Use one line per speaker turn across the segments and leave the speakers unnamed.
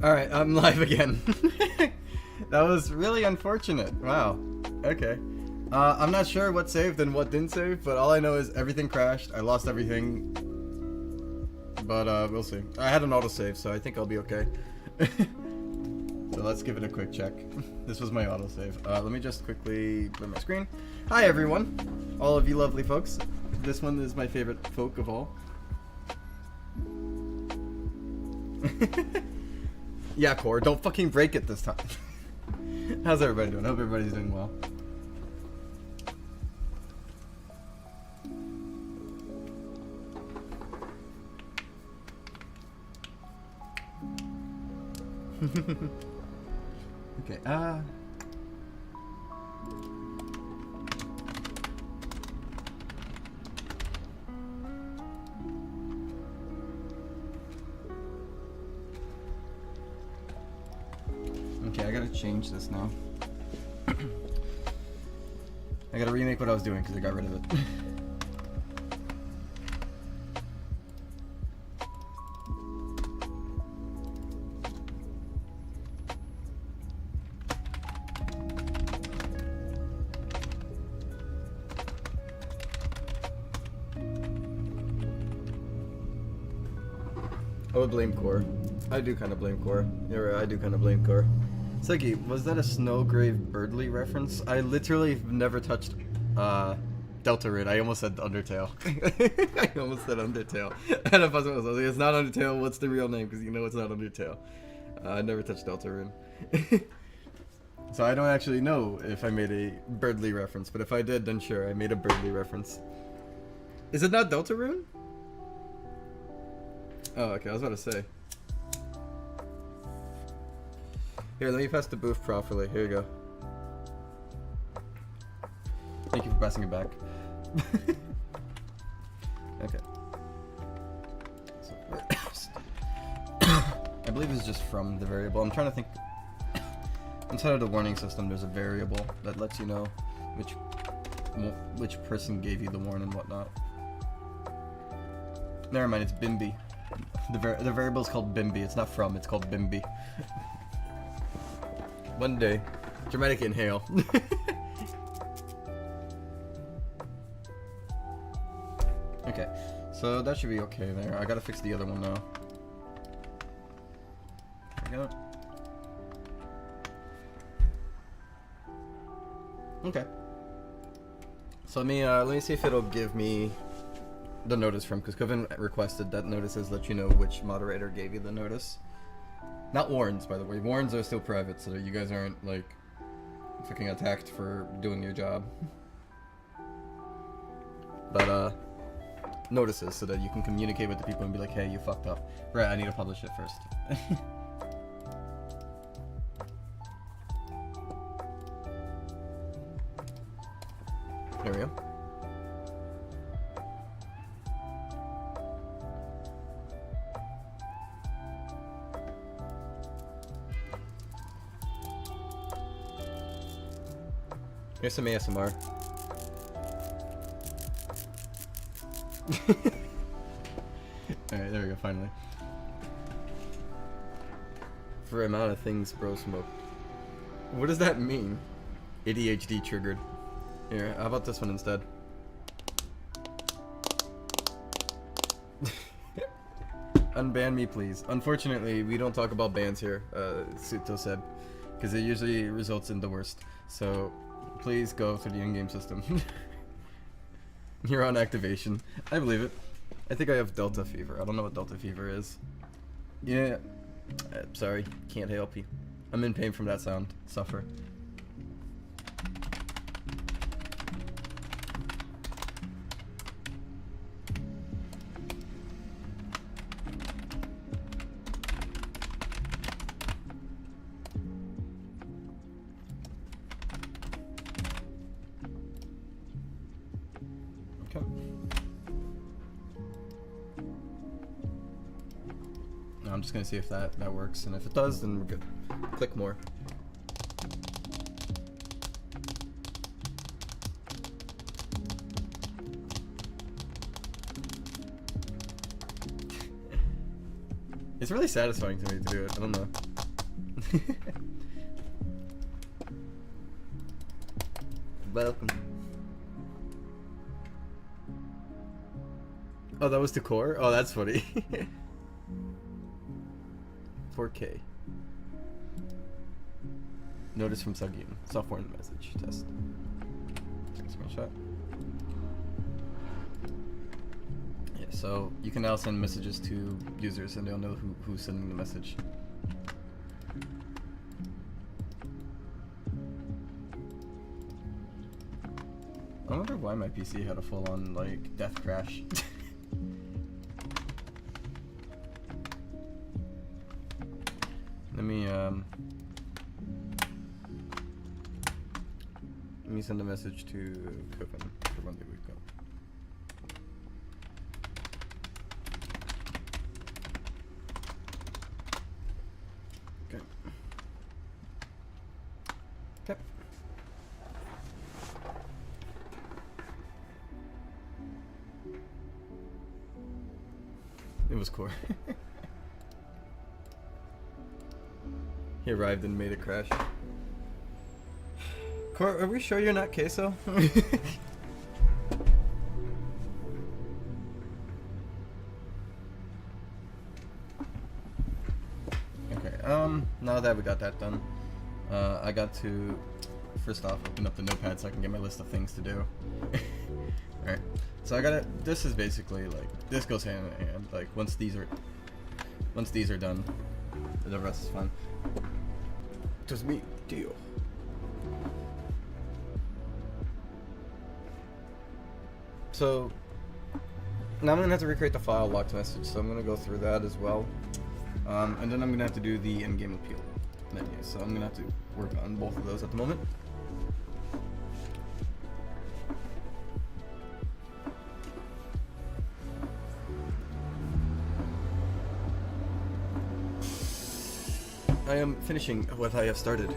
Alright, I'm live again. That was really unfortunate. Wow. Okay. I'm not sure what saved and what didn't save, but all I know is everything crashed. I lost everything. But, we'll see. I had an autosave, so I think I'll be okay. So let's give it a quick check. This was my autosave. Let me just quickly put my screen. Hi, everyone. All of you lovely folks. This one is my favorite folk of all. Yeah, Core, don't fucking break it this time. How's everybody doing? I hope everybody's doing well. Okay, okay, I gotta change this now. I gotta remake what I was doing because I got rid of it. I would blame Core. I do kind of blame Core. You're right, I do kind of blame Core. Seki, was that a Snowgrave Birdly reference? I literally never touched Deltarune. I almost said Undertale. I almost said Undertale. And I was like, it's not Undertale, what's the real name? Because you know it's not Undertale. I never touched Deltarune. So I don't actually know if I made a Birdly reference, but if I did, then sure, I made a Birdly reference. Is it not Deltarune? Oh, okay, I was about to say. Here, let me pass the booth properly. Here you go. Thank you for passing it back. Okay. So, I believe it's just from the variable. I'm trying to think. Inside of the warning system, there's a variable that lets you know which person gave you the warn and whatnot. Never mind, it's Bimby. The variable is called Bimby. It's not from, it's called Bimby. One day. Dramatic inhale. Okay, so that should be okay there. I gotta fix the other one now. There we go. Okay. So let me see if it'll give me the notice from, because Coven requested that notices let you know which moderator gave you the notice. Not warns, by the way. Warns are still private, so that you guys aren't, like, fucking attacked for doing your job. But, notices, so that you can communicate with the people and be like, hey, you fucked up. Right, I need to publish it first. There we go. Here's some ASMR. Alright, there we go, finally. For amount of things bro smoke. What does that mean? ADHD triggered. Here, how about this one instead? Unban me, please. Unfortunately, we don't talk about bans here, Suto said. Because it usually results in the worst. So, please go through the in-game system. You're on activation. I believe it. I think I have Delta Fever. I don't know what Delta Fever is. Yeah. Sorry. Can't help you. I'm in pain from that sound. Suffer. I'm just gonna see if that works, and if it does, then we're good. Click more. It's really satisfying to me to do it. I don't know. Welcome. Oh, that was the core? Oh, that's funny. 4K. Notice from Sagim. Software in the message. Test. Take a screenshot. Yeah, so you can now send messages to users and they'll know who's sending the message. I wonder why my PC had a full-on, like, death crash. Let me send a message to Coven for when they wake up. Okay. Okay. It was core. He arrived and made it crash. Core, are we sure you're not queso? Okay, now that we got that done, I got to, first off, open up the notepad so I can get my list of things to do. Alright, so I gotta, this is basically, like, this goes hand in hand, like, once these are done, the rest is fine. Just me, deal. So, now I'm gonna have to recreate the file locked message, so I'm gonna go through that as well. And then I'm gonna have to do the in-game appeal menu, so I'm gonna have to work on both of those at the moment. I am finishing what I have started,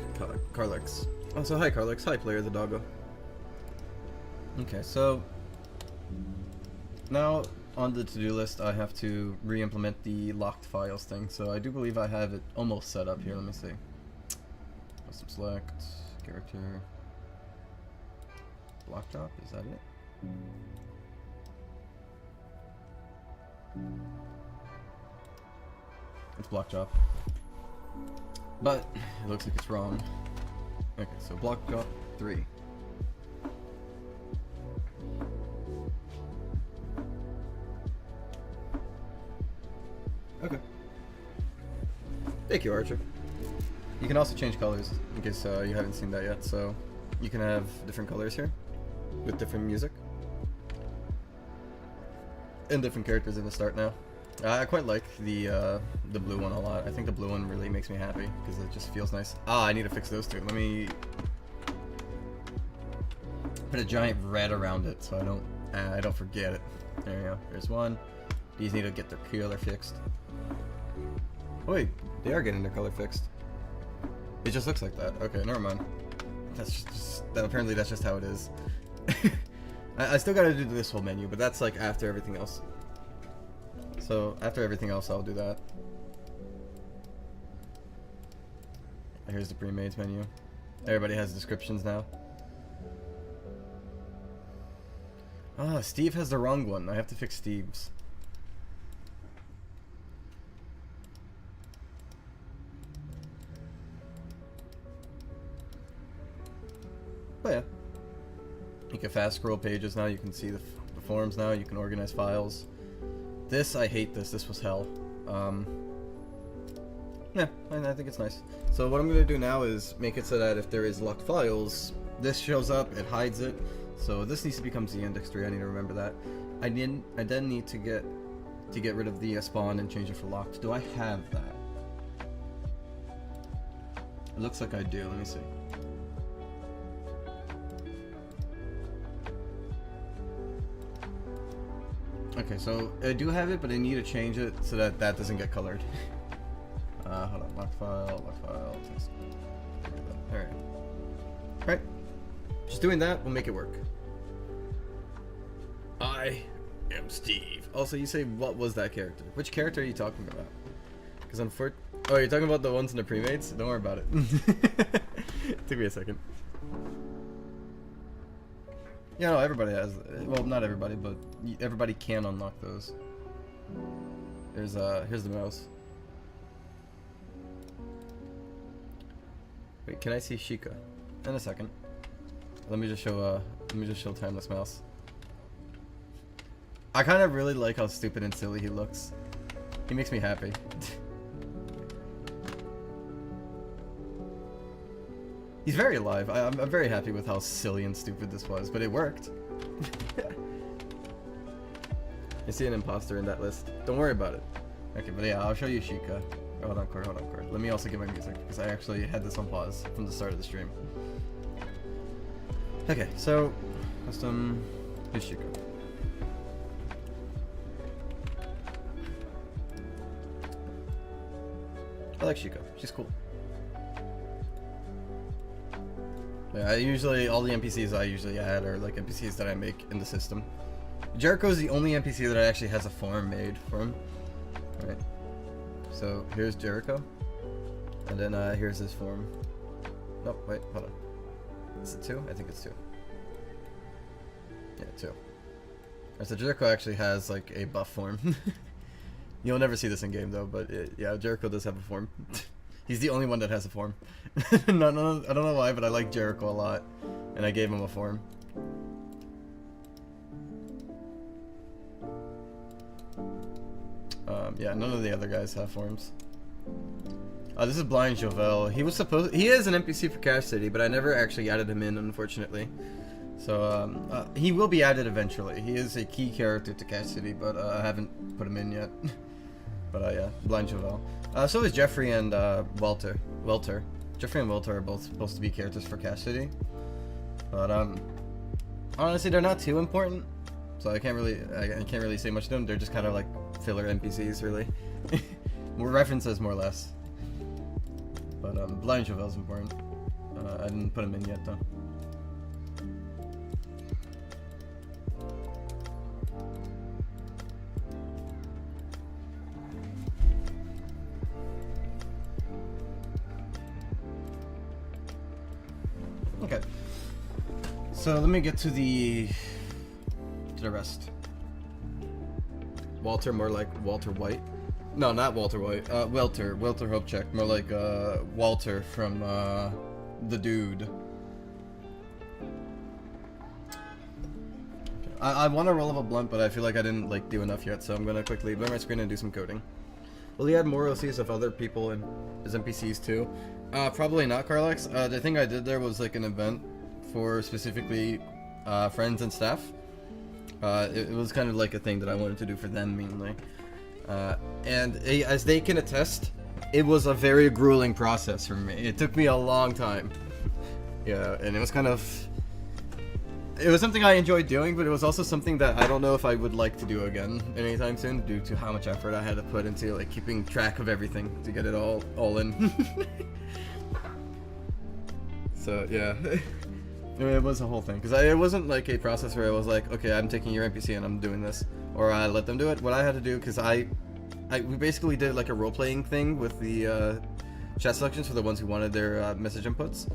Carlex. Oh, so hi Carlex, hi player the doggo. Okay, so now on the to-do list I have to re-implement the locked files thing, so I do believe I have it almost set up here. Let me see. Custom select, character, block drop, is that it? It's block drop. But it looks like it's wrong. Okay, so block drop 3. Okay. Thank you, Archer. You can also change colors in case you haven't seen that yet. So you can have different colors here with different music and different characters in the start now. I quite like the blue one a lot. I think the blue one really makes me happy because it just feels nice. Ah, I need to fix those two. Let me put a giant red around it so I don't forget it. There you go. There's one. These need to get their color fixed. Oh, wait, they are getting their color fixed. It just looks like that. Okay, never mind. That's just apparently that's just how it is. I still gotta do this whole menu, but that's like after everything else. So after everything else, I'll do that. Here's the pre-made menu. Everybody has descriptions now. Ah, Steve has the wrong one. I have to fix Steve's. Oh yeah. You can fast scroll pages now. You can see the forms now. You can organize files. This, I hate this. This was hell. Yeah, I think it's nice. So what I'm going to do now is make it so that if there is locked files, this shows up, it hides it. So this needs to become Z-index 3. I need to remember that. I then need to get rid of the spawn and change it for locked. Do I have that? It looks like I do. Let me see. Okay, so I do have it, but I need to change it so that that doesn't get colored. Hold on, lock file, test. Alright. Alright. Just doing that will make it work. I am Steve. Also, you say, what was that character? Which character are you talking about? Because Oh, you're talking about the ones in the pre-mates? Don't worry about it. Took me a second. Yeah, no, everybody has. Well, not everybody, but everybody can unlock those. Here's the mouse. Wait, can I see Sheikah? In a second. Let me just show Timeless Mouse. I kind of really like how stupid and silly he looks. He makes me happy. He's very alive. I'm very happy with how silly and stupid this was, but it worked. I see an imposter in that list. Don't worry about it. Okay, but yeah, I'll show you Sheikah. Oh, hold on, Cord. Let me also get my music, because I actually had this on pause from the start of the stream. Okay, so, custom, here's Sheikah. I like Sheikah. She's cool. Yeah, all the NPCs I usually add are like NPCs that I make in the system. Jericho's the only NPC that actually has a form made for him. Alright. So here's Jericho. And then here's his form. No, wait, hold on. Is it 2? I think it's 2. Yeah, 2. Alright, so Jericho actually has like a buff form. You'll never see this in game though, but yeah, Jericho does have a form. He's the only one that has a form. No, I don't know why, but I like Jericho a lot, and I gave him a form. Yeah, none of the other guys have forms. This is Blind Jovel. He is an NPC for Cache City, but I never actually added him in, unfortunately. So he will be added eventually. He is a key character to Cache City, but I haven't put him in yet. But yeah, Blind Jovel. So is Jeffrey and Welter. Jeffrey and Welter are both supposed to be characters for Cache City, but honestly, they're not too important, so I can't really say much to them. They're just kind of like filler NPCs, really. More references, more or less. But Blind Jovel's important. I didn't put him in yet though. Okay, so let me get to the rest. Walter, more like Walter White. No, not Walter White. Welter Hopecheck, more like Walter from the Dude. I want to roll up a blunt, but I feel like I didn't like do enough yet, so I'm gonna quickly blur my screen and do some coding. Will he add more OCs of other people in his NPCs too? Probably not, Carlex. The thing I did there was like an event for specifically friends and staff. It was kind of like a thing that I wanted to do for them mainly. And as they can attest, it was a very grueling process for me. It took me a long time. Yeah, and it was kind of... It was something I enjoyed doing, but it was also something that I don't know if I would like to do again anytime soon, due to how much effort I had to put into like keeping track of everything to get it all in. So yeah, it was a whole thing, because it wasn't like a process where I was like, okay, I'm taking your NPC and I'm doing this, or I let them do it. What I had to do, because we basically did like a role-playing thing with the chat selections for the ones who wanted their message inputs,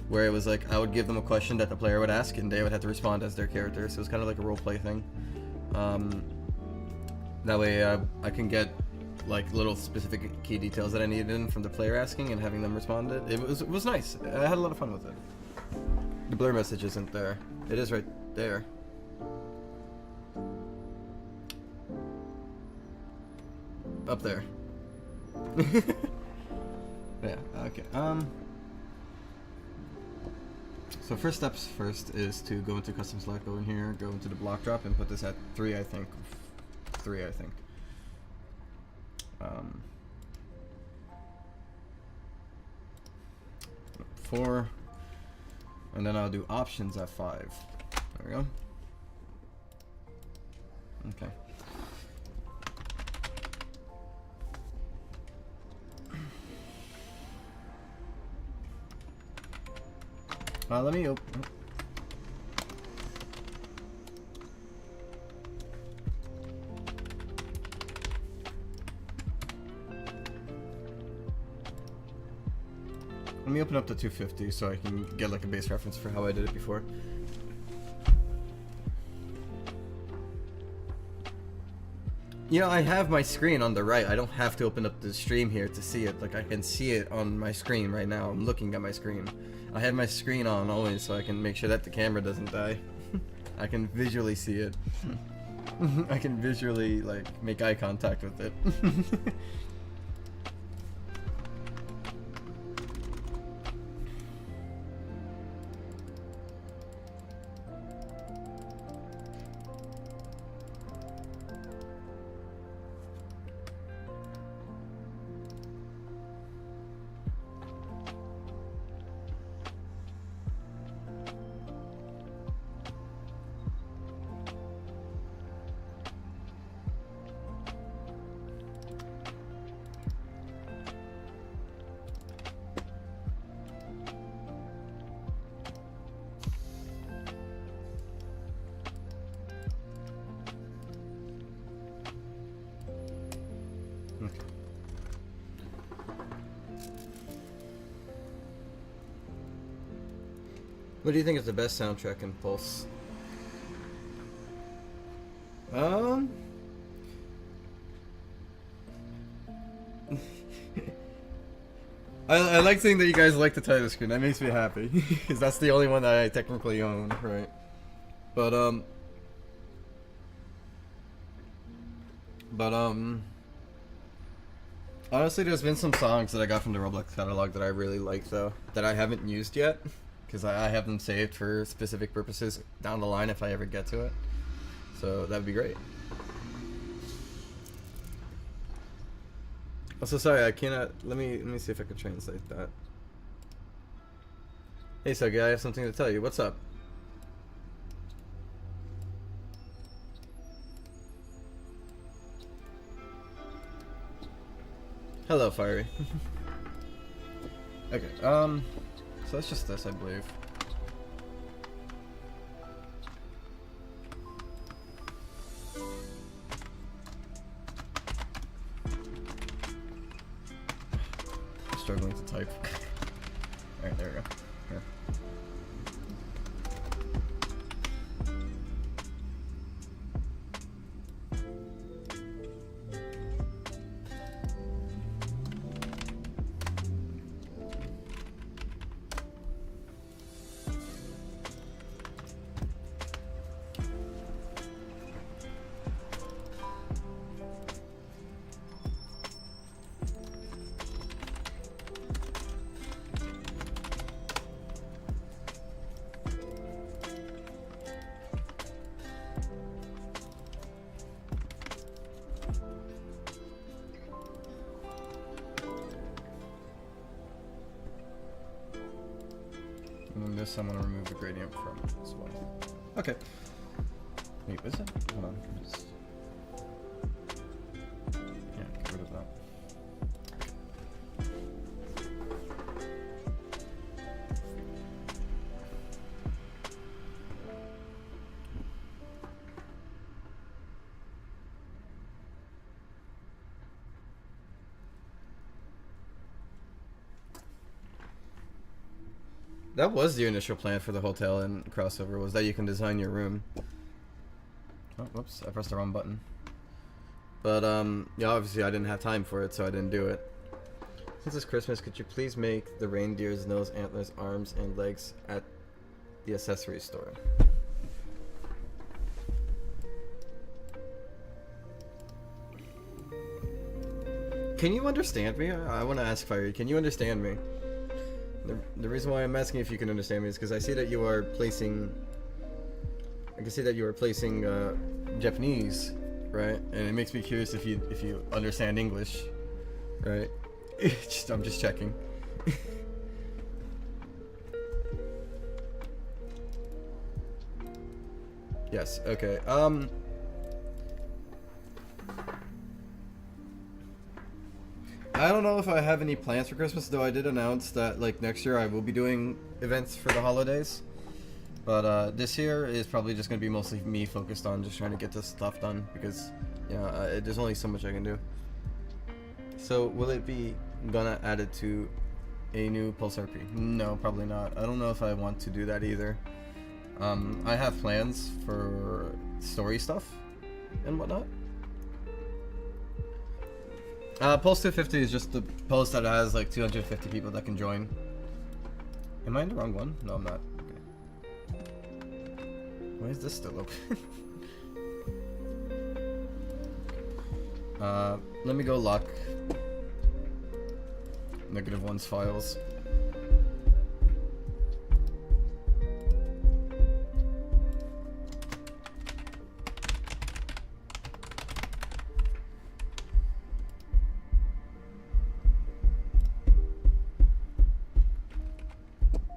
where it was like I would give them a question that the player would ask and they would have to respond as their character. So it was kind of like a role-play thing. That way I can get like little specific key details that I needed in from the player asking and having them respond. It was nice. I had a lot of fun with it. The blur message isn't there. It is right there. Up there. Yeah, okay. So first steps first is to go into custom select, go in here, go into the block drop, and put this at 3, I think. 3, I think. 4, and then I'll do options at 5. There we go. Okay. Let me open. Let me open up the 250 so I can get like a base reference for how I did it before. You know, I have my screen on the right. I don't have to open up the stream here to see it. Like, I can see it on my screen right now. I'm looking at my screen. I have my screen on always so I can make sure that the camera doesn't die. I can visually see it. I can visually, like, make eye contact with it. What do you think is the best soundtrack in Pulse? I like seeing that you guys like the title screen. That makes me happy because that's the only one that I technically own, right? But honestly, there's been some songs that I got from the Roblox catalog that I really like though that I haven't used yet. Because I have them saved for specific purposes down the line if I ever get to it. So that would be great. Also, sorry, I cannot. Let me see if I can translate that. Hey, Suggy, I have something to tell you. What's up? Hello, Fiery. Okay, so that's just this, I believe. I'm struggling to type. Alright, there we go. Here. I'm gonna remove the gradient from it as well. Okay. Wait, is it? Hold on. Just... Yeah, get rid of that. That was the initial plan for the hotel and crossover, was that you can design your room. Oh, whoops, I pressed the wrong button. But, yeah, obviously I didn't have time for it, so I didn't do it. Since it's Christmas, could you please make the reindeer's nose, antlers, arms, and legs at the accessory store? Can you understand me? I want to ask Fiery, can you understand me? The reason why I'm asking if you can understand me is because I see that you are placing... I can see that you are placing Japanese, right? And it makes me curious if you understand English, right? I'm just checking. Yes, okay. I don't know if I have any plans for Christmas, though I did announce that like next year I will be doing events for the holidays. But this year is probably just going to be mostly me focused on just trying to get this stuff done because, you know, there's only so much I can do. So will it be gonna add it to a new Pulse RP? No, probably not. I don't know if I want to do that either. I have plans for story stuff and whatnot. Pulse 250 is just the post that has like 250 people that can join. Am I in the wrong one? No, I'm not. Okay. Why is this still open? Let me go lock -1's files.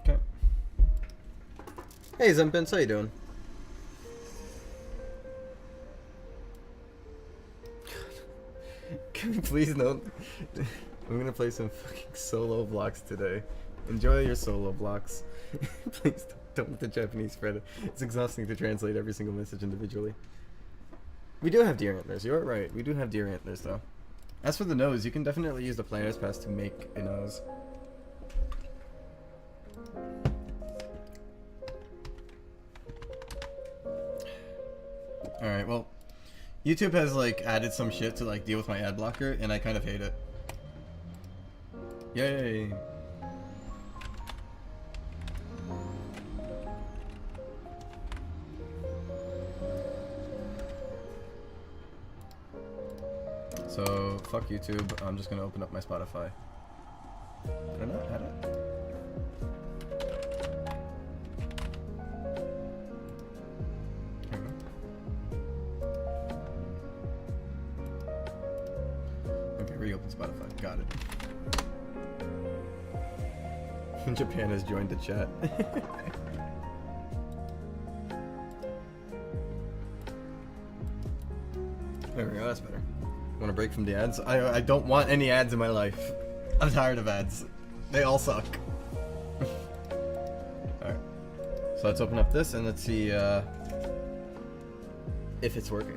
Okay. Hey Zempins, how you doing? Can we please note? I'm gonna play some fucking solo blocks today. Enjoy your solo blocks. Please don't let the Japanese spread it. It's exhausting to translate every single message individually. We do have deer antlers, you're right. We do have deer antlers though. As for the nose, you can definitely use the Planner's Pass to make a nose. Alright, well, YouTube has like added some shit to like deal with my ad blocker, and I kind of hate it. Yay! So fuck YouTube. I'm just gonna open up my Spotify. Did I not add it? Reopen Spotify. Got it. Japan has joined the chat. There we go, that's better. Want to break from the ads? I don't want any ads in my life. I'm tired of ads. They all suck. Alright. So let's open up this and let's see if it's working.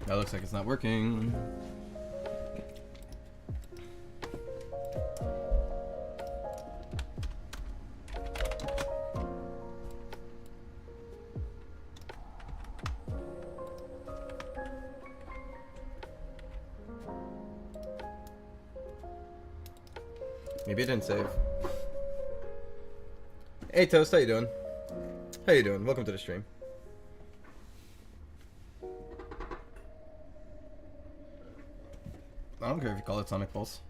That looks like it's not working. Maybe it didn't save. Hey Toast, how you doing? How you doing? Welcome to the stream. I don't care if you call it Sonic Pulse.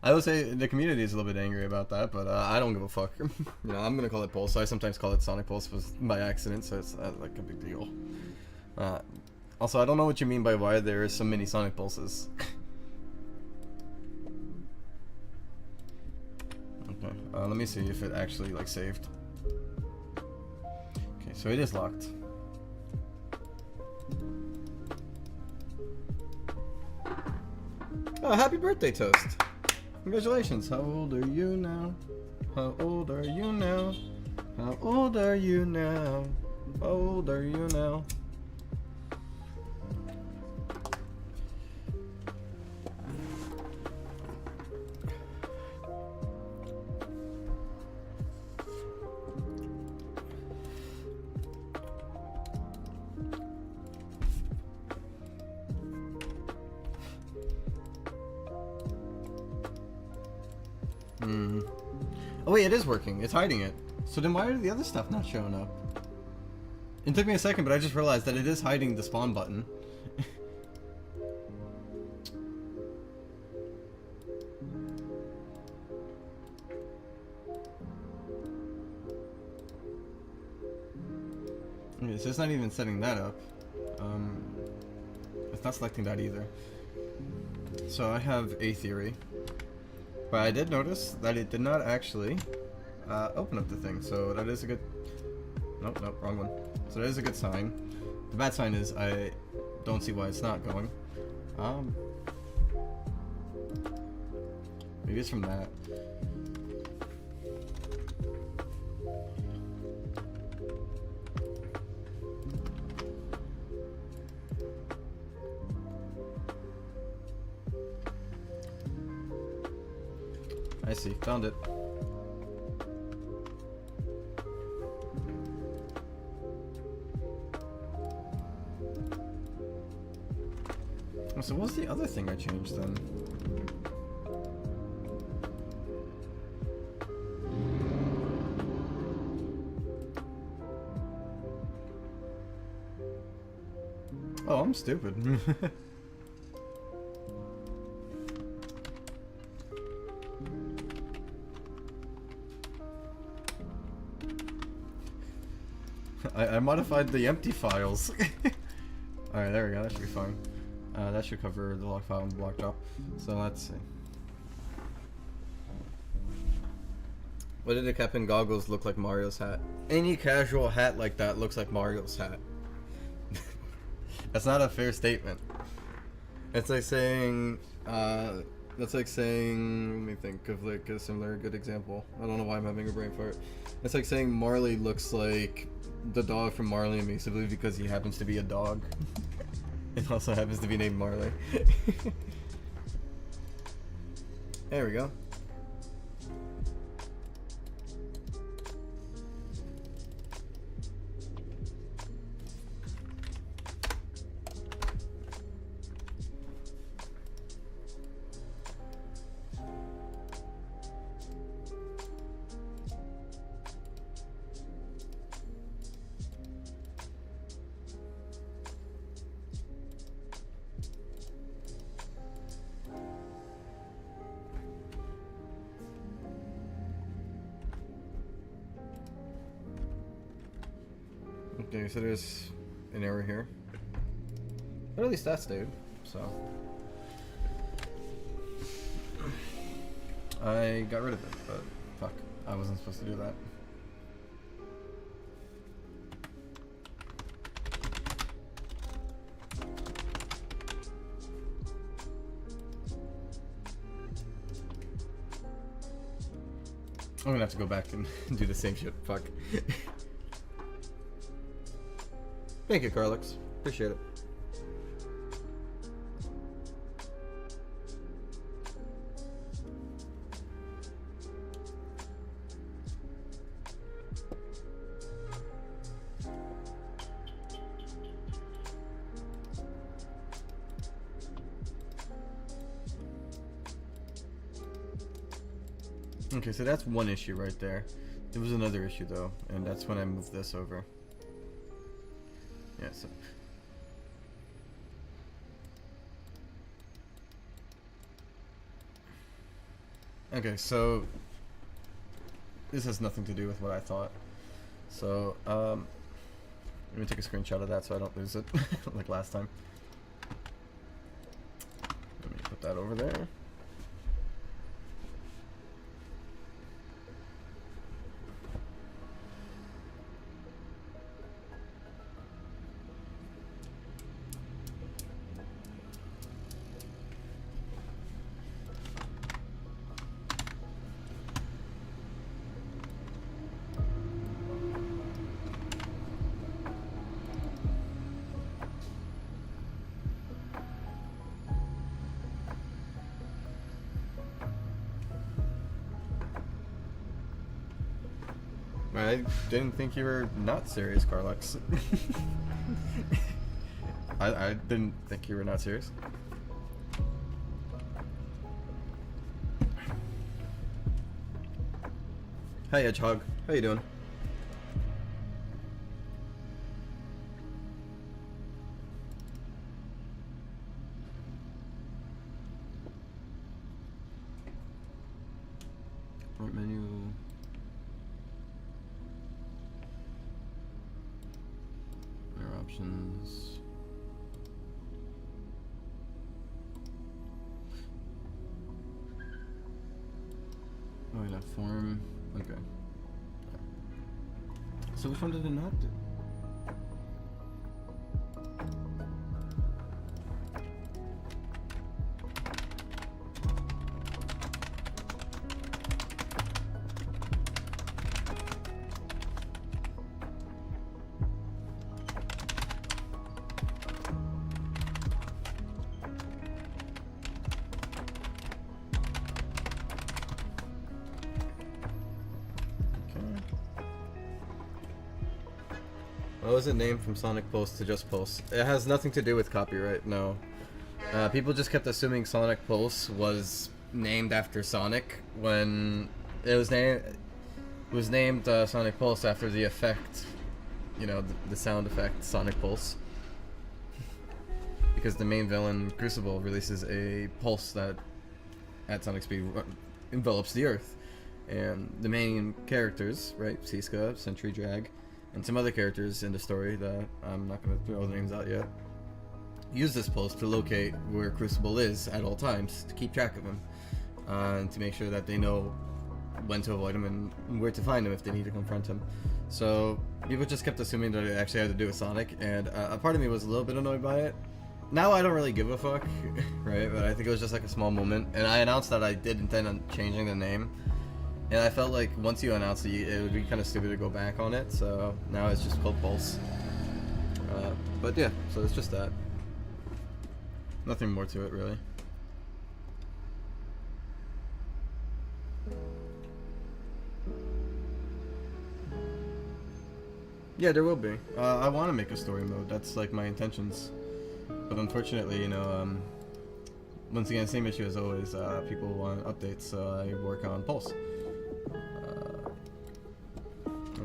I would say the community is a little bit angry about that, but I don't give a fuck. You know, I'm gonna call it Pulse. I sometimes call it Sonic Pulse by accident, so it's like a big deal. Also, I don't know what you mean by why there are so many Sonic Pulses. Okay, let me see if it actually like saved. Okay, so it is locked. Oh, happy birthday, Toast. Congratulations. How old are you now? How old are you now? How old are you now? How old are you now? Oh wait, it is working. It's hiding it. So then why are the other stuff not showing up? It took me a second, but I just realized that it is hiding the spawn button. Okay, so it's not even setting that up. It's not selecting that either. So I have a theory. But I did notice that it did not actually open up the thing, so that is a good Nope, nope, wrong one. So that is a good sign. The bad sign is I don't see why it's not going. Maybe it's from that. I see, found it. So what's the other thing I changed then? Oh, I'm stupid. I modified the empty files. Alright, there we go, that should be fine. That should cover the log file and the block drop. So let's see. What did the cap and goggles look like Mario's hat? Any casual hat like that looks like Mario's hat. That's not a fair statement. It's like saying, that's like saying, let me think of like a similar good example. I don't know why I'm having a brain fart. It's like saying Marley looks like the dog from Marley and Me simply because he happens to be a dog. It also happens to be named Marley. There we go. Okay, so there's an error here. But at least that stayed, so. I got rid of it, but fuck. I wasn't supposed to do that. I'm gonna have to go back and do the same shit. Fuck. Thank you, Carlix. Appreciate it. Okay, so that's one issue right there. There was another issue though, and that's when I moved this over. Yeah, so okay, so this has nothing to do with what I thought. So, let me take a screenshot of that so I don't lose it like last time. Let me put that over there. I didn't think you were not serious, Carlux. I didn't think you were not serious. Hi, Hedgehog. How you doing? Front menu. Options. Oh, that form. Okay. So which one did it not do? What was it named from Sonic Pulse to just Pulse? It has nothing to do with copyright, no. People just kept assuming Sonic Pulse was named after Sonic when it was named Sonic Pulse after the effect, you know, the sound effect Sonic Pulse. Because the main villain, Crucible, releases a pulse that, at sonic speed, envelops the Earth. And the main characters, right, Siska, Sentry Drag, and some other characters in the story that I'm not going to throw the names out yet, use this pulse to locate where Crucible is at all times, to keep track of him, and to make sure that they know when to avoid him and where to find him if they need to confront him. So people just kept assuming that it actually had to do with Sonic, and a part of me was a little bit annoyed by it. Now I don't really give a fuck, right, but I think it was just like a small moment, and I announced that I did intend on changing the name. And I felt like once you announce it, it would be kind of stupid to go back on it, so now it's just called Pulse. But yeah, so it's just that. Nothing more to it, really. Yeah, there will be. I want to make a story mode, that's like my intentions. But unfortunately, you know, once again, same issue as always, people want updates, so I work on Pulse.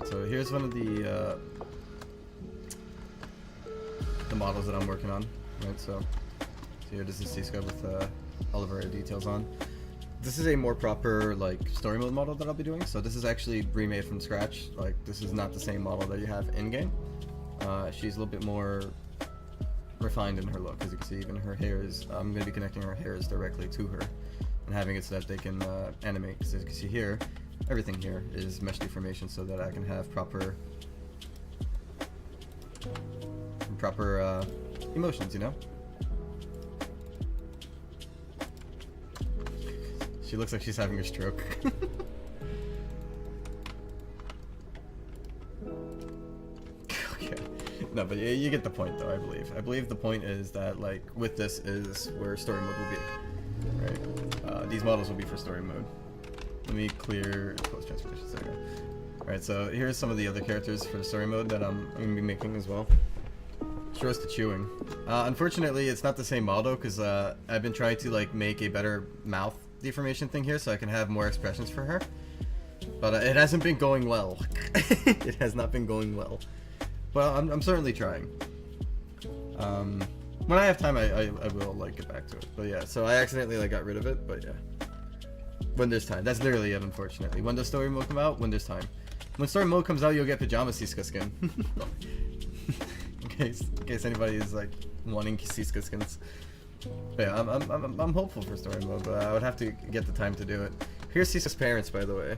So here's one of the models that I'm working on, right? So here, this is Siska with all of our details on. This is a more proper like story mode model that I'll be doing. So this is actually remade from scratch. Like this is not the same model that you have in game. She's a little bit more refined in her look, as you can see. Even her hairs, I'm going to be connecting her hairs directly to her and having it so that they can animate. Because as you can see here, everything here is mesh deformation so that I can have proper emotions, you know? She looks like she's having a stroke. Okay. No, but you get the point though, I believe. I believe the point is that, like, with this is where story mode will be, right? These models will be for story mode. Let me clear post transformations. There we go. Alright, so here's some of the other characters for the story mode that I'm going to be making as well. Shows to chewing. Unfortunately, it's not the same model because I've been trying to like make a better mouth deformation thing here so I can have more expressions for her. But it hasn't been going well. It has not been going well. Well, I'm certainly trying. When I have time, I will like get back to it. But yeah, so I accidentally like got rid of it, but yeah. When there's time. That's literally it, unfortunately. When does story mode come out? When there's time. When story mode comes out, you'll get pajama Siska skin. in case anybody is like wanting Siska skins. But yeah, I'm hopeful for story mode, but I would have to get the time to do it. Here's Siska's parents, by the way,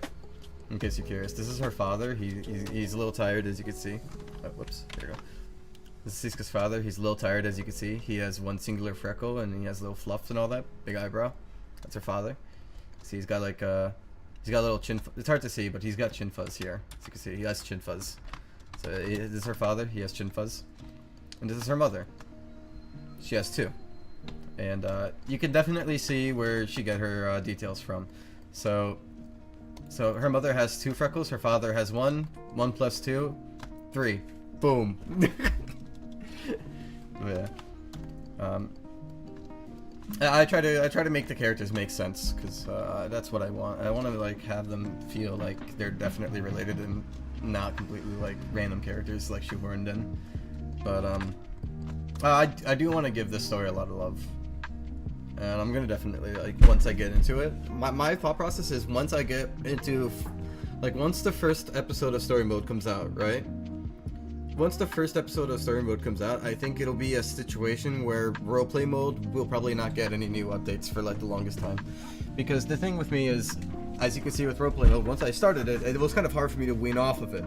in case you're curious. This is her father. He's a little tired, as you can see. Oh, whoops. There you go. This is Siska's father. He's a little tired, as you can see. He has one singular freckle, and he has little fluffs and all that. Big eyebrow. That's her father. See, he's got like he's got a little chin. It's hard to see, but he's got chin fuzz here. As you can see, he has chin fuzz. So this is her father. He has chin fuzz, and this is her mother. She has two, and you can definitely see where she got her details from. So her mother has 2 freckles. Her father has 1. 1 plus 2, 3. Boom. Yeah. I try to make the characters make sense because that's what I want. I want to like have them feel like they're definitely related and not completely like random characters like shoehorned in. But I do want to give this story a lot of love, and I'm gonna definitely like once I get into it. My thought process is once I get into like once the first episode of story mode comes out, right? Once the first episode of story mode comes out, I think it'll be a situation where roleplay mode will probably not get any new updates for like the longest time. Because the thing with me is, as you can see with roleplay mode, once I started it, it was kind of hard for me to wean off of it.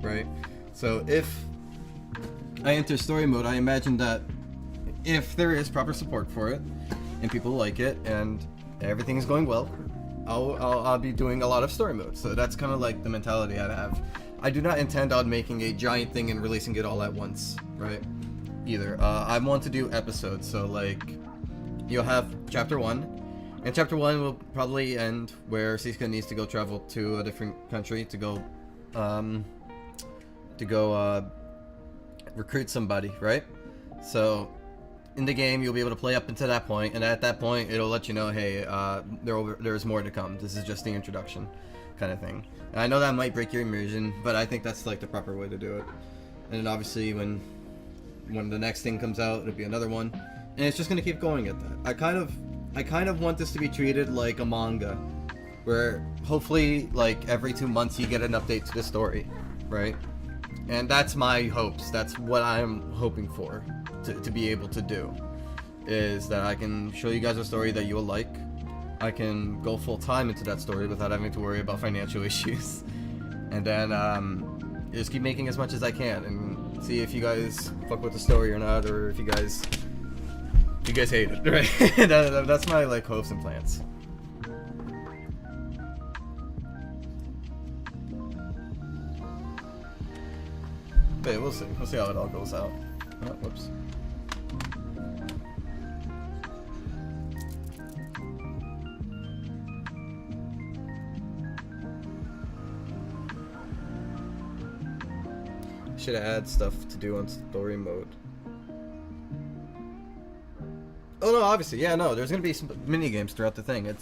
right? So if I enter story mode, I imagine that if there is proper support for it and people like it and everything is going well, I'll be doing a lot of story mode. So that's kind of like the mentality I have. I do not intend on making a giant thing and releasing it all at once, right? Either. I want to do episodes, so like you'll have chapter 1, and chapter 1 will probably end where Siska needs to go travel to a different country to go recruit somebody, right? So in the game you'll be able to play up until that point, and at that point it'll let you know, hey, there's more to come. This is just the introduction kind of thing. And I know that might break your immersion, but I think that's like the proper way to do it. And then obviously when the next thing comes out, it'll be another one, and it's just gonna keep going at that. I kind of want this to be treated like a manga, where hopefully like every 2 months you get an update to the story, right? And that's my hopes. That's what I'm hoping for to be able to do, is that I can show you guys a story that you will like. I can go full time into that story without having to worry about financial issues, and then just keep making as much as I can and see if you guys fuck with the story or not, or if you guys hate it, right? That's my like hopes and plans. But yeah, we'll see. We'll see how it all goes out. Oh, whoops. Should add stuff to do on story mode. Oh no, obviously, yeah, no. There's gonna be some mini games throughout the thing.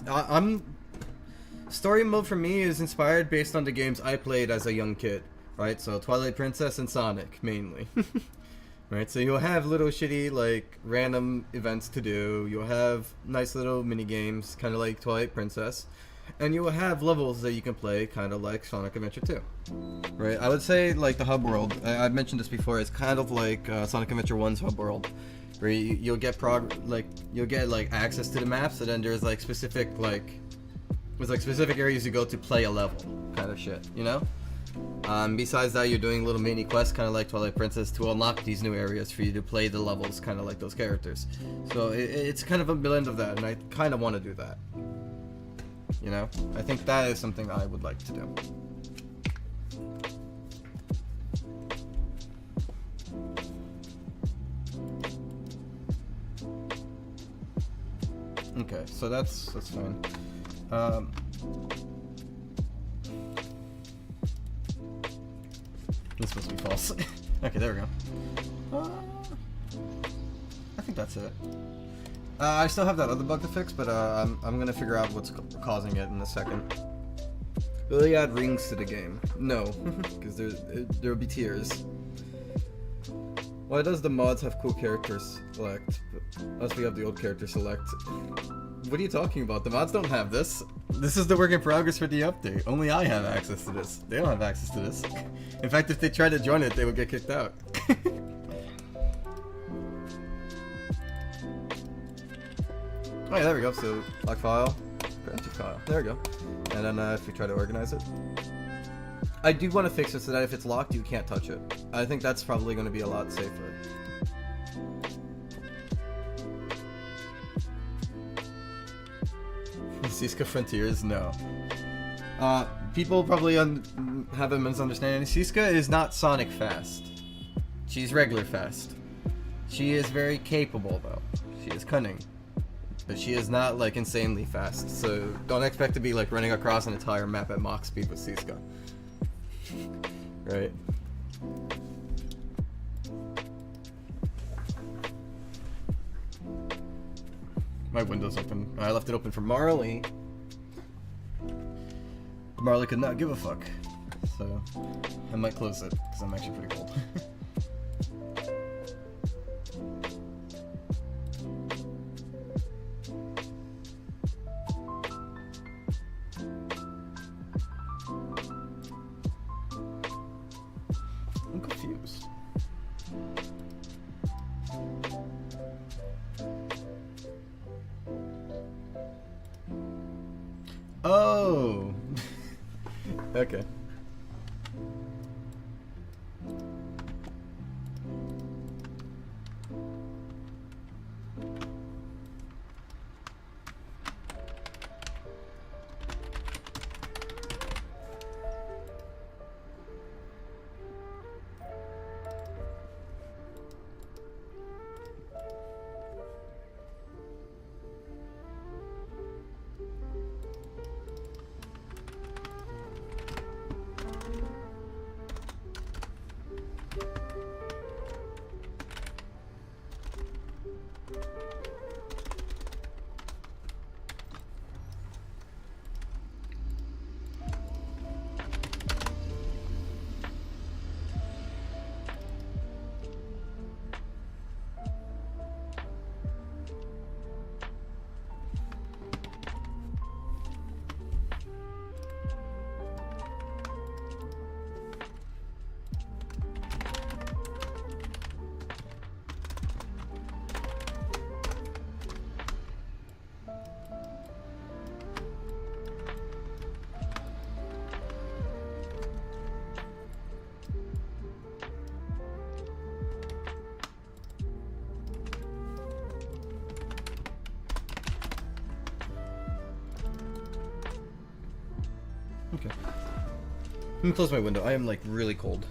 Story mode for me is inspired based on the games I played as a young kid, right? So Twilight Princess and Sonic mainly, right? So you'll have little shitty like random events to do. You'll have nice little mini games, kind of like Twilight Princess. And you will have levels that you can play, kind of like Sonic Adventure 2, right? I would say like the hub world. I've mentioned this before. It's kind of like Sonic Adventure 1's hub world, where you'll get access to the maps, and then there's like specific areas you go to play a level, kind of shit, you know. Besides that, you're doing little mini quests, kind of like Twilight Princess, to unlock these new areas for you to play the levels, kind of like those characters. So it's kind of a blend of that, and I kind of want to do that. You know, I think that is something I would like to do. Okay, so that's fine. This must be false. Okay, there we go. I think that's it. I still have that other bug to fix, but I'm gonna figure out what's causing it in a second. Will they add rings to the game? No, because there will be tiers. Why does the mods have cool characters select, but us we have the old character select? What are you talking about? The mods don't have this. This is the work in progress for the update. Only I have access to this. They don't have access to this. In fact, if they tried to join it, they would get kicked out. Oh yeah, there we go. So, lock file, project file. There we go. And then if we try to organize it, I do want to fix it so that if it's locked, you can't touch it. I think that's probably going to be a lot safer. Siska Frontiers? No. People probably have a misunderstanding. Siska is not Sonic fast. She's regular fast. She is very capable, though. She is cunning. But she is not like insanely fast, so don't expect to be like running across an entire map at Mach speed with Siska. Right? My window's open. I left it open for Marley. Marley could not give a fuck, so I might close it because I'm actually pretty cold. I'm confused. Oh! Okay. Let me close my window. I am like really cold.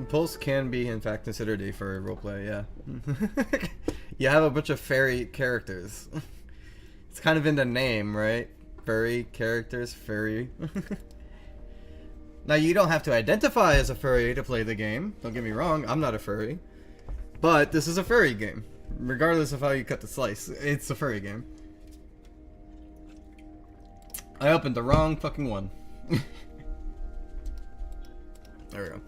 Pulse can be, in fact, considered a furry roleplay, yeah. You have a bunch of furry characters. It's kind of in the name, right? Furry characters, furry. Now, you don't have to identify as a furry to play the game. Don't get me wrong, I'm not a furry. But this is a furry game. Regardless of how you cut the slice, it's a furry game. I opened the wrong fucking one. There we go.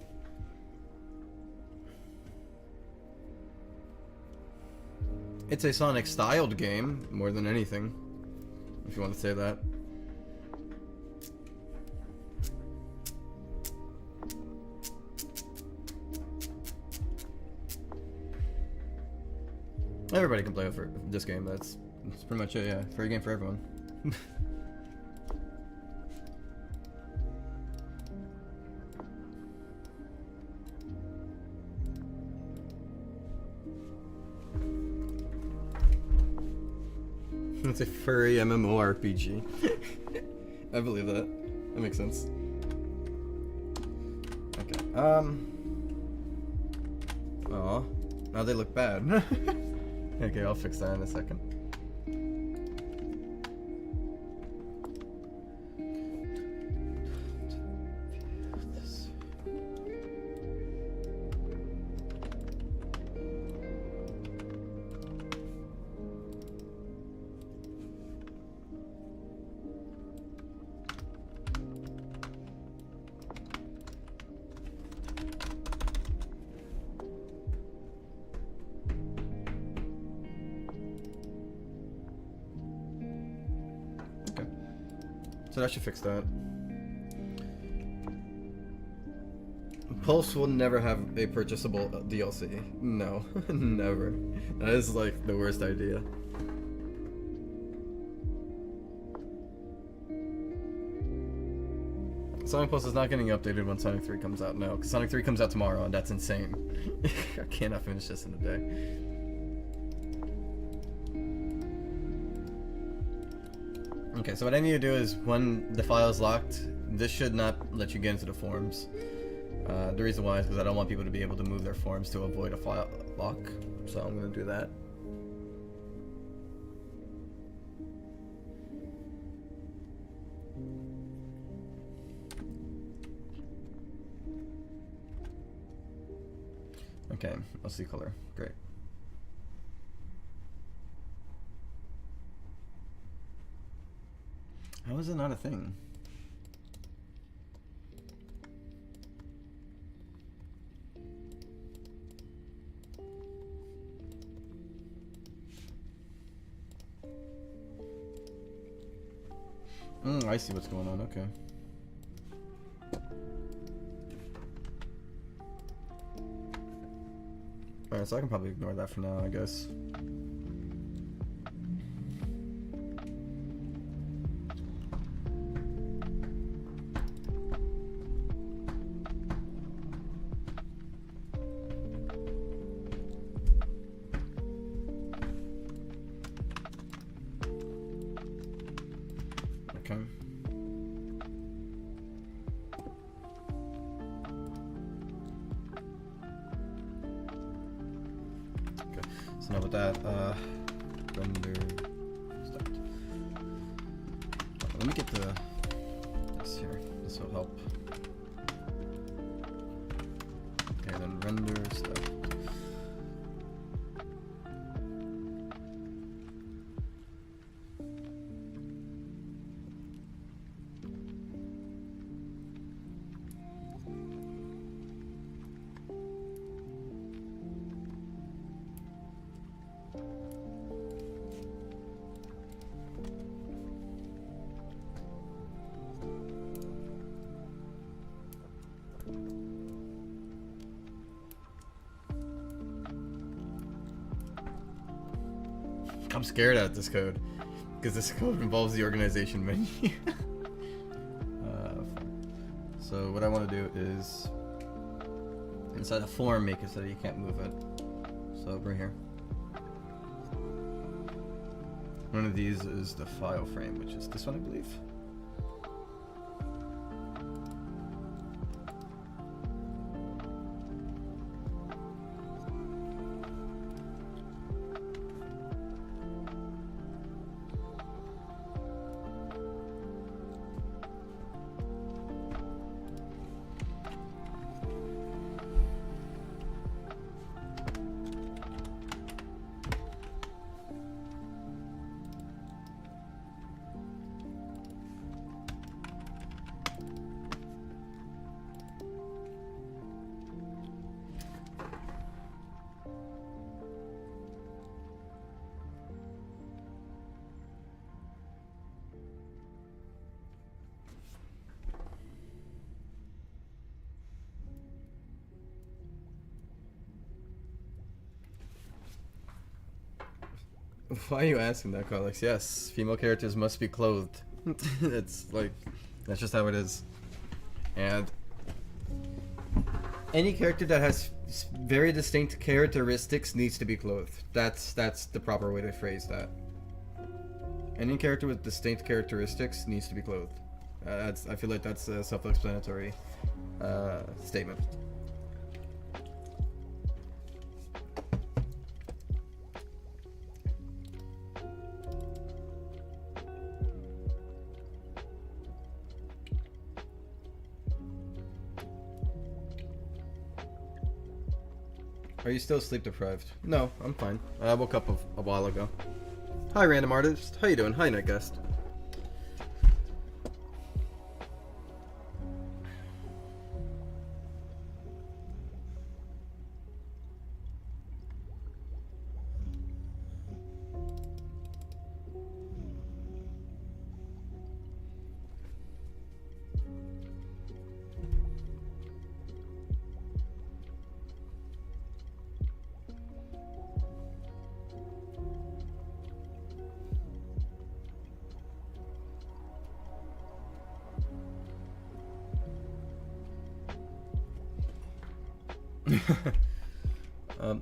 It's a Sonic-styled game, more than anything, if you want to say that. Everybody can play with this game, that's pretty much it, yeah. Free game for everyone. It's a furry MMORPG. I believe that. That makes sense. Okay. Oh, now they look bad. Okay, I'll fix that in a second. So that should fix that. Pulse will never have a purchasable DLC. No, never. That is like the worst idea. Sonic Pulse is not getting updated when Sonic 3 comes out, no. Because Sonic 3 comes out tomorrow, and that's insane. I cannot finish this in a day. Okay, so what I need to do is, when the file is locked, this should not let you get into the forums. The reason why is because I don't want people to be able to move their forums to avoid a file lock. So I'm going to do that. Okay, LC color. Great. How is it not a thing? I see what's going on, okay. Alright, so I can probably ignore that for now, I guess. So now with that, render start. Let me get this here. This will help. Okay, then render stuff. I'm scared at this code. Because this code involves the organization menu. So what I want to do is inside a form make it so that you can't move it. So over here. One of these is the file frame, which is this one, I believe. Why are you asking that, Carlix? Yes, female characters must be clothed. It's like, that's just how it is. And any character that has very distinct characteristics needs to be clothed. That's the proper way to phrase that. Any character with distinct characteristics needs to be clothed. I feel like that's a self-explanatory statement. Are you still sleep deprived? No, I'm fine. I woke up a while ago. Hi, random artist. How you doing? Hi, night guest.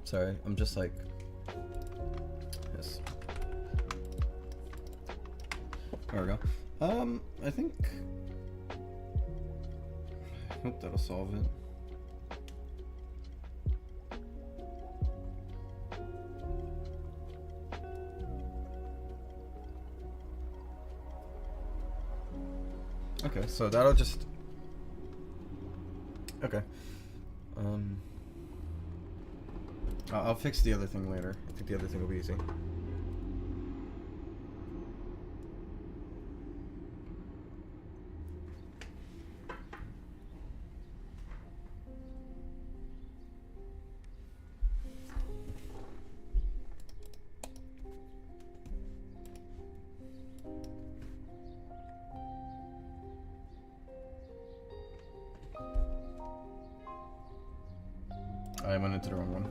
Sorry, I'm just like, yes. There we go. I think, I hope that'll solve it. Okay, so that'll just, okay. I'll fix the other thing later. I think the other thing will be easy. I went into the wrong one.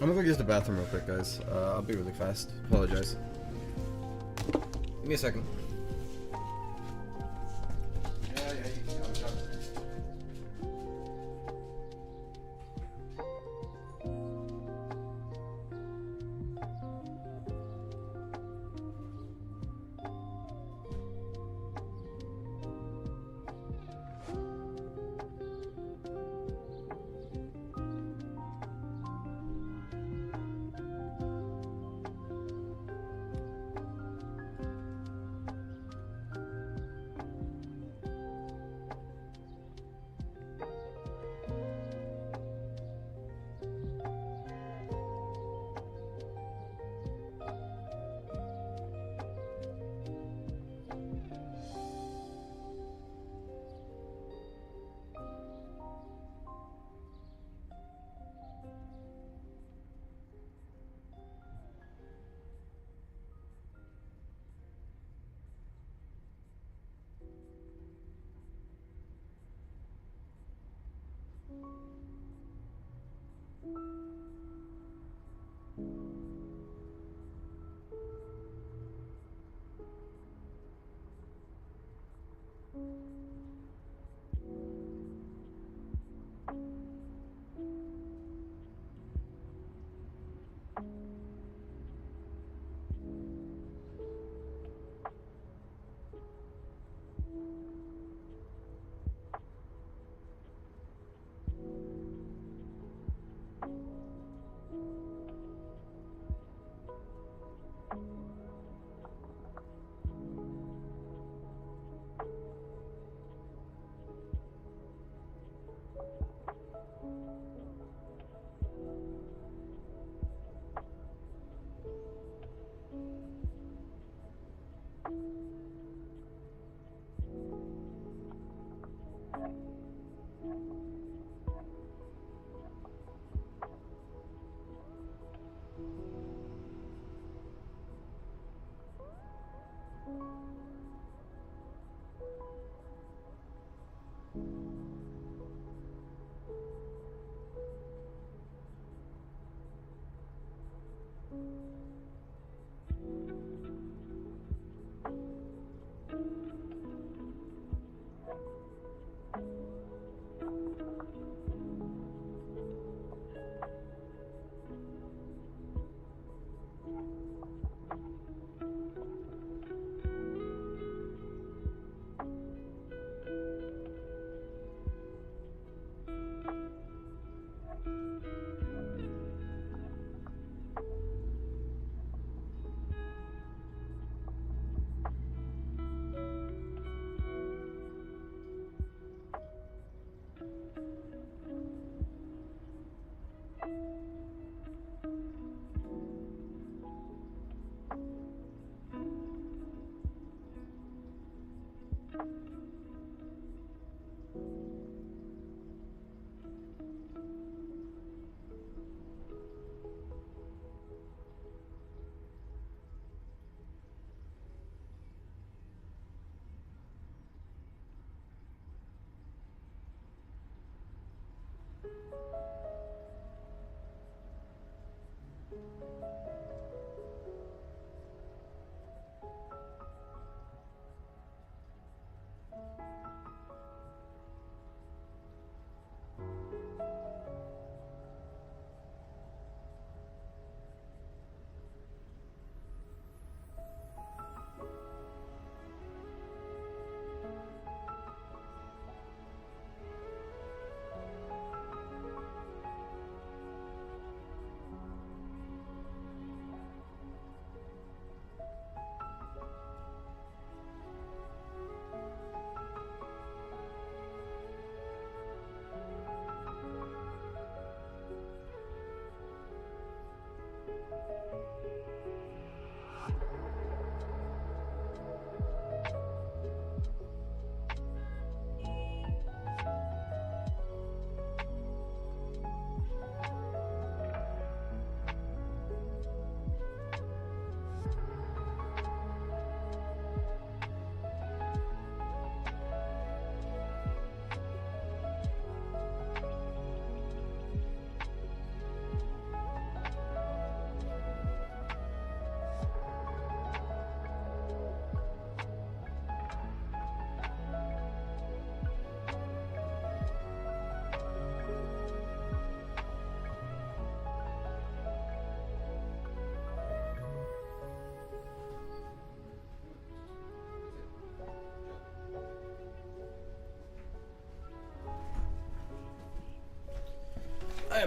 I'm gonna go use the bathroom real quick, guys. I'll be really fast. Apologize. Give me a second.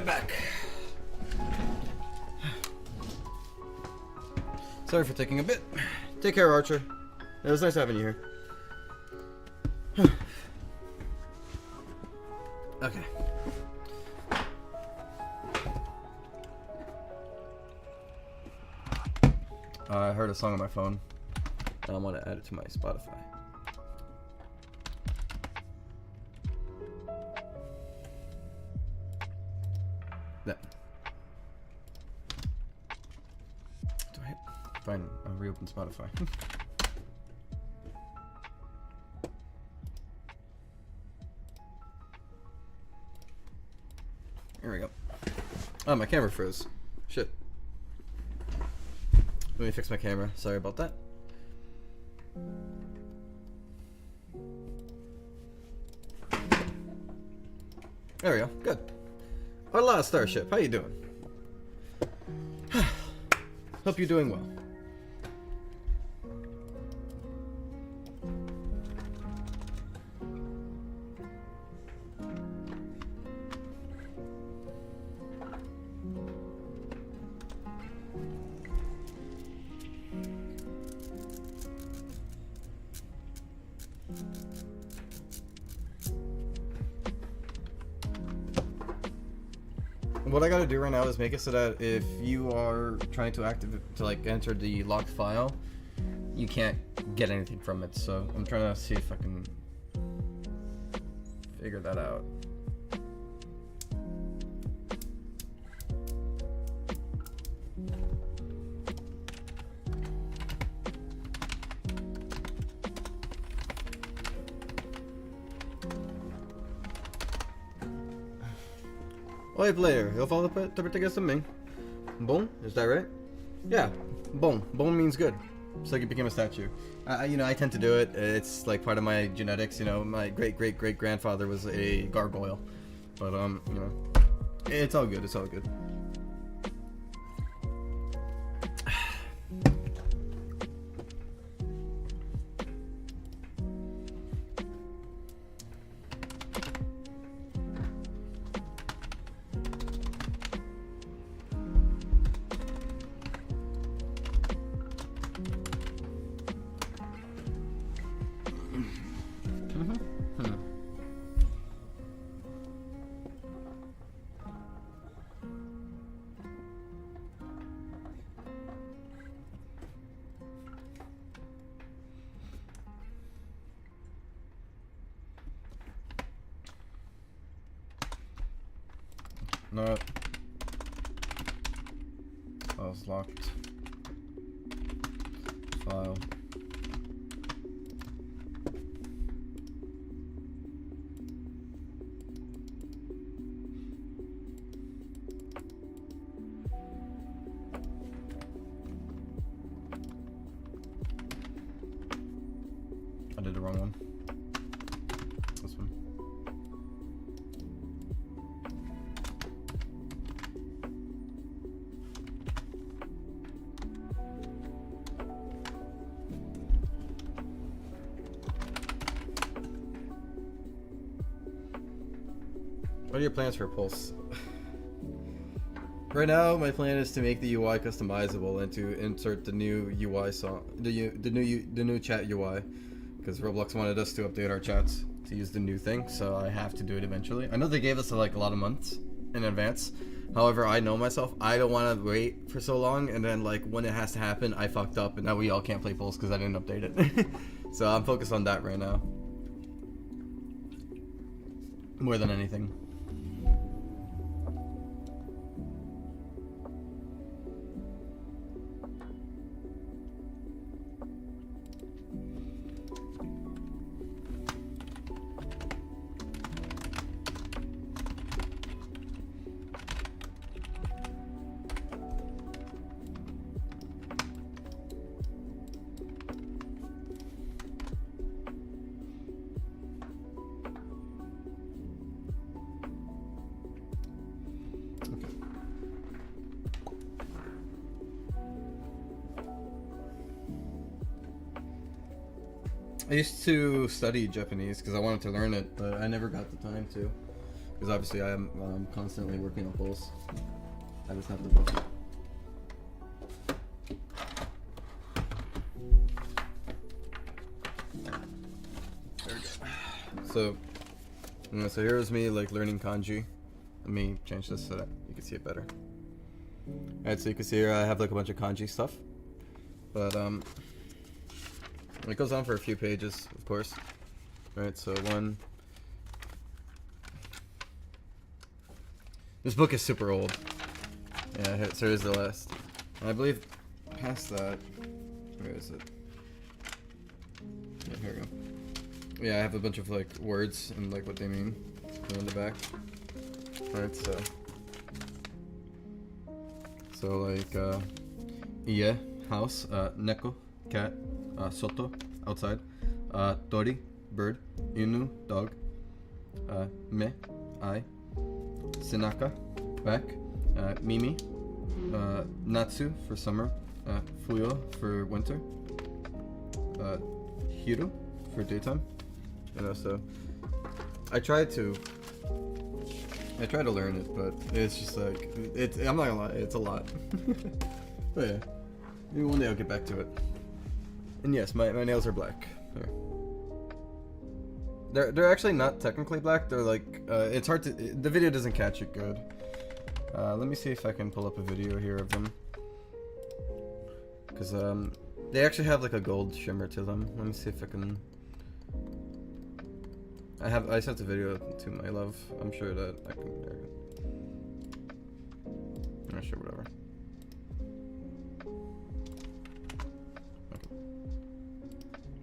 back. Sorry for taking a bit. Take care, Archer. It was nice having you here. Okay. I heard a song on my phone, and I want to add it to my Spotify. Yeah. Do I? Fine. I'll reopen Spotify. Here we go. Oh, my camera froze. Shit. Let me fix my camera. Sorry about that. There we go. Good. Hola, Starship. How you doing? Hope you're doing well. What I gotta do right now is make it so that if you are trying to enter the locked file, you can't get anything from it. So I'm trying to see if I can figure that out. Oi player, eu falo português também. Bom, is that right? Yeah, bom. Bom means good. It's like it became a statue. You know, I tend to do it. It's like part of my genetics. You know, my great grandfather was a gargoyle. But you know, it's all good. It's all good. No. File's locked. File. I did the wrong one. This one. What are your plans for Pulse? Right now, my plan is to make the UI customizable and to insert the new UI the new chat UI, because Roblox wanted us to update our chats to use the new thing, so I have to do it eventually. I know they gave us like a lot of months in advance. However, I know myself. I don't want to wait for so long, and then like when it has to happen, I fucked up, and now we all can't play Pulse because I didn't update it. So I'm focused on that right now, more than anything. I used to study Japanese because I wanted to learn it, but I never got the time to. Because obviously I am constantly working on pulls. I just have the book. There we go. So here's me like learning kanji. Let me change this so that you can see it better. Alright, so you can see here I have like a bunch of kanji stuff. But it goes on for a few pages, of course. Alright, so one. This book is super old. Yeah, so here's the last. And I believe past that. Where is it? Yeah, here we go. Yeah, I have a bunch of like words and like what they mean in the back. Alright, so like ie, house, neko, cat, soto, outside, tori, bird, inu, dog, me, eye, senaka, back, mimi, natsu for summer, fuyo for winter, hiru for daytime. You know, so I try to learn it, but it's just like I'm not gonna lie, it's a lot. But yeah, maybe one day I'll get back to it. And yes, my nails are black. Here. They're actually not technically black. They're like it's hard to. The video doesn't catch it good. Let me see if I can pull up a video here of them, because they actually have like a gold shimmer to them. Let me see if I can. I sent the video to my love. I'm sure that I can. I'm not sure, whatever. Okay.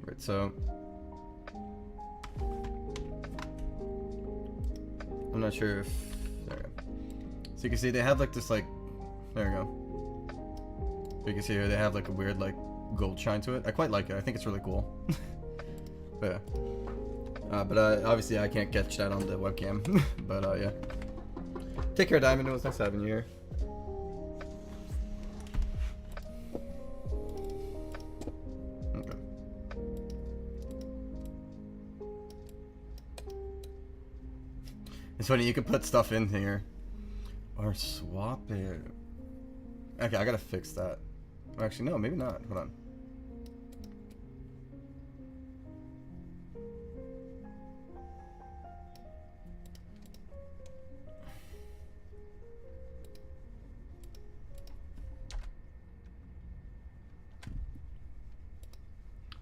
Right, so I'm not sure if there we go. So you can see they have like this like there we go. So you can see here they have like a weird like gold shine to it. I quite like it. I think it's really cool. But yeah. But obviously I can't catch that on the webcam. But yeah. Take care, Diamond. It was nice having you here. Okay. It's funny, you can put stuff in here. Or swap it. Okay, I gotta fix that. Actually, no, maybe not. Hold on.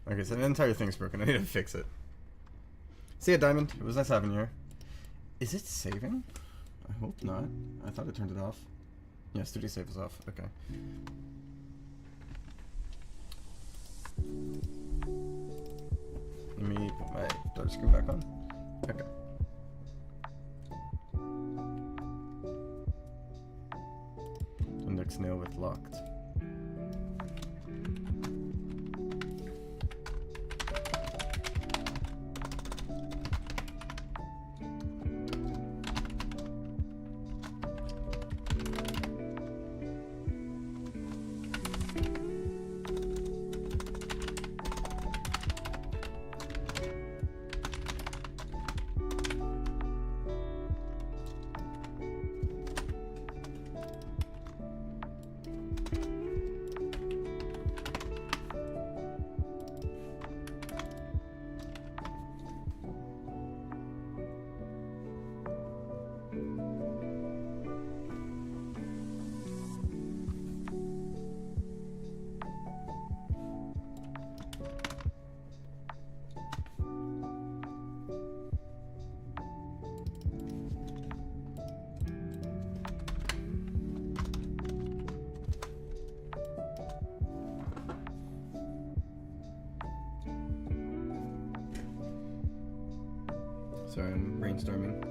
Okay, so the entire thing's broken. I need to fix it. See ya, Diamond. It was nice having you here. Is it saving? I hope not. I thought I turned it off. Yeah, studio save is off. Okay. Let me put my dark screen back on. Okay. Index nail with locked. Sorry, I'm brainstorming.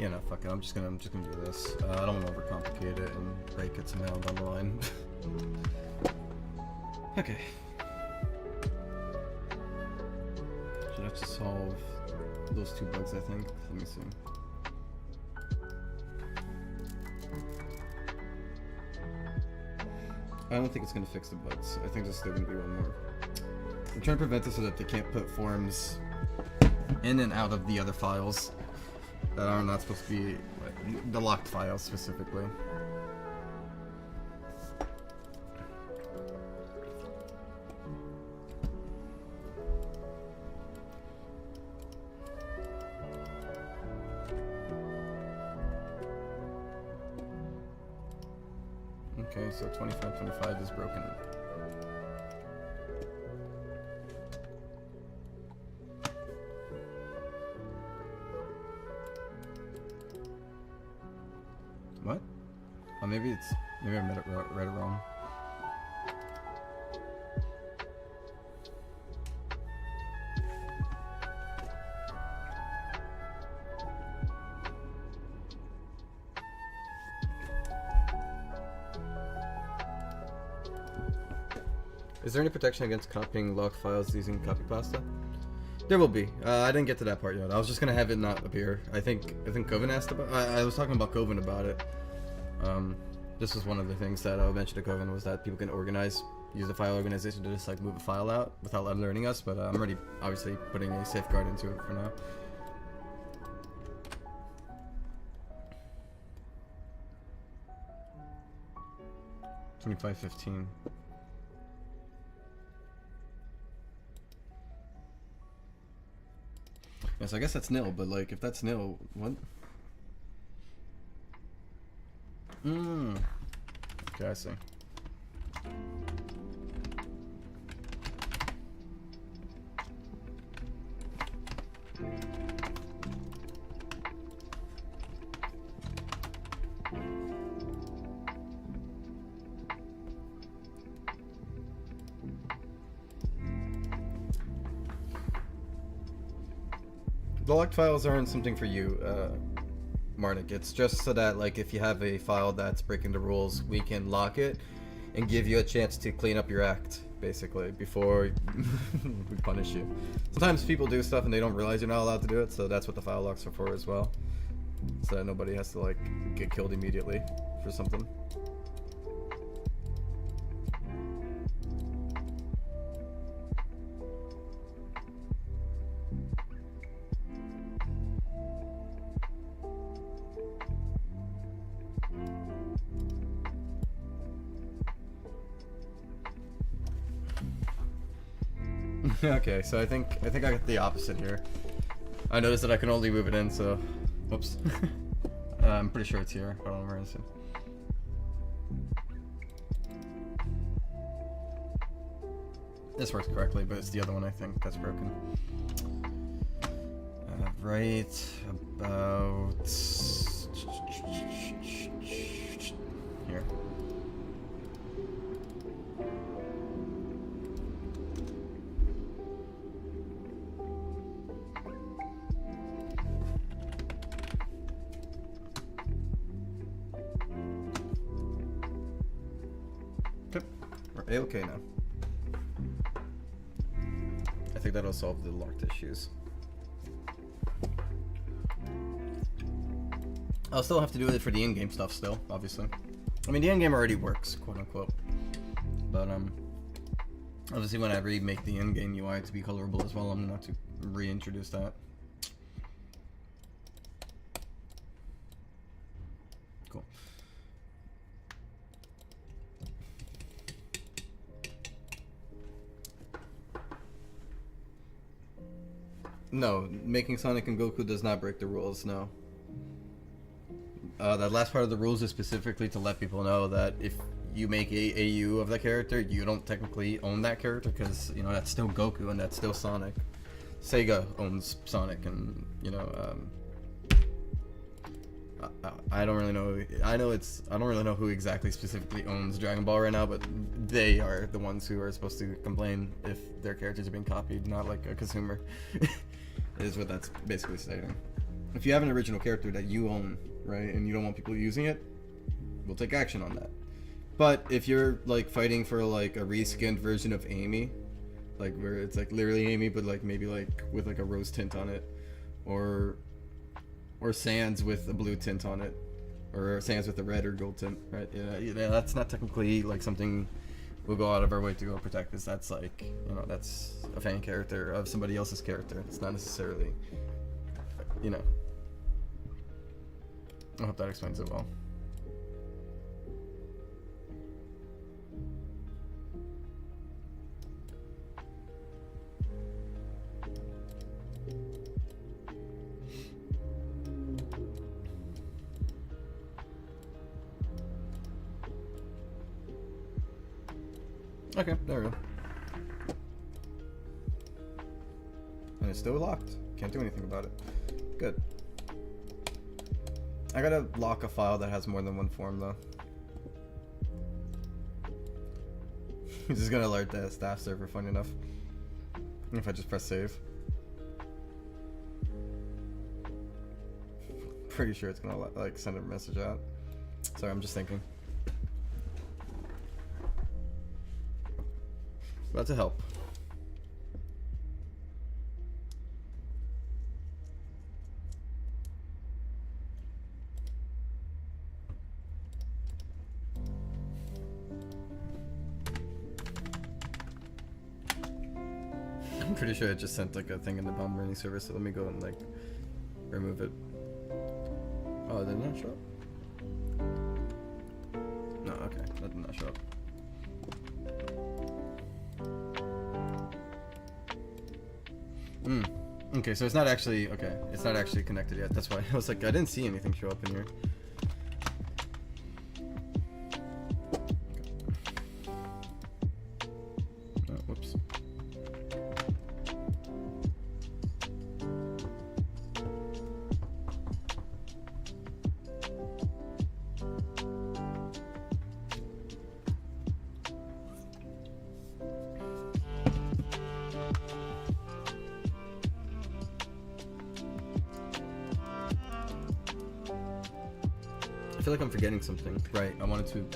Yeah, no, fuck it. I'm just gonna do this. I don't want to overcomplicate it and break it somehow down the line. Okay. Should have to solve those 2 bugs, I think. Let me see. I don't think it's gonna fix the bugs. I think there's still gonna be one more. I'm trying to prevent this so that they can't put forms in and out of the other files that are not supposed to be, like, the locked files specifically. Okay, so 2525 is broken. What? Oh, maybe I read it wrong. Is there any protection against copying log files using copy pasta? There will be. I didn't get to that part yet. I was just gonna have it not appear. I think Coven asked about. I was talking about Coven about it. This was one of the things that I mentioned to Coven, was that people can use the file organization to just like move a file out without alerting us. But I'm already obviously putting a safeguard into it for now. $25.15. Yes, I guess that's nil, but like, if that's nil, what? Okay, I see. The locked files aren't something for you, Marnik. It's just so that, like, if you have a file that's breaking the rules, we can lock it and give you a chance to clean up your act, basically, before we punish you. Sometimes people do stuff and they don't realize you're not allowed to do it, so that's what the file locks are for as well. So that nobody has to, like, get killed immediately for something. Okay, so I think I got the opposite here. I noticed that I can only move it in, so whoops. I'm pretty sure it's here. Hold on, where is it? This works correctly, but it's the other one I think that's broken. Right about here. We're okay now. I think that'll solve the locked issues. I'll still have to do it for the in-game stuff still, obviously. I mean, the in-game already works, quote-unquote. But, obviously when I remake the in-game UI to be colorable as well, I'm gonna have to reintroduce that. Cool. No, making Sonic and Goku does not break the rules, no. That last part of the rules is specifically to let people know that if you make a AU of that character, you don't technically own that character, because, you know, that's still Goku and that's still Sonic. Sega owns Sonic, and, you know, I don't really know. I don't really know who exactly specifically owns Dragon Ball right now, but they are the ones who are supposed to complain if their characters are being copied, not like a consumer. Is what that's basically stating. if you have an original character that you own, right, and you don't want people using it, we'll take action on that. But if you're like fighting for like a reskinned version of Amy, like where it's like literally Amy but like maybe like with like a rose tint on it, or Sans with a blue tint on it, or Sans with a red or gold tint, right? Yeah, that's not technically like something we'll go out of our way to go protect, because that's like, you know, that's a fan character of somebody else's character. It's not necessarily, you know. I hope that explains it well. Okay, there we go. And it's still locked. Can't do anything about it. Good. I gotta lock a file that has more than one form, though. He's just gonna alert the staff server, funny enough. If I just press save. Pretty sure it's gonna like send a message out. Sorry, I'm just thinking. About to help. I'm pretty sure I just sent like a thing in the bomb running server, so let me go and like remove it. Oh, it did not show up? No, okay, that did not show up. Okay, so it's not actually, okay, it's not actually connected yet. That's why I was like, I didn't see anything show up in here. Oh, whoops. I feel like I'm forgetting something. Right, I wanted to...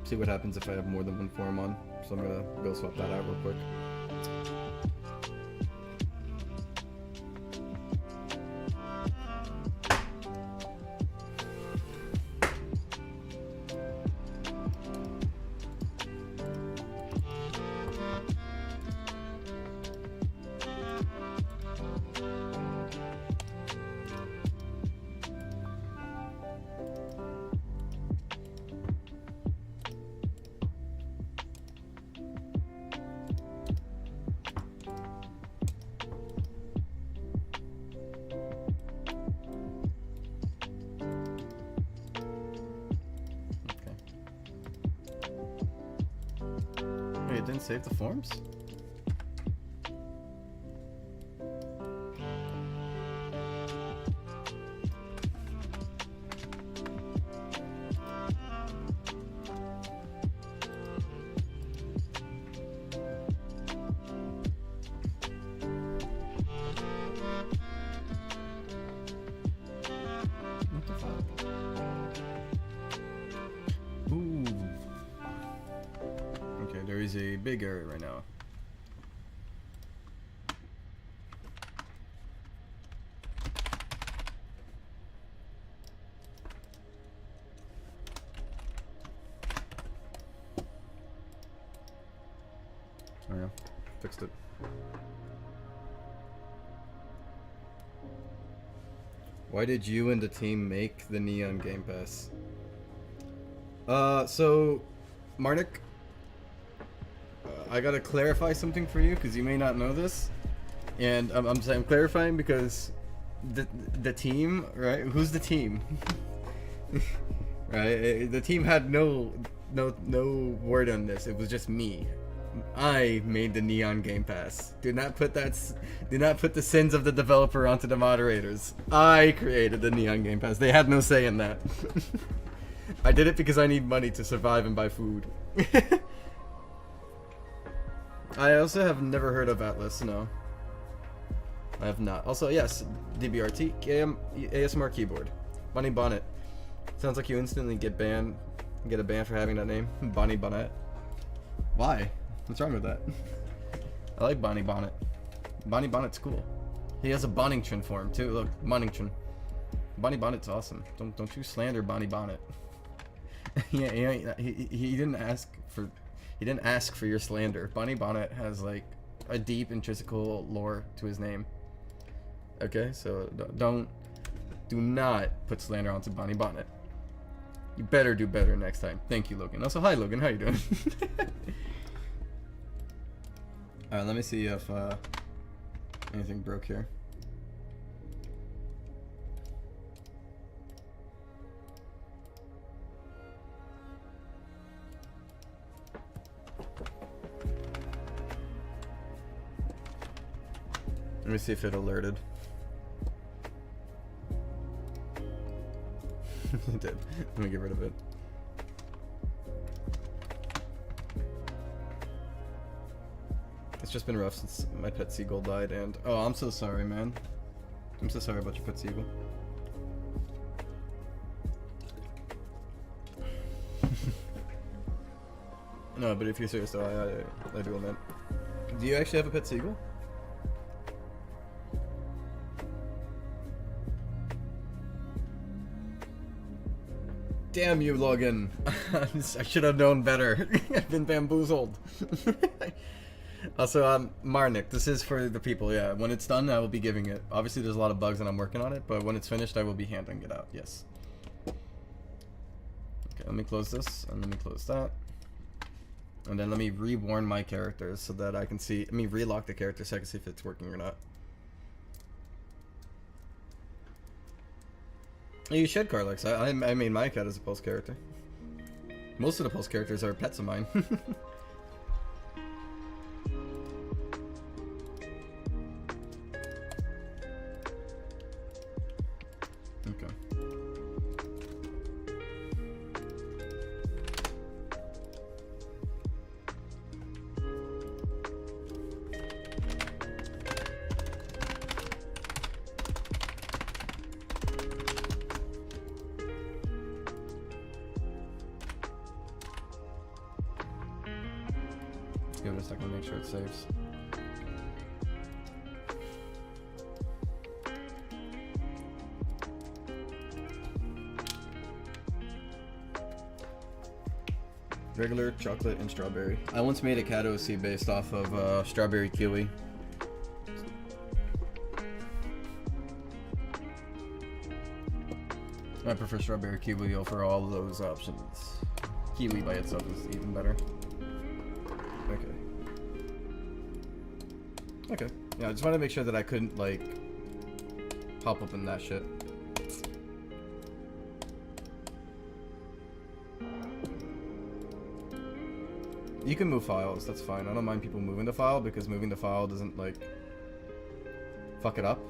see what happens if I have more than one form on. So I'm gonna go swap that out real quick. Wait, it didn't save the forms? What the fuck? Ooh. Okay, there is a big error right now. Oh yeah, fixed it. Why did you and the team make the Neon Game Pass? So, Marnik, I gotta clarify something for you because you may not know this, and I'm clarifying because the team, right? Who's the team? Right? The team had no word on this. It was just me. I made the Neon Game Pass. Do not put the sins of the developer onto the moderators. I created the Neon Game Pass. They had no say in that. I did it because I need money to survive and buy food. I also have never heard of Atlas, no. I have not. Also, yes, DBRT, ASMR keyboard. Bunny Bonnet. Sounds like you instantly get a ban for having that name. Bonnie Bonnet. Why? What's wrong with that? I like Bonnie Bonnet. Bonnie Bonnet's cool. He has a Bonington form too. Look, Bonington. Bonnie Bonnet's awesome. Don't you slander Bonnie Bonnet. Yeah, he didn't ask for your slander. Bonnie Bonnet has like a deep intrinsical lore to his name. Okay, so do not put slander onto Bonnie Bonnet. You better do better next time. Thank you, Logan. Also, hi, Logan. How you doing? Alright, let me see if anything broke here. Let me see if it alerted. It did. Let me get rid of it. It's just been rough since my pet seagull died, and oh, I'm so sorry, man. I'm so sorry about your pet seagull. No, but if you're serious though, I do admit. Do you actually have a pet seagull? Damn you, Logan. I should have known better. I've been bamboozled. Also, Marnik, this is for the people, yeah. When it's done, I will be giving it. Obviously, there's a lot of bugs and I'm working on it, but when it's finished, I will be handing it out, yes. Okay, let me close this, and let me close that. And then let me rewarn my characters so that I can see, let me relock the character so I can see if it's working or not. You should, Carlex. I made my cat as a pulse character. Most of the pulse characters are pets of mine. Okay. Give it a second to make sure it saves. Regular, chocolate, and strawberry. I once made a cat OC based off of strawberry kiwi. I prefer strawberry kiwi over all of those options. Kiwi by itself is even better. Okay. Okay. Yeah, I just wanted to make sure that I couldn't, like, pop up in that shit. You can move files, that's fine. I don't mind people moving the file because moving the file doesn't, like, fuck it up.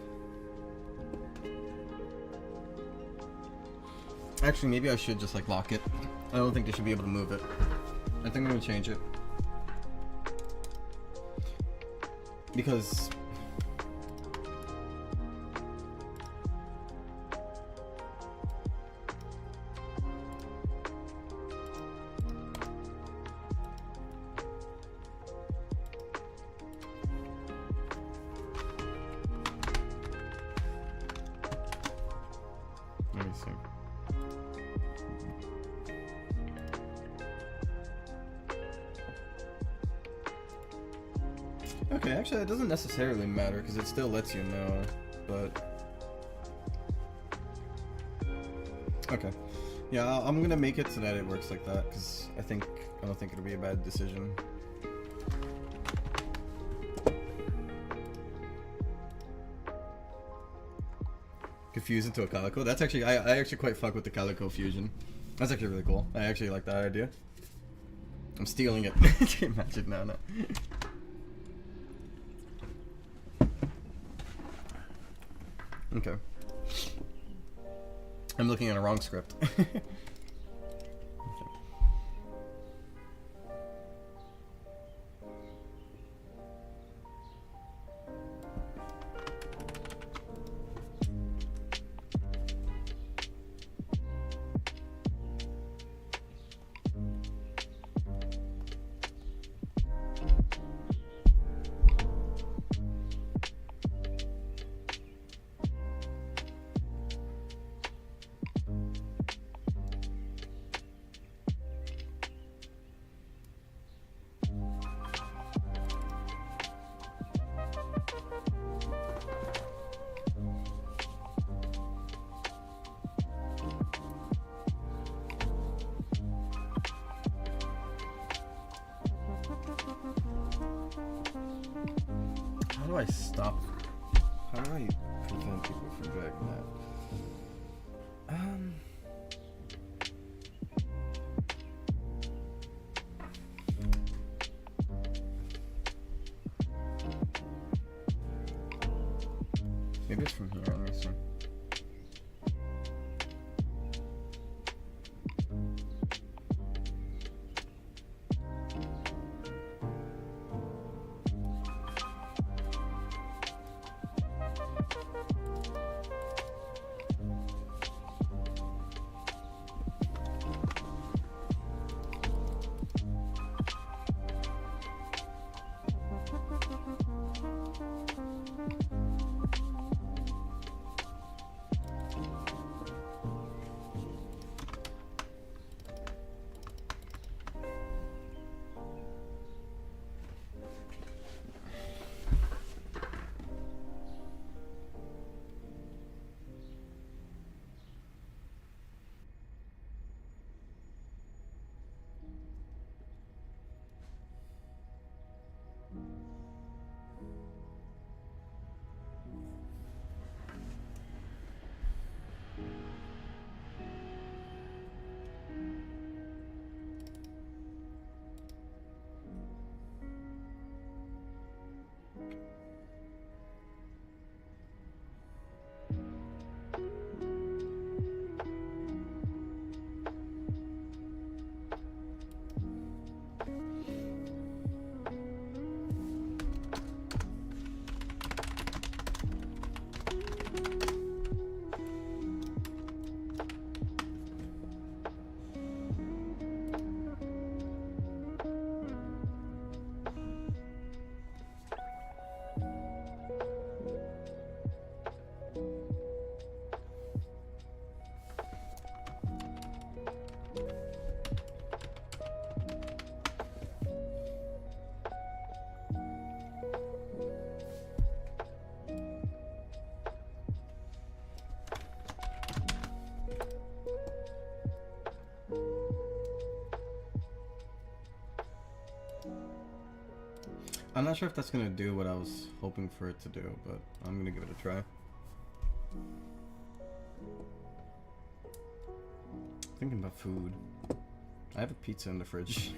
Actually, maybe I should just, like, lock it. I don't think they should be able to move it. I think I'm gonna change it. Because let me see. Okay, actually, it doesn't necessarily matter because it still lets you know, but okay, yeah, I'm gonna make it so that it works like that because I don't think it'll be a bad decision. Confuse into a calico. That's actually I actually quite fuck with the calico fusion. That's actually really cool. I actually like that idea. I'm stealing it. Magic, no. Okay. I'm looking at a wrong script. I stop? How do I prevent people from doing that? Maybe it's from here. Let me see. I'm not sure if that's gonna do what I was hoping for it to do, but I'm gonna give it a try. Thinking about food. I have a pizza in the fridge.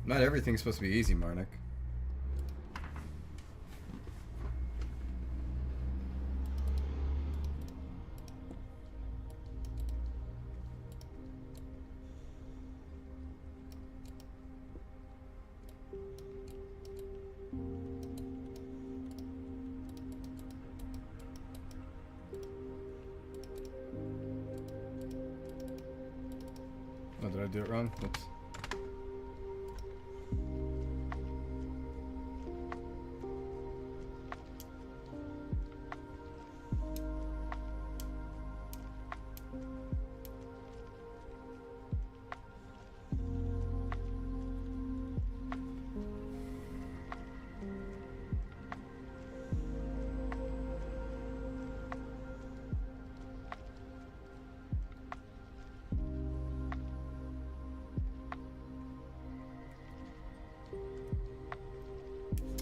Not everything's supposed to be easy, Marnik. Oh, did I do it wrong? Oops.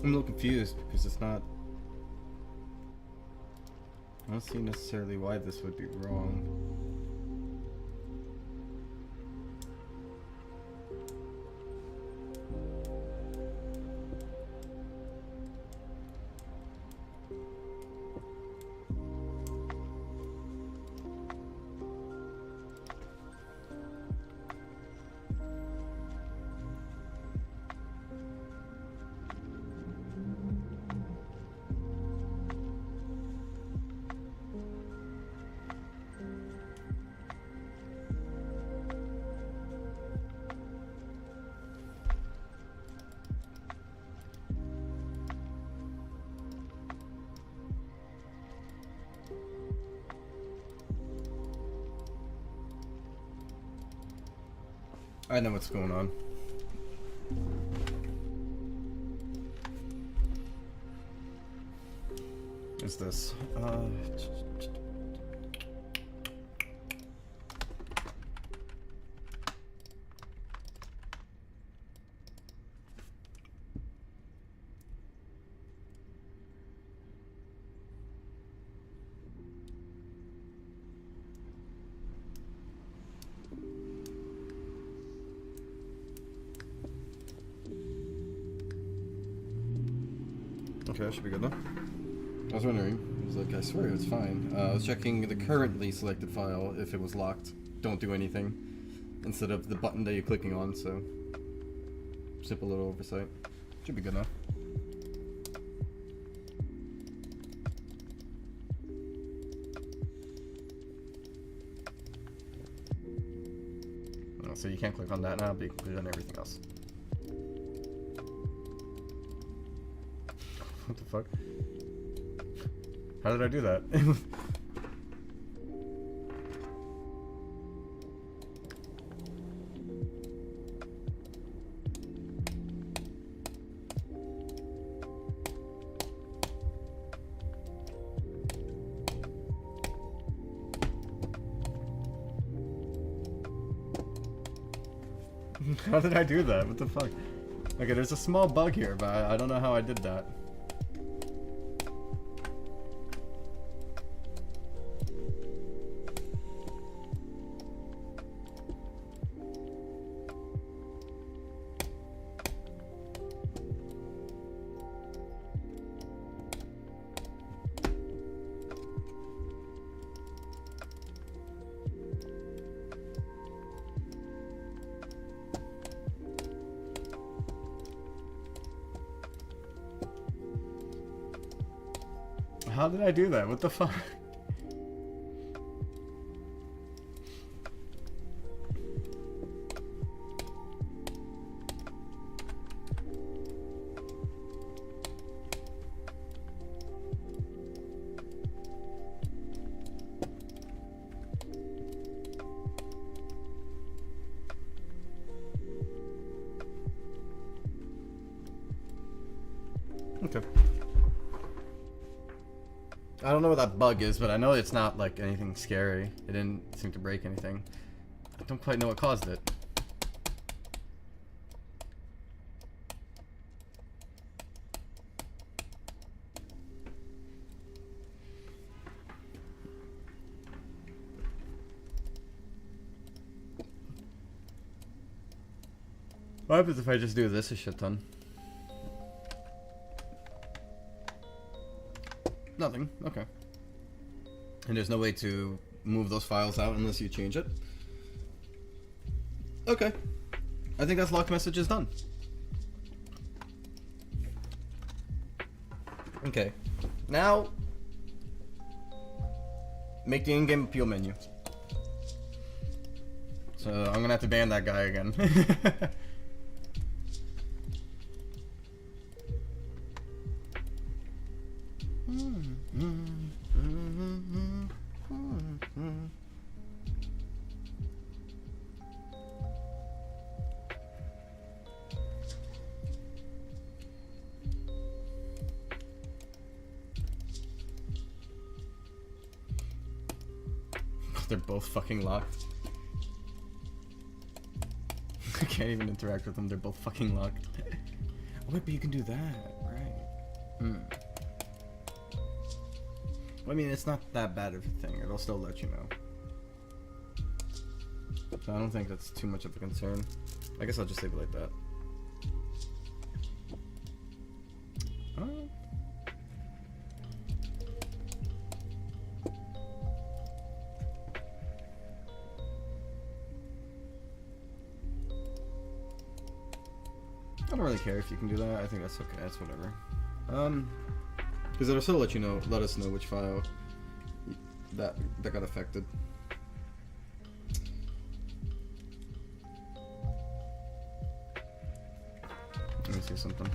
I'm a little confused because it's not. I don't see necessarily why this would be wrong. I know what's going on. What's this? Okay, that should be good though. I was wondering. I was like, I swear it's fine. I was checking the currently selected file if it was locked. Don't do anything. Instead of the button that you're clicking on, so. Simple little oversight. Should be good now. Oh, so you can't click on that now, but you can click on everything else. What the fuck? How did I do that? How did I do that? What the fuck? Okay, there's a small bug here, but I don't know how I did that. How did I do that? What the fuck? Okay. I don't know what that bug is, but I know it's not like anything scary. It didn't seem to break anything. I don't quite know what caused it. What happens if I just do this a shit ton? Nothing. Okay. And there's no way to move those files out unless you change it? Okay. I think that's lock message is done. Okay. Now, make the in-game appeal menu. So I'm gonna have to ban that guy again. They're both fucking locked. I can't even interact with them, they're both fucking locked. Oh wait, but you can do that, right? Well, I mean, it's not that bad of a thing, it'll still let you know. So I don't think that's too much of a concern. I guess I'll just leave it like that. I don't really care if you can do that. I think that's okay. That's whatever. Because it'll still let you know, let us know which file that got affected. Let me see something.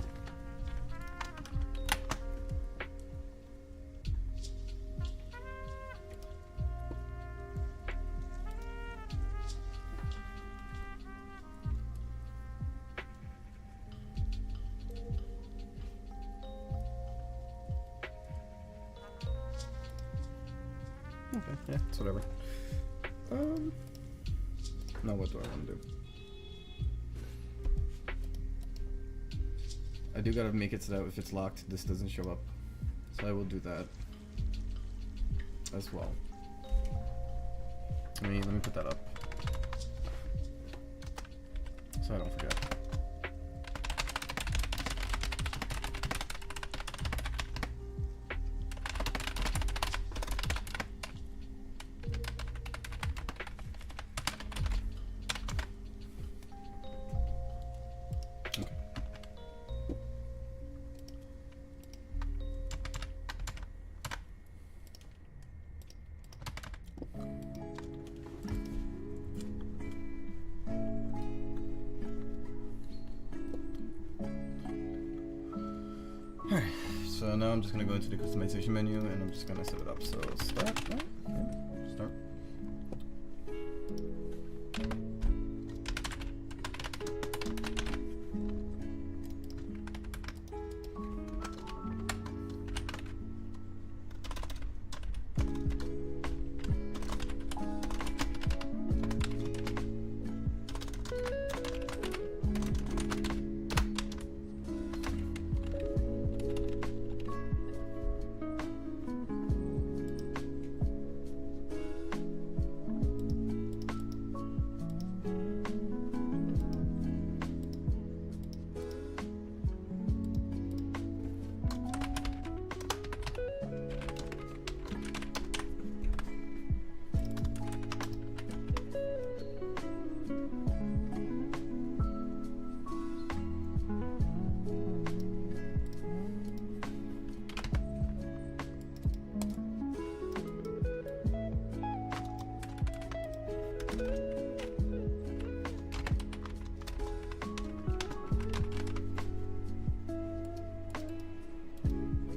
Okay, yeah, it's whatever. Now what do I want to do? I do gotta make it so that if it's locked, this doesn't show up. So I will do that as well. Let me put that up so I don't forget. Alright, so now I'm just gonna go into the customization menu and I'm just gonna set it up. So start, start.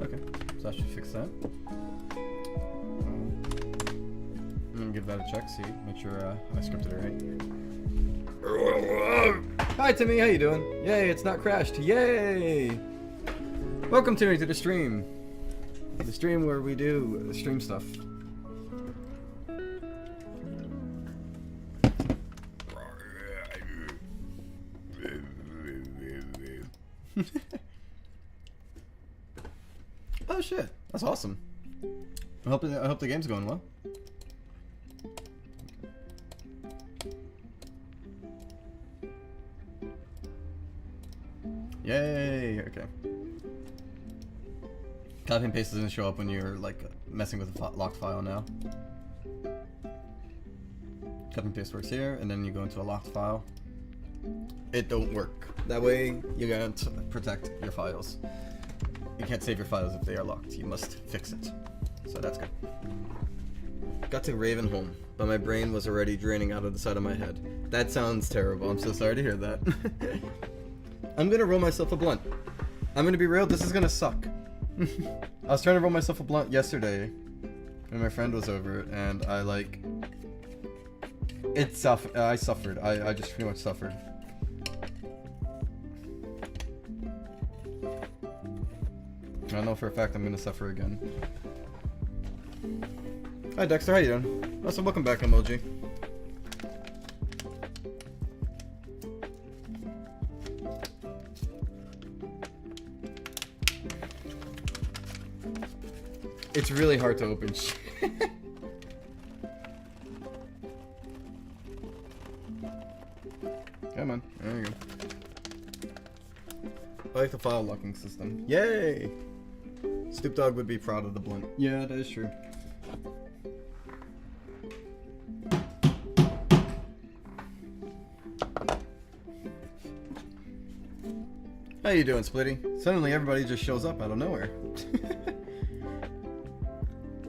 Okay, so that should fix that. I'm gonna give that a check, see, make sure I scripted it right. Hi Timmy, how you doing? Yay, it's not crashed. Yay! Welcome Timmy to the stream. The stream where we do stream stuff. Oh shit, that's awesome. I hope the game's going well. Yay! Okay. Copy and paste doesn't show up when you're like messing with a locked file now. Copy and paste works here, and then you go into a locked file. It don't work. That way you can't protect your files. You can't save your files if they are locked. You must fix it. So that's good. Got to Raven home, but my brain was already draining out of the side of my head. That sounds terrible. I'm so sorry to hear that. I'm gonna roll myself a blunt. I'm gonna be real, this is gonna suck. I was trying to roll myself a blunt yesterday when my friend was over, and I like... I suffered. I just pretty much suffered. I know for a fact I'm gonna suffer again. Hi Dexter, how you doing? Also, welcome back, emoji. It's really hard to open shit. Come on, there you go. I like the file locking system. Yay! Snoop Dogg would be proud of the blunt. Yeah, that is true. How you doing, Splitty? Suddenly everybody just shows up out of nowhere.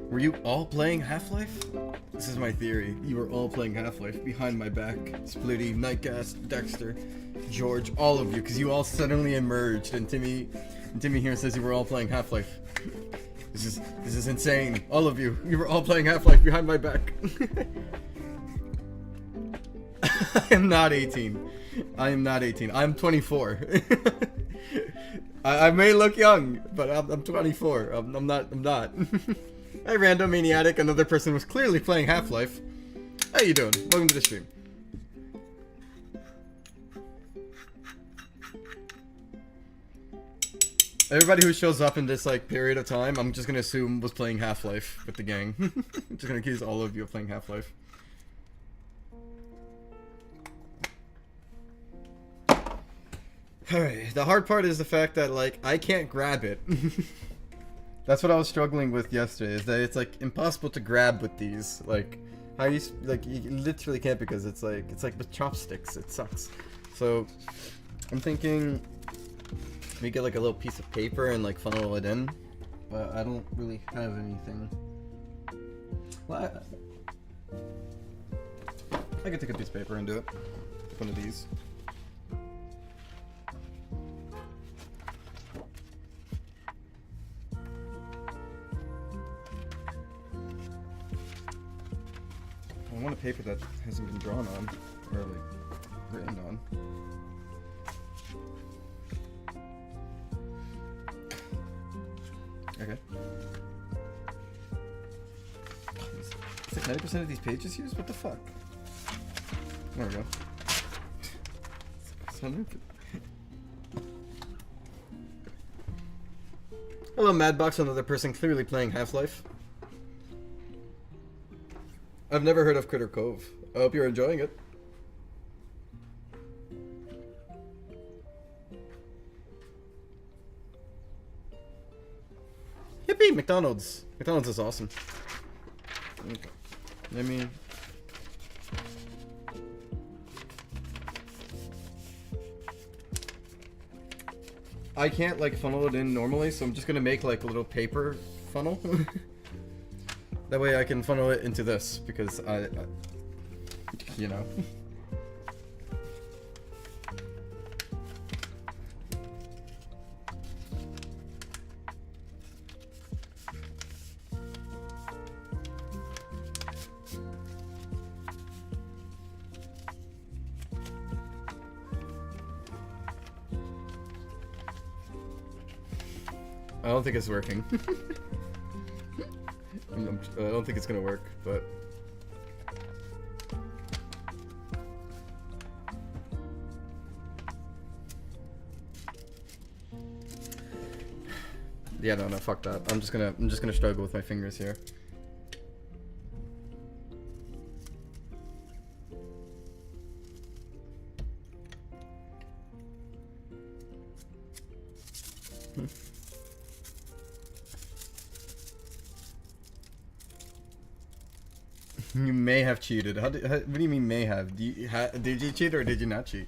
Were you all playing Half-Life? This is my theory. You were all playing Half-Life behind my back. Splitty, Nightcast, Dexter, George, all of you, because you all suddenly emerged, and Timmy here says you were all playing Half-Life. This is insane. All of you. You were all playing Half-Life behind my back. I am not 18. I am not 18. I'm 24. I may look young, but I'm 24. I'm not. Hi, Random Maniatic. Another person was clearly playing Half-Life. How you doing? Welcome to the stream. Everybody who shows up in this, like, period of time, I'm just gonna assume was playing Half-Life with the gang. I'm just gonna accuse all of you of playing Half-Life. Alright, the hard part is the fact that, like, I can't grab it. That's what I was struggling with yesterday, is that it's, like, impossible to grab with these. Like, how you, like, you literally can't because it's like with chopsticks. It sucks. So, I'm thinking we get, like, a little piece of paper and, like, funnel it in. But I don't really have anything. Well, I could take a piece of paper and do it. One of these. I want a paper that hasn't been drawn on, or like, written on. Okay. It's like 90% of these pages used? What the fuck? There we go. Hello, Madbox, another person clearly playing Half-Life. I've never heard of Critter Cove. I hope you're enjoying it. Yippee! McDonald's. McDonald's is awesome. Okay. I mean... I can't, like, funnel it in normally, so I'm just gonna make, like, a little paper funnel. That way I can funnel it into this, because I you know. I don't think it's working. I don't think it's gonna work, but... Yeah, no, fuck that. I'm just gonna struggle with my fingers here. You may have cheated. What do you mean may have? Did you cheat or did you not cheat?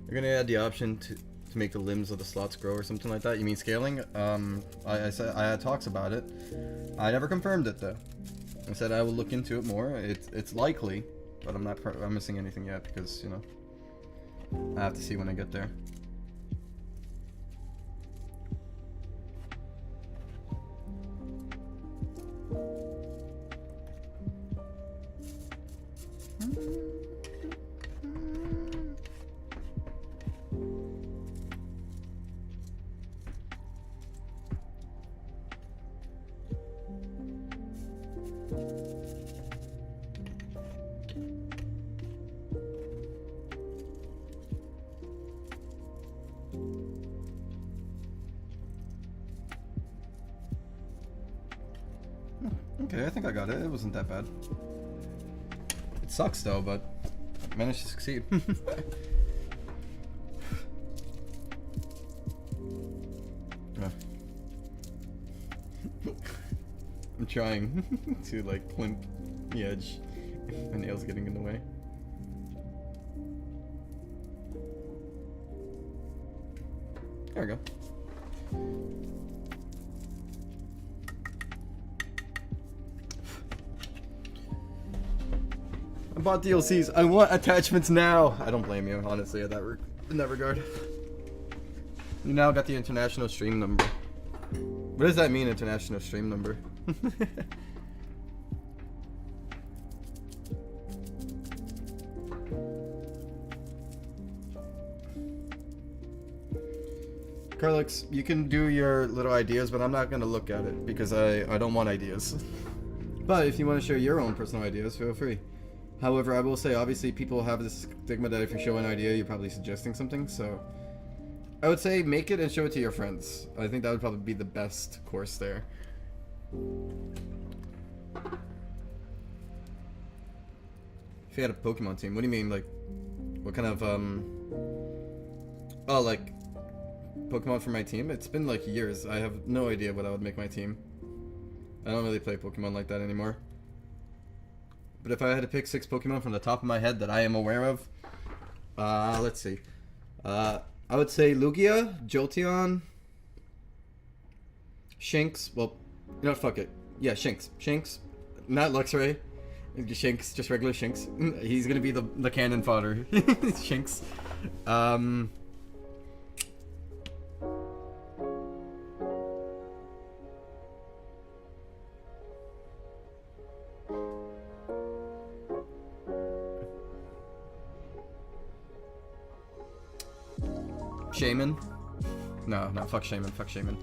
You're gonna add the option to make the limbs of the slots grow or something like that. You mean scaling? I said I had talks about it. I never confirmed it though. I said I will look into it more. It's likely, but I'm not promising anything yet because, you know, I have to see when I get there. Okay, I think I got it. It wasn't that bad. It sucks though, but I managed to succeed. I'm trying to like plimp the edge. My nail's getting in the way. There we go. I bought DLCs. I want attachments now. I don't blame you, honestly, in that regard. You now got the international stream number. What does that mean, international stream number? Carlix, you can do your little ideas, but I'm not gonna look at it because I don't want ideas. But if you want to share your own personal ideas, feel free. However, I will say, obviously, people have this stigma that if you show an idea, you're probably suggesting something, so I would say make it and show it to your friends. I think that would probably be the best course there. If you had a Pokemon team, what do you mean, like, what kind of, oh, like, Pokemon for my team? It's been, like, years. I have no idea what I would make my team. I don't really play Pokemon like that anymore. But if I had to pick 6 Pokemon from the top of my head that I am aware of, let's see. I would say Lugia, Jolteon, Shinx, well, you know what, fuck it. Yeah, Shinx. Shinx, not Luxray. Shinx, just regular Shinx. He's gonna be the cannon fodder. Shinx. Shaman? No, fuck Shaman, fuck Shaman.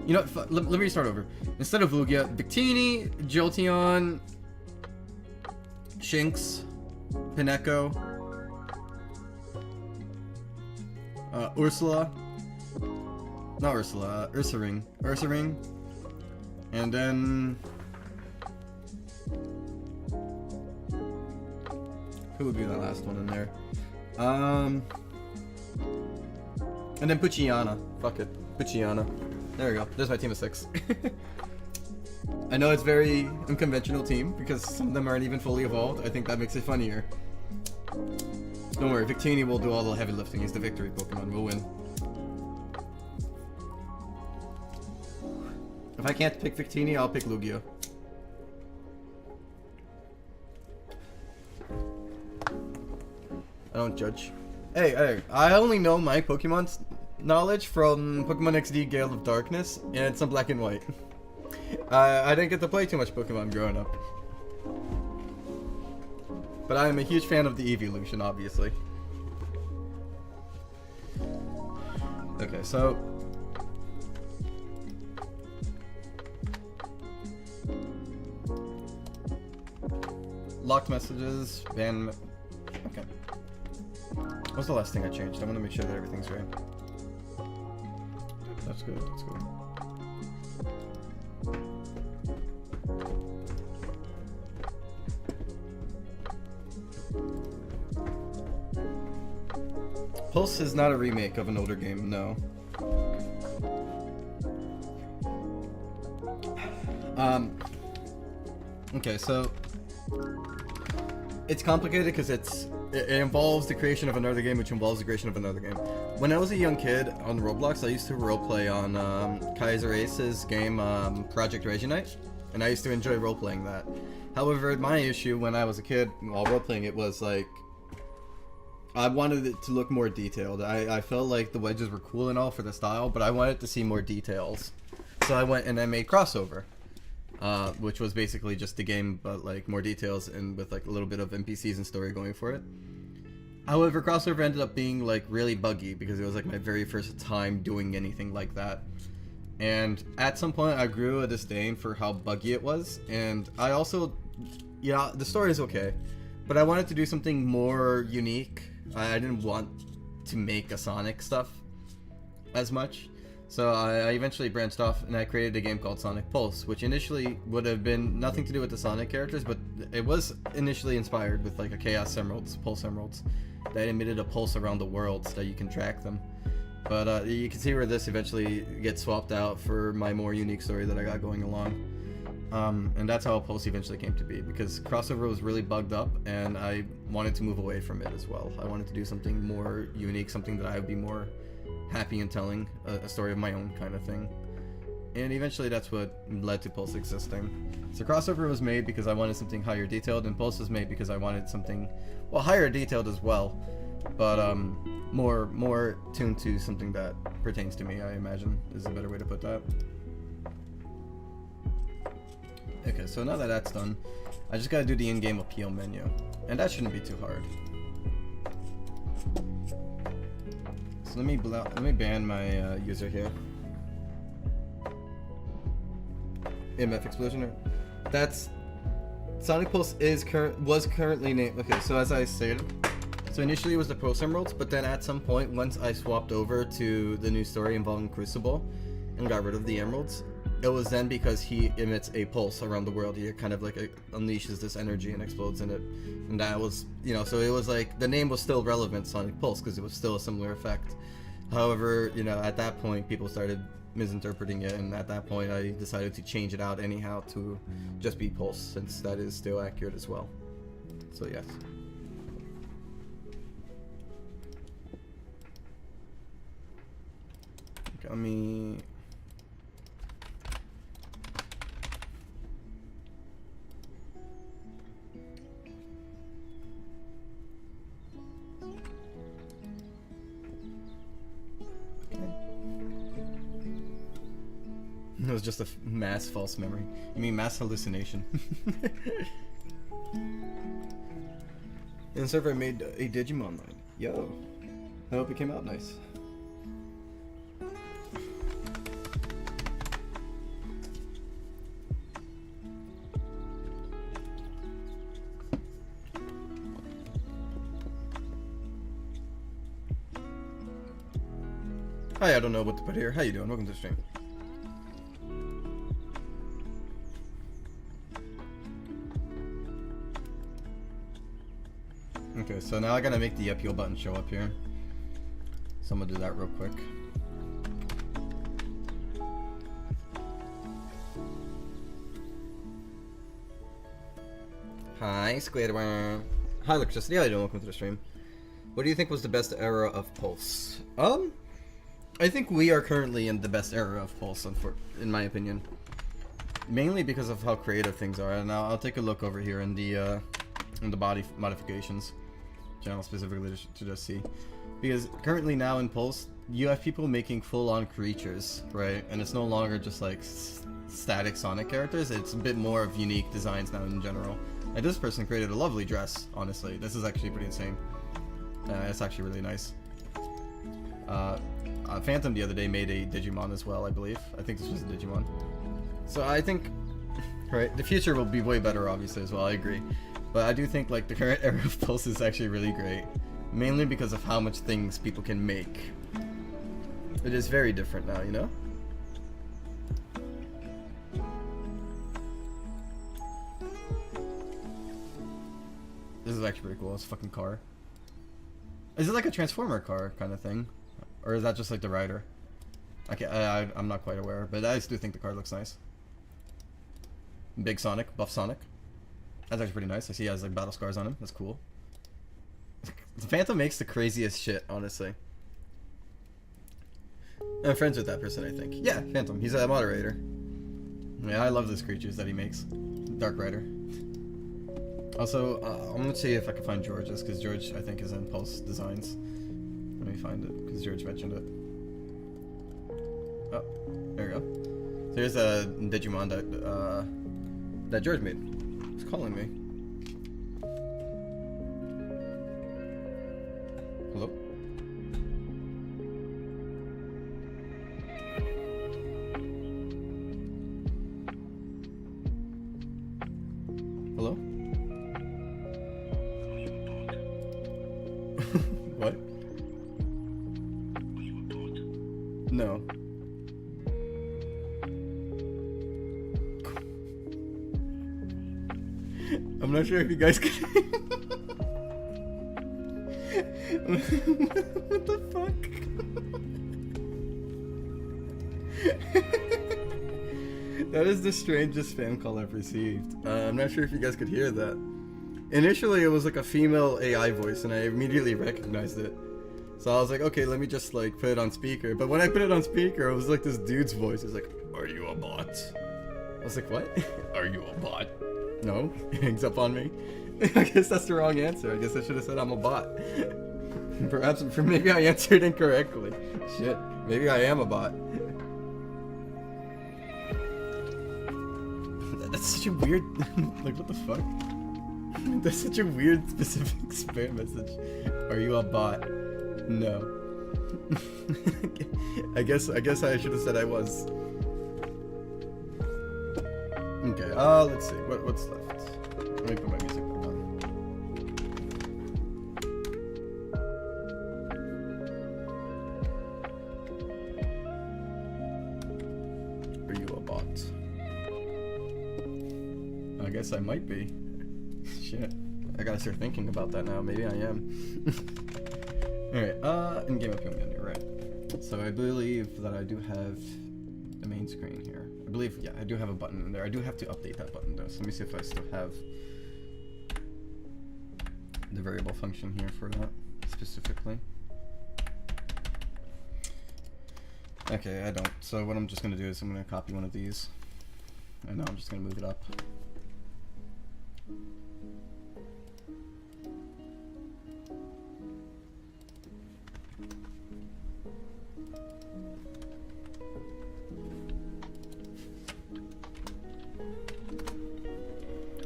You know what, let me start over. Instead of Lugia, Victini, Jolteon, Shinx, Pinecco, Ursula, not Ursula, Ursaring, and then who would be the last one in there? And then Puchiana. Fuck it. Puchiana. There we go. There's my team of 6. I know it's very unconventional team because some of them aren't even fully evolved. I think that makes it funnier. Don't worry, Victini will do all the heavy lifting. He's the victory Pokemon. We'll win. If I can't pick Victini, I'll pick Lugia. I don't judge. Hey, I only know my Pokemon's knowledge from Pokemon XD Gale of Darkness and some Black and White. I didn't get to play too much Pokemon growing up. But I am a huge fan of the evolution, obviously. Okay, so locked messages, ban. Okay. What's the last thing I changed? I want to make sure that everything's right. That's good, that's good. Pulse is not a remake of an older game, no. Okay, so it's complicated because it involves the creation of another game, which involves the creation of another game. When I was a young kid on Roblox, I used to roleplay on Kaiser Ace's game Project Reginite, and I used to enjoy roleplaying that. However, my issue when I was a kid while roleplaying it was like I wanted it to look more detailed. I felt like the wedges were cool and all for the style, but I wanted to see more details. So I went and I made Crossover, which was basically just the game, but like more details and with like a little bit of NPCs and story going for it. However, Crossover ended up being like really buggy because it was like my very first time doing anything like that. And at some point I grew a disdain for how buggy it was, and I also, yeah, the story is okay, but I wanted to do something more unique. I didn't want to make a Sonic stuff as much. So I eventually branched off and I created a game called Sonic Pulse, which initially would have been nothing to do with the Sonic characters, but it was initially inspired with like a Chaos Emeralds, Pulse Emeralds, that emitted a pulse around the world so that you can track them. But you can see where this eventually gets swapped out for my more unique story that I got going along. And that's how Pulse eventually came to be, because Crossover was really bugged up and I wanted to move away from it as well. I wanted to do something more unique, something that I would be more happy in telling, a story of my own kind of thing. And eventually that's what led to Pulse existing. So Crossover was made because I wanted something higher detailed, and Pulse was made because I wanted something, well, higher detailed as well, but more tuned to something that pertains to me, I imagine, is a better way to put that. Okay, so now that that's done, I just gotta do the in-game appeal menu, and that shouldn't be too hard. So let me ban my user here. MF Explosioner. That's Sonic Pulse was currently named. Okay, so as I stated, so initially it was the Pulse Emeralds, but then at some point, once I swapped over to the new story involving Crucible and got rid of the Emeralds, it was then because he emits a pulse around the world. He kind of like unleashes this energy and explodes in it, and that was, you know, so it was like the name was still relevant, Sonic Pulse, because it was still a similar effect. However, you know, at that point people started misinterpreting it, and at that point I decided to change it out anyhow to just be Pulse, since that is still accurate as well. So yes. Got me. It was just a mass false memory. You mean mass hallucination? In the server I made a Digimon line. Yo. I hope it came out nice. Hi, I don't know what to put here. How you doing? Welcome to the stream. Okay, so now I gotta make the appeal button show up here. So I'm gonna do that real quick. Hi, Squidward. Hi, Electricity. How you doing? Welcome to the stream. What do you think was the best era of Pulse? I think we are currently in the best era of Pulse, in my opinion. Mainly because of how creative things are. And now I'll take a look over here in the body modifications channel specifically to just see. Because currently now in Pulse, you have people making full-on creatures, right? And it's no longer just like static Sonic characters. It's a bit more of unique designs now in general. And this person created a lovely dress, honestly. This is actually pretty insane. It's actually really nice. Phantom the other day made a Digimon as well, I believe. I think this was a Digimon. So I think, right, the future will be way better, obviously, as well. I agree. But I do think like the current era of Pulse is actually really great, mainly because of how much things people can make. It is very different now, you know? This is actually pretty cool. It's a fucking car. Is it like a Transformer car kind of thing? Or is that just like the rider? I'm not quite aware, but I do think the car looks nice. Big Sonic, buff Sonic. That's actually pretty nice. I see he has like battle scars on him. That's cool. The Phantom makes the craziest shit, honestly. I'm friends with that person, I think. Yeah, Phantom. He's a moderator. Yeah, I love those creatures that he makes. Dark Rider. Also, I'm gonna see if I can find George's, because George, I think, is in Pulse Designs. Let me find it, because George mentioned it. Oh, there we go. So here's a Digimon that George made. He's calling me. Hello? Hello? What? No. I'm not sure if you guys can. What the fuck? That is the strangest spam call I've received. I'm not sure if you guys could hear that. Initially, it was like a female AI voice, and I immediately recognized it. So I was like, okay, let me just like put it on speaker. But when I put it on speaker, it was like this dude's voice. It's like, "Are you a bot?" I was like, "What? Are you a bot?" No. He hangs up on me. I guess that's the wrong answer. I guess I should have said I'm a bot. Perhaps, maybe I answered incorrectly. Shit, maybe I am a bot. That's such a weird, like, what the fuck? That's such a weird specific spam message. Are you a bot? No. I guess I should have said I was. Okay, let's see. What's left? Let me put my music back on. Are you a bot? I guess I might be. Shit. I gotta start thinking about that now. Maybe I am. Alright, in-game appeal menu, right. So I believe that I do have the main screen here. I believe, yeah, I do have a button in there. I do have to update that button though, so let me see if I still have the variable function here for that, specifically. Okay, I don't. So what I'm just gonna do is I'm gonna copy one of these, and now I'm just gonna move it up.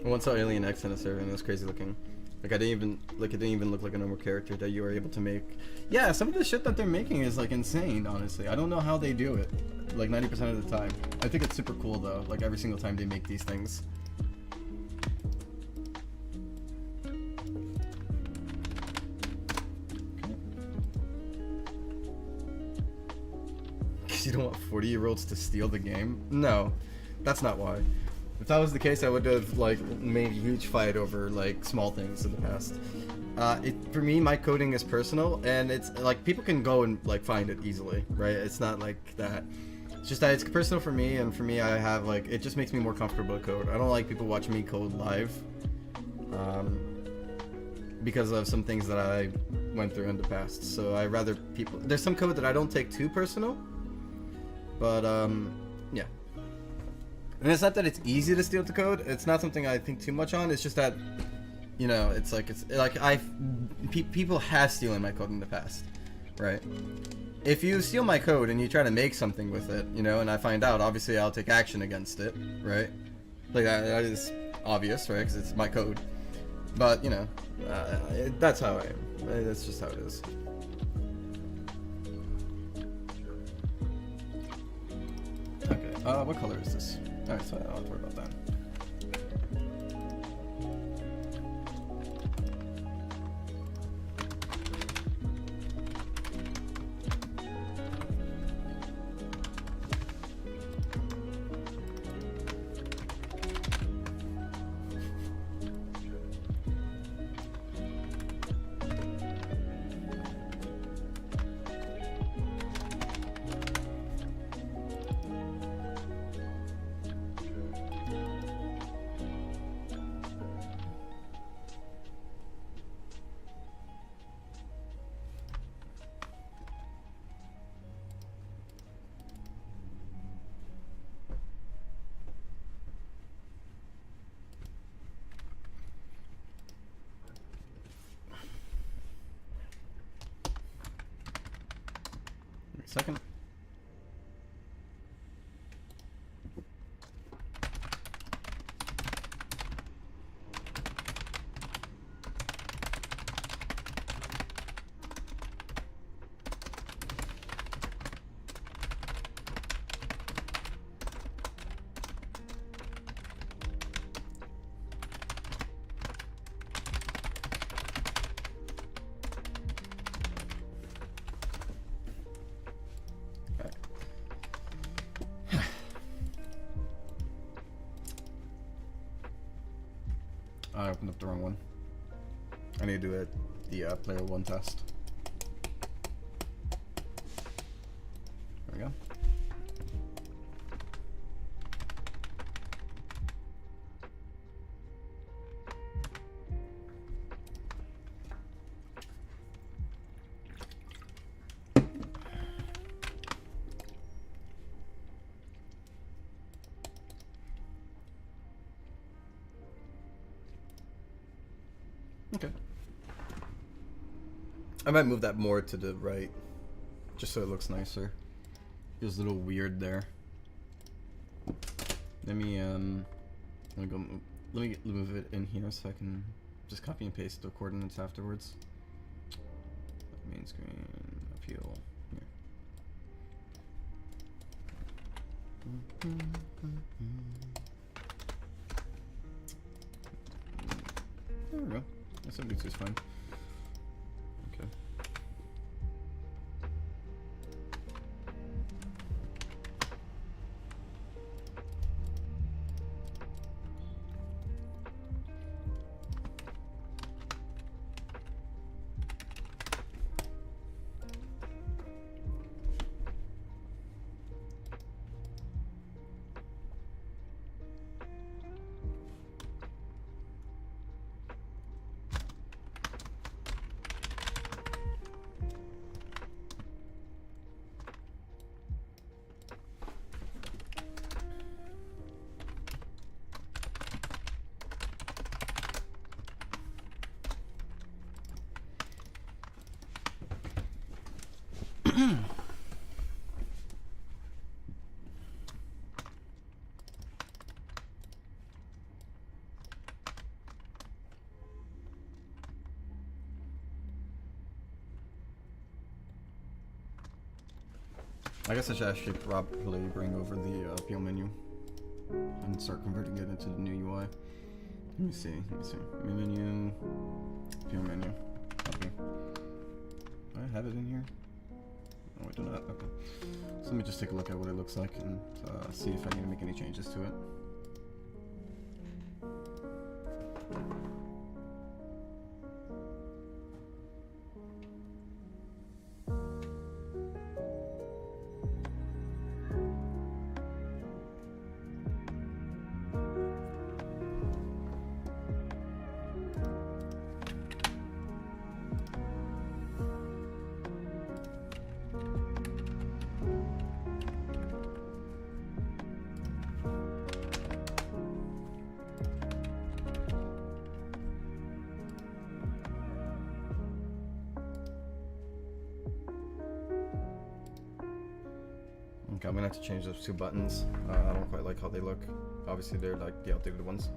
I once saw Alien X in a server and it was crazy looking. Like it didn't even look like a normal character that you were able to make. Yeah, some of the shit that they're making is like insane, honestly. I don't know how they do it. Like 90% of the time. I think it's super cool though, like every single time they make these things. Because you don't want 40-year-olds to steal the game? No, that's not why. If that was the case, I would have like made a huge fight over like small things in the past. For me, my coding is personal, and it's like people can go and like find it easily, right? It's not like that. It's just that it's personal for me, and for me, I have like it just makes me more comfortable to code. I don't like people watching me code live, because of some things that I went through in the past. So I rather people. There's some code that I don't take too personal, but yeah. And it's not that it's easy to steal the code. It's not something I think too much on. It's just that, you know, it's like people have stolen my code in the past, right? If you steal my code and you try to make something with it, you know, and I find out, obviously I'll take action against it, right? Like that is obvious, right? Because it's my code. But you know, that's how I am. That's just how it is. Okay. What color is this? Alright, so I don't have to worry about that. Second. I opened up the wrong one. I need to do the player 1 test. There we go. Okay. I might move that more to the right, just so it looks nicer. Feels a little weird there. Let me move it in here so I can just copy and paste the coordinates afterwards. Main screen, appeal, here. There we go. That's just fine. Okay. I guess I should actually probably bring over the appeal menu and start converting it into the new UI. Let me see. Main menu, appeal menu. Copy. Do I have it in here? No, I do not. Okay. So let me just take a look at what it looks like and see if I need to make any changes to it. Okay, I'm gonna have to change those two buttons. I don't quite like how they look. Obviously, they're like the outdated ones.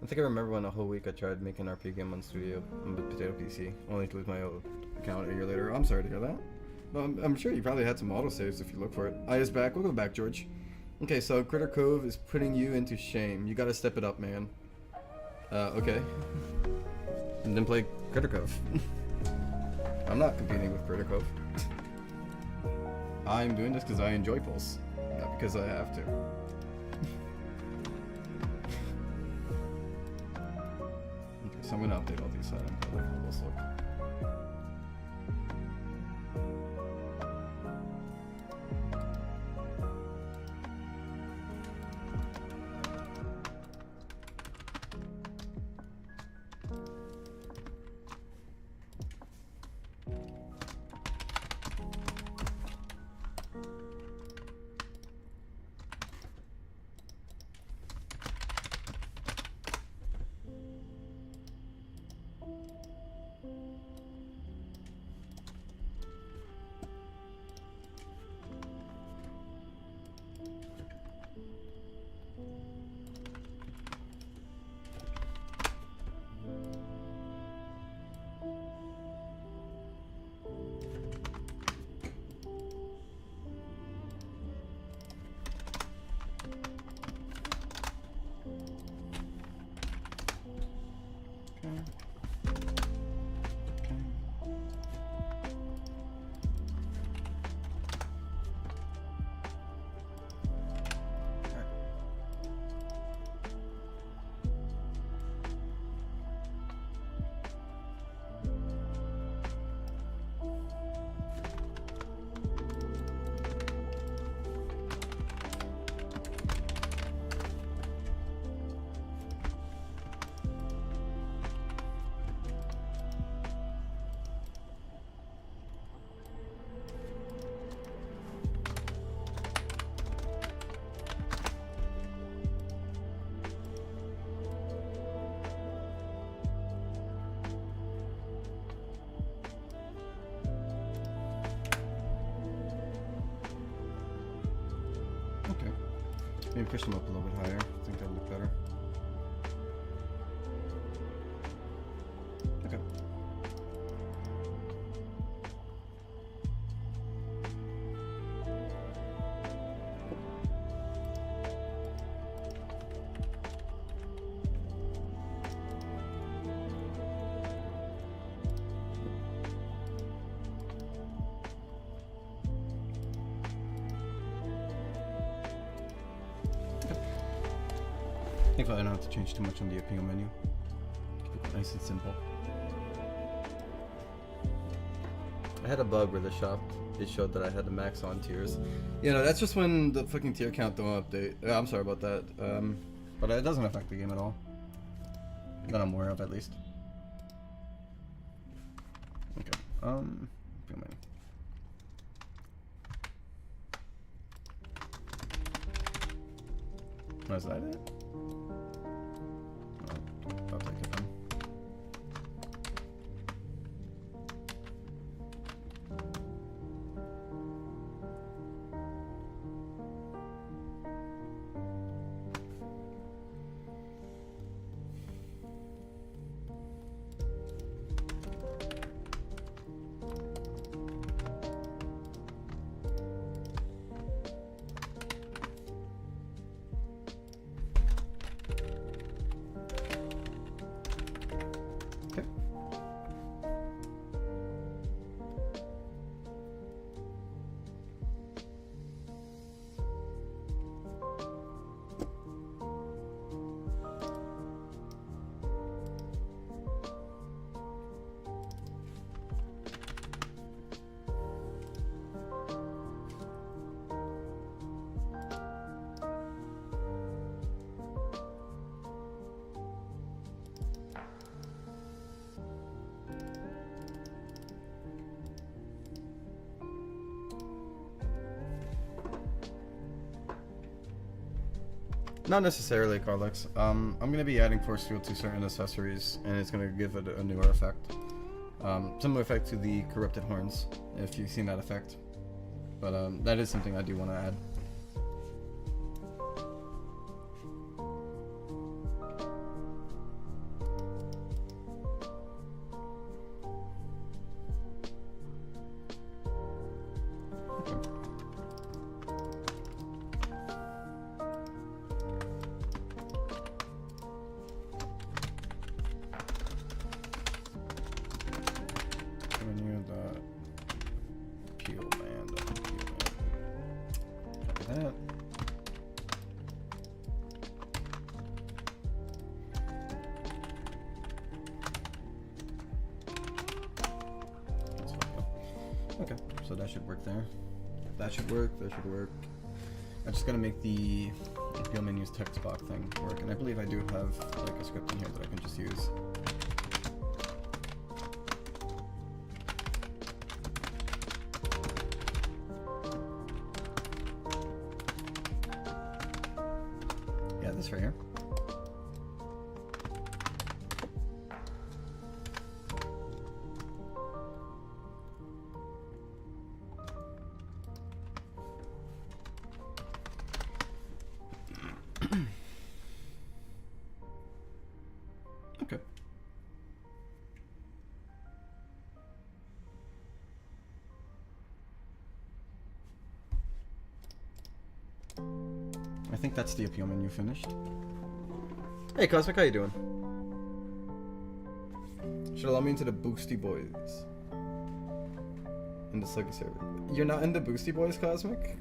I think I remember when a whole week I tried making an RP game on Studio on the Potato PC, only to lose my old account a year later. I'm sorry to hear that. Well, I'm sure you probably had some autosaves if you look for it. I is back. Welcome back, George. Okay, so Critter Cove is putting you into shame. You gotta step it up, man. Okay. And then play Critter Cove. I'm not competing with Critter Cove. I'm doing this because I enjoy Pulse, not because I have to. Okay, so I'm gonna update all these settings. I like how those look. Maybe push them up a little bit higher. I think that'll look better. Okay. Thankfully I don't have to change too much on the appeal menu. Keep it nice and simple. I had a bug where the shop, it showed that I had the max on tiers. You know, that's just when the fucking tier count don't update. I'm sorry about that. But it doesn't affect the game at all. That I'm aware of, at least. Okay, appeal menu. Was that it? I'll take it then. Not necessarily, Carlex. I'm going to be adding force field to certain accessories, and it's going to give it a newer effect. Similar effect to the corrupted horns, if you've seen that effect. But that is something I do want to add. Okay, so that should work there. That should work, that should work. I'm just gonna make the appeal menus text box thing work, and I believe I do have like a script in here that I can just use. Yeah, this right here. Okay. I think that's the appeal menu finished. Hey Cosmic, how you doing? Should allow me into the Boosty Boys. In the Sluggy server. You're not in the Boosty Boys, Cosmic?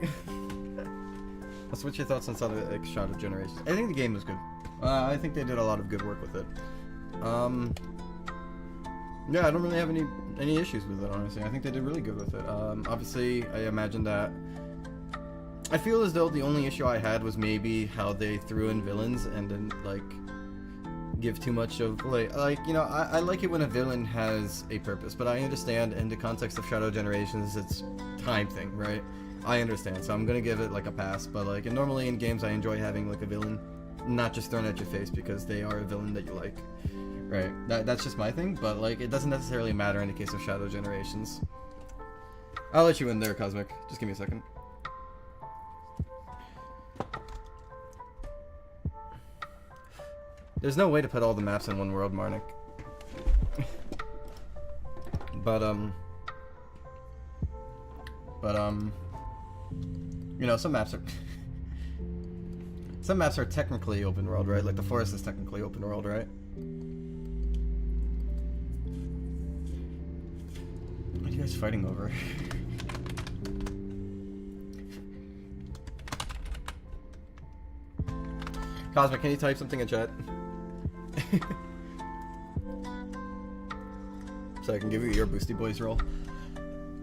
What's your thoughts on Shadow Generations? I think the game was good. I think they did a lot of good work with it. Yeah, I don't really have any issues with it, honestly. I think they did really good with it. Obviously, I imagine that... I feel as though the only issue I had was maybe how they threw in villains and then, like, give too much of, like you know, I like it when a villain has a purpose, but I understand in the context of Shadow Generations, it's time thing, right? I understand, so I'm gonna give it, like, a pass, but, like, normally in games I enjoy having, like, a villain not just thrown at your face because they are a villain that you like. Right, that's just my thing, but like it doesn't necessarily matter in the case of Shadow Generations. I'll let you in there, Cosmic. Just give me a second. There's no way to put all the maps in one world, Marnik. But, you know, some maps are... some maps are technically open world, right? Like the forest is technically open world, right? What are you guys fighting over? Cosmic, can you type something in chat? So I can give you your Boosty Boys roll.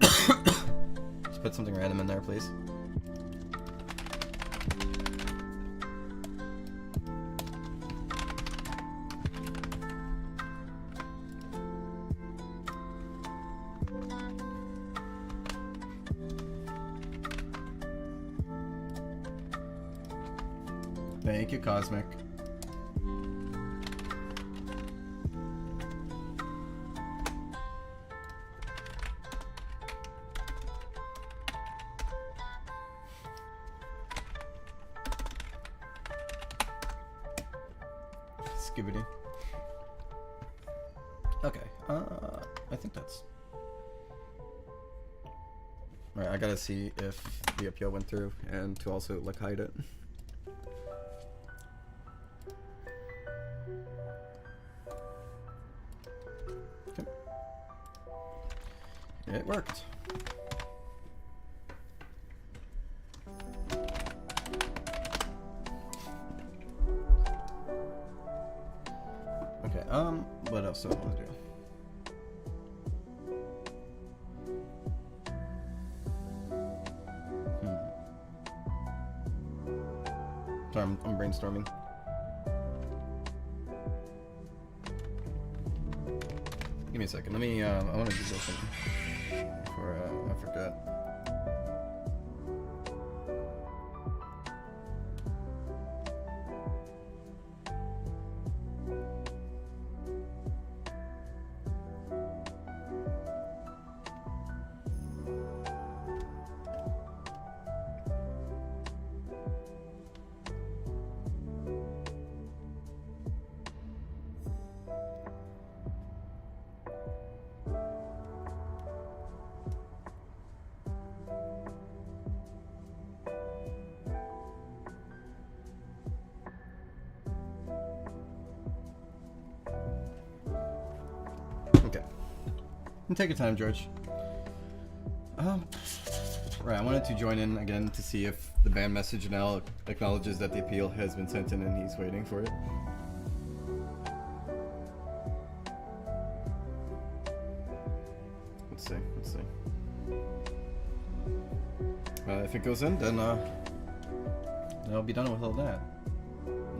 Just put something random in there, please. Thank you, Cosmic. Skibbity. Okay, I think that's... Right, I gotta see if the appeal went through and to also, like, hide it. Okay. It worked. What else do I want to do? Sorry, I'm brainstorming. Give me a second. Let me, I want to do something before I forget. Take your time, George. Right, I wanted to join in again to see if the ban message now acknowledges that the appeal has been sent in and he's waiting for it. Let's see, let's see. If it goes in, then I'll be done with all that.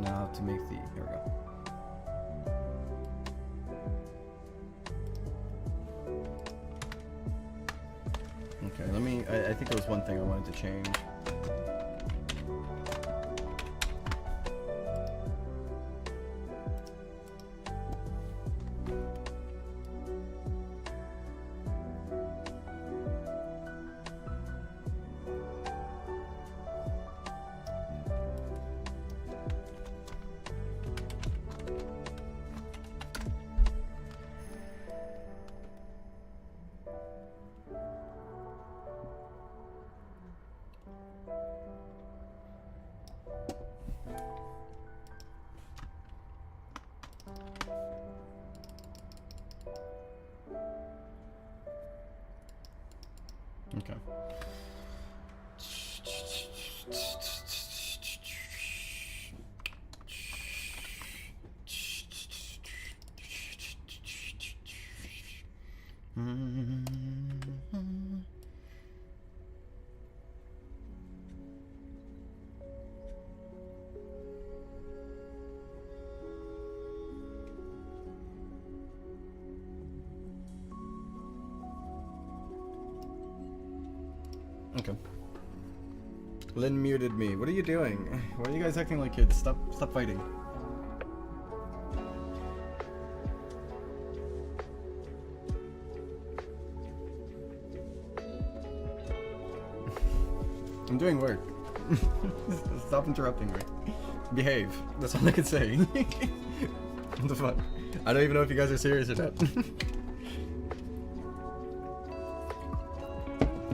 Now to make the... Here we go. Okay, let me, I think there was one thing I wanted to change. Okay. Okay. Lynn muted me. What are you doing? Why are you guys acting like kids? Stop fighting. I'm doing work. Stop interrupting me. Behave. That's all I can say. What the fuck? I don't even know if you guys are serious or not.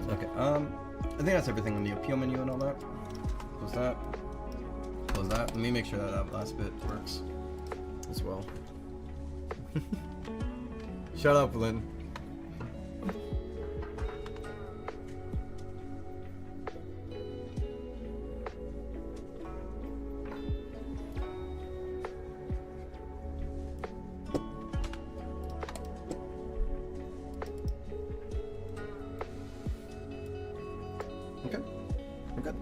Okay, I think that's everything on the appeal menu and all that. Close that. Close that. Let me make sure that that last bit works as well. Shut up, Lynn. Okay, we're good.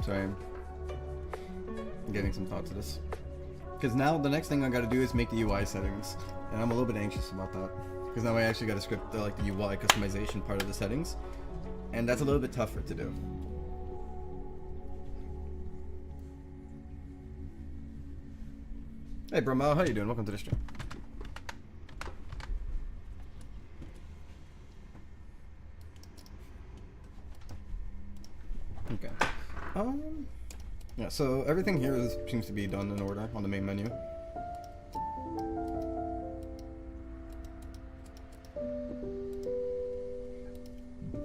Sorry, I'm getting some thought to this. Because now the next thing I gotta do is make the UI settings, and I'm a little bit anxious about that. Because now I actually gotta script the UI customization part of the settings, and that's a little bit tougher to do. Hey Brahma, how you doing? Welcome to the stream. Okay. Yeah, so everything here seems to be done in order on the main menu.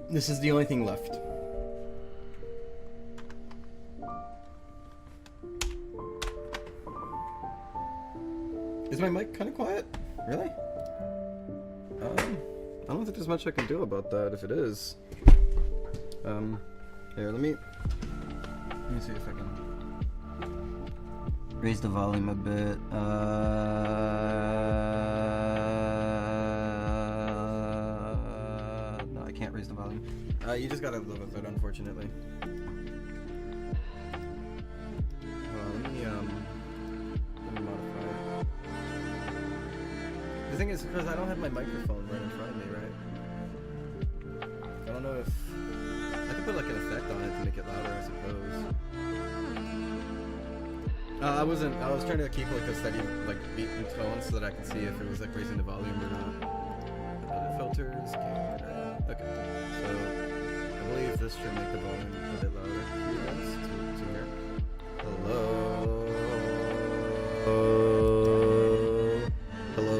This is the only thing left. Is my mic kind of quiet? Really? I don't think there's much I can do about that if it is. Here, let me see if I can raise the volume a bit. No, I can't raise the volume. You just gotta live with it, unfortunately. Let me modify it. The thing is, because I don't have my microphone right in front of me, right? I don't know if I could put like an effect on it to make it louder, I suppose. I was trying to keep like a steady beat and tone so that I could see if it was like raising the volume or not. Filters, okay. So I believe this should make the volume a bit louder for you guys to hear. Hello. Hello.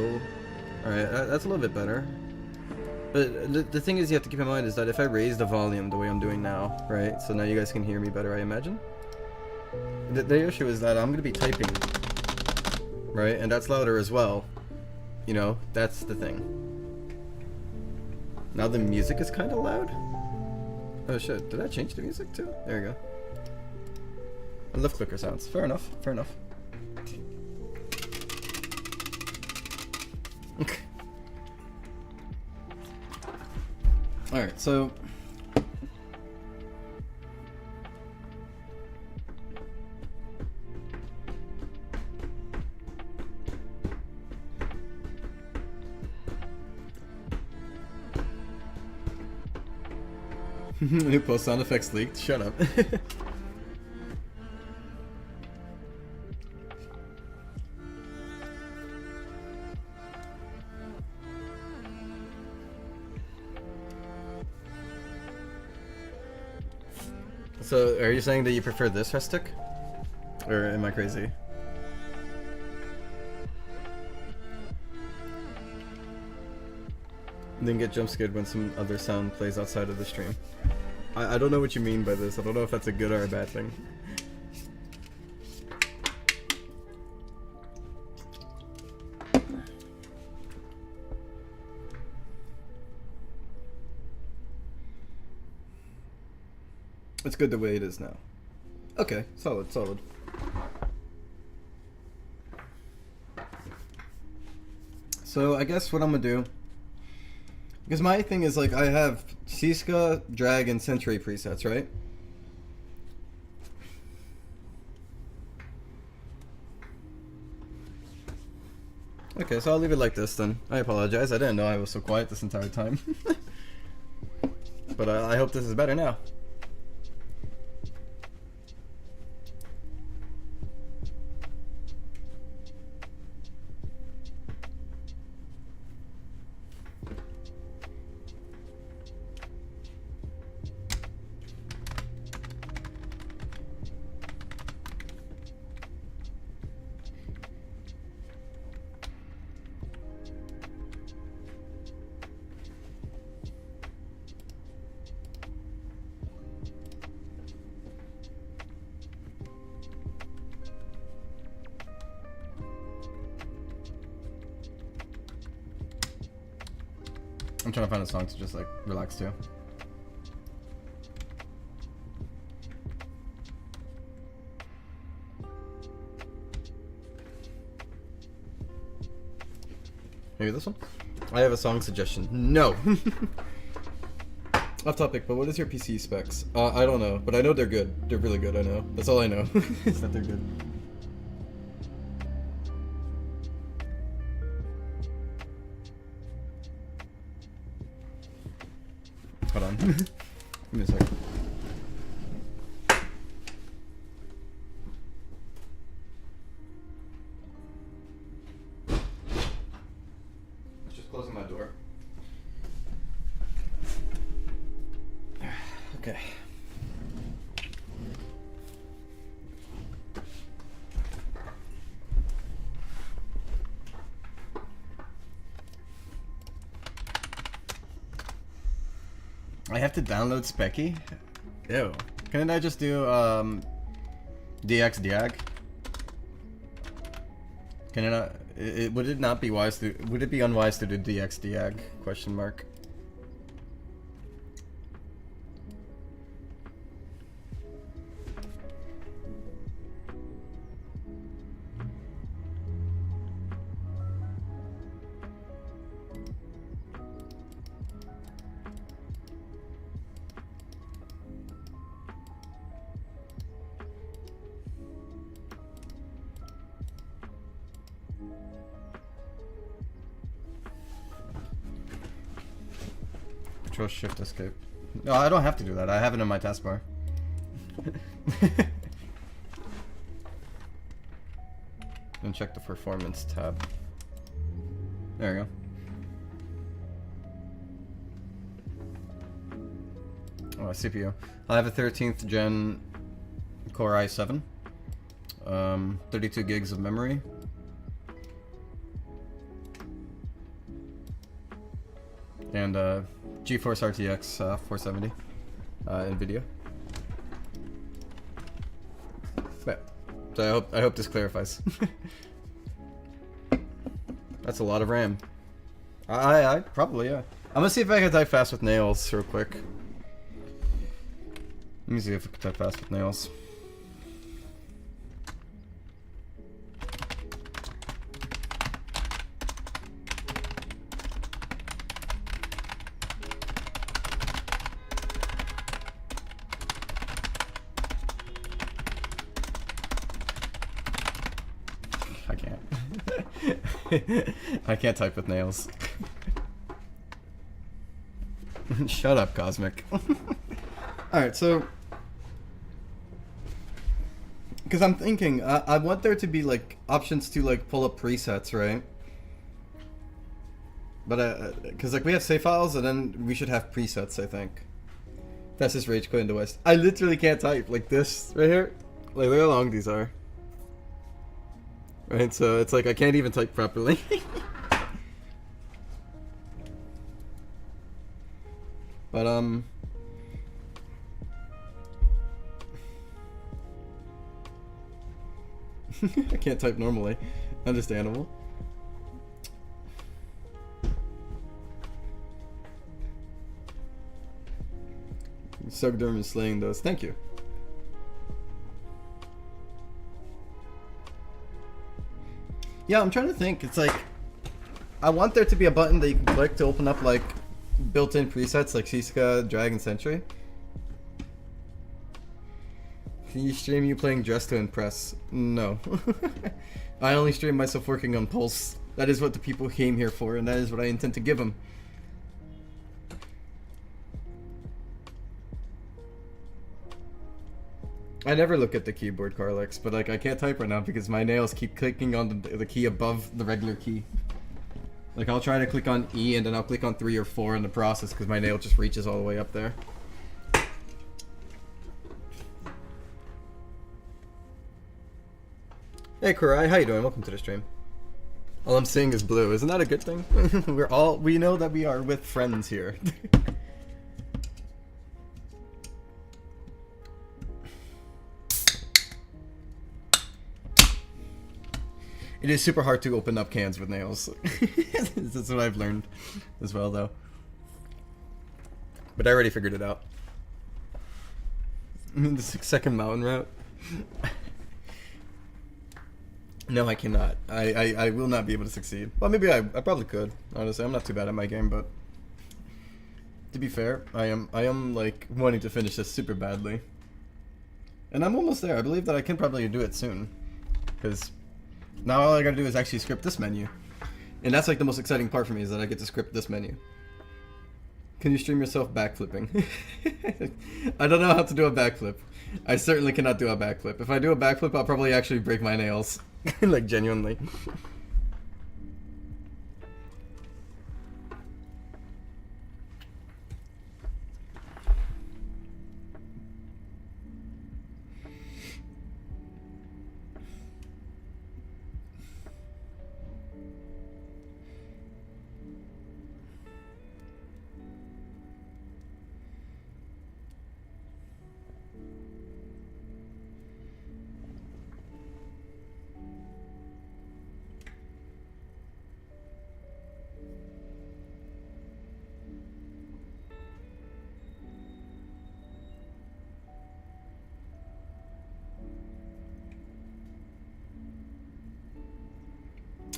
Alright, that's a little bit better. But the thing is, you have to keep in mind is that if I raise the volume the way I'm doing now, right? So now you guys can hear me better, I imagine. The issue is that I'm going to be typing, right? And that's louder as well. You know, that's the thing. Now the music is kind of loud. Oh shit, did I change the music too? There you go. I love clicker sounds. Fair enough, fair enough. Okay. Alright, so... New post sound effects leaked? Shut up. So, are you saying that you prefer this stick? Or am I crazy? And then get jump scared when some other sound plays outside of the stream. I don't know what you mean by this. I don't know if that's a good or a bad thing. It's good the way it is now. Okay, solid, solid. So I guess what I'm gonna do, because my thing is like I have Siska, Drag, and Century presets, right? Okay, so I'll leave it like this then. I apologize, I didn't know I was so quiet this entire time. But I hope this is better now. I'm trying to find a song to just like relax to. Maybe this one? I have a song suggestion. No! Off topic, but what is your PC specs? I don't know, but I know they're good. They're really good, I know. That's all I know, is that they're good. Hold on. Give me a second. Just closing my door. Okay. I have to download Specky? Ew. Couldn't I just do DX Diag? Can it not, would it not be wise to, would it be unwise to do DX Diag? Question mark. Control Shift Escape. No, I don't have to do that. I have it in my taskbar. And check the performance tab. There we go. Oh, CPU. I have a 13th gen Core i7. 32 gigs of memory. And GeForce RTX 470 NVIDIA. But, so I hope this clarifies. That's a lot of RAM. I probably, yeah. I'm gonna see if I can type fast with nails real quick. Let me see if I can type fast with nails. I can't type with nails. Shut up, Cosmic. Alright, so... Because I'm thinking, I want there to be, like, options to, like, pull up presets, right? But, because, like, we have save files, and then we should have presets, I think. Fastest rage quit in the West. I literally can't type, like this, right here. Like, look how long these are. Right, so it's like I can't even type properly. But I can't type normally. Understandable. Sugderm is slaying those. Thank you. Yeah, I'm trying to think. It's like, I want there to be a button that you can click to open up like built-in presets like Shiska, Dragon Sentry. Can you stream you playing Dress to Impress? No. I only stream myself working on Pulse. That is what the people came here for, and that is what I intend to give them. I never look at the keyboard, Carlex, but like I can't type right now because my nails keep clicking on the key above the regular key. Like I'll try to click on E and then I'll click on 3 or 4 in the process because my nail just reaches all the way up there. Hey Kurai, how you doing? Welcome to the stream. All I'm seeing is blue. Isn't that a good thing? we know that we are with friends here. It is super hard to open up cans with nails. That's what I've learned as well, though. But I already figured it out. The 6-second mountain route. No, I cannot. I will not be able to succeed. Well, maybe I probably could. Honestly, I'm not too bad at my game, but to be fair, I am like wanting to finish this super badly, and I'm almost there. I believe that I can probably do it soon, because now all I gotta do is actually script this menu, and that's like the most exciting part for me, is that I get to script this menu. Can you stream yourself backflipping? I don't know how to do a backflip. I certainly cannot do a backflip. If I do a backflip, I'll probably actually break my nails. Like, genuinely.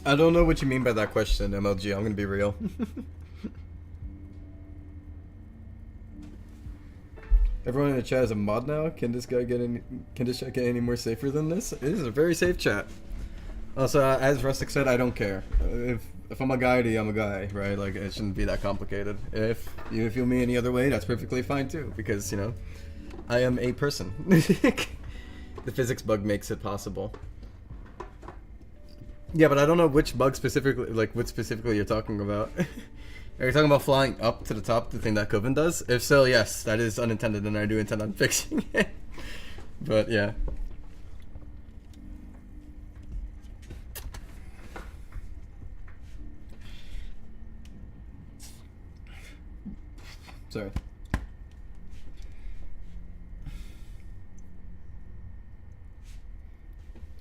I don't know what you mean by that question, MLG. I'm gonna be real. Everyone in the chat is a mod now. Can this guy get any? Can this chat get any more safer than this? It is a very safe chat. Also, as Rustic said, I don't care. If I'm a guy, I'm a guy, right? Like, it shouldn't be that complicated. If you feel me any other way, that's perfectly fine too. Because, you know, I am a person. The physics bug makes it possible. Yeah, but I don't know which bug specifically, like what specifically you're talking about. Are you talking about flying up to the top, the thing that Coven does? If so, yes, that is unintended, and I do intend on fixing it. But yeah. Sorry.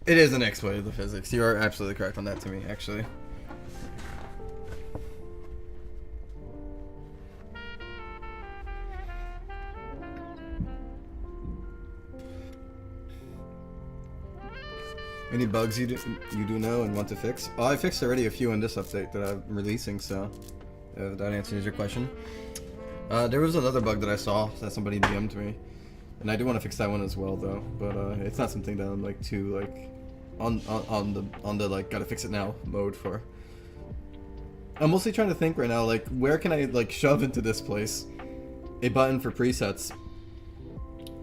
It is an exploit of the physics. You are absolutely correct on that to me, actually. Any bugs you do know and want to fix? Oh, I fixed already a few in this update that I'm releasing, so if that answers your question. There was another bug that I saw that somebody DM'd me, and I do want to fix that one as well, though. But it's not something that I'm like too like on the like gotta fix it now mode for. I'm mostly trying to think right now, like where can I like shove into this place a button for presets,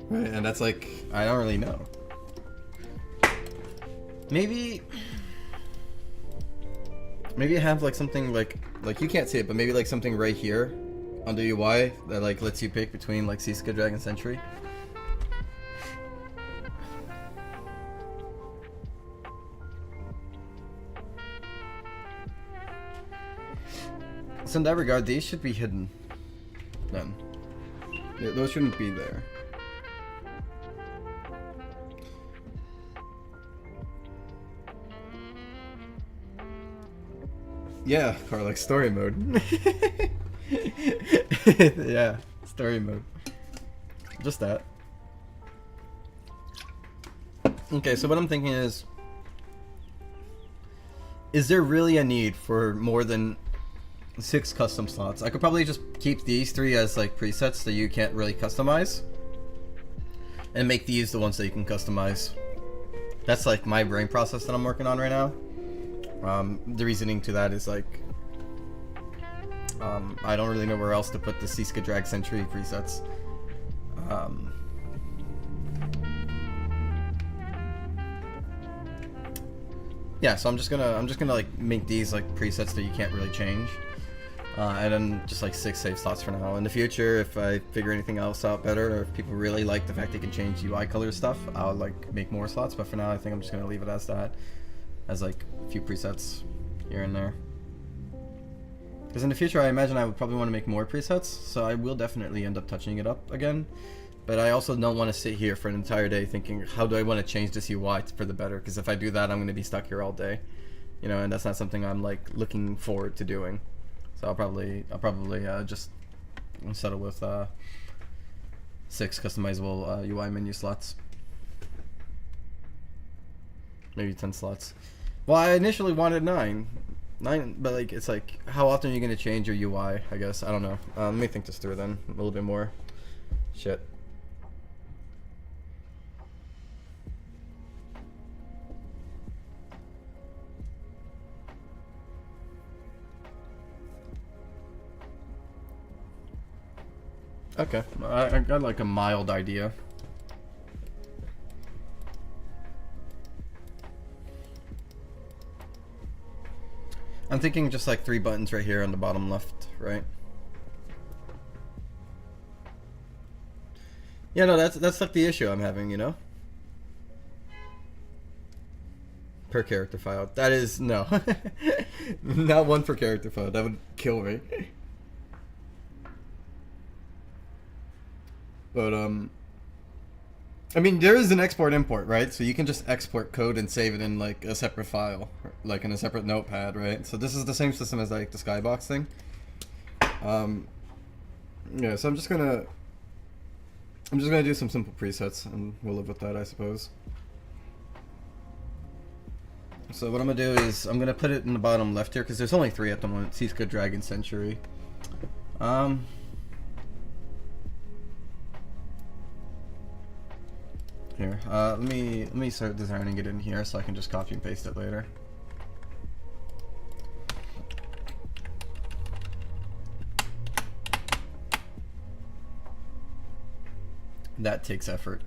right? And that's like I don't really know. Maybe have like something like you can't see it, but maybe like something right here under UI that like lets you pick between like Seaska, Dragon, Sentry. So in that regard, these should be hidden. Then those shouldn't be there. Yeah, or like story mode. Yeah, story mode. Just that. Okay, so what I'm thinking is there really a need for more than 6 custom slots? I could probably just keep these 3 as like presets that you can't really customize, and make these the ones that you can customize. That's like my brain process that I'm working on right now. The reasoning to that is like I don't really know where else to put the Seaska Drag Sentry presets. Yeah, so I'm just gonna like make these like presets that you can't really change, and then just like 6 save slots for now. In the future, if I figure anything else out better, or if people really like the fact they can change UI color stuff, I'll like make more slots. But for now, I think I'm just gonna leave it as that, as like a few presets here and there. Because in the future, I imagine I would probably want to make more presets, so I will definitely end up touching it up again. But I also don't want to sit here for an entire day thinking, how do I want to change this UI for the better? Because if I do that, I'm going to be stuck here all day, you know, and that's not something I'm like looking forward to doing. So I'll probably just and settle with 6 customizable UI menu slots. Maybe 10 slots. Well, I initially wanted 9. 9, but like it's like, how often are you gonna change your UI? I guess I don't know. Let me think this through then a little bit more. Shit. Okay, I got like a mild idea. I'm thinking just like 3 buttons right here on the bottom left, right? Yeah, no, that's like the issue I'm having, you know? Per character file. That is, no. Not 1 per character file. That would kill me. But, I mean, there is an export import, right? So you can just export code and save it in like a separate file, like in a separate notepad, right? So this is the same system as like the Skybox thing. Yeah, so I'm just gonna do some simple presets and we'll live with that, I suppose. So what I'm gonna do is I'm gonna put it in the bottom left here because there's only 3 at the moment. Seaska, Dragon, Century. Here, let me start designing it in here so I can just copy and paste it later. That takes effort.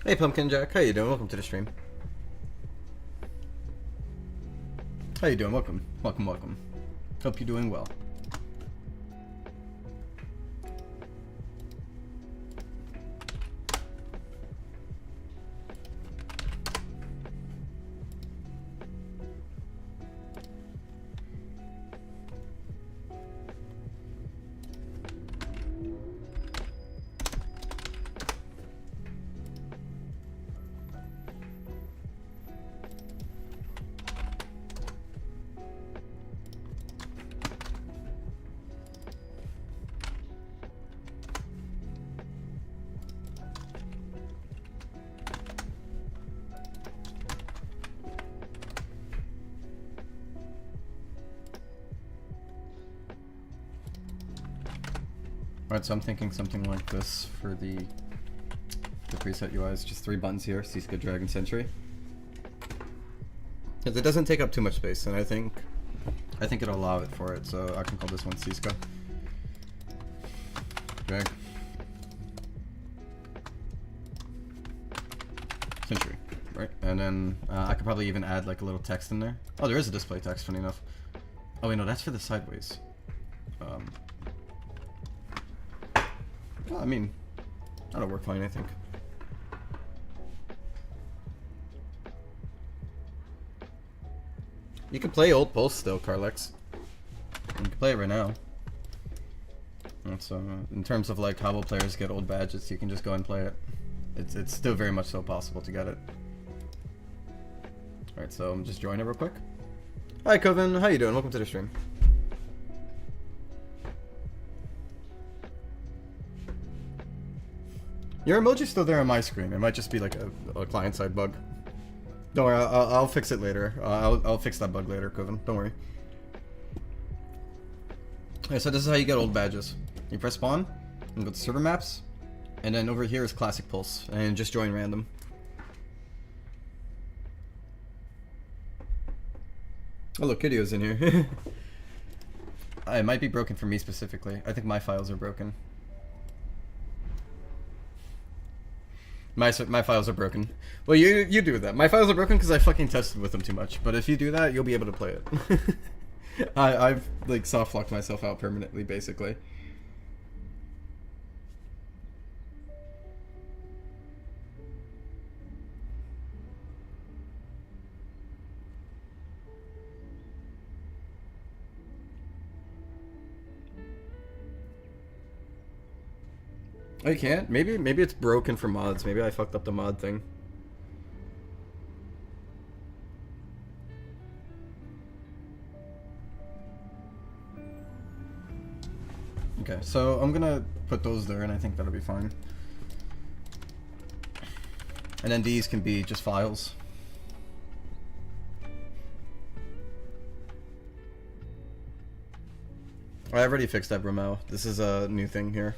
Hey Pumpkin Jack, how you doing? Welcome to the stream. How you doing? Welcome. Hope you're doing well. Alright, so I'm thinking something like this for the preset UIs. Just 3 buttons here, Seaska, Dragon, Century. Because it doesn't take up too much space, and I think it'll allow it for it, so I can call this one Seaska. Drag. Century, right? And then I could probably even add like a little text in there. Oh, there is a display text, funny enough. Oh wait, no, that's for the sideways. Well, I mean, that'll work fine, I think. You can play Old Pulse still, Carlex. You can play it right now. And so, in terms of like how will players get old badges, you can just go and play it. It's still very much so possible to get it. Alright, so I'm just joining it real quick. Hi, Coven. How you doing? Welcome to the stream. Your emoji's still there on my screen. It might just be like a client-side bug. Don't worry, I'll fix it later. I'll fix that bug later, Coven. Don't worry. Okay, so this is how you get old badges. You press spawn, and go to server maps, and then over here is classic pulse, and just join random. Oh look, Kidio's in here. It might be broken for me specifically. I think my files are broken. My files are broken. Well, you do that. My files are broken because I fucking tested with them too much. But if you do that, you'll be able to play it. I've like soft locked myself out permanently, basically. Oh, you can't? Maybe it's broken for mods. Maybe I fucked up the mod thing. Okay, so I'm gonna put those there, and I think that'll be fine. And then these can be just files. I already fixed that Bromel. This is a new thing here.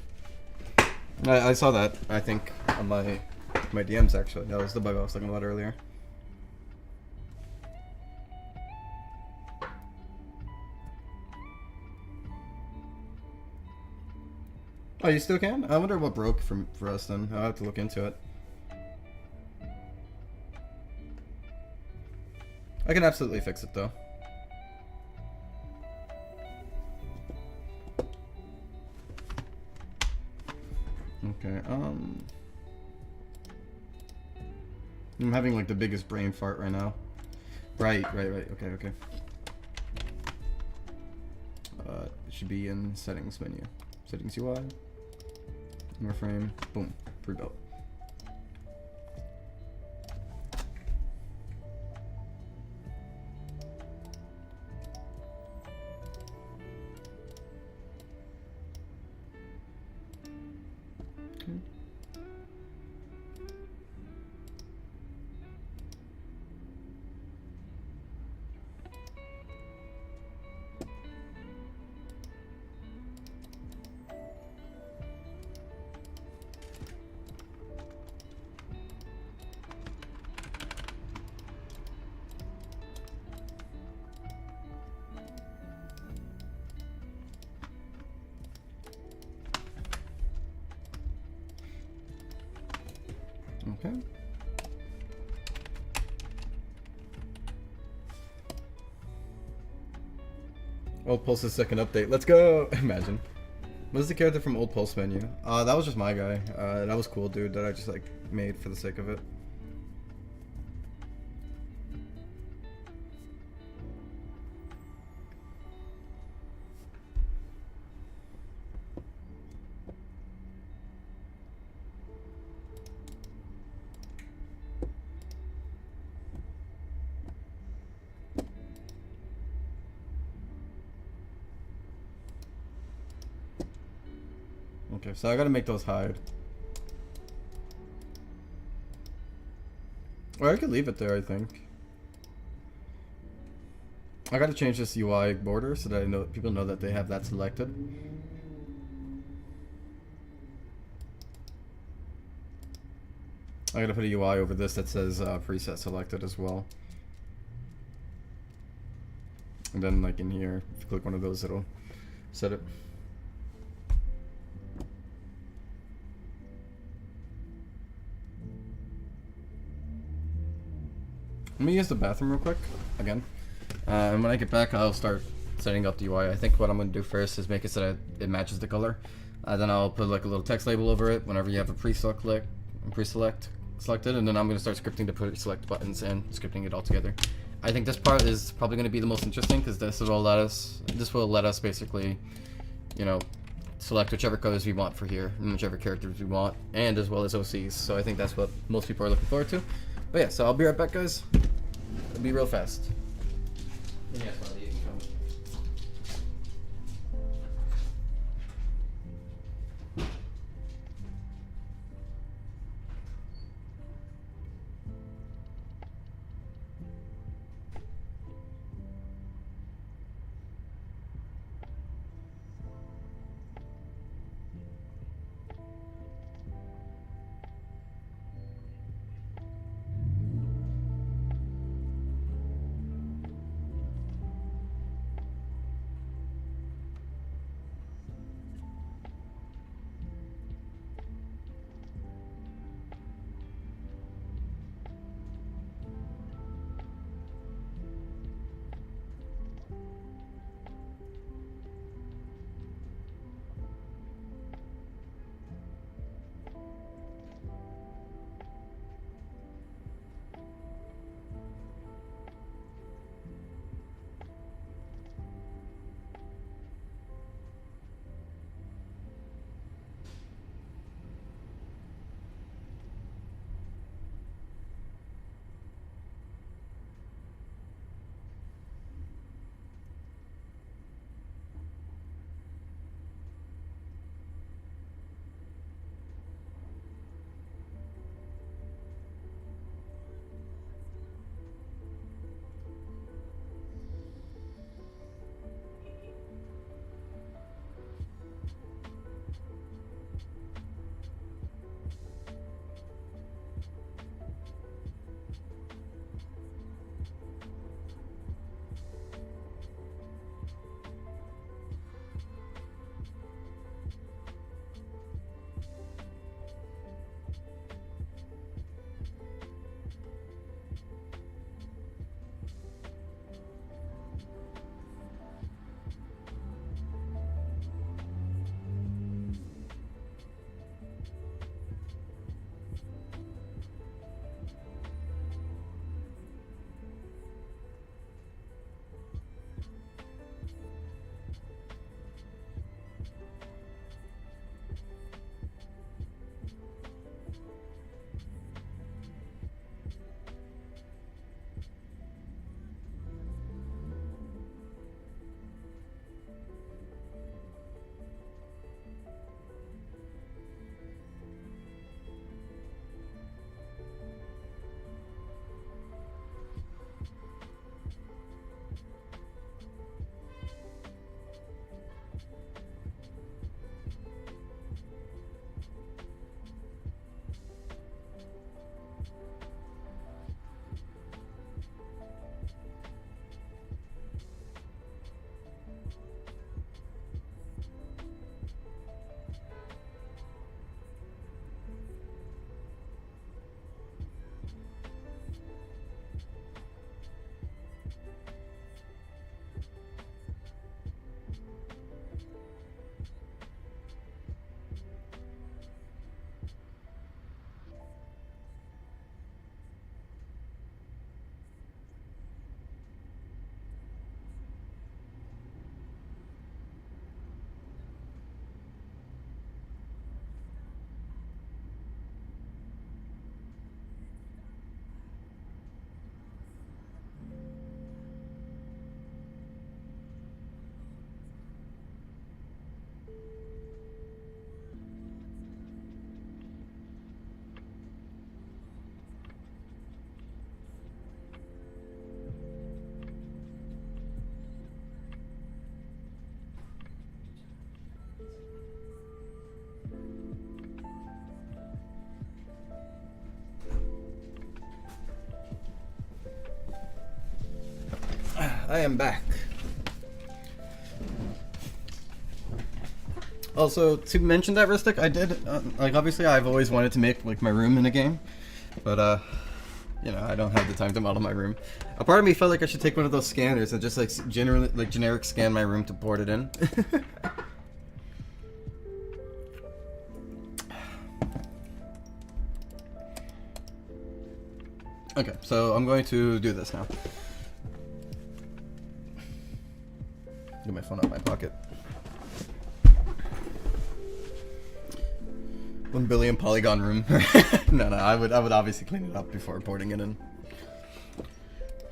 I saw that, I think, on my DMs, actually. That was the bug I was talking about earlier. Oh, you still can? I wonder what broke for us then. I'll have to look into it. I can absolutely fix it, though. Okay, I'm having like the biggest brain fart right now. Right, okay. It should be in settings menu. Settings UI. Frame. Boom. Pre-built. Okay. Old Pulse's second update. Let's go! Imagine. What is the character from Old Pulse menu? That was just my guy. That was cool, dude, that I just like made for the sake of it. Okay, so I gotta make those hide. Or I could leave it there, I think. I gotta change this UI border so that I know people know that they have that selected. I gotta put a UI over this that says preset selected as well. And then like in here, if you click one of those, it'll set it. Let me use the bathroom real quick, again. And when I get back, I'll start setting up the UI. I think what I'm going to do first is make it so that it matches the color. Then I'll put like a little text label over it whenever you have a pre-select selected, and then I'm going to start scripting the pre-select buttons and scripting it all together. I think this part is probably going to be the most interesting because this will let us basically, you know, select whichever colors we want for here and whichever characters we want, and as well as OCs. So I think that's what most people are looking forward to. But yeah, so I'll be right back, guys. It'll be real fast. Yes, buddy, you can come. I am back. Also, to mention that, Ristic, I did, like, obviously I've always wanted to make, like, my room in a game, but, you know, I don't have the time to model my room. A part of me felt like I should take one of those scanners and just, like, generally, like, generic scan my room to port it in. Okay, so I'm going to do this now. Get my phone out of my pocket. 1 billion polygon room. No, I would obviously clean it up before porting it in.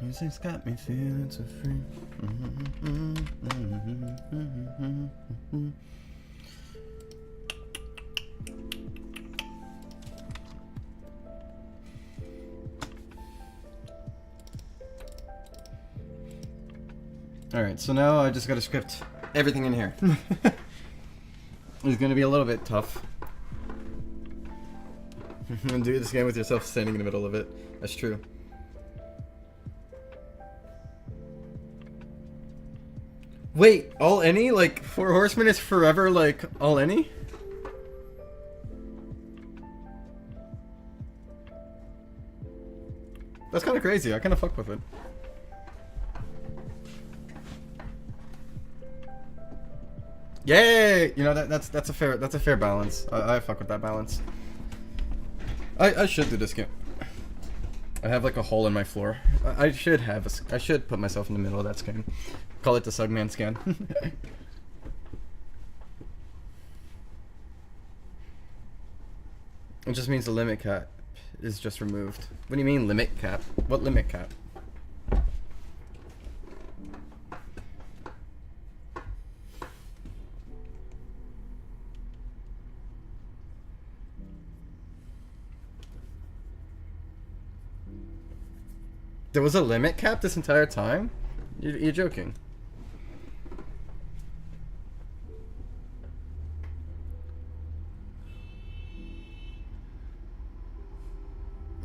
Music's got me feeling so free. Alright, so now I just gotta script everything in here. It's gonna be a little bit tough. And do this game with yourself standing in the middle of it. That's true. Wait, all any? Like, Four Horsemen is forever, like, all any? That's kind of crazy. I kind of fuck with it. Yay! You know, that's a fair balance. I fuck with that balance. I should do this game. I have like a hole in my floor. I should put myself in the middle of that scan. Call it the Sugman scan. It just means the limit cap is just removed. What do you mean limit cap? What limit cap? There was a limit cap this entire time? You're joking.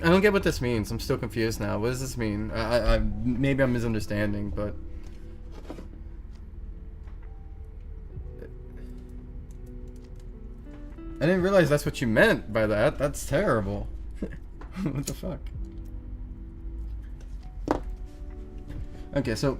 I don't get what this means. I'm still confused now. What does this mean? Maybe I'm misunderstanding, but... I didn't realize that's what you meant by that. That's terrible. What the fuck? Okay, so...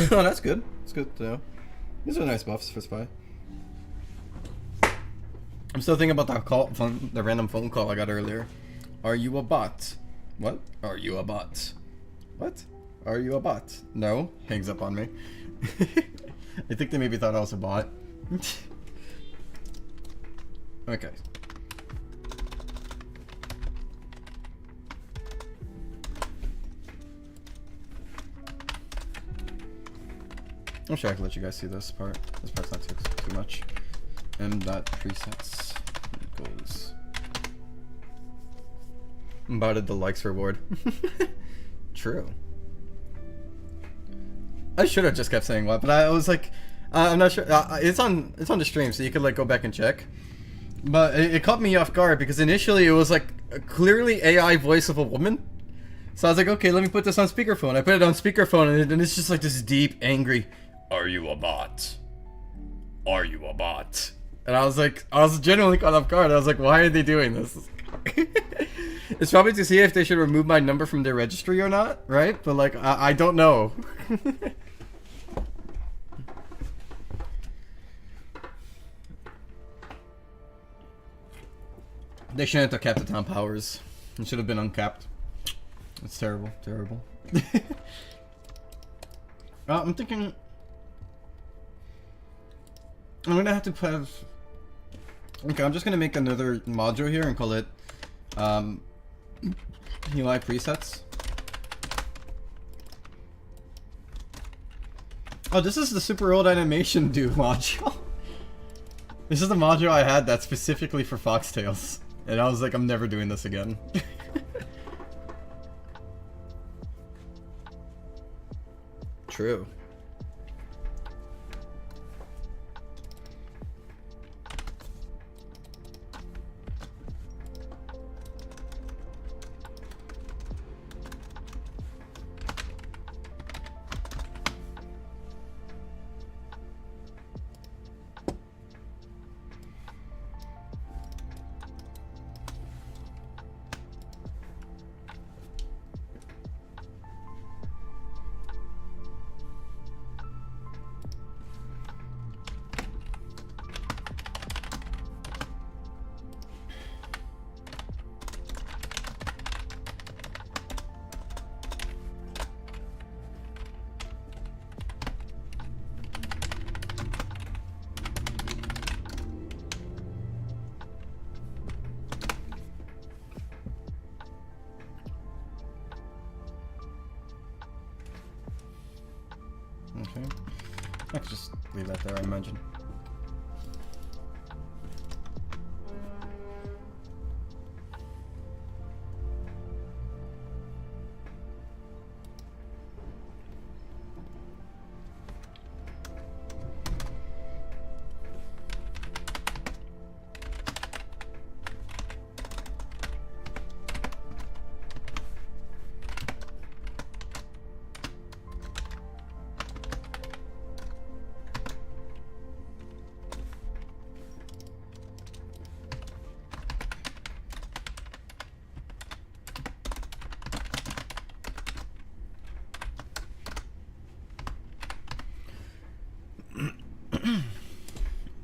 Oh, that's good. That's good to know. These are nice buffs for Spy. I'm still thinking about the random phone call I got earlier. Are you a bot? What? Are you a bot? What? Are you a bot? No. Hangs up on me. I think they maybe thought I was a bot. Okay. I'm sure I can let you guys see this part. This part's not too much. And that presets goes. About the likes reward. True. I should have just kept saying what, but I was like, I'm not sure. It's on the stream, so you could like go back and check. But it caught me off guard because initially it was like a clearly AI voice of a woman. So I was like, okay, let me put this on speakerphone. I put it on speakerphone, and it's just like this deep, angry, "Are you a bot? Are you a bot?" And I was genuinely caught off guard. I was like, why are they doing this? It's probably to see if they should remove my number from their registry or not, right? But like, I don't know. They shouldn't have kept the town powers. It should have been uncapped. It's terrible, terrible. I'm thinking... I'm gonna have to have... Okay, I'm just gonna make another module here and call it UI presets. Oh, this is the super old animation do module. This is the module I had that's specifically for foxtails. And I was like, I'm never doing this again. True. Okay. I could just leave that there, I imagine.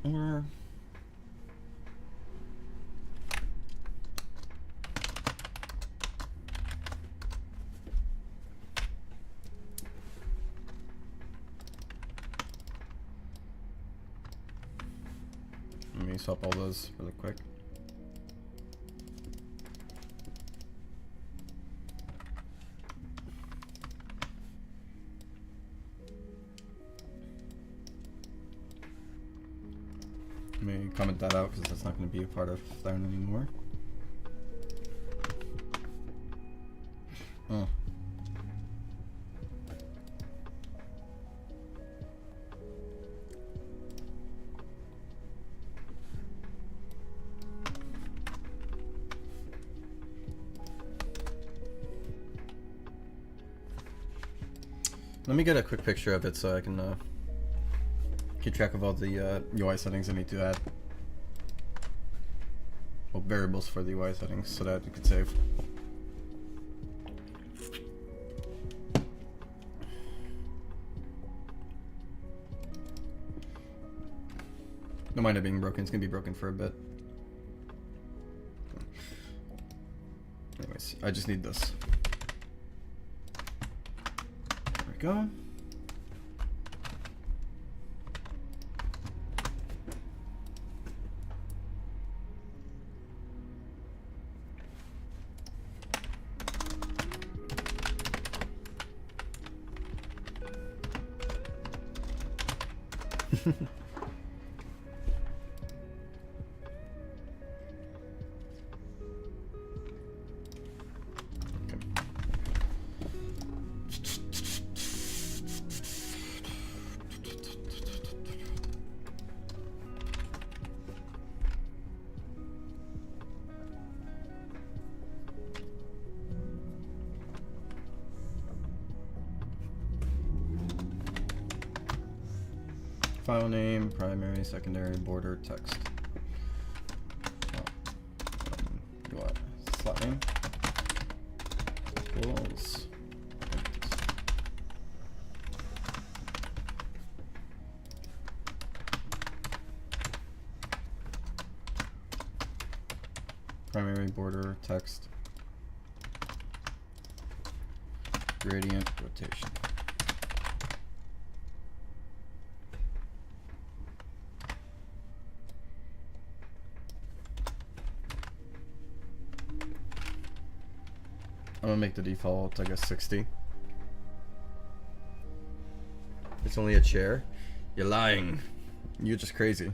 Or let me swap all those really quick. Let me comment that out because that's not going to be a part of Learn anymore. Oh. Let me get a quick picture of it so I can keep track of all the UI settings I need to add. Well, variables for the UI settings so that you can save. Don't mind it being broken, it's gonna be broken for a bit. Anyways, I just need this. There we go. File name, primary, secondary, border, text. UI. Slot name equals primary, border, text, gradient, rotation. I'm gonna make the default, I guess, 60. It's only a chair? You're lying. You're just crazy.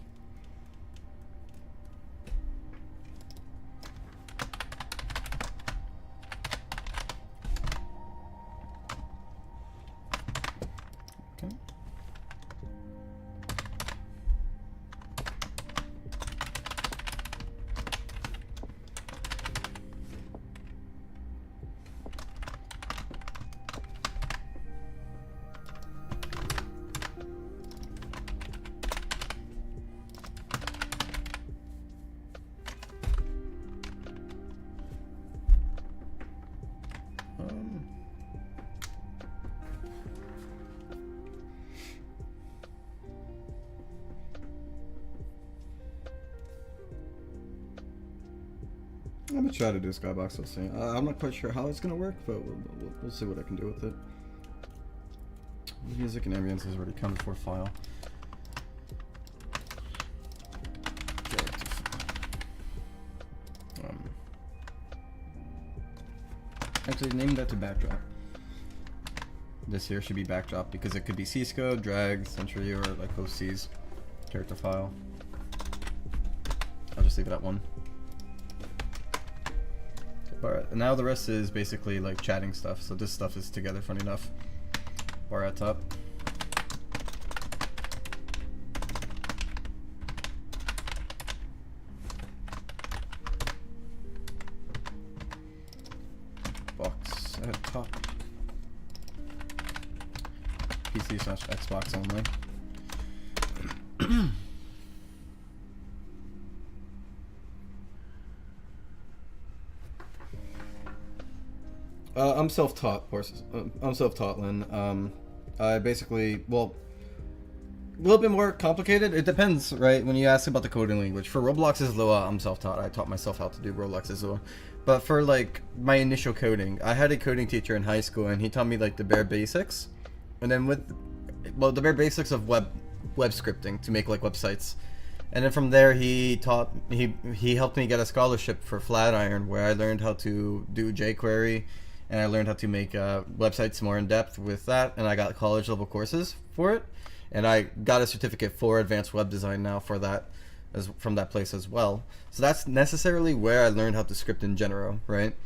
I'm gonna try to do skybox. We'll see. I'm not quite sure how it's gonna work, but we'll see what I can do with it. Music and ambience is already counted for file. Actually, name that to backdrop. This here should be backdrop because it could be cscope, drag, century, or like host C's character file. I'll just leave it at 1. Alright, now the rest is basically like chatting stuff. So this stuff is together, funny enough. Bar at top. Box at top. PC/Xbox only. I'm self-taught, of course. I'm self-taught, Lynn. I basically, well, a little bit more complicated. It depends, right? When you ask about the coding language. For Roblox's Lua, I'm self-taught. I taught myself how to do Roblox's Lua. But for like my initial coding, I had a coding teacher in high school, and he taught me like the bare basics, and then with, well, the bare basics of web scripting to make like websites. And then from there, he helped me get a scholarship for Flatiron, where I learned how to do jQuery, and I learned how to make websites more in depth with that, and I got college level courses for it, and I got a certificate for advanced web design now for that, from that place as well. So that's necessarily where I learned how to script in general, right?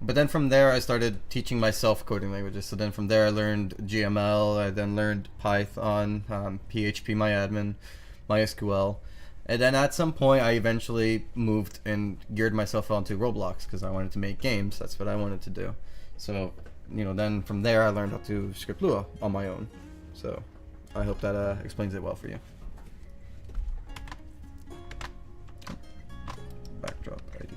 But then from there, I started teaching myself coding languages. So then from there, I learned GML, I then learned Python, PHP, MySQL. And then at some point, I eventually moved and geared myself onto Roblox because I wanted to make games. That's what I wanted to do. So, you know, then from there, I learned how to script Lua on my own. So I hope that explains it well for you. Backdrop ID.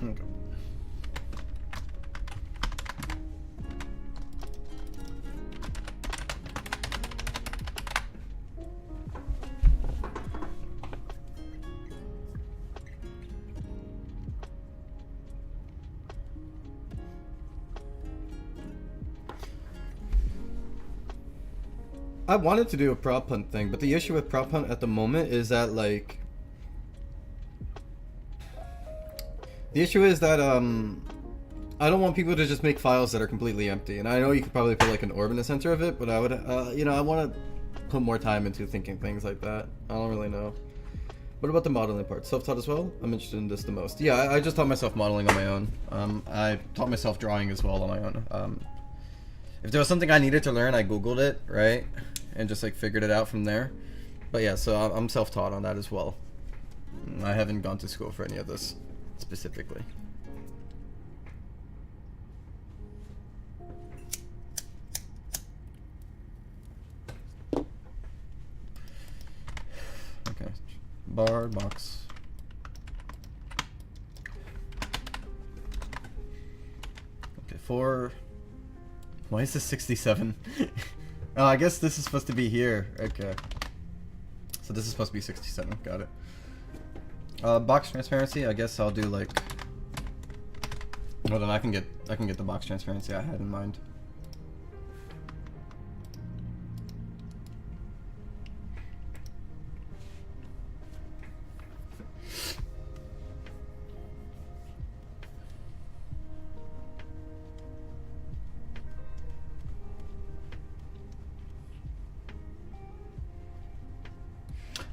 Okay. I wanted to do a prop hunt thing, but the issue with prop hunt at the moment is that, like, the issue is that I don't want people to just make files that are completely empty. And I know you could probably put like an orb in the center of it, but I would, you know, I want to put more time into thinking things like that. I don't really know. What about the modeling part? Self-taught as well? I'm interested in this the most. Yeah, I just taught myself modeling on my own. I taught myself drawing as well on my own. If there was something I needed to learn, I Googled it, right? And just like figured it out from there. But yeah, so I'm self-taught on that as well. I haven't gone to school for any of this specifically. Okay, bar, box. Okay, 4. Why is this 67? Oh, I guess this is supposed to be here. Okay. So this is supposed to be 67. Got it. Box transparency. I guess I'll do like. Well, then I can get the box transparency I had in mind.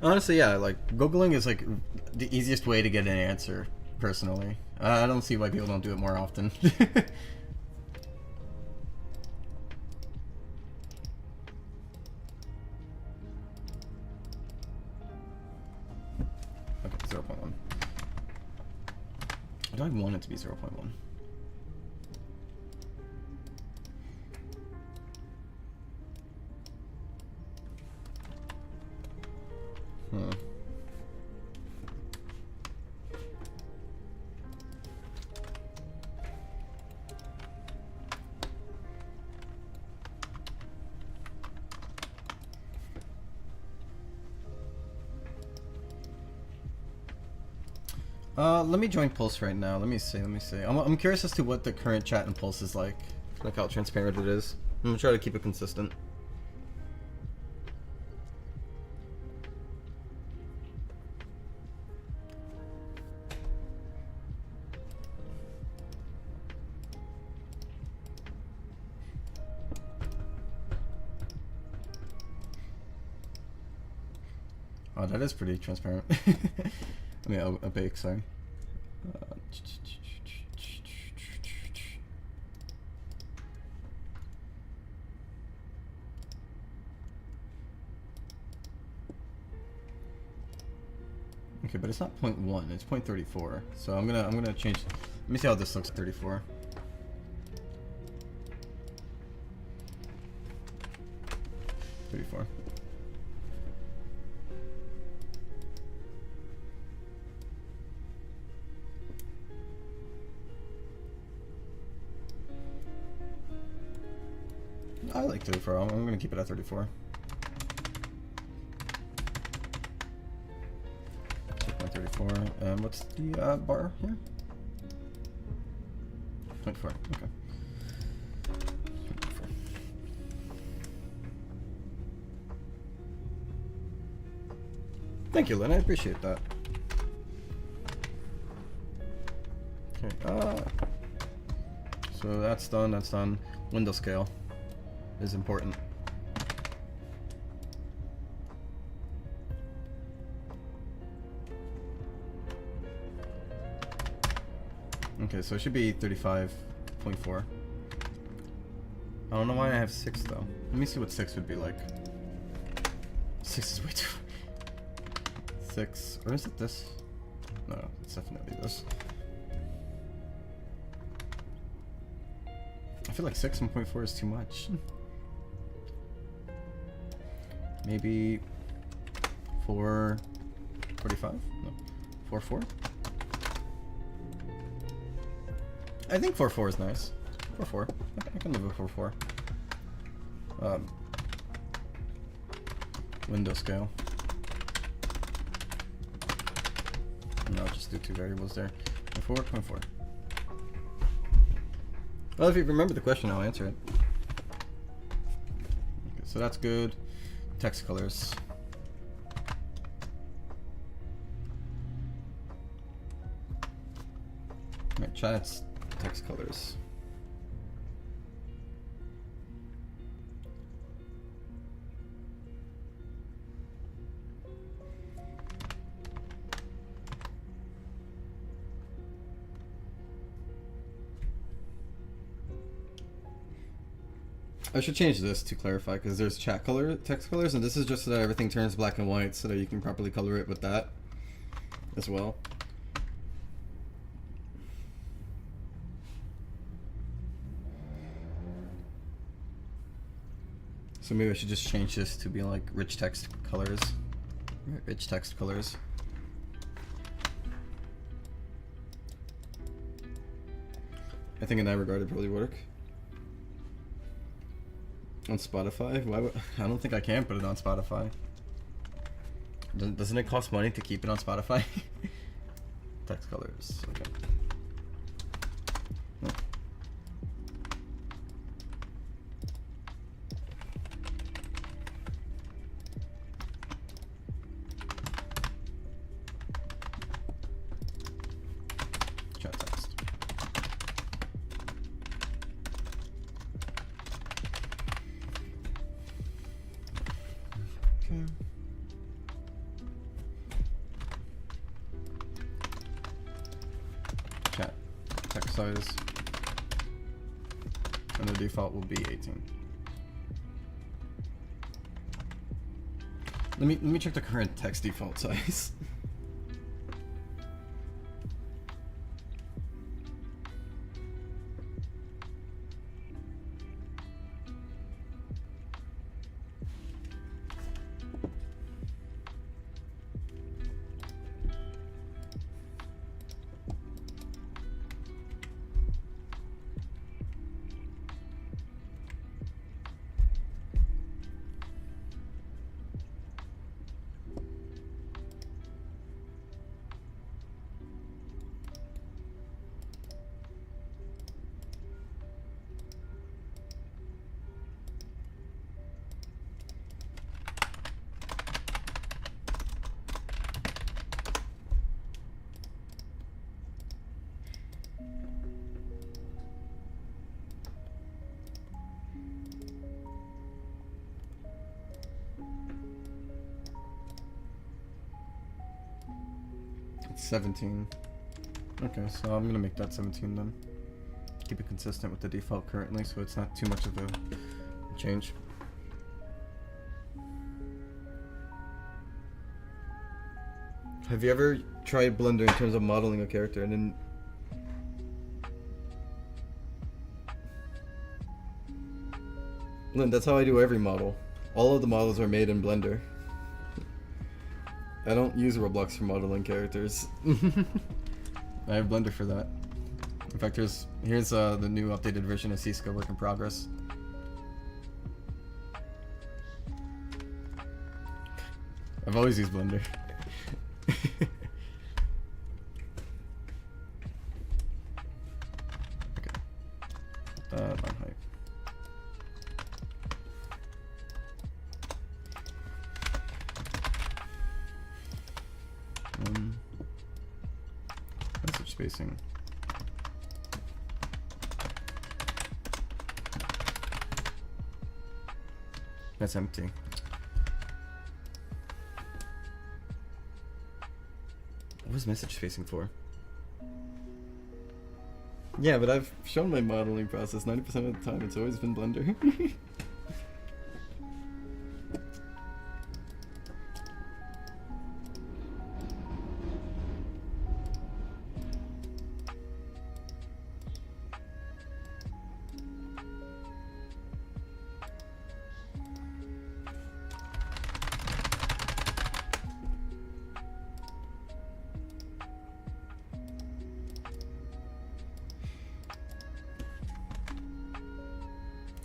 Honestly, yeah, like, Googling is, like, the easiest way to get an answer, personally. I don't see why people don't do it more often. Okay, Do I want it to be 0.1? Huh. Let me join Pulse right now. Let me see. I'm curious as to what the current chat in Pulse is like how transparent it is. I'm gonna try to keep it consistent. Oh, that is pretty transparent. I mean, opaque, sorry. Okay, but it's not 0.1, it's 0.34. So I'm gonna change. Let me see how this looks at 34. I like 34. I'm gonna keep it at 34. 2.34. And what's the bar here? 0.4. Okay. 0.4. Thank you, Lynn. I appreciate that. Okay. So that's done. That's done. Window scale is important. Okay, so it should be 35.4. I don't know why I have 6 though. Let me see what 6 would be like. 6 is way too... 6, or is it this? No, it's definitely this. I feel like 6.4 is too much. Maybe 4.45? No, 4.4? I think 4.4 is nice. 4.4. I can live with 4.4. Window scale. And I'll just do 2 variables there. 4.4. Well, if you remember the question, I'll answer it. Okay, so that's good. Text colors. Right, chat's text colors. I should change this to clarify because there's chat color, text colors, and this is just so that everything turns black and white so that you can properly color it with that as well. So maybe I should just change this to be like rich text colors. Rich text colors. I think in that regard it probably work. On Spotify? Why would, I don't think I can put it on Spotify. Doesn't it cost money to keep it on Spotify? Text colors. Okay. Oh. Chat text. Okay. Chat text size, and the default will be 18. Let me check the current text default size. 17. Okay, so I'm gonna make that 17 then. Keep it consistent with the default currently, so it's not too much of a change. Have you ever tried Blender in terms of modeling a character and then... Lynn, that's how I do every model. All of the models are made in Blender. I don't use Roblox for modeling characters. I have Blender for that. In fact, here's the new updated version of Cisco work in progress. I've always used Blender. Okay. Line height. Message spacing. That's empty. What was message spacing for? Yeah, but I've shown my modeling process 90% of the time. It's always been Blender.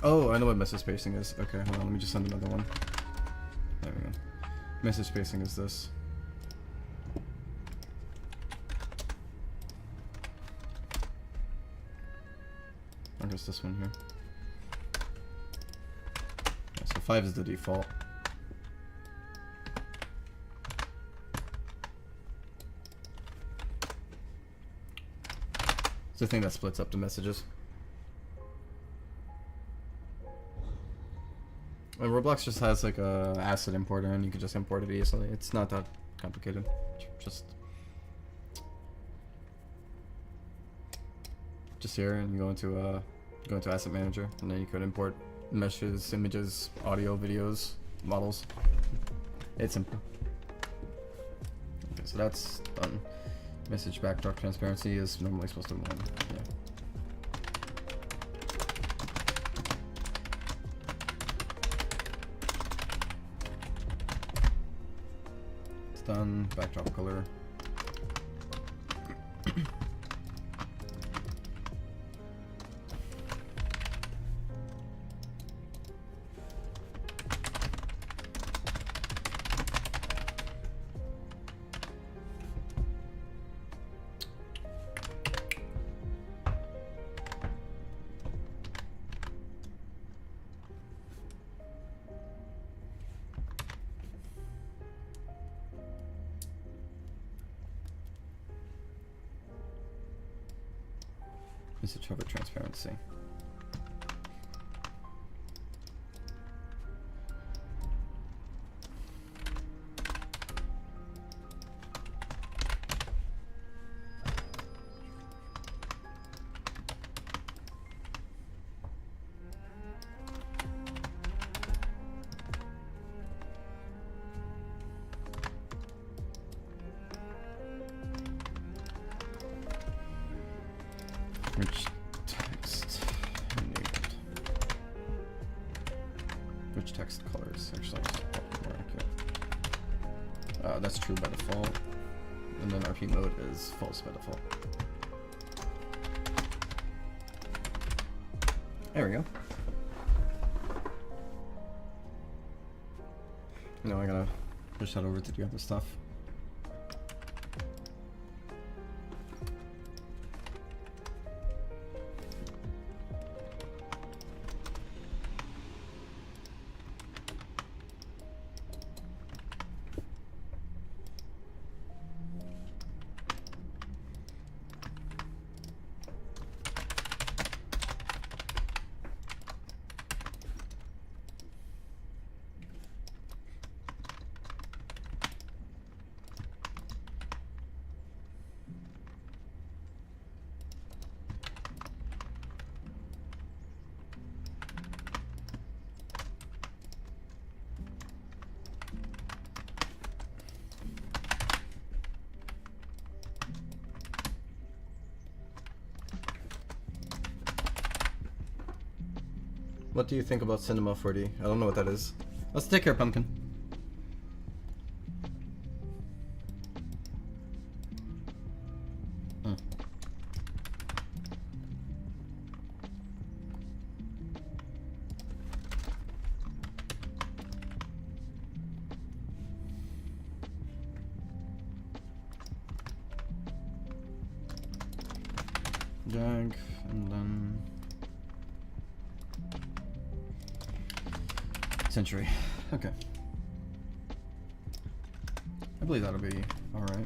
Oh, I know what message spacing is. Okay, hold on, let me just send another one. There we go. Message spacing is this. I guess this one here. Yeah, so 5 is the default. It's the thing that splits up the messages. And Roblox just has like a asset importer and you can just import it easily. It's not that complicated. Just here and you go into asset manager and then you could import meshes, images, audio, videos, models. It's simple. Okay, so that's done. Message backdrop transparency is normally supposed to be 1. Yeah. Done. Backdrop color. Message hover transparency. Rich text enabled. Rich text colors actually more accurate. That's true by default. And then RP mode is false by default. There we go. Now I gotta push that over to the other stuff. what do you think about Cinema 4D? I don't know what that is. Let's take care, Pumpkin. Jag, and then Century. Okay. I believe that'll be alright.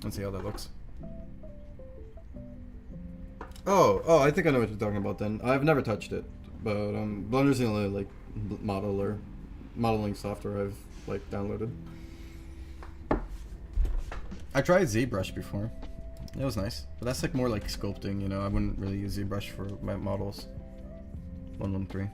Let's see how that looks. Oh, I think I know what you're talking about then. I've never touched it, but Blender's the only like modeling software I've like downloaded. I tried ZBrush before. It was nice, but that's like more like sculpting, you know. I wouldn't really use ZBrush for my models. 113.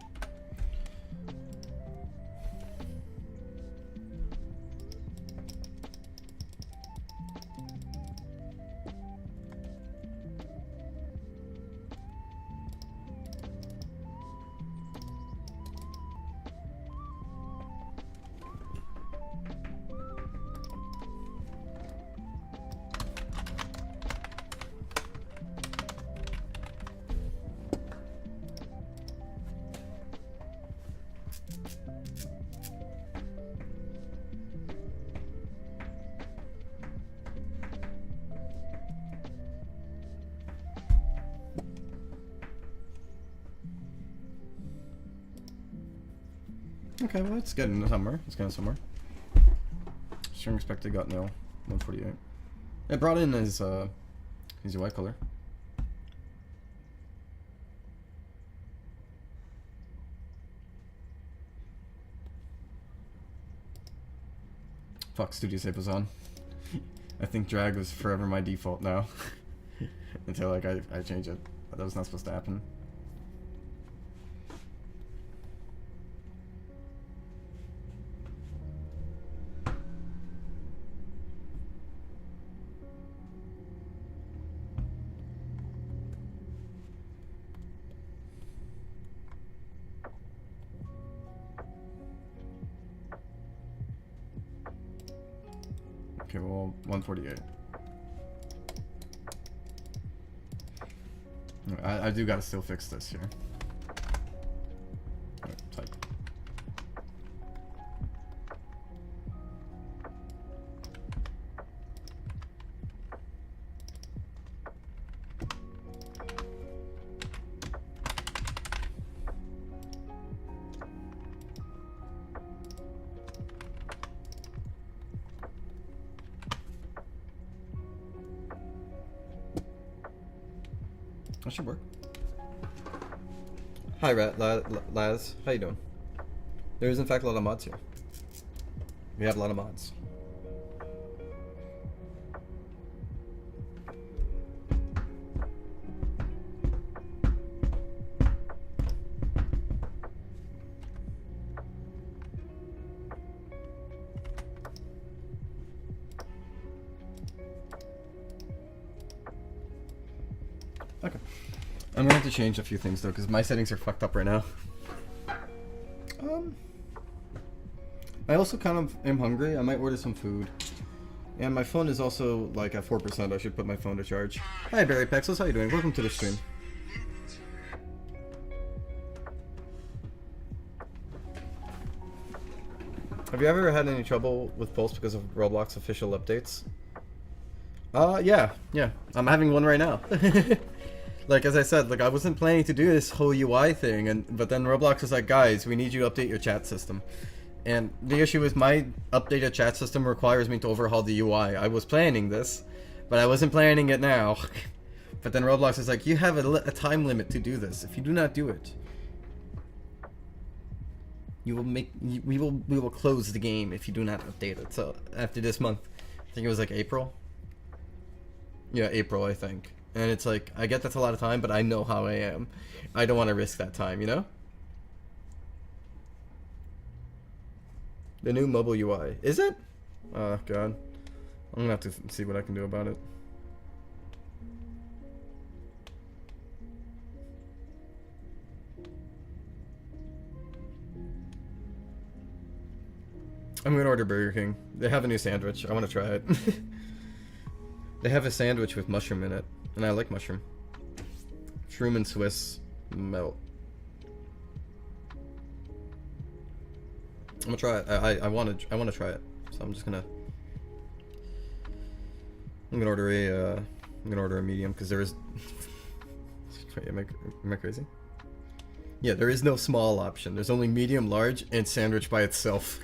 Okay, well, it's getting somewhere. It's getting somewhere. String expected got nil. 148. It brought in his UI color. Fuck, Studio Save was on. I think drag was forever my default now. Until like I change it. But that was not supposed to happen. Okay, well, 148. I do gotta still fix this here. Right, type. That should work. Hi, Laz. How you doing? There is, in fact, a lot of mods here. We have a lot of mods. Okay. I'm gonna have to change a few things though, because my settings are fucked up right now. I also kind of am hungry. I might order some food. And my phone is also like at 4%. I should put my phone to charge. Hi Barry Pexels, how you doing? Welcome to the stream. Have you ever had any trouble with Pulse because of Roblox official updates? Yeah. I'm having one right now. Like, as I said, like, I wasn't planning to do this whole UI thing, but then Roblox was like, guys, we need you to update your chat system. And the issue is my updated chat system requires me to overhaul the UI. I was planning this, but I wasn't planning it now. But then Roblox is like, you have a time limit to do this. If you do not do it, we will close the game if you do not update it. So after this month, I think it was like April. Yeah, April, I think. And it's like, I get that's a lot of time, but I know how I am. I don't want to risk that time, you know? The new mobile UI. Is it? Oh, God. I'm going to have to see what I can do about it. I'm going to order Burger King. They have a new sandwich. I want to try it. They have a sandwich with mushroom in it. And I like mushroom. Shroom and Swiss melt. I'm gonna try it. I want to try it. So I'm gonna order a medium because there is. Wait, am I crazy? Yeah, there is no small option. There's only medium, large, and sandwich by itself.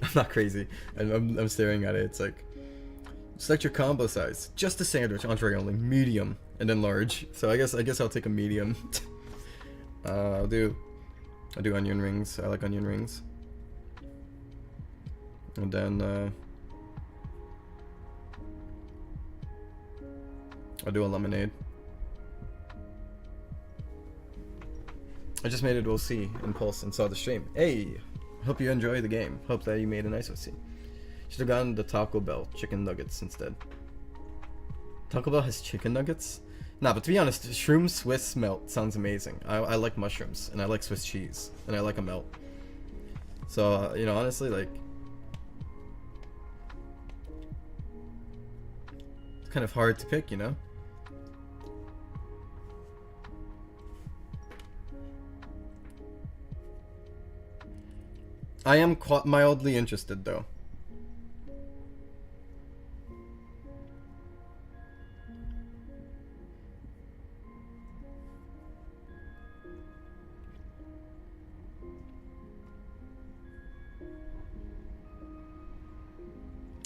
I'm not crazy. And I'm staring at it. It's like, select your combo size. Just a sandwich, entree only, medium, and then large. So I guess I'll take a medium. I'll do onion rings. I like onion rings. And then I'll do a lemonade. I just made it OC in Pulse and saw the stream. Hey, hope you enjoy the game. Hope that you made a nice OC. Should have gotten the Taco Bell chicken nuggets instead. Taco Bell has chicken nuggets? Nah, but to be honest, shroom Swiss melt sounds amazing. I like mushrooms, and I like Swiss cheese, and I like a melt. So, you know, honestly, like, it's kind of hard to pick, you know? I am mildly interested, though.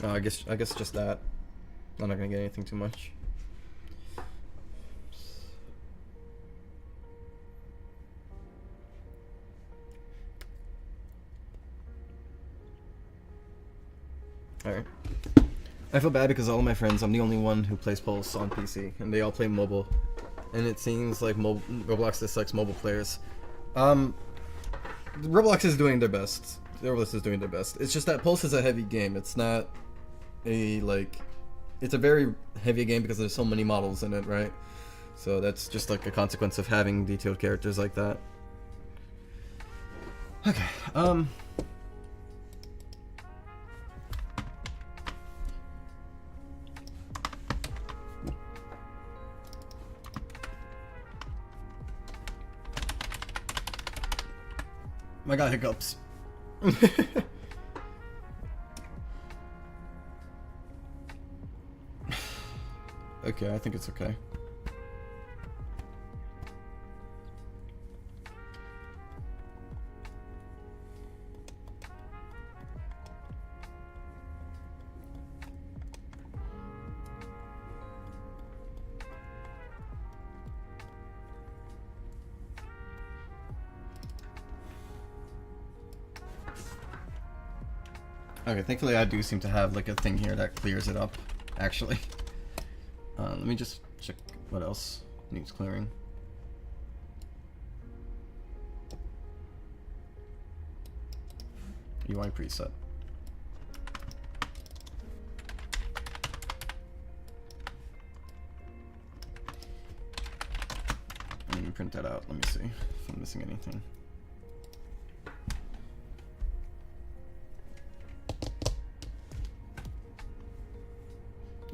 I guess just that. I'm not gonna get anything too much. Alright. I feel bad because all of my friends, I'm the only one who plays Pulse on PC, and they all play mobile. And it seems like Roblox dislikes mobile players. Roblox is doing their best. Roblox is doing their best. It's just that Pulse is a heavy game. It's not it's a very heavy game because there's so many models in it, right? So that's just like a consequence of having detailed characters like that. Okay, I got hiccups. Okay, I think it's okay. Okay, thankfully I do seem to have like a thing here that clears it up, actually. Let me just check what else needs clearing. UI preset. Let me print that out. Let me see if I'm missing anything.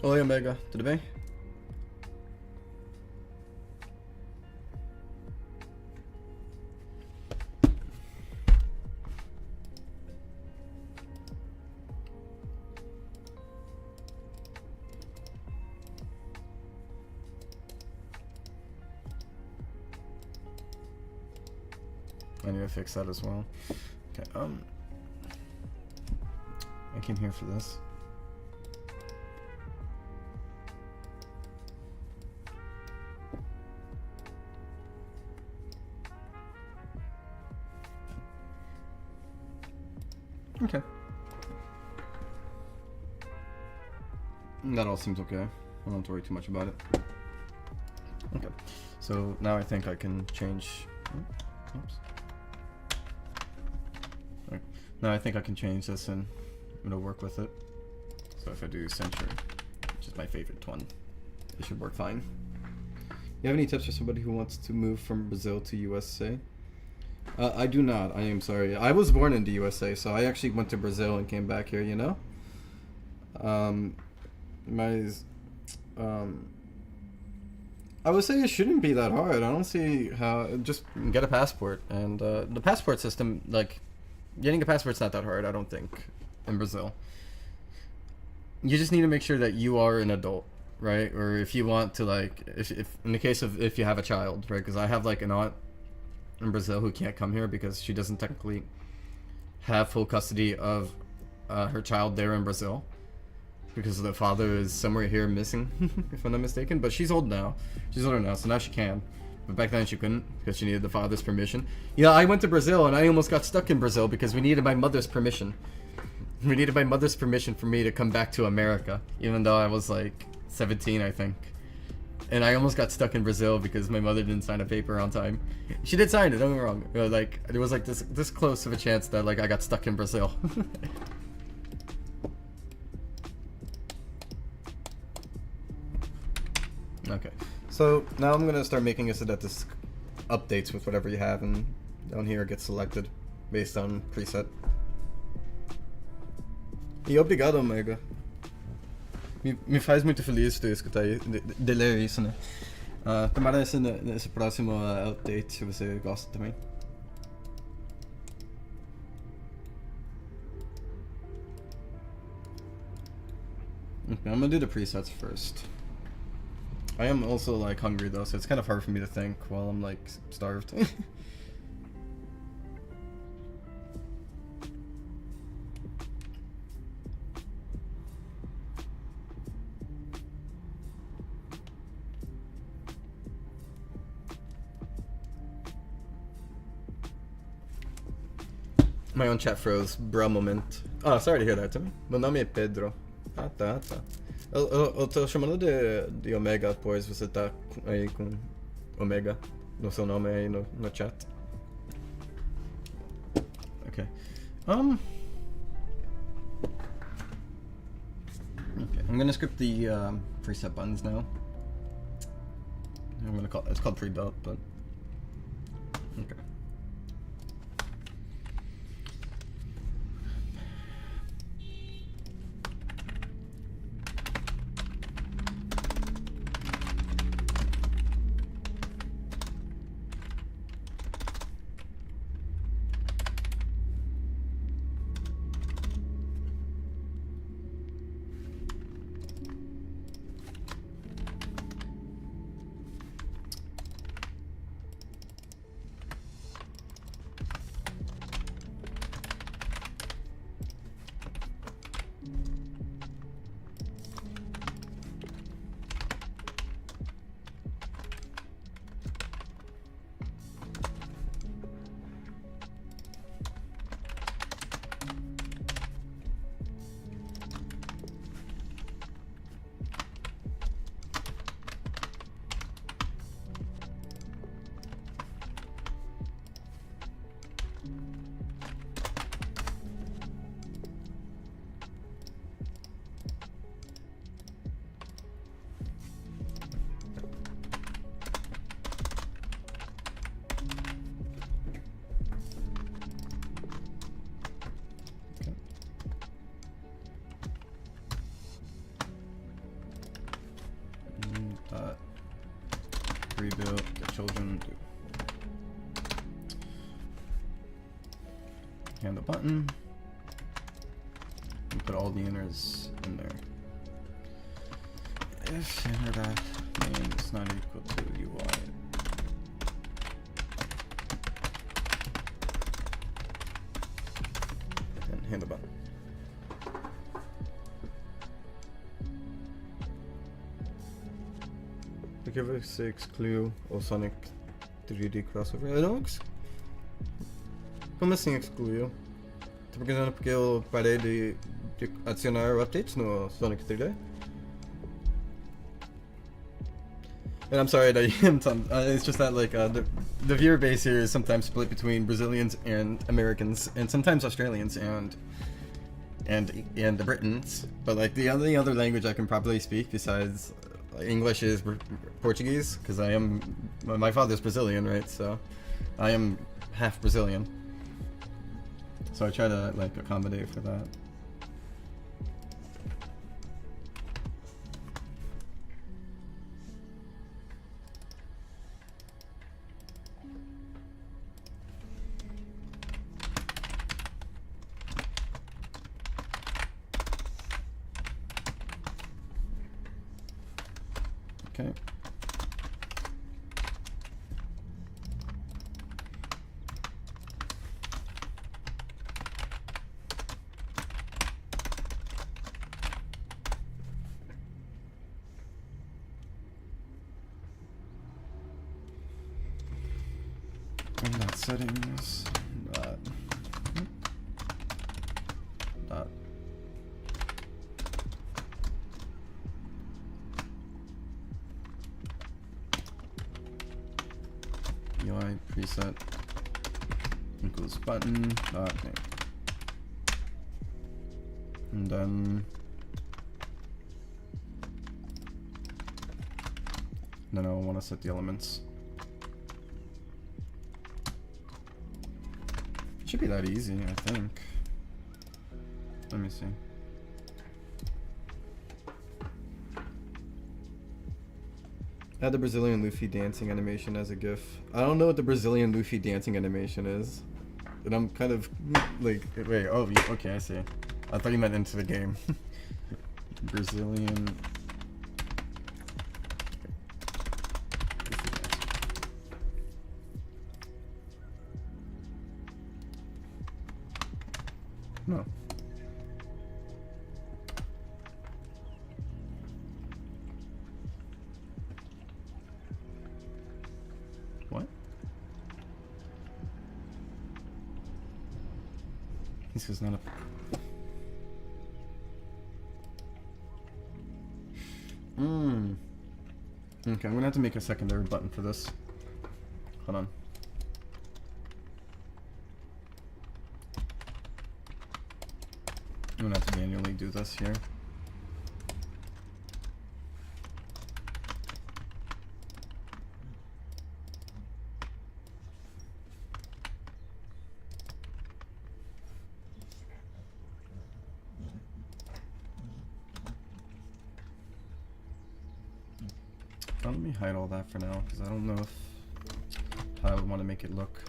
Oi, Omega, tudo bem? I need to fix that as well. Okay, I came here for this. Okay. That all seems okay. I don't have to worry too much about it. Okay, so now I think I can change. Oops. Right. Now I think I can change this and it'll work with it. So if I do century, which is my favorite one, it should work fine. You have any tips for somebody who wants to move from Brazil to USA? I do not. I am sorry. I was born in the USA, so I actually went to Brazil and came back here. You know. I would say it shouldn't be that hard. I don't see how. Just get a passport, and the passport system, like, getting a passport's not that hard. I don't think in Brazil. You just need to make sure that you are an adult, right? Or if you want to, like, if in the case of if you have a child, right? Because I have like an aunt in Brazil who can't come here because she doesn't technically have full custody of her child there in Brazil because the father is somewhere here missing, if I'm not mistaken. But she's old now. She's older now, so now she can. But back then she couldn't because she needed the father's permission. Yeah, I went to Brazil and I almost got stuck in Brazil because we needed my mother's permission. We needed my mother's permission for me to come back to America, even though I was like 17, I think. And I almost got stuck in Brazil because my mother didn't sign a paper on time. She did sign it, don't get me wrong. Like, there was like this close of a chance that like I got stuck in Brazil. Okay, so now I'm gonna start making it so that this updates with whatever you have, and down here it gets selected based on preset. E obrigado, Omega. Me faz muito feliz tu escutar de ler isso, né? Tomara nesse próximo update, se você gosta também. Okay, I'm gonna do the presets first. I am also like hungry though, so it's kind of hard for me to think while I'm like starved. My own chat froze, bro moment. Oh, sorry to hear that, Timmy. Meu nome é Pedro. Ah, tá. Eu tô chamando de Omega, pois você tá aí com Omega no seu nome aí no chat. Okay. Okay, I'm gonna script the preset buttons now. I'm gonna it's called pre-built, but okay. Rebuild the children. And the button. And put all the inners in there. If inner name is not equal to UI. Then hand the button. Por que você excluiu o Sonic 3D Crossover? Eu não Como assim excluiu? Tô perguntando porque eu parei de adicionar updates no Sonic 3D? And I'm sorry that it's just that like the viewer base here is sometimes split between Brazilians and Americans, and sometimes Australians and the Britons. But like the only other language I can properly speak besides English is Portuguese, because my father's Brazilian, right? So I am half Brazilian. So I try to like accommodate for that. Okay. And that settings. That. UI preset equals button dot name. And then I want to set the elements. It should be that easy, I think. Let me see. Add the Brazilian Luffy dancing animation as a GIF. I don't know what the Brazilian Luffy dancing animation is. And I'm kind of like, wait, oh, okay, I see. I thought you meant into the game. Brazilian. No. What? This is not a... Okay, I'm gonna have to make a secondary button for this. Hold on. I'm gonna have to manually do this here. Let me hide all that for now, because I don't know how I would want to make it look.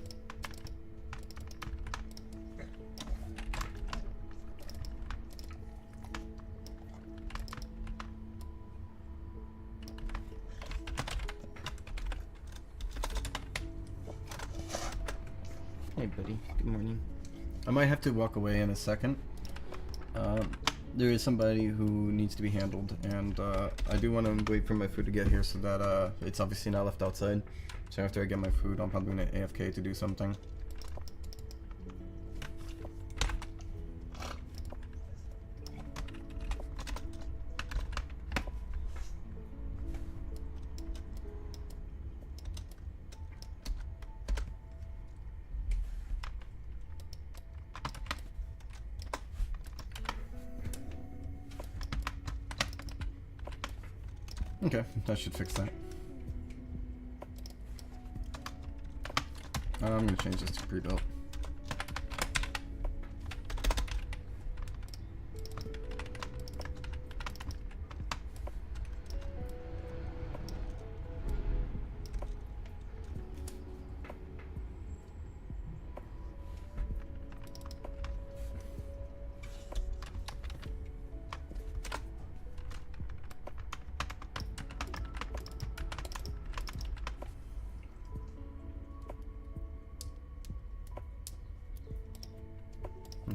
Hey buddy, good morning. I might have to walk away in a second. There is somebody who needs to be handled, and I do want to wait for my food to get here so that it's obviously not left outside. So after I get my food, I'm probably going to AFK to do something. Okay, that should fix that. I'm gonna change this to pre-built.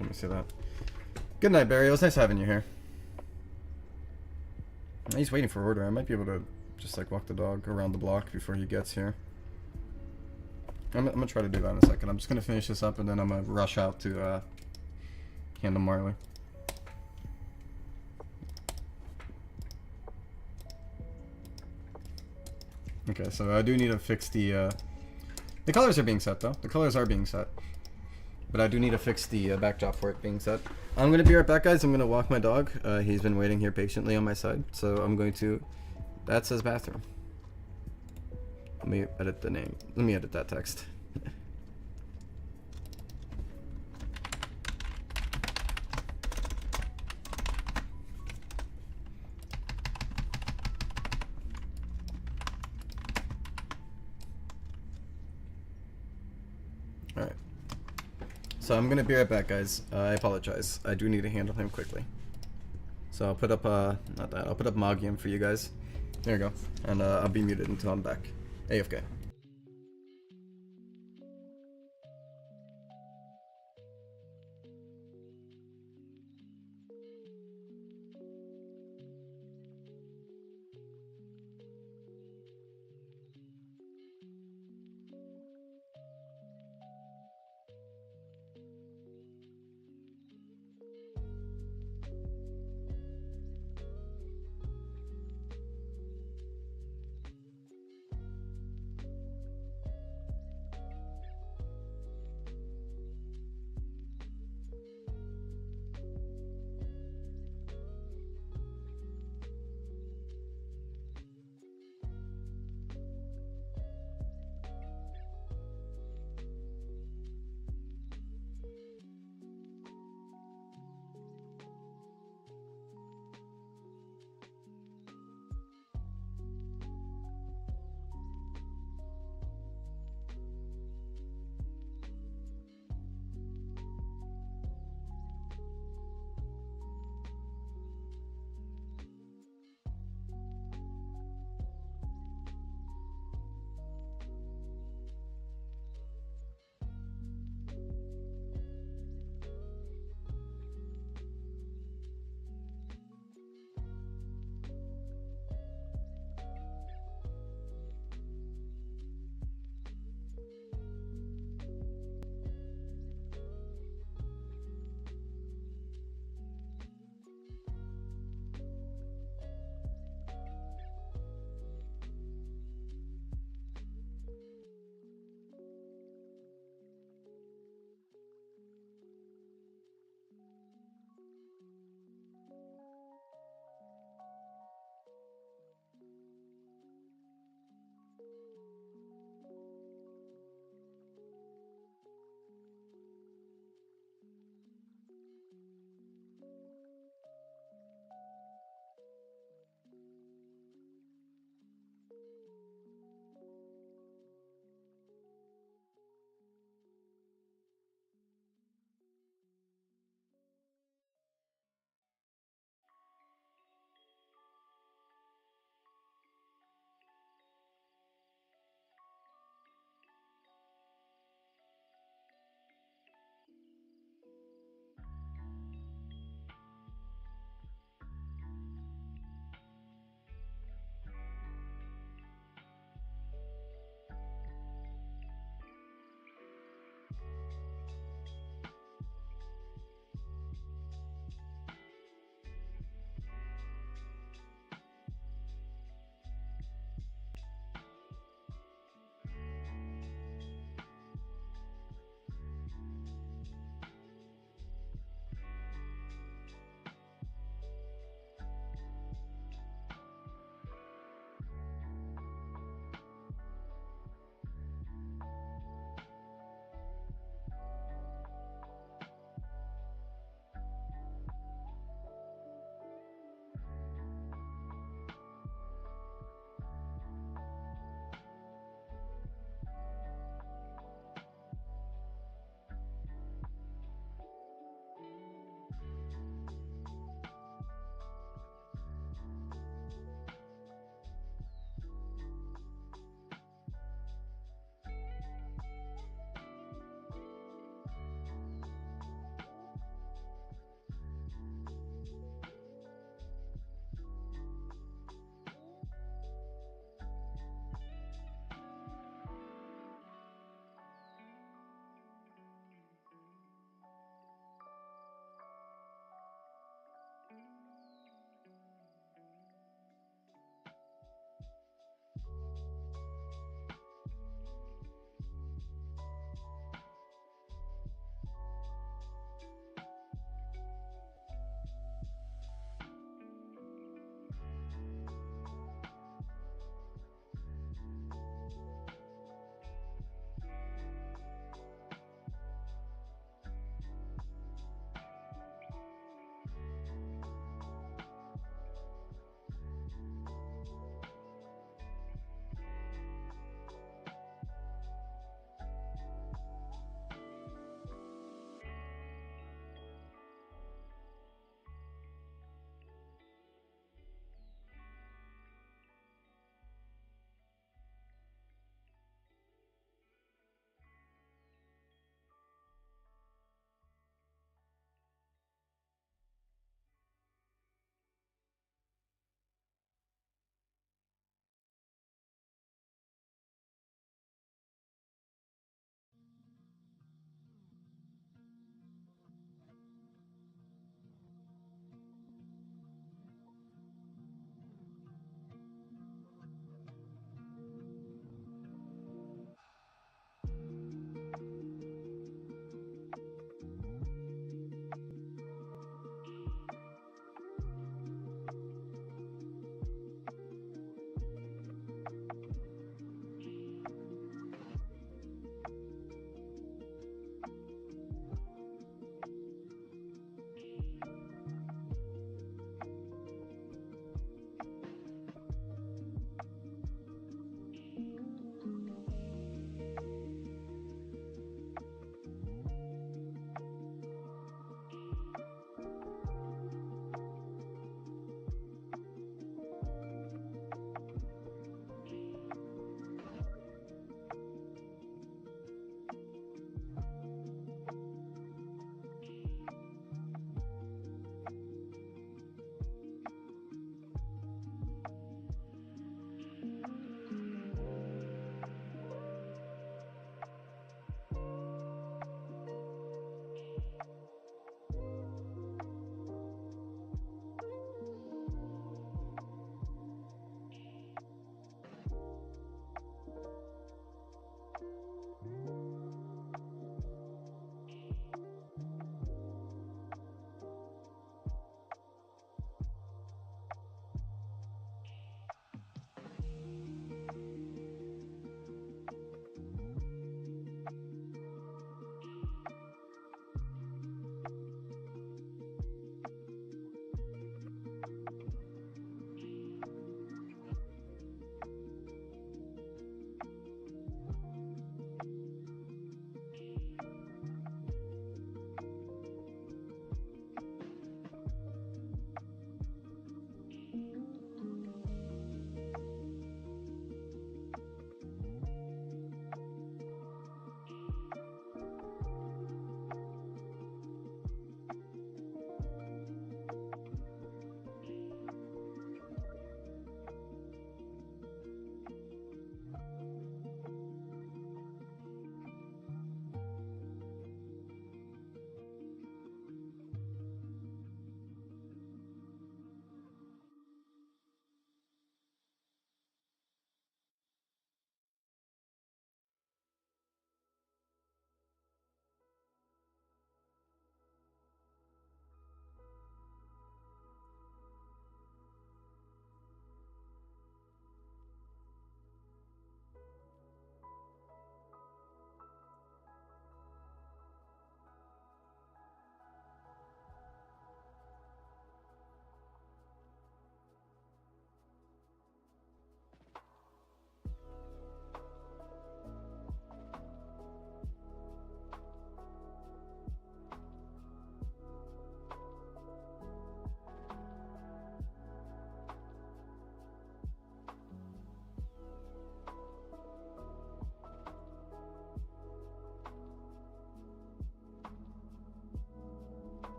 Let me see that. Good night, Barry. It was nice having you here. He's waiting for order. I might be able to just like walk the dog around the block before he gets here. I'm gonna try to do that in a second. I'm just gonna finish this up and then I'm gonna rush out to handle Marley. Okay, so I do need to fix the colors are being set though. The colors are being set. But I do need to fix the backdrop for it being set. I'm gonna be right back, guys. I'm gonna walk my dog. He's been waiting here patiently on my side. So I'm going to, that says bathroom. Let me edit the name. Let me edit that text. Alright. So I'm gonna be right back, guys. I apologize. I do need to handle him quickly. So I'll put up, not that, I'll put up Magium for you guys. There you go. And I'll be muted until I'm back. AFK.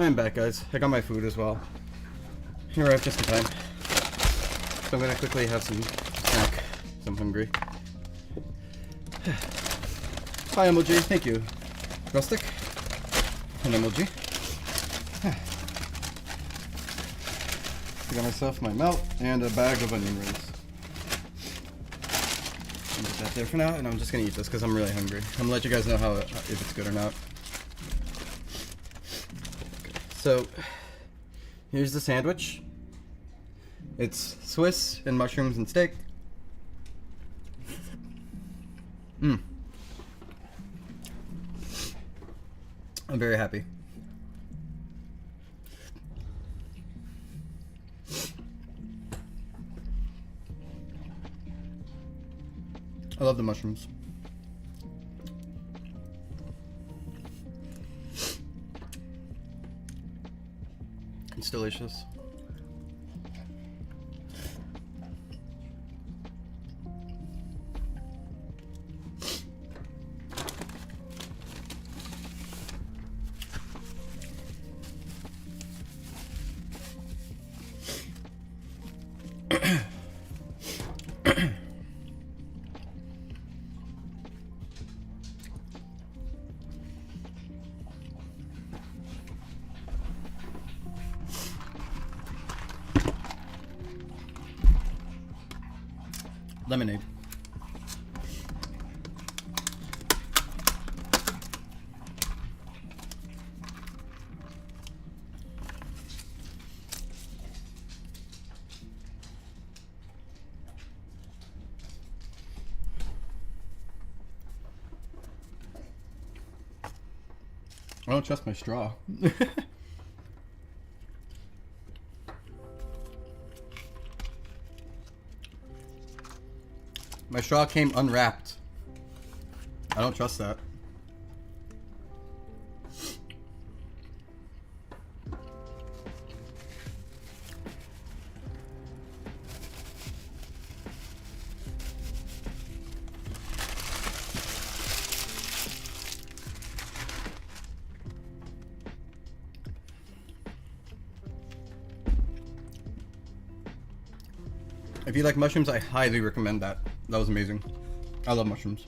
I'm back, guys. I got my food as well. You arrived just in time. So I'm gonna quickly have some snack, 'cause I'm hungry. Hi, emoji. Thank you. Rustic. An emoji. I got myself my melt and a bag of onion rings. I'll put that there for now, and I'm just gonna eat this because I'm really hungry. I'm gonna let you guys know how if it's good or not. Okay. So here's the sandwich. It's Swiss and mushrooms and steak. I'm very happy. I love the mushrooms. It's delicious. Lemonade. I don't trust my straw. My straw came unwrapped. I don't trust that. If you like mushrooms, I highly recommend that. That was amazing. I love mushrooms.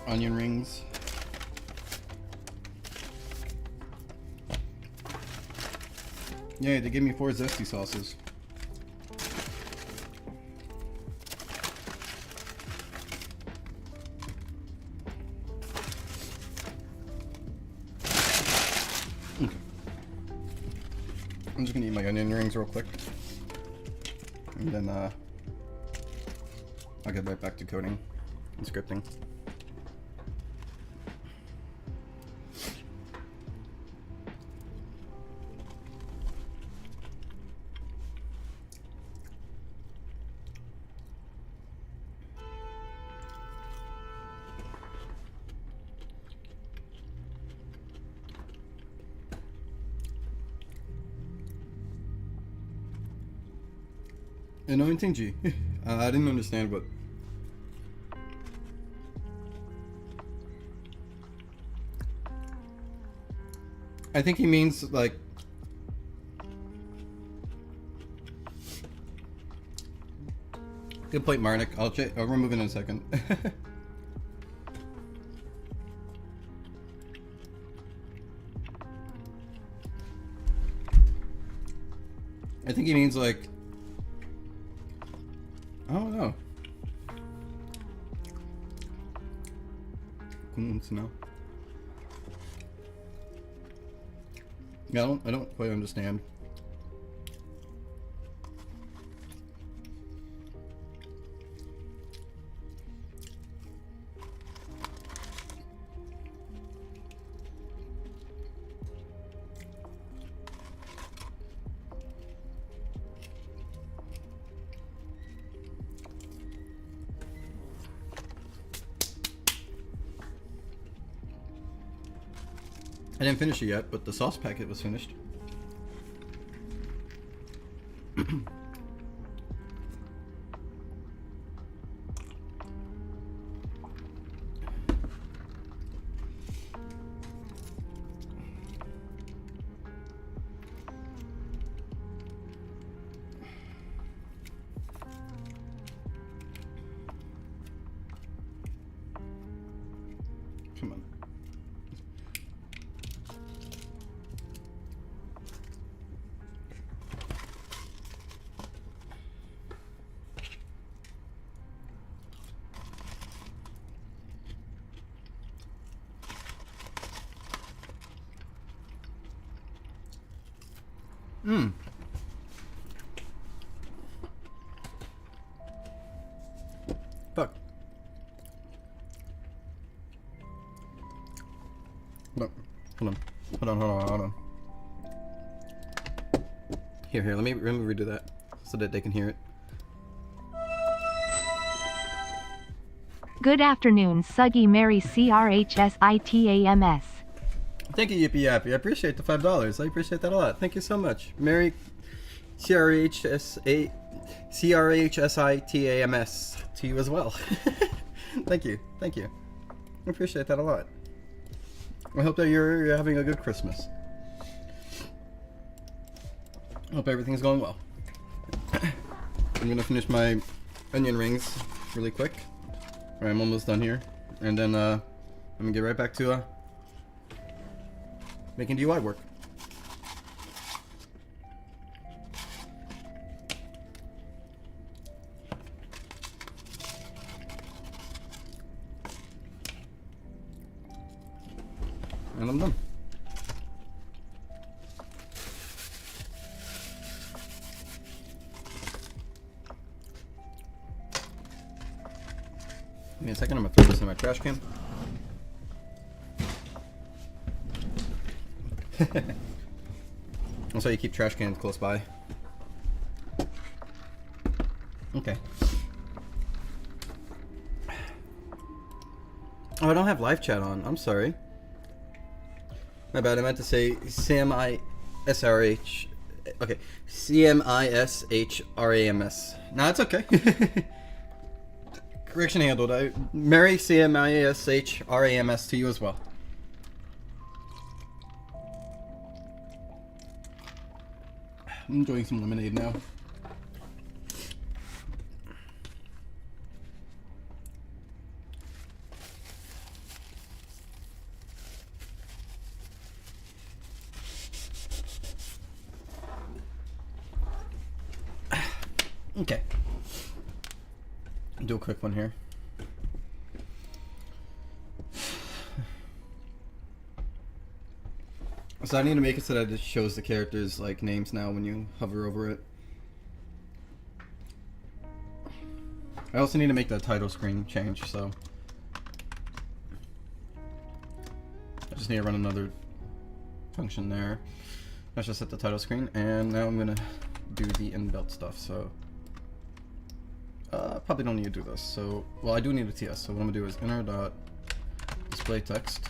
Onion rings. Yay, they gave me 4 zesty sauces. Okay. I'm just gonna eat my onion rings real quick. And then I'll get right back to coding and scripting. Anointing G. I didn't understand what. I think he means like. Good point, Marnik. I'll remove it in a second. I think he means like. I don't know. No. Yeah, I don't quite understand. I didn't finish it yet, but the sauce packet was finished. Come on. Mmm. Fuck. Hold on. Hold on. Here, let me redo that so that they can hear it.
Good afternoon, Suggy Mary CRHSITAMS.
Thank you, Yippee Yappy. I appreciate the $5. I appreciate that a lot. Thank you so much. Mary CRHSITAMS to you as well. Thank you. I appreciate that a lot. I hope that you're having a good Christmas. I hope everything's going well. I'm gonna finish my onion rings really quick. Alright, I'm almost done here. And then I'm gonna get right back to making DIY work. And I'm done. Give me a second, I'm gonna throw this in my trash can. That's why you keep trash cans close by. Okay. Oh, I don't have live chat on. I'm sorry. My bad. I meant to say CMISRH. Okay. CMISHRAMS. No, it's okay. Correction handled. Merry CMISHRAMS to you as well. I'm enjoying some lemonade now. Okay. Do a quick one here. So I need to make it so that it shows the characters like names now when you hover over it. I also need to make the title screen change, so I just need to run another function there. Let's just set the title screen, and now I'm gonna do the inbuilt stuff. So probably don't need to do this. So well, I do need a TS. So what I'm gonna do is inner dot display text.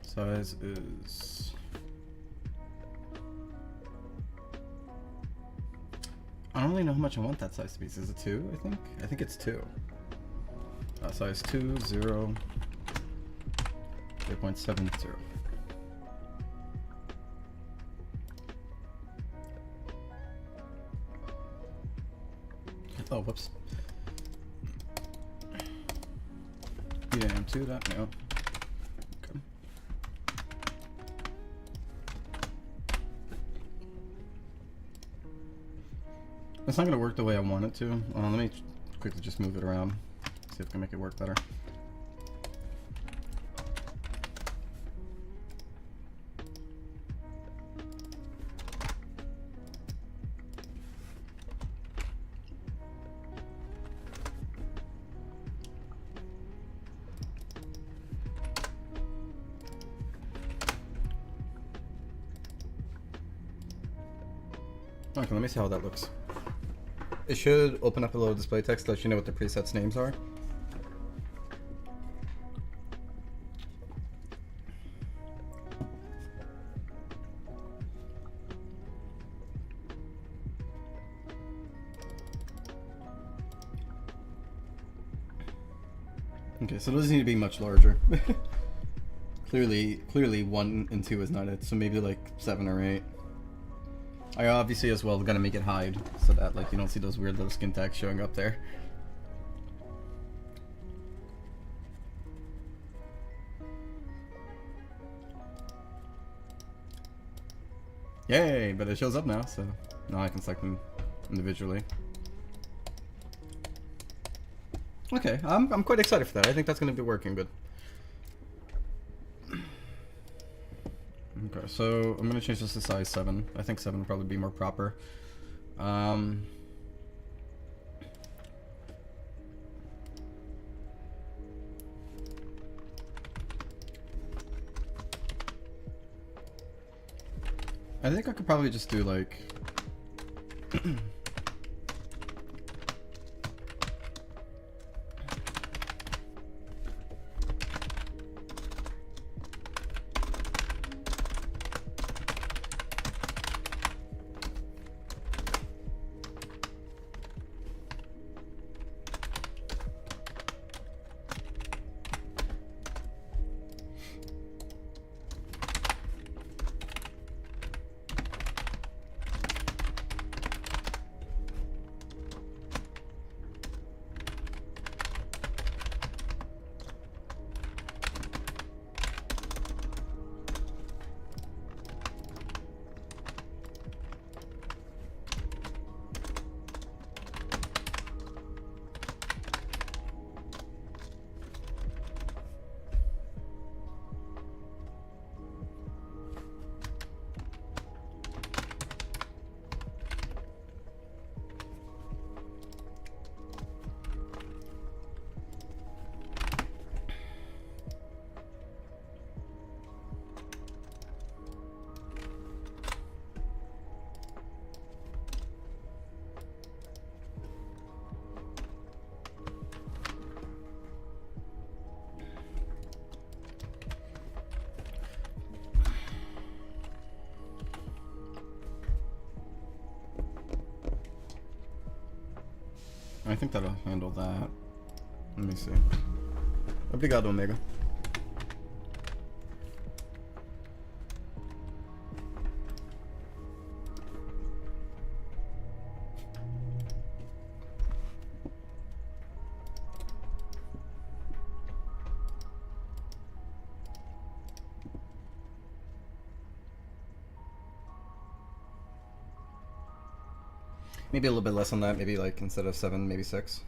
Size is I don't really know how much I want that size to be. Is it 2? I think it's 2. Size 2, 0, 0.70. Oh, whoops. EAM2 that no. Okay. It's not gonna work the way I want it to. Let me quickly just move it around. See if I can make it work better. Okay, let me see how that looks. It should open up a little display text to let you know what the presets names are. Okay, so it doesn't need to be much larger. Clearly 1 and 2 is not it, so maybe like 7 or 8. I obviously as well gonna make it hide, so that like you don't see those weird little skin tags showing up there. Yay, but it shows up now, so now I can select them individually. Okay, I'm quite excited for that. I think that's gonna be working good. Okay, so I'm gonna change this to size 7. I think 7 would probably be more proper. I think I could probably just do like I think that'll handle that. Let me see. Obrigado, Omega. Maybe a little bit less on that, maybe like instead of 7, maybe 6.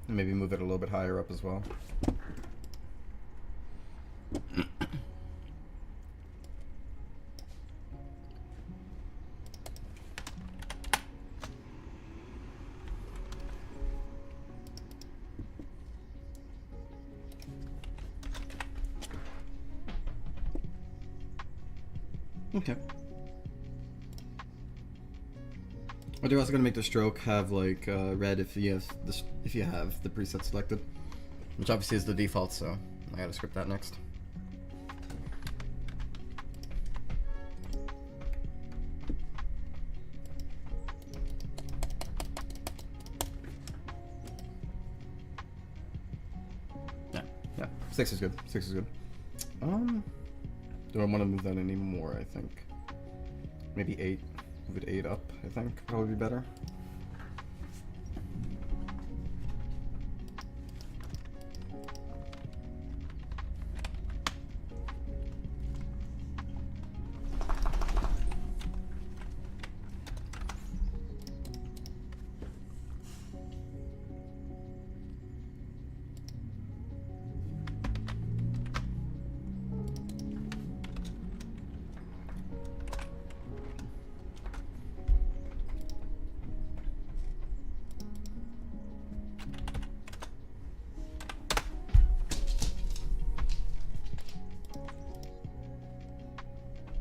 And maybe move it a little bit higher up as well. Okay. But you're also gonna make the stroke have like red if you have the preset selected, which obviously is the default. So I gotta script that next. Yeah, 6 is good. 6 is good. Do I want to move that any more? I think maybe 8. Move it 8 up, I think, probably be better.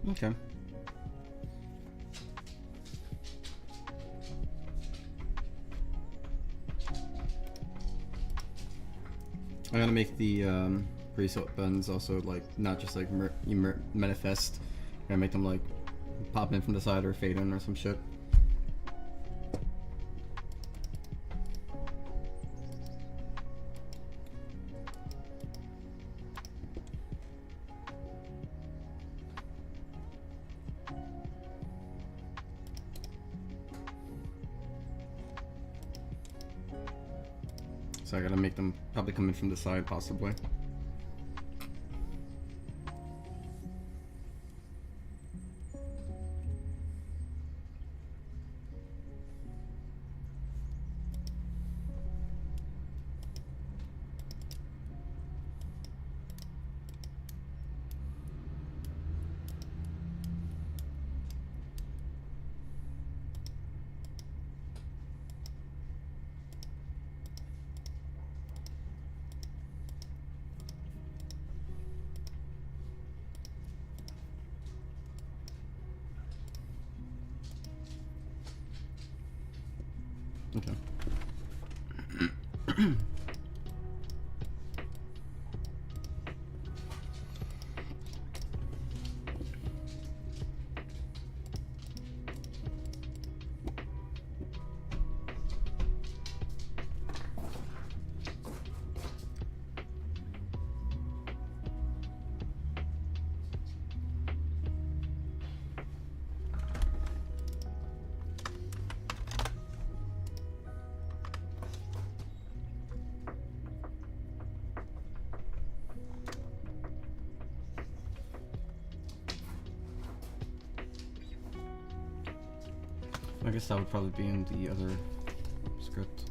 Okay. I gotta make the pre-salt buttons also like not just like manifest. I gotta make them like pop in from the side or fade in or some shit. So I gotta make them probably come in from the side, possibly. Okay. I guess that would probably be in the other script.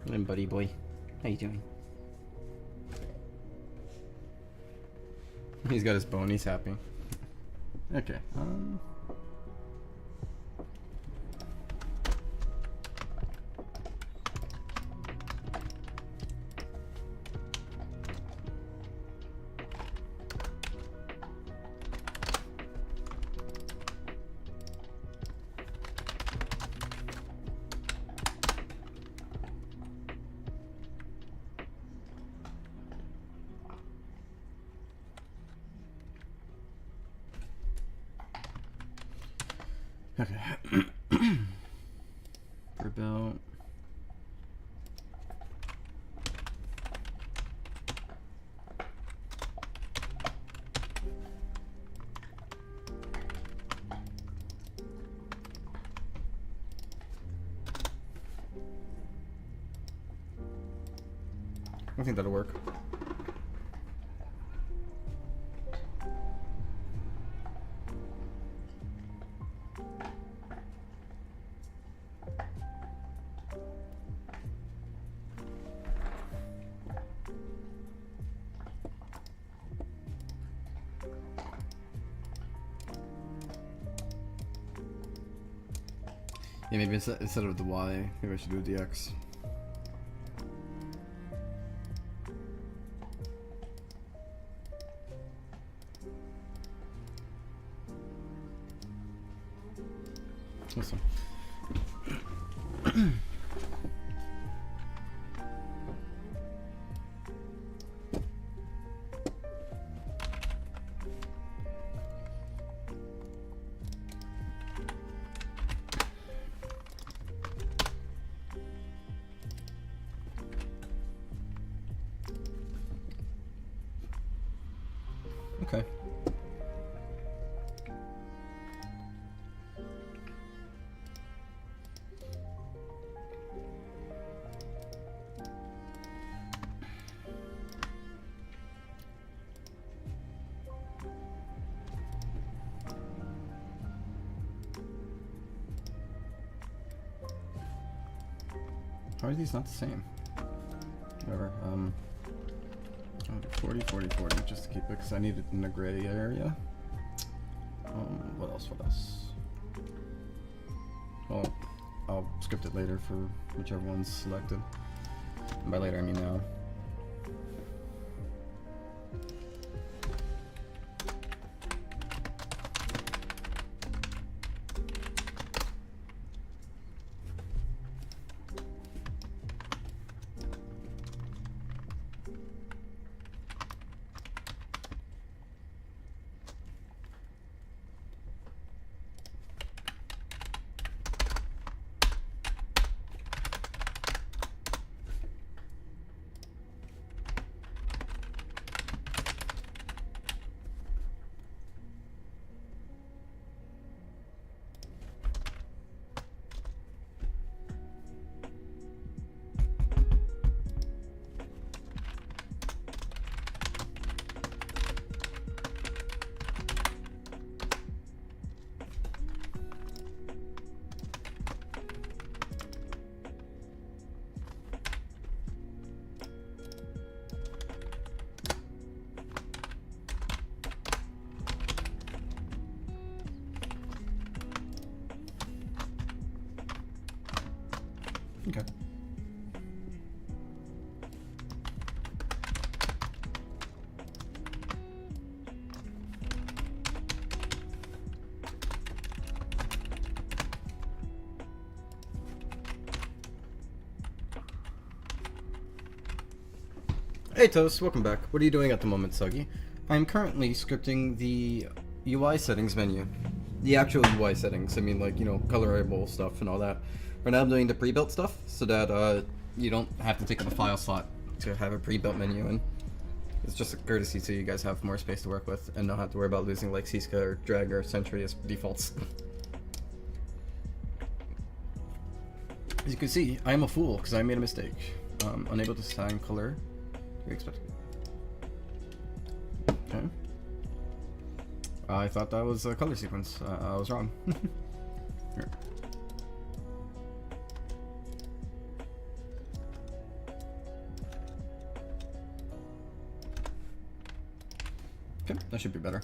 And buddy boy, how you doing? He's got his bone, he's happy. Okay, okay. For about I think that'll work. Yeah, maybe instead of the Y, maybe I should do the X. Awesome. Okay. How are these not the same? Whatever. 40, 40, 40, just to keep it, because I need it in the gray area. What else? Well, I'll script it later for whichever one's selected. And by later, I mean now. Okay. Hey Toast, welcome back. What are you doing at the moment, Suggy? I'm currently scripting the UI settings menu. The actual UI settings, I mean like, you know, colorable stuff and all that. Right now I'm doing the pre-built stuff so that you don't have to take up a file slot to have a pre-built menu in. It's just a courtesy so you guys have more space to work with and don't have to worry about losing like Siska or Drag or Sentry as defaults. As you can see, I am a fool because I made a mistake. Unable to assign color. You expect? Okay. I thought that was a color sequence. I was wrong. Here. Okay, that should be better.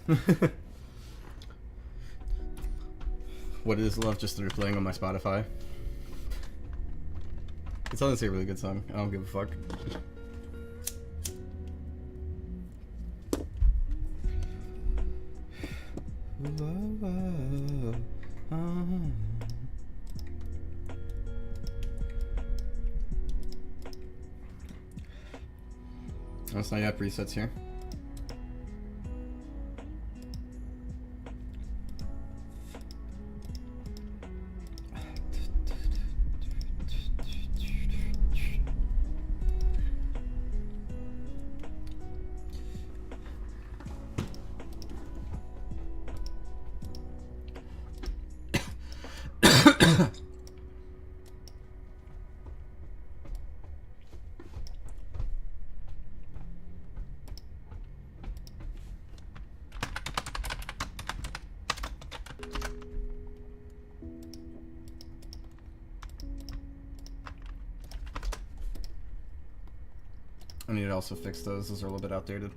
What is Love just started playing on my Spotify? It's honestly a really good song. I don't give a fuck. Let's not have presets here. I need to also fix those. Those are a little bit outdated.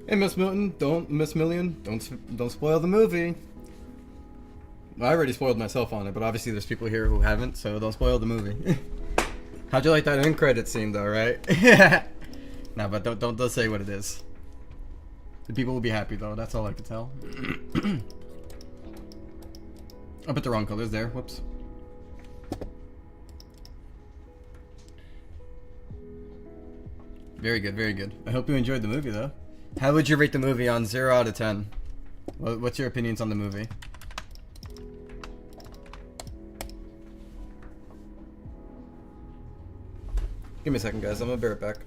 Hey, Miss Milton, Miss Million, don't spoil the movie. Well, I already spoiled myself on it, but obviously there's people here who haven't, so don't spoil the movie. How'd you like that end credit scene, though, right? Nah, but don't say what it is. The people will be happy though. That's all I can tell. I put the wrong colors there. Whoops. Very good, very good. I hope you enjoyed the movie though. How would you rate the movie on 0 out of 10? What's your opinions on the movie? Give me a second, guys. I'm gonna be right back.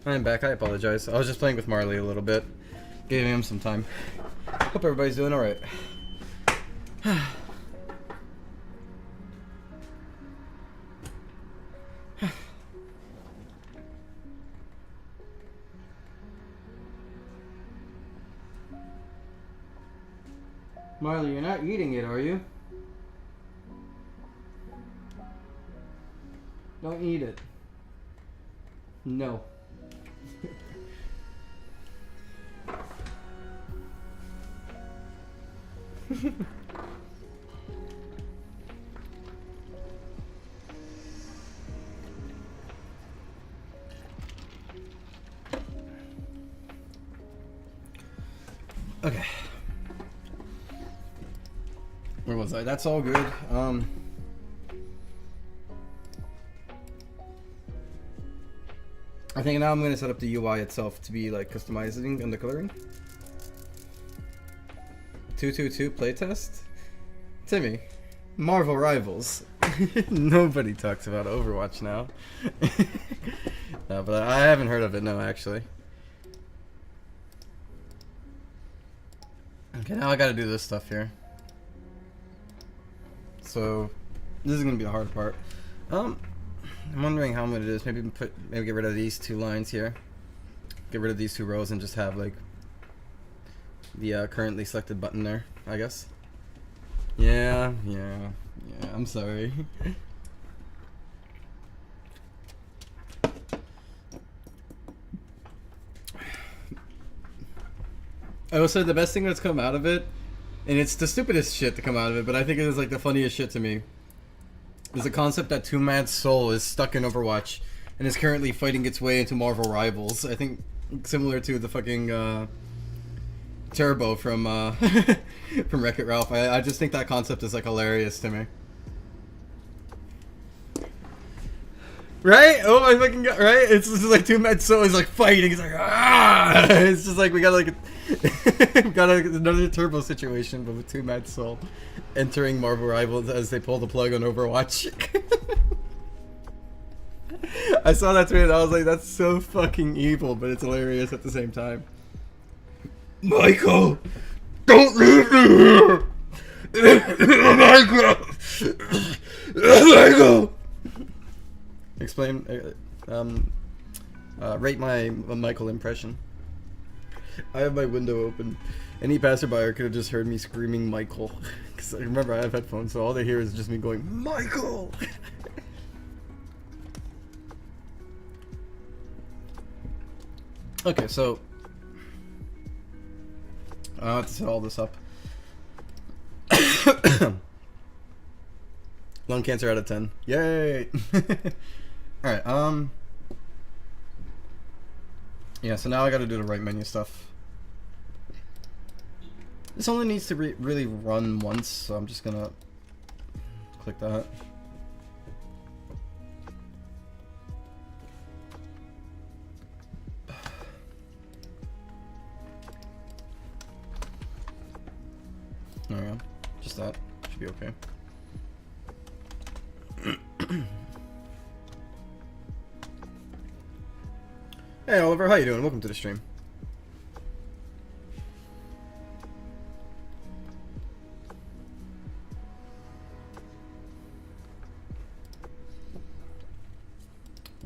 I'm back. I apologize. I was just playing with Marley a little bit. Giving him some time. Hope everybody's doing alright. Marley, you're not eating it, are you? Don't eat it. No. Okay. Where was I? That's all good. I think now I'm gonna set up the UI itself to be like customizing and the coloring. 222 playtest? Timmy, Marvel Rivals. Nobody talks about Overwatch now. No, but I haven't heard of it, no, actually. Okay, now I gotta do this stuff here. So, this is gonna be the hard part. I'm wondering how I'm gonna do this. Maybe get rid of these two lines here. Get rid of these two rows and just have like the currently selected button there, I guess. Yeah, I'm sorry. I will say the best thing that's come out of it, and it's the stupidest shit to come out of it, but I think it is like the funniest shit to me, is the concept that Two Mad's soul is stuck in Overwatch and is currently fighting its way into Marvel Rivals. I think similar to the fucking Turbo from from Wreck-It Ralph. I just think that concept is like hilarious to me. Right? Oh my fucking god! Right? It's just like Two Mad's soul is like fighting. It's like ah! It's just like we got like another Turbo situation, but with Two Mad's soul entering Marvel Rivals as they pull the plug on Overwatch. I saw that tweet and I was like, that's so fucking evil, but it's hilarious at the same time. Michael! Don't leave me here! Michael! Michael! Explain, rate my Michael impression. I have my window open. Any passerby could have just heard me screaming Michael. Because I remember I have headphones, so all they hear is just me going, Michael! Okay, so I have to set all this up. Lung cancer out of 10. Yay! Alright, yeah, so now I gotta do the right menu stuff. This only needs to really run once, so I'm just gonna click that. There we go. Just that. Should be okay. Hey Oliver, how you doing? Welcome to the stream.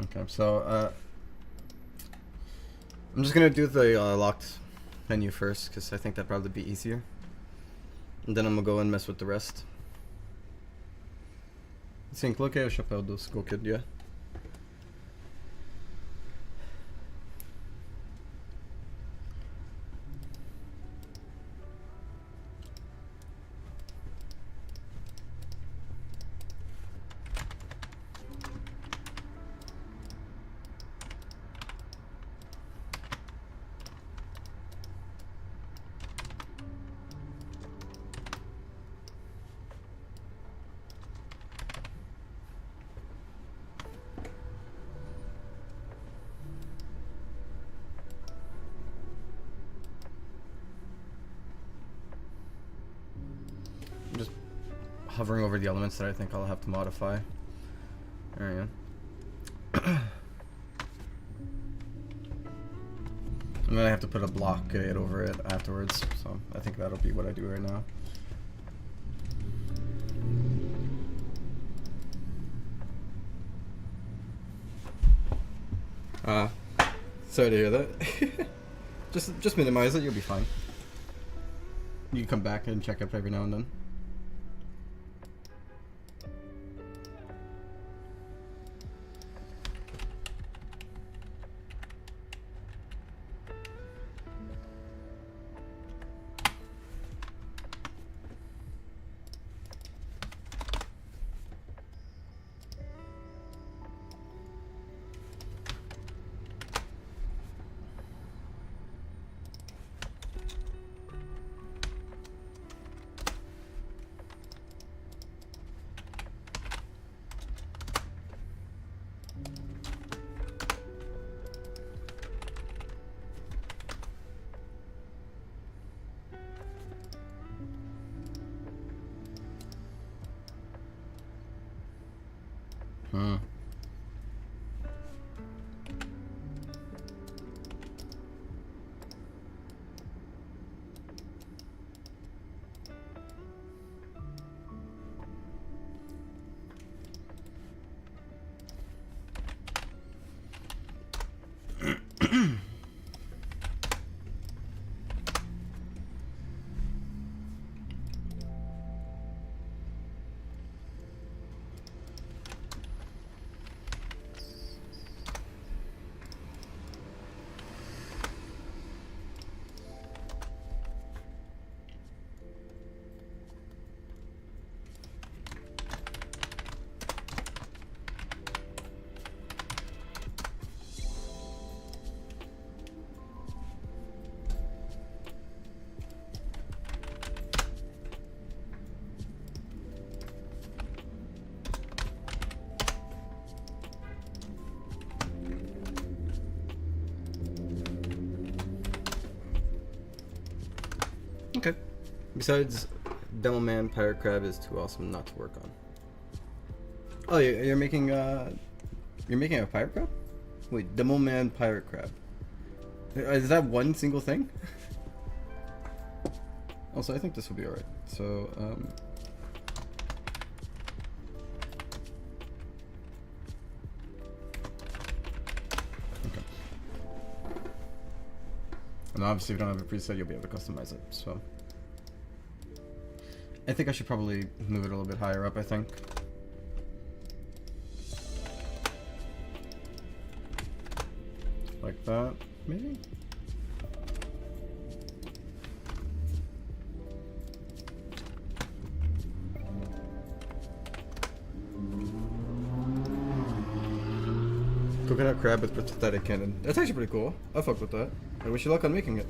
Okay, so I'm just gonna do the locked menu first because I think that'd probably be easier. And then I'm gonna go and mess with the rest. Sim, coloquei o chapéu do qualquer dia. Hovering over the elements that I think I'll have to modify. There we go. And then I have to put a blockade over it afterwards, so I think that'll be what I do right now. Sorry to hear that. just minimize it, you'll be fine. You can come back and check up every now and then. Okay. Besides, Devilman Pirate Crab is too awesome not to work on. Oh, you're making a pirate crab? Wait, Devilman Pirate Crab. Is that one single thing? Also, I think this will be alright. So, okay. And obviously, if you don't have a preset, you'll be able to customize it. So, I think I should probably move it a little bit higher up. I think. Like that, maybe? Coconut crab with prosthetic cannon. That's actually pretty cool. I fuck with that. I wish you luck on making it.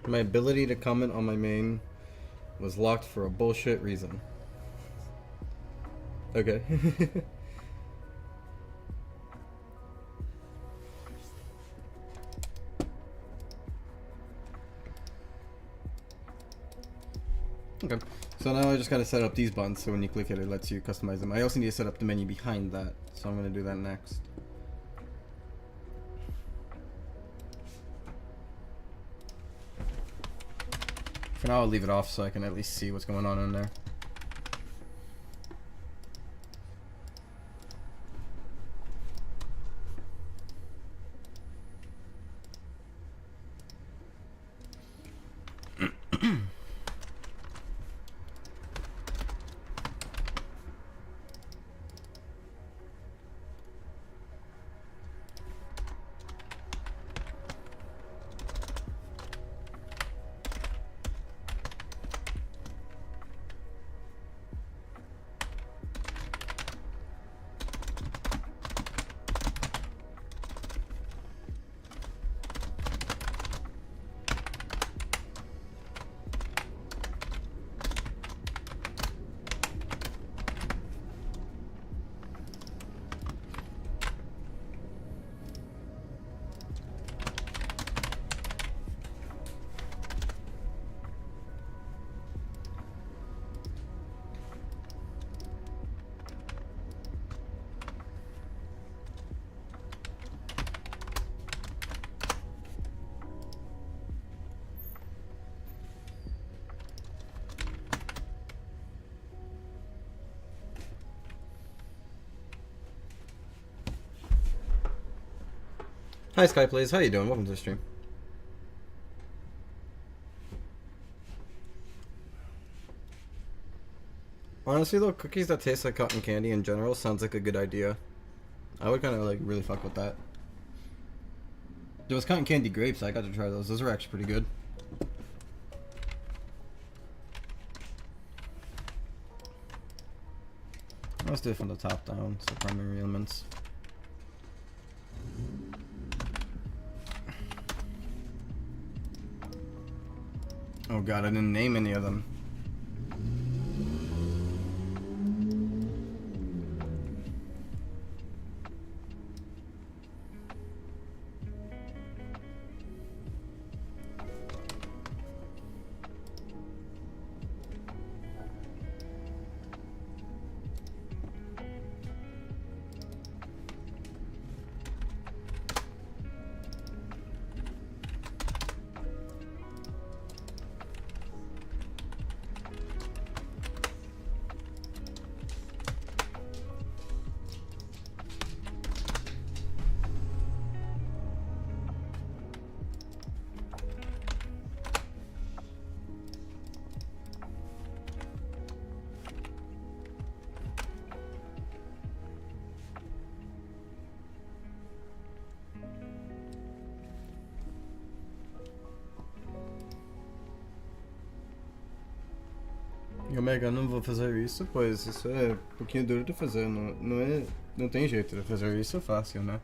My ability to comment on my main was locked for a bullshit reason. Okay. So now I just gotta set up these buttons so when you click it, it lets you customize them. I also need to set up the menu behind that, so I'm gonna do that next. For now, I'll leave it off so I can at least see what's going on in there. Hi Skyplays, how you doing? Welcome to the stream. Honestly though, cookies that taste like cotton candy in general sounds like a good idea. I would kind of like really fuck with that. There was cotton candy grapes, I got to try those. Those were actually pretty good. Let's do it from the top down, so primary elements. Oh god, I didn't name any of them. Omega, não vou fazer isso, pois isso é um pouquinho duro de fazer, não tem jeito de fazer isso fácil, né?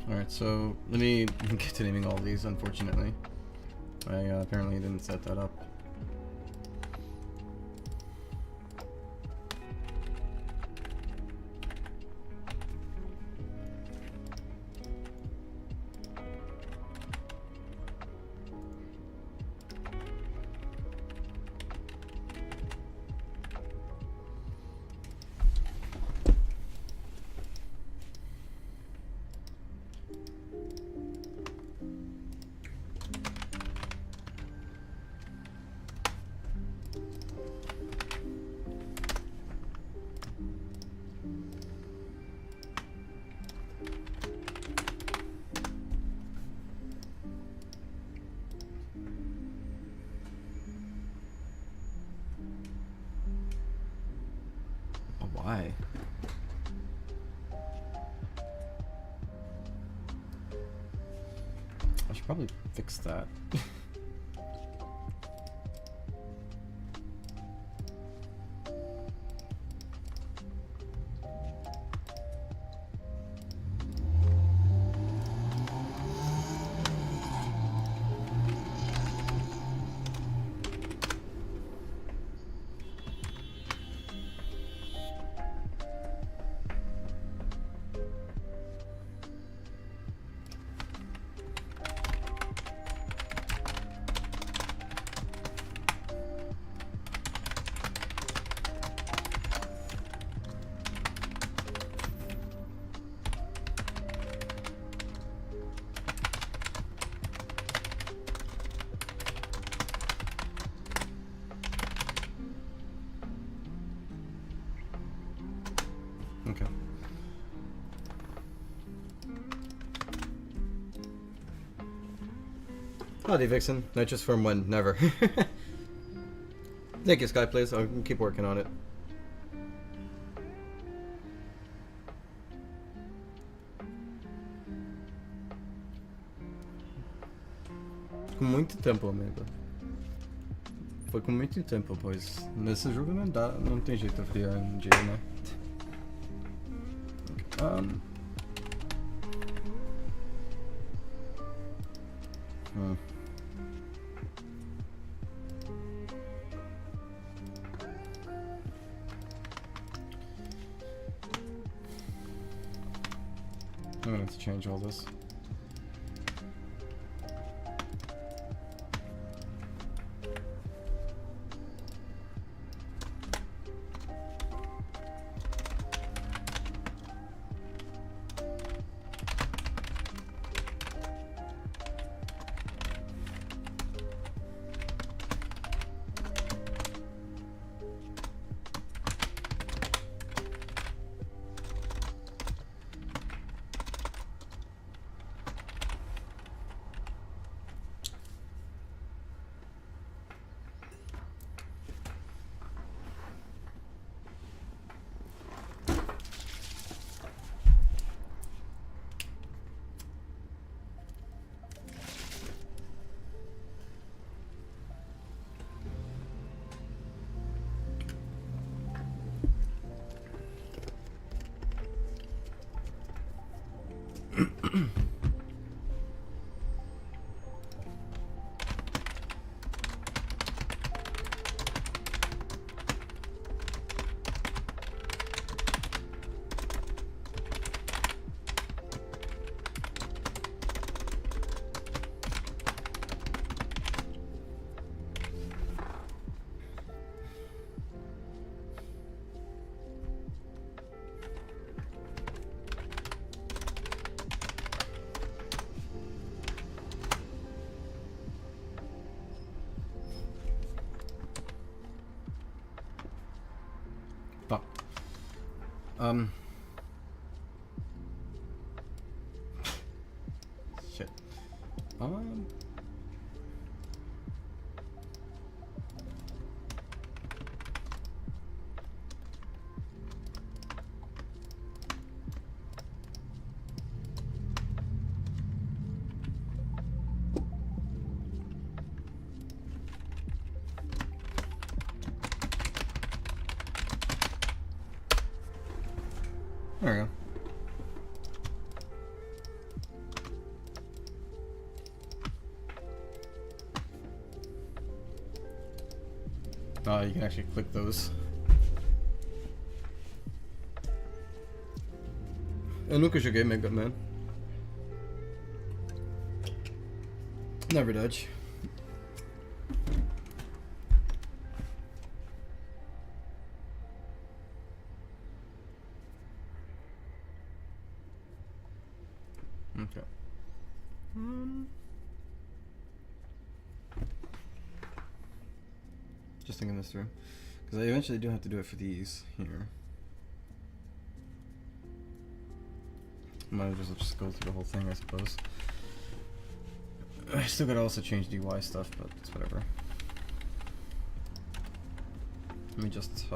Alright, so let me get to naming all these, unfortunately. I apparently didn't set that up. Why? I should probably fix that. Okay. Howdy, Vixen. Nitrous from when? Never. Thank you, Sky, please. I'll keep working on it. Com muito tempo, amigo. Foi com muito tempo, pois nesse jogo não dá, não tem jeito de criar um dia, né? Okay. I'm gonna have to change all this. Fuck. Shit. There we go. You can actually click those. Eu nunca joguei Mega Man. Na verdade. Okay. Just thinking this through, because I eventually do have to do it for these here. Might as well just go through the whole thing, I suppose. I still gotta also change DY stuff, but it's whatever. Let me just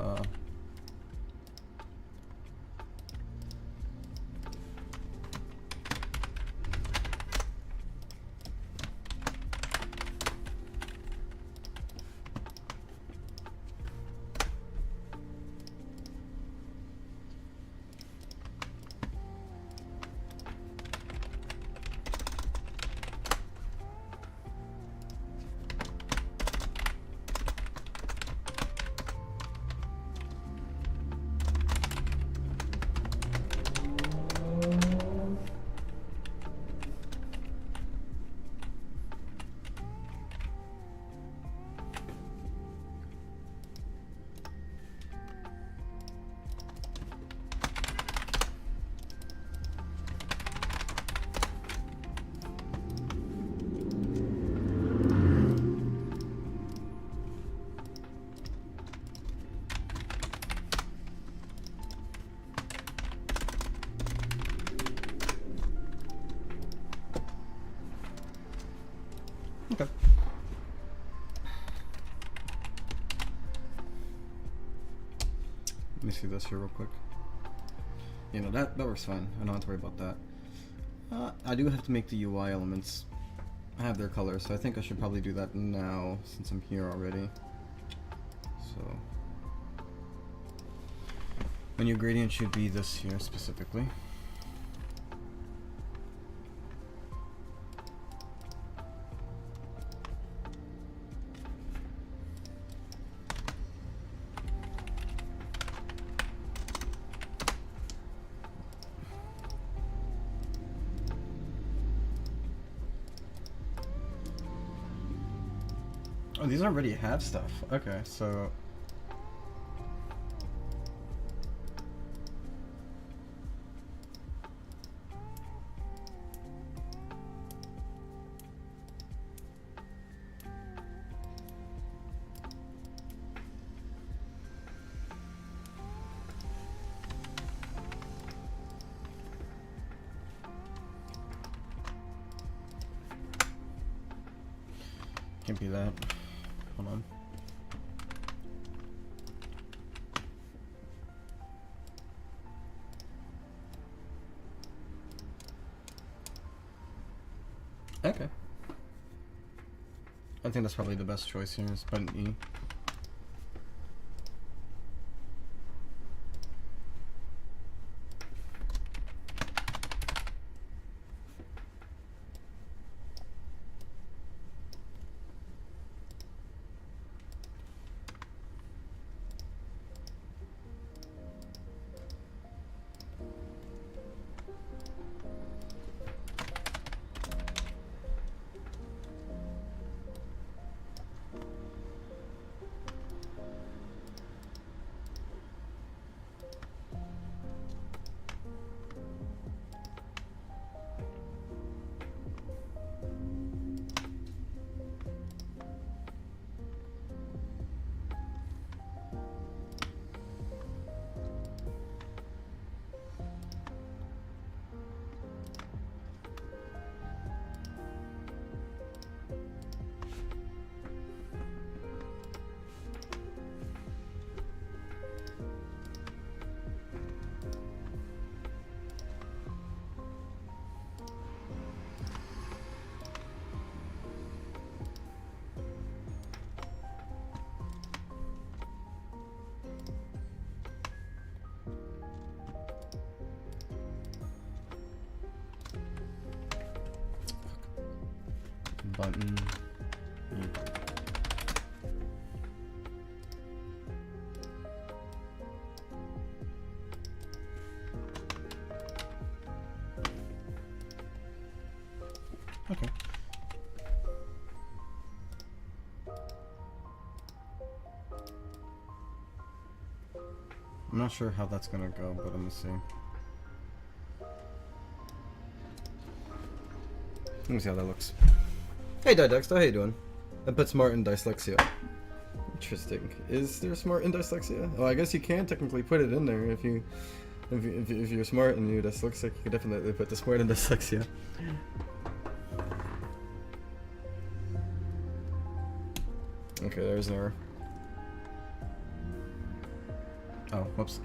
Let me see this here real quick. You know, that works fine. I don't have to worry about that. I do have to make the UI elements have their colors, so I think I should probably do that now since I'm here already. So, my new gradient should be this here specifically. Oh, these already have stuff. Okay, so... Can't be that. Hold on. Okay. I think that's probably the best choice here, is button E. Button E. Okay. I'm not sure how that's gonna go, but I'm gonna see. Let me see how that looks. Hey Didexter, how you doing? I put smart in dyslexia. Interesting. Is there smart in dyslexia? Oh, I guess you can technically put it in there if you're smart and you're dyslexic. You could definitely put the smart in dyslexia. Okay, there's an error. Oh, whoops.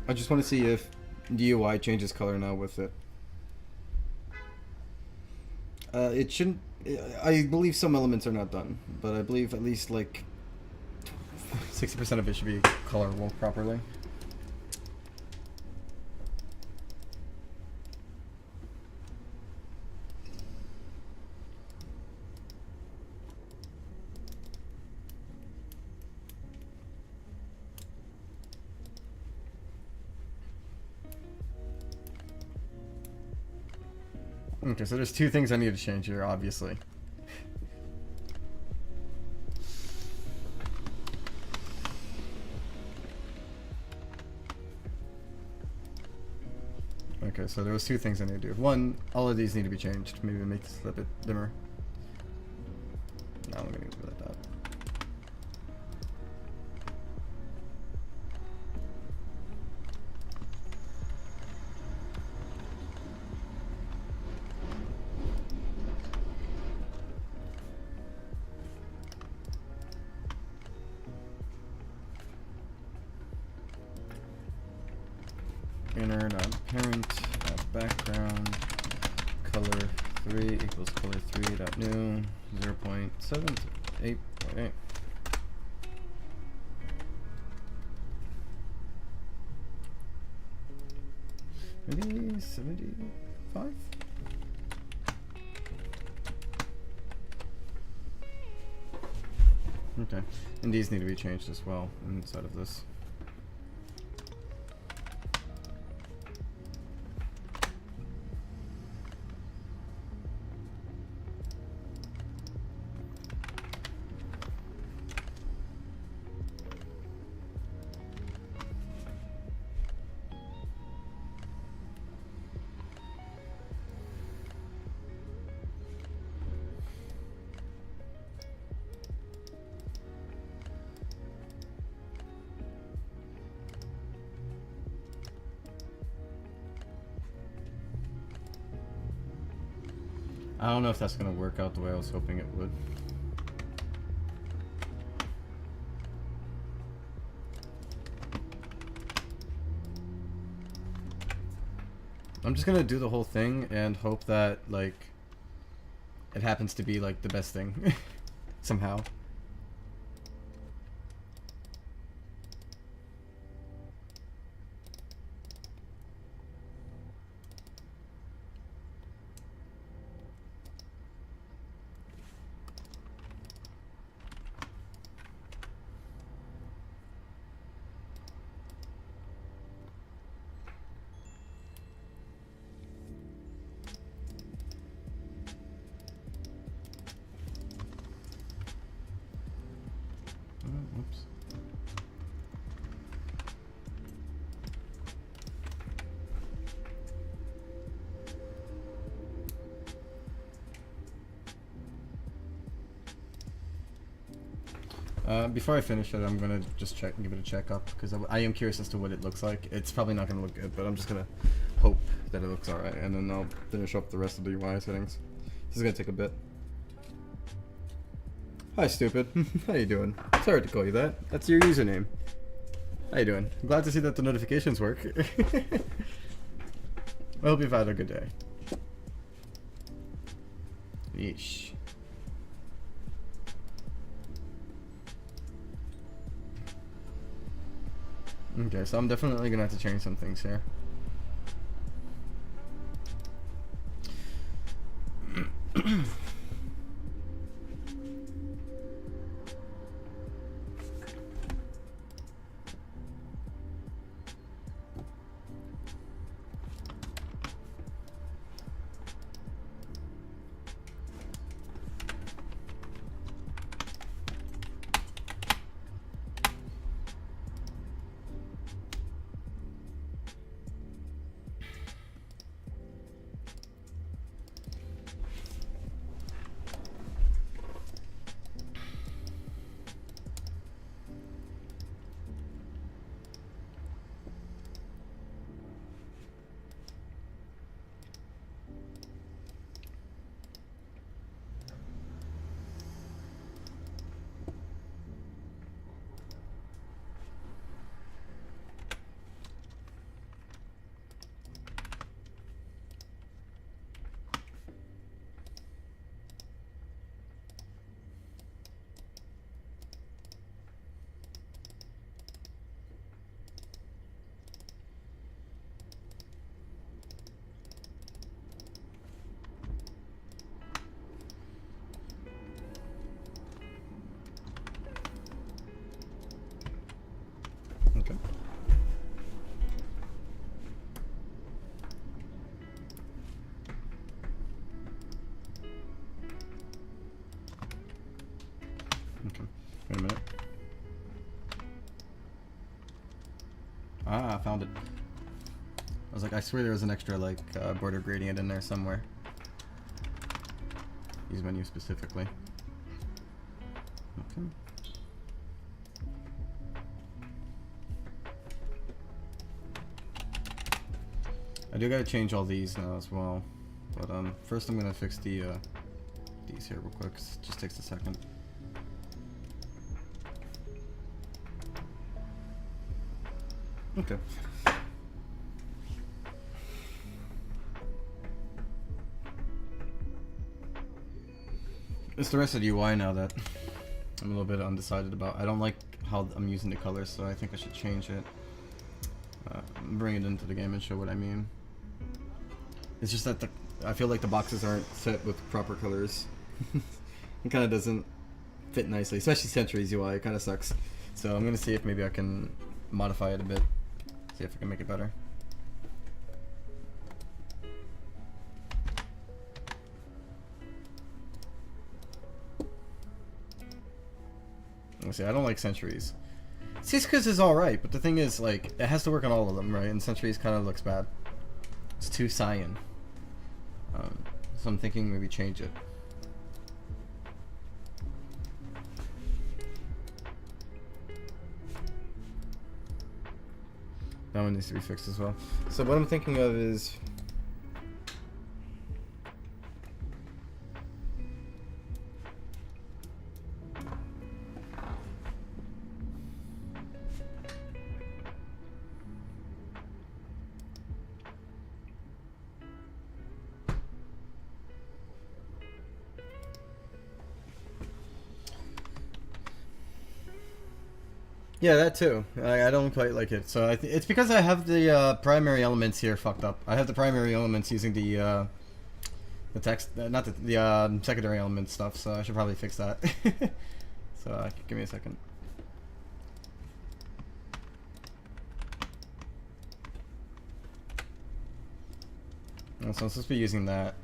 I just want to see if the UI changes color now with it. It shouldn't. I believe some elements are not done, but I believe at least like 60% of it should be colorable properly. Okay, so there's two things I need to change here, obviously. Okay, so there was two things I need to do. One, all of these need to be changed. Maybe make this a bit dimmer. No, I'm gonna leave it like that. inner dot parent dot background color 3 equals color 3 dot new 0.7 to 8.8. Maybe 75? Okay, and these need to be changed as well inside of this. I don't know if that's gonna work out the way I was hoping it would. I'm just gonna do the whole thing and hope that, like, it happens to be, like, the best thing. Somehow. Oops. Before I finish it, I'm gonna just give it a check up because I am curious as to what it looks like. It's probably not gonna look good, but I'm just gonna hope that it looks alright, and then I'll finish up the rest of the UI settings. This is gonna take a bit. Hi, stupid. How you doing? Sorry to call you that. That's your username. How you doing? Glad to see that the notifications work. I hope you've had a good day. Yeesh. Okay, so I'm definitely gonna have to change some things here. Okay. Okay. Wait a minute. Ah, I found it. I was like, I swear there was an extra, like, border gradient in there somewhere. Use menu specifically. Okay. I do gotta change all these now as well, but first I'm gonna fix the these here real quick. It just takes a second. Okay. It's the rest of the UI now that I'm a little bit undecided about. I don't like how I'm using the colors, so I think I should change it. Bring it into the game and show what I mean. It's just that I feel like the boxes aren't set with proper colors. It kind of doesn't fit nicely, especially Century's UI. It kind of sucks. So I'm gonna see if maybe I can modify it a bit. See if I can make it better. Let's see, I don't like Centuries. Cisco's is alright, but the thing is, like, it has to work on all of them, right? And Centuries kind of looks bad. It's too cyan. So I'm thinking maybe change it. That one needs to be fixed as well. So what I'm thinking of is... Yeah, that too. I don't quite like it. So it's because I have the primary elements here fucked up. I have the primary elements using the text, not the secondary element stuff. So I should probably fix that. So give me a second. So I'm supposed to be using that.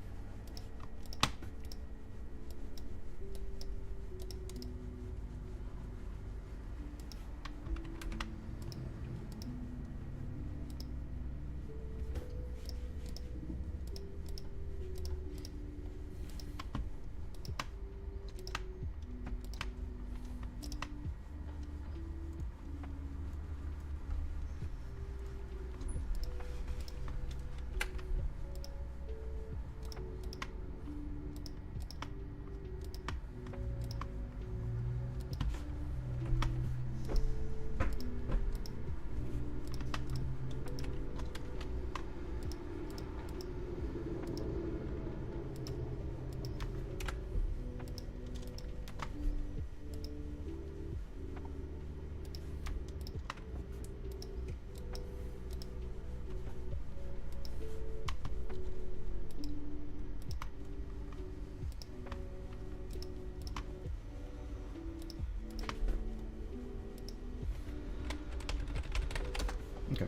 Okay.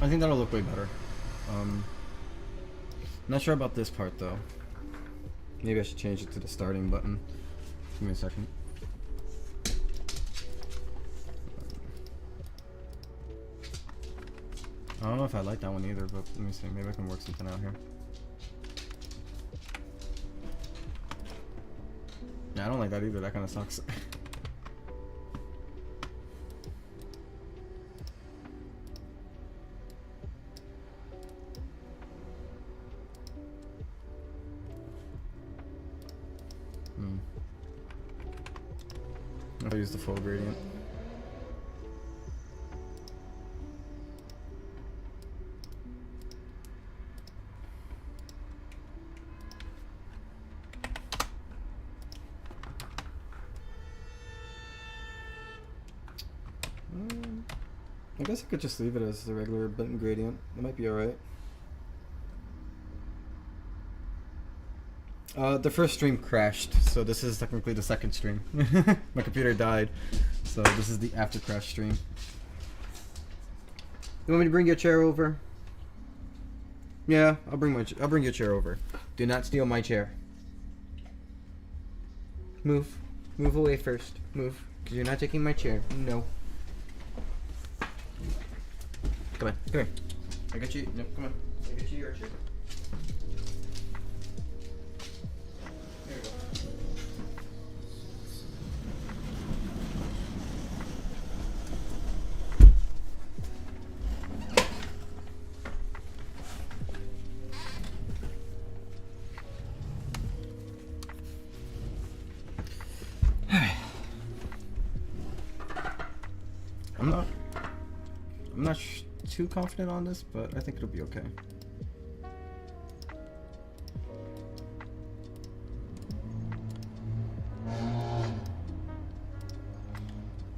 I think that'll look way better. Not sure about this part though. Maybe I should change it to the starting button. Give me a second. I don't know if I like that one either, but let me see. Maybe I can work something out here. Yeah, I don't like that either. That kind of sucks. I'll use the full gradient. I guess I could just leave it as the regular button gradient. It might be alright. The first stream crashed, so this is technically the second stream. My computer died, so this is the after crash stream. You want me to bring your chair over? Yeah, I'll bring your chair over. Do not steal my chair. Move away first. Move, because you're not taking my chair. No. Come here. I got you. No, come on. I got you your chair. There we go. I'm not too confident on this, but I think it'll be okay.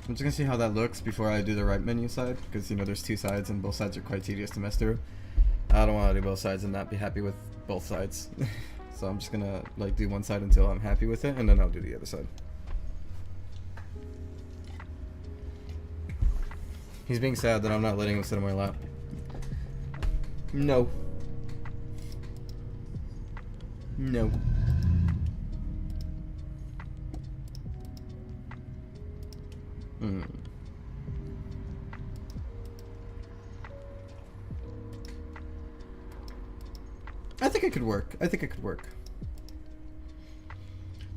I'm just gonna see how that looks before I do the right menu side, because you know there's two sides and both sides are quite tedious to mess through. I don't want to do both sides and not be happy with both sides. So I'm just gonna like do one side until I'm happy with it, and then I'll do the other side. He's being sad that I'm not letting him sit on my lap. No. No. Hmm. I think it could work. I think it could work.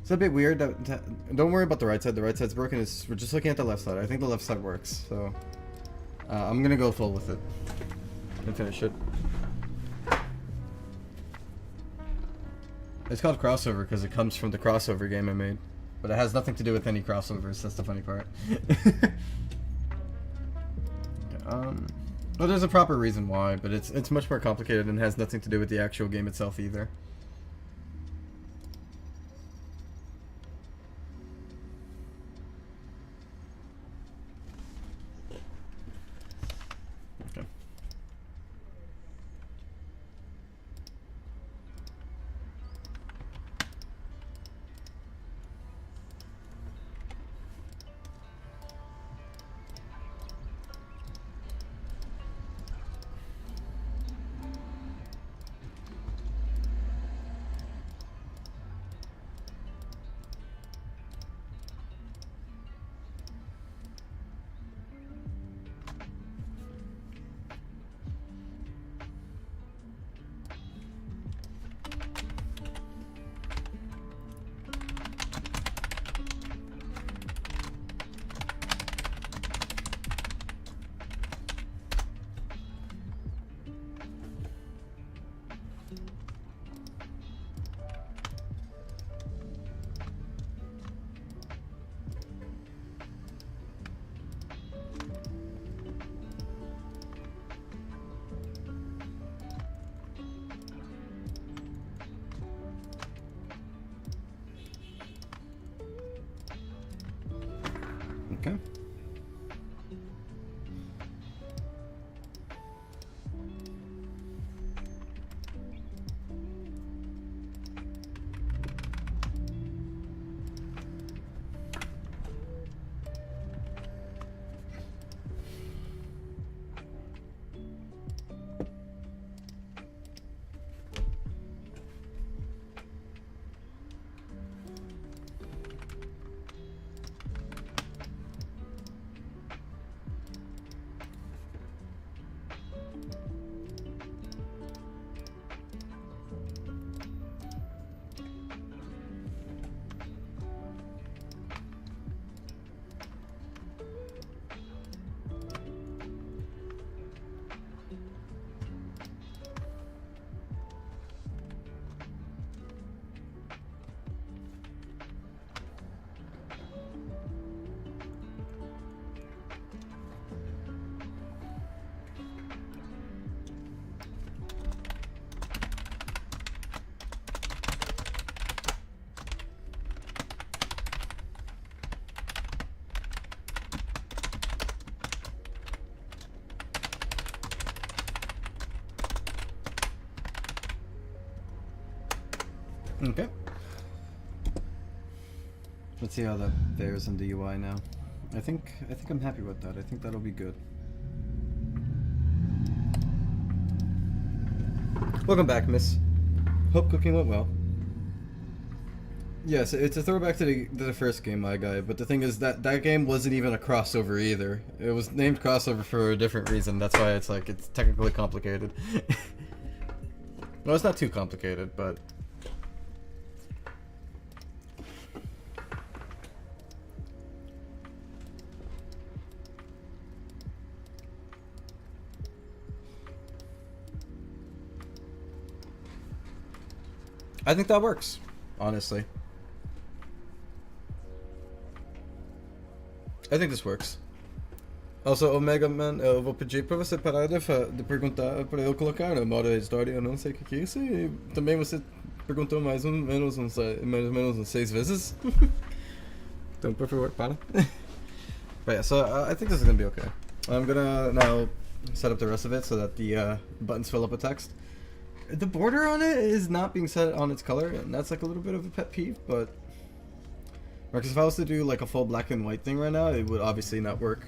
It's a bit weird. Don't worry about the right side. The right side's broken. We're just looking at the left side. I think the left side works. So I'm gonna go full with it and finish it. It's called crossover because it comes from the crossover game I made, but it has nothing to do with any crossovers. That's the funny part. Well, there's a proper reason why, but it's much more complicated and has nothing to do with the actual game itself either. Okay. Okay. Okay. Let's see how that fares in the UI now. I think I'm happy with that. I think that'll be good. Welcome back, miss. Hope cooking went well. Yes, it's a throwback to the first game, my guy, but the thing is that game wasn't even a crossover either. It was named crossover for a different reason. That's why it's like it's technically complicated. Well, it's not too complicated, but I think that works, honestly. I think this works. Also, Omega Man, eu vou pedir pra você parar de perguntar pra eu colocar no modo história, eu não sei o que é isso, e também você perguntou mais ou menos uns 6 vezes. Então, por favor, para. But yeah, so I think this is gonna be okay. I'm gonna now set up the rest of it so that the buttons fill up with text. The border on it is not being set on its color, and that's like a little bit of a pet peeve, but... Because if I was to do like a full black and white thing right now, it would obviously not work.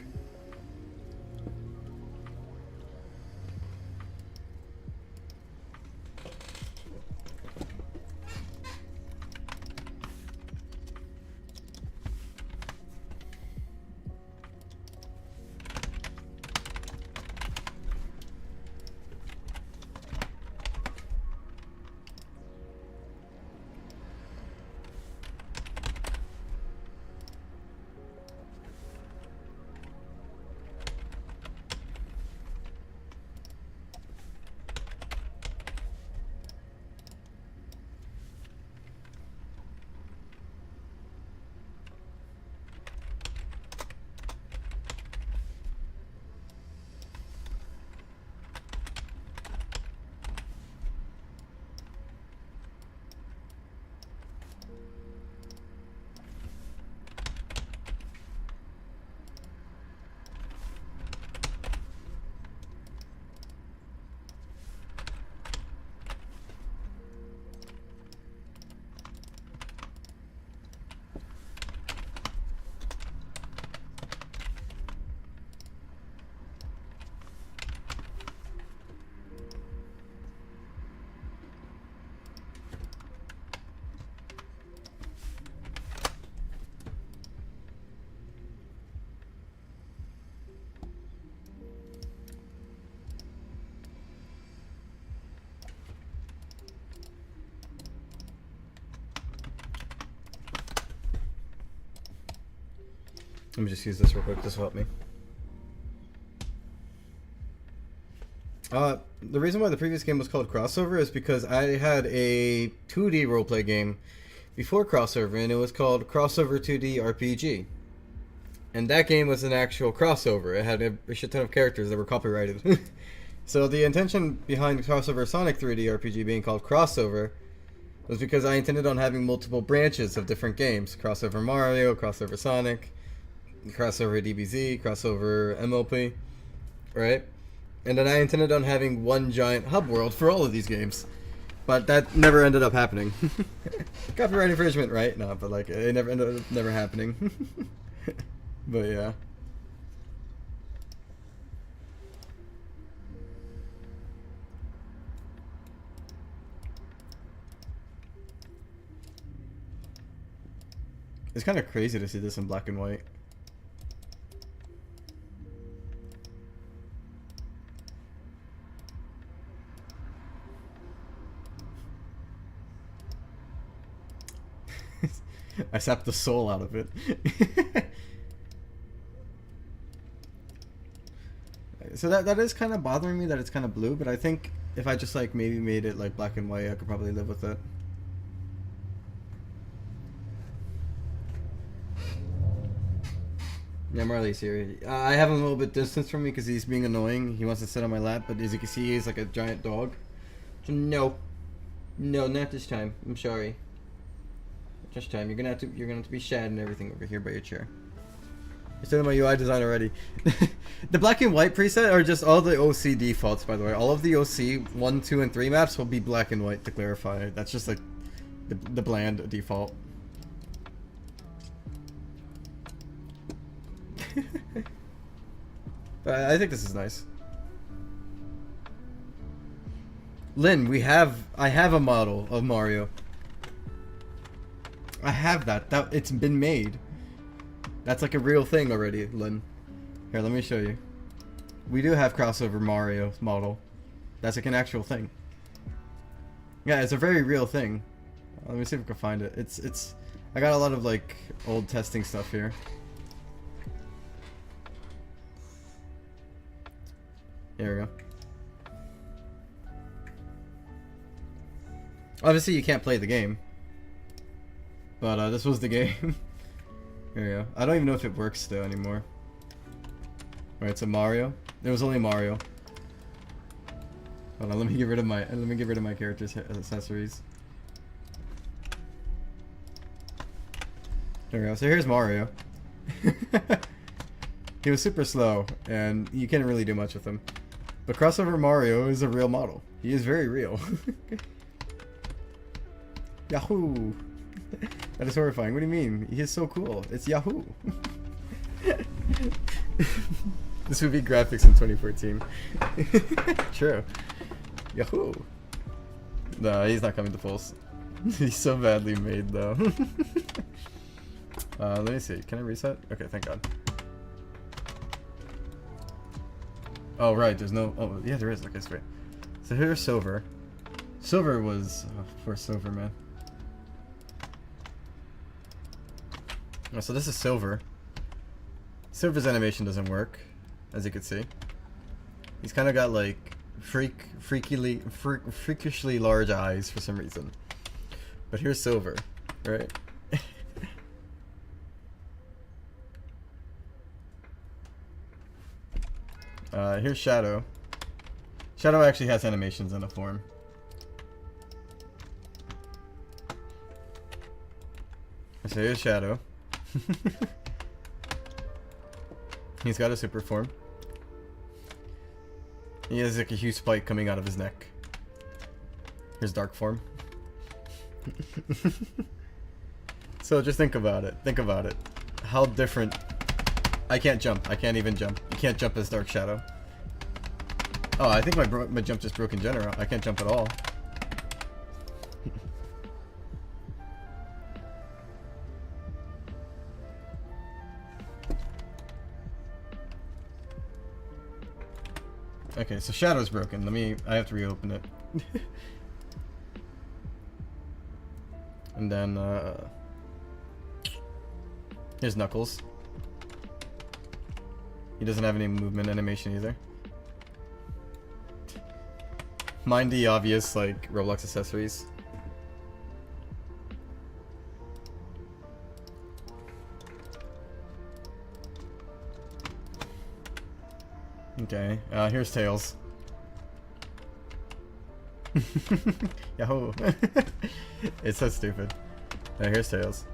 Let me just use this real quick. This will help me. The reason why the previous game was called Crossover is because I had a 2D roleplay game before Crossover, and it was called Crossover 2D RPG. And that game was an actual crossover. It had a shit ton of characters that were copyrighted. So the intention behind Crossover Sonic 3D RPG being called Crossover was because I intended on having multiple branches of different games. Crossover Mario, Crossover Sonic, Crossover DBZ, Crossover MLP, right? And then I intended on having one giant hub world for all of these games. But that never ended up happening. Copyright infringement, right? No, but like, it never ended up never happening. But yeah. It's kind of crazy to see this in black and white. I sapped the soul out of it. So that is kind of bothering me that it's kind of blue, but I think if I just like maybe made it like black and white, I could probably live with it. Yeah, Marley's here. I have him a little bit distance from me because he's being annoying. He wants to sit on my lap, but as you can see, he's like a giant dog. So no, not this time. I'm sorry. Just time. You're gonna have to be shad and everything over here by your chair. You're sitting on my UI design already. The black and white preset are just all the OC defaults, by the way. All of the OC 1, 2, and 3 maps will be black and white, to clarify. That's just like the bland default. But I think this is nice. Lynn, I have a model of Mario. I have that. It's been made. That's like a real thing already, Lynn. Here, let me show you. We do have crossover Mario model. That's like an actual thing. Yeah, it's a very real thing. Let me see if I can find it. It's I got a lot of like old testing stuff here. There we go. Obviously you can't play the game. But this was the game. Here we go. I don't even know if it works still anymore. Alright, so Mario. There was only Mario. Hold on, let me get rid of my character's accessories. There we go. So here's Mario. He was super slow, and you can't really do much with him. But Crossover Mario is a real model. He is very real. Yahoo! That is horrifying. What do you mean? He is so cool. It's Yahoo! This would be graphics in 2014. True. Yahoo! No, he's not coming to Pulse. He's so badly made, though. Let me see. Can I reset? Okay, thank God. Oh, right. There's no... Oh, yeah, there is. Okay, sweet. So here's Silver. Silver was... Oh, poor Silver, man. Oh, so this is Silver. Silver's animation doesn't work, as you can see. He's kind of got, like, freakishly large eyes for some reason. But here's Silver, right? Here's Shadow. Shadow actually has animations in a form. So here's Shadow. He's got a super form. He has like a huge spike coming out of his neck. Here's dark form. So just think about it. Think about it. How different. I can't jump. I can't even jump. You can't jump as Dark Shadow. Oh, I think my jump just broke in general. I can't jump at all. Okay, so Shadow's broken. I have to reopen it. And then, here's Knuckles. He doesn't have any movement animation either. Mind the obvious, like, Roblox accessories. Okay, here's Tails. Yahoo! It's so stupid. Here's Tails.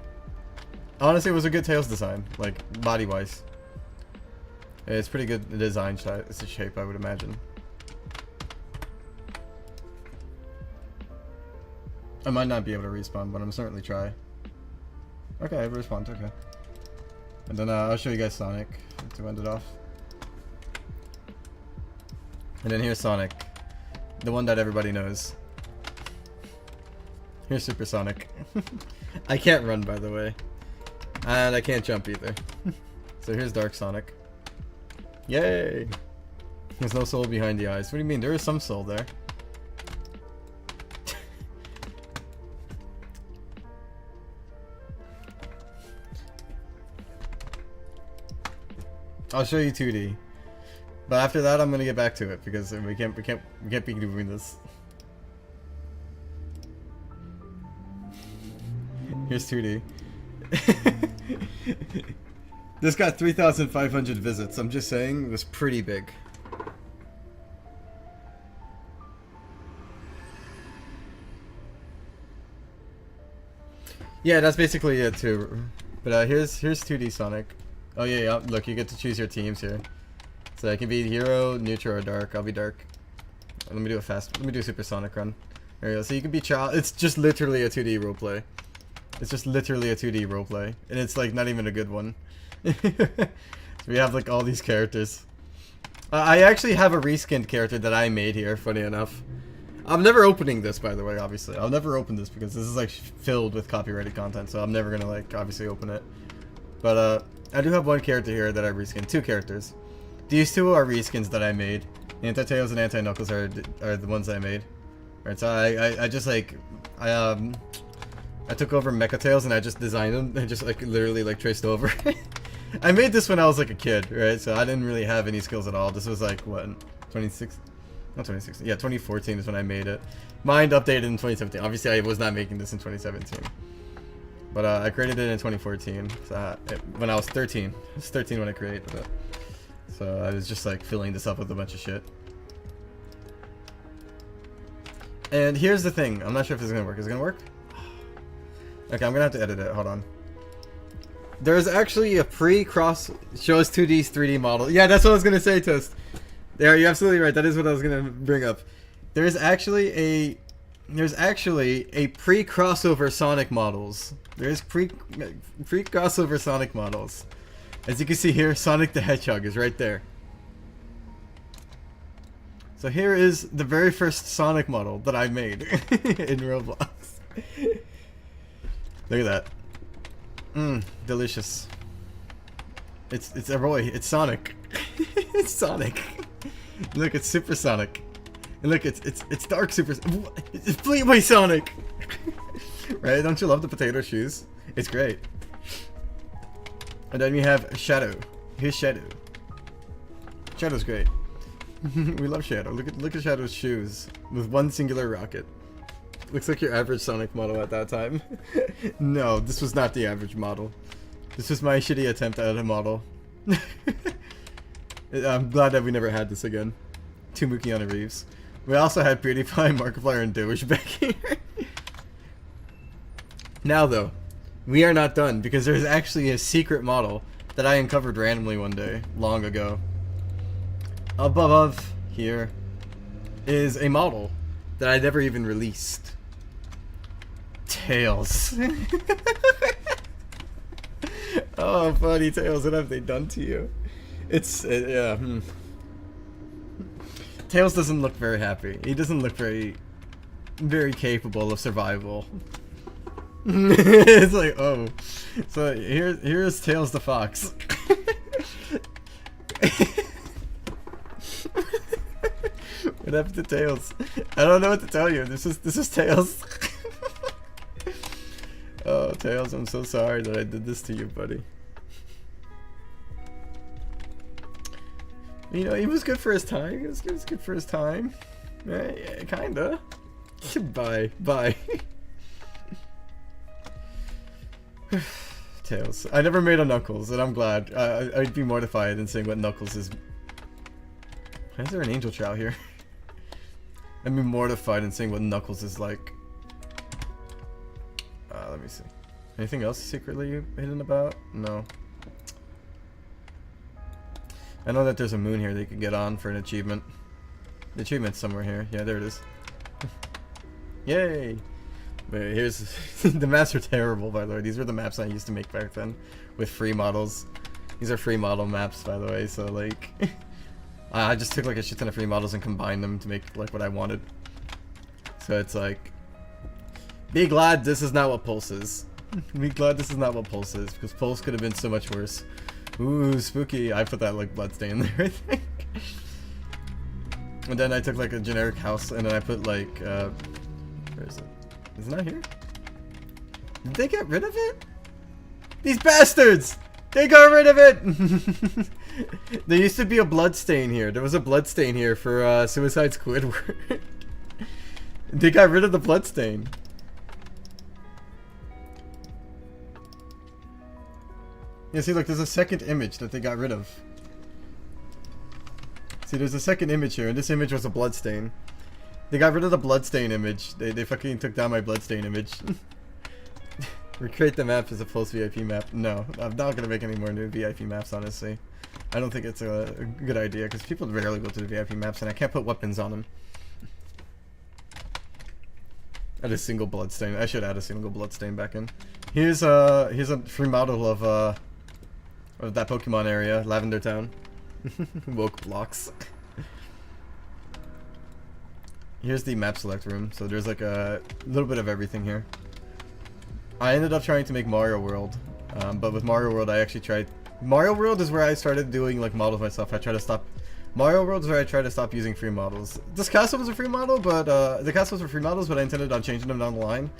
Honestly, it was a good Tails design, like, body-wise. It's pretty good design shape, I would imagine. I might not be able to respawn, but I'm certainly try. Okay, I respawned, okay. And then I'll show you guys Sonic to end it off. And then here's Sonic. The one that everybody knows. Here's Super Sonic. I can't run, by the way. And I can't jump either. So here's Dark Sonic. Yay! There's no soul behind the eyes. What do you mean? There is some soul there. I'll show you 2D. But after that, I'm gonna get back to it because we can't be doing this. Here's 2D. This got 3,500 visits. I'm just saying, it was pretty big. Yeah, that's basically it too. But here's 2D Sonic. Oh yeah, look, you get to choose your teams here. So I can be hero, neutral, or dark. I'll be dark. Let me do a fast. Let me do a Super Sonic run. There you go. So you can be child. It's just literally a 2D roleplay. It's just literally a 2D roleplay, and it's like not even a good one. So we have like all these characters. I actually have a reskinned character that I made here. Funny enough, I'm never opening this. By the way, obviously, I'll never open this because this is like filled with copyrighted content. So I'm never gonna like obviously open it. But I do have one character here that I reskinned. Two characters. These two are reskins that I made. Anti-Tails and Anti-Knuckles are the ones I made. Right, so I just like I took over Mecha Tails and I just designed them and just like literally like traced over. I made this when I was like a kid, right? So I didn't really have any skills at all. This was like what, 26? Not 2016. Yeah, 2014 is when I made it. Mine updated in 2017. Obviously, I was not making this in 2017. But I created it in 2014. So when I was 13. I was 13 when I created it. So I was just like filling this up with a bunch of shit. And here's the thing. I'm not sure if this is gonna work. Is it gonna work? Okay, I'm gonna have to edit it. Hold on. There's actually a pre-cross shows 2D 3D model. Yeah, that's what I was gonna say, Toast. There, you're absolutely right. That is what I was gonna bring up. There's actually a pre-crossover Sonic models. There's pre-crossover Sonic models. As you can see here, Sonic the Hedgehog is right there. So here is the very first Sonic model that I made in Roblox. Look at that. Mmm, delicious. It's a Roy. It's Sonic. It's Sonic. Look, it's Super Sonic. And look, it's Dark Super. It's Fleetway Sonic. Right? Don't you love the potato shoes? It's great. And then we have Shadow. Here's Shadow. Shadow's great. We love Shadow. Look at Shadow's shoes with one singular rocket. Looks like your average Sonic model at that time. No, this was not the average model. This was my shitty attempt at a model. I'm glad that we never had this again. Two Keanu Reeves. We also had PewDiePie, Markiplier, and Doge back here. Now though, we are not done because there's actually a secret model that I uncovered randomly one day, long ago. Above here is a model that I never even released. Tails. Oh, funny Tails, what have they done to you? It's, yeah. Tails doesn't look very happy. He doesn't look very capable of survival. It's like, oh. So here's Tails the Fox. What happened to Tails? I don't know what to tell you. This is Tails. Oh, Tails, I'm so sorry that I did this to you, buddy. You know, he was good for his time. He was good for his time. Yeah, kinda. Bye. Tails. I never made a Knuckles, and I'm glad. I'd be mortified in saying what Knuckles is. Why is there an angel trout here? I'd be mortified in saying what Knuckles is like. Let me see. Anything else secretly hidden about? No. I know that there's a moon here that you can get on for an achievement. The achievement's somewhere here. Yeah, there it is. Yay! Wait, here's... the maps are terrible, by the way. These were the maps I used to make back then. With free models. These are free model maps, by the way, so like... I just took like a shit ton of free models and combined them to make like what I wanted. So it's like... Be glad this is not what Pulse is. Be glad this is not what Pulse is, because Pulse could have been so much worse. Ooh, spooky. I put that like bloodstain there, I think. And then I took like a generic house and then I put like, where is it? Is it not here? Did they get rid of it? These bastards! They got rid of it! There used to be a bloodstain here. There was a bloodstain here for Suicide Squidward. They got rid of the bloodstain. Yeah, see, look, there's a second image that they got rid of. See, there's a second image here, and this image was a bloodstain. They got rid of the bloodstain image. They fucking took down my bloodstain image. Recreate the map as a Pulse VIP map. No, I'm not gonna make any more new VIP maps, honestly. I don't think it's a good idea, because people rarely go to the VIP maps, and I can't put weapons on them. Add a single bloodstain. I should add a single bloodstain back in. Here's a free model of that Pokemon area, Lavender Town. Woke blocks. Here's the map select room. So there's like a little bit of everything here. I ended up trying to make Mario World, but with Mario World I actually tried. Mario World is where I started doing like models myself. I try to stop. Mario World is where I try to stop using free models. This castle was a free model, but the castles were free models, but I intended on changing them down the line.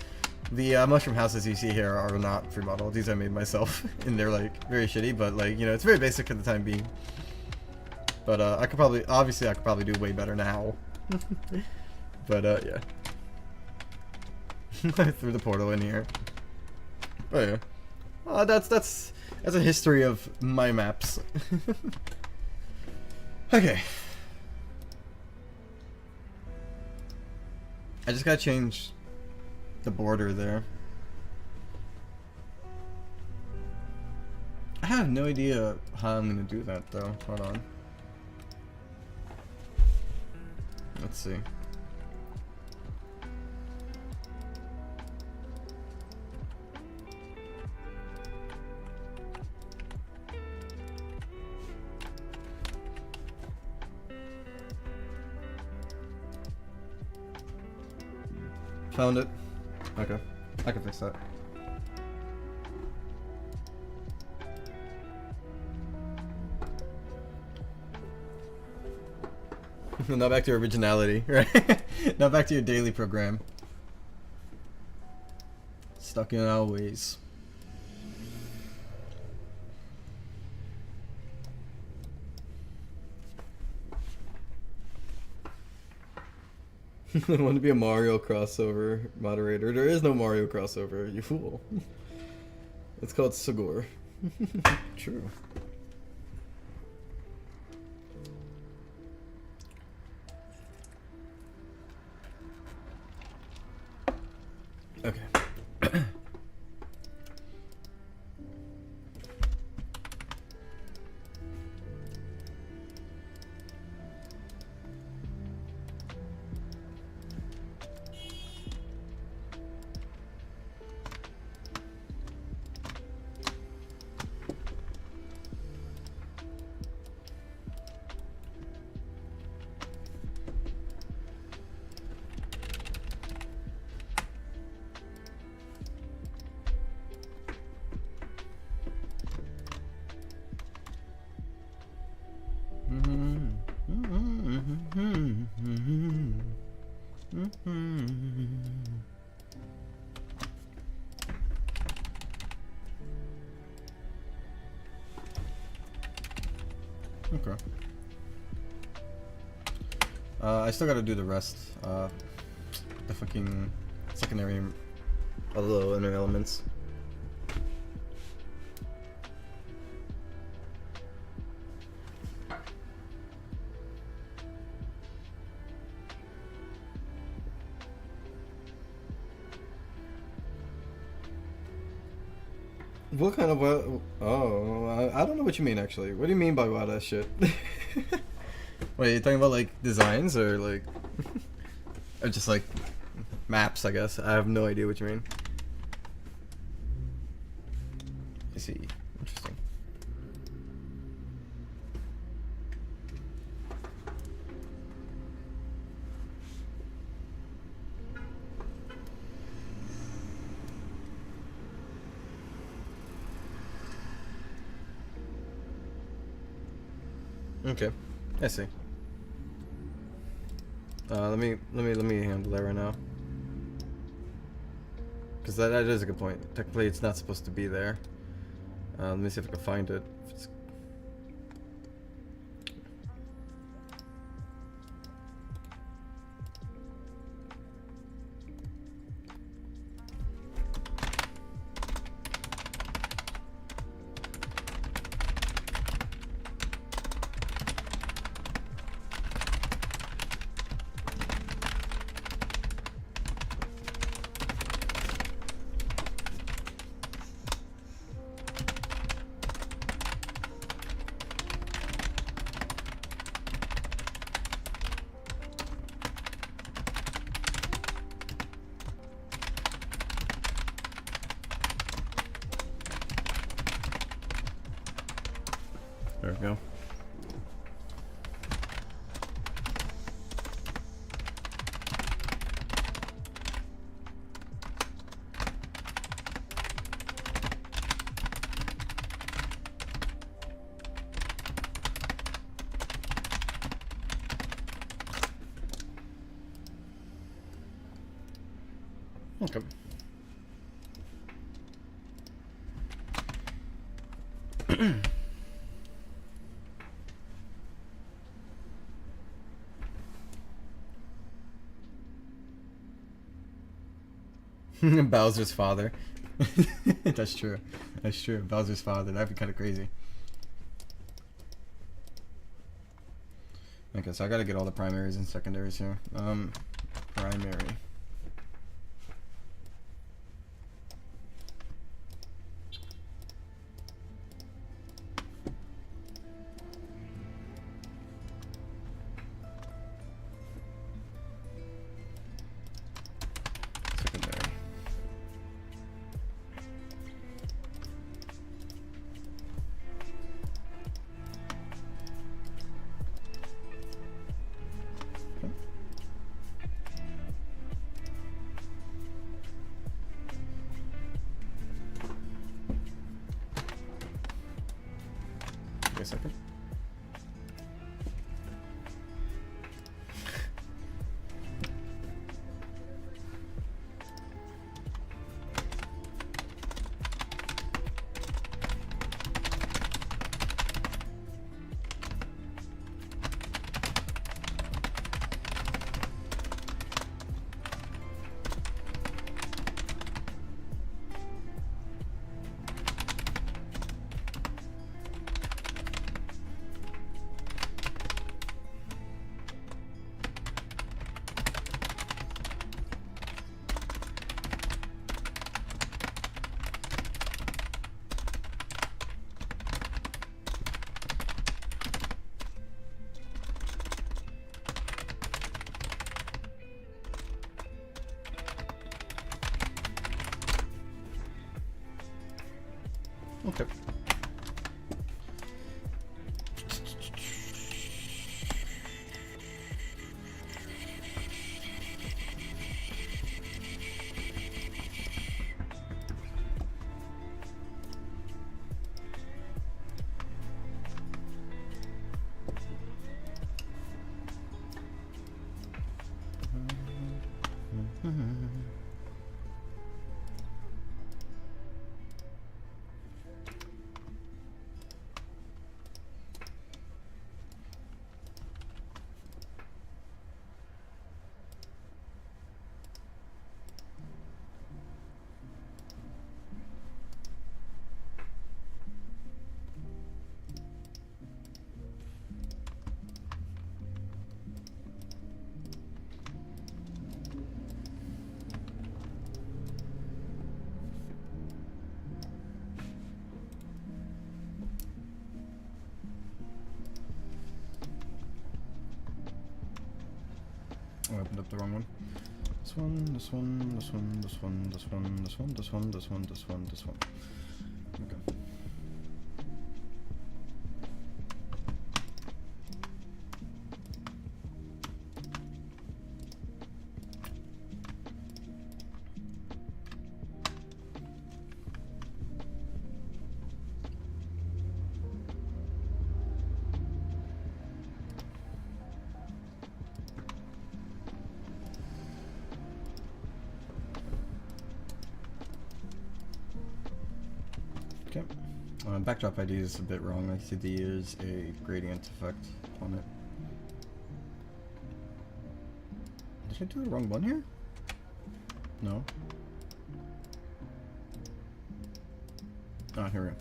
The mushroom houses you see here are not free model. These I made myself, and they're like very shitty, but like, you know, it's very basic for the time being. But I could probably do way better now. But yeah. I threw the portal in here. But yeah. That's a history of my maps. Okay. I just gotta change the border there. have no idea how I'm gonna do that though. Hold on. Let's see. Found it. Okay. I can fix that. Not back to originality, right? Not back to your daily program. Stuck in our ways. I want to be a Mario crossover moderator. There is no Mario crossover, you fool. It's called Sigur. True. Okay. Okay. I still gotta do the rest. The fucking secondary, other inner elements. What kind of wild? Oh, I don't know what you mean actually. What do you mean by wild ass shit? Wait, you talking about like designs or like, or just like maps? I guess I have no idea what you mean. I see. Interesting. Okay, I see. Let me handle that right now. Because that is a good point. Technically, it's not supposed to be there. Let me see if I can find it. If it's... There we go. Okay. Bowser's father. That's true. That's true. Bowser's father. That'd be kind of crazy. Okay, so I gotta get all the primaries and secondaries here. Primary. a second. Okay. I opened up the wrong one. This one, this one, this one, this one, this one, this one, this one, this one, this one, this one. Okay. Okay. Backdrop ID is a bit wrong. I see there's a gradient effect on it. Did I do the wrong one here? No. Ah, here we go.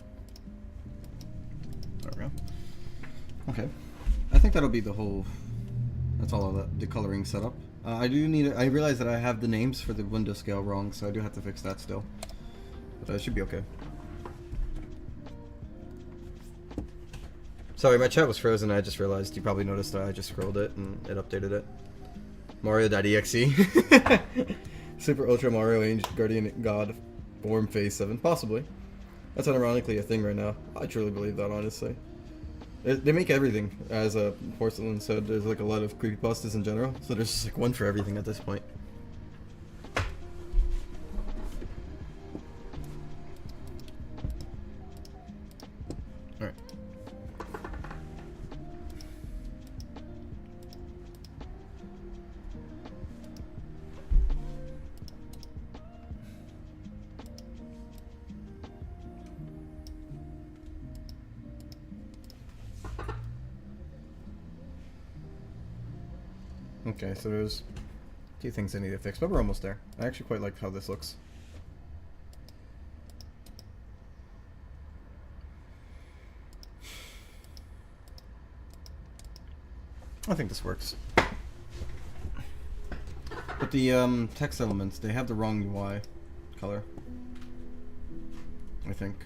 There we go. Okay. I think that'll be the whole... That's all of the coloring setup. I do need... I realize that I have the names for the window scale wrong, so I do have to fix that still. But it should be okay. Sorry, my chat was frozen. I just realized. You probably noticed that I just scrolled it and it updated it. Mario.exe. Super Ultra Mario Angel Guardian God Form Phase 7. Possibly. That's unironically a thing right now. I truly believe that, honestly. They make everything, as Porcelain said. There's like a lot of creepypastas in general, so there's just like one for everything at this point. Alright. Okay, so there's a few things I need to fix, but we're almost there. I actually quite like how this looks. I think this works. But the text elements, they have the wrong UI color. I think.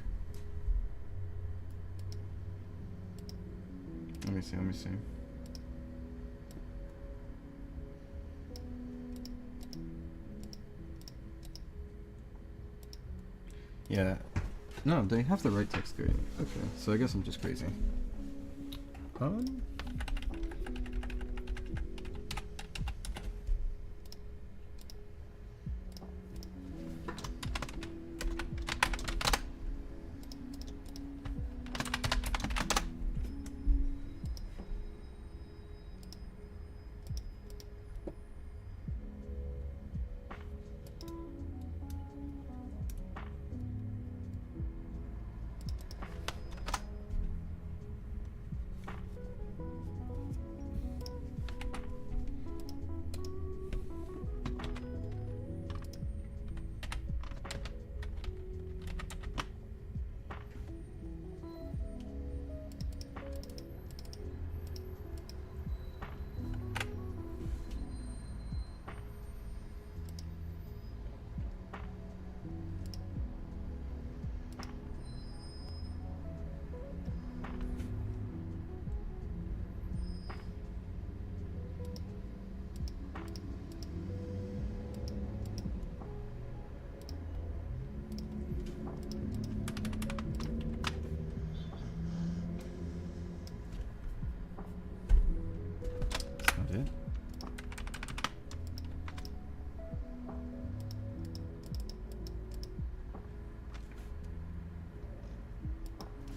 Let me see, let me see. Yeah. No, they have the right text grading. Okay, so I guess I'm just crazy.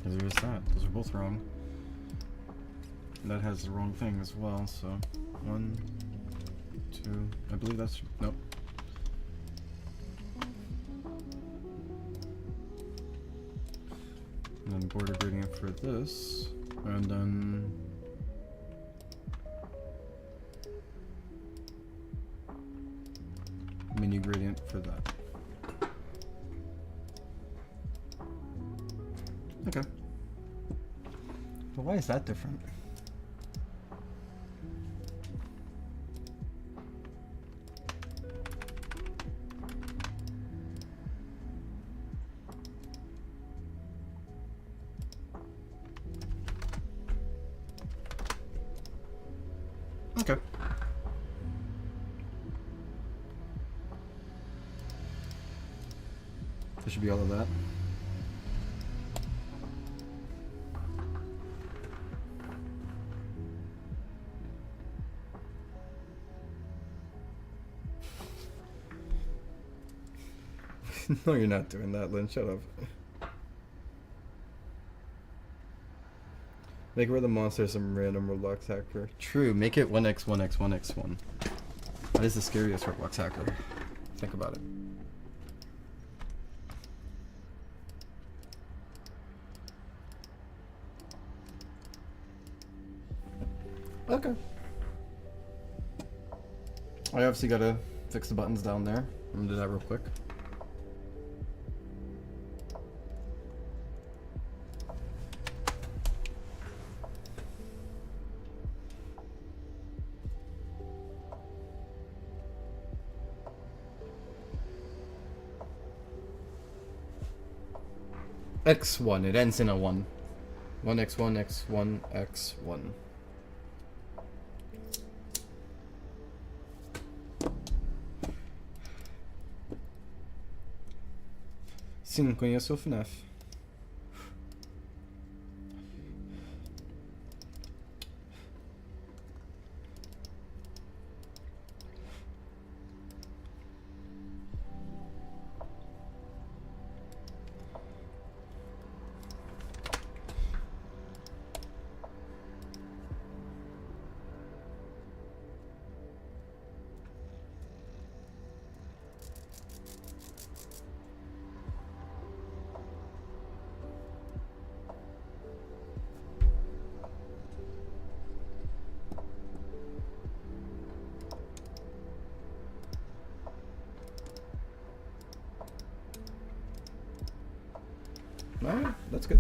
Because there's that. Those are both wrong. And that has the wrong thing as well, so 1, 2, I believe that's, nope. And then border gradient for this, and then mini gradient for that. Okay. But why is that different? Okay. That should be all of that. No, you're not doing that, Lynn. Shut up. Make where the monster is some random Roblox hacker. True, make it 1x, 1x, 1x, 1. That is the scariest Roblox hacker. Think about it. Okay. I obviously gotta fix the buttons down there. I'm gonna do that real quick. X1, it ends in a 1. 1x1, x1, x1. Sim, conheço o FNAF. Alright, that's good.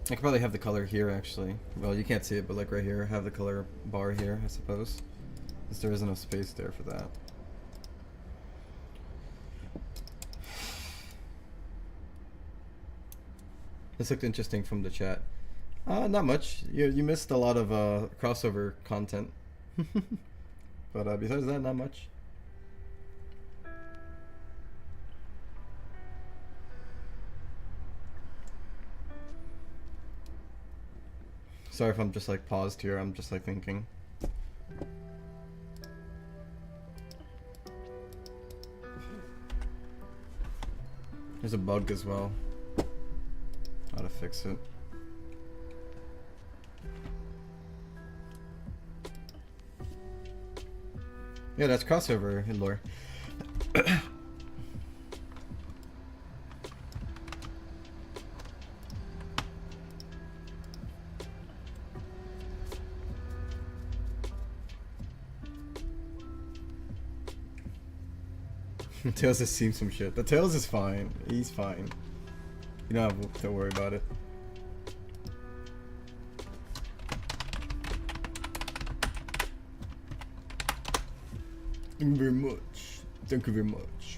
I could probably have the color here actually. Well, you can't see it, but like right here, have the color bar here, I suppose. Because there isn't enough space there for that. This looked interesting from the chat. Not much. You missed a lot of crossover content. But besides that, not much. Sorry if I'm just like paused here, I'm just like thinking. There's a bug as well. How to fix it. Yeah, that's crossover in lore. Tails has seen some shit. The Tails is fine. He's fine. You don't have to worry about it. Thank you very much. Thank you very much.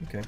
Okay.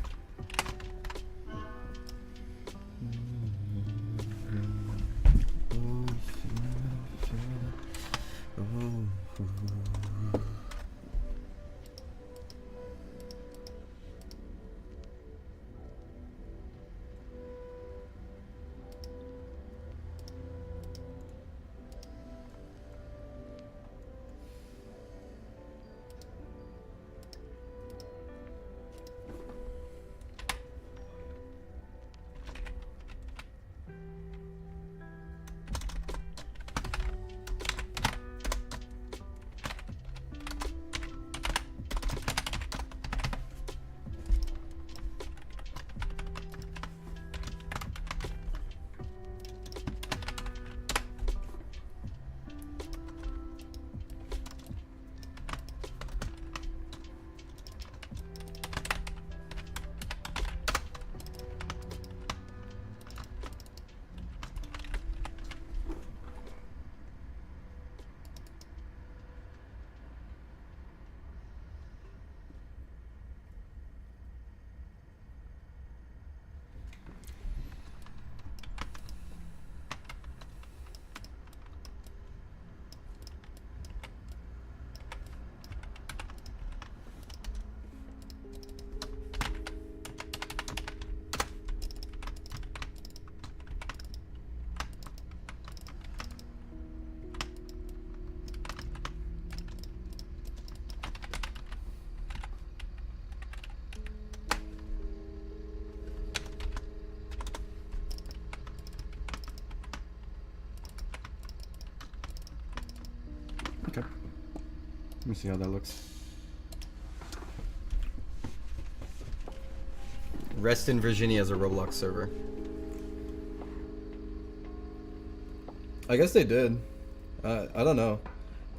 Okay. Let me see how that looks. Reston, Virginia as a Roblox server. I guess they did. I don't know.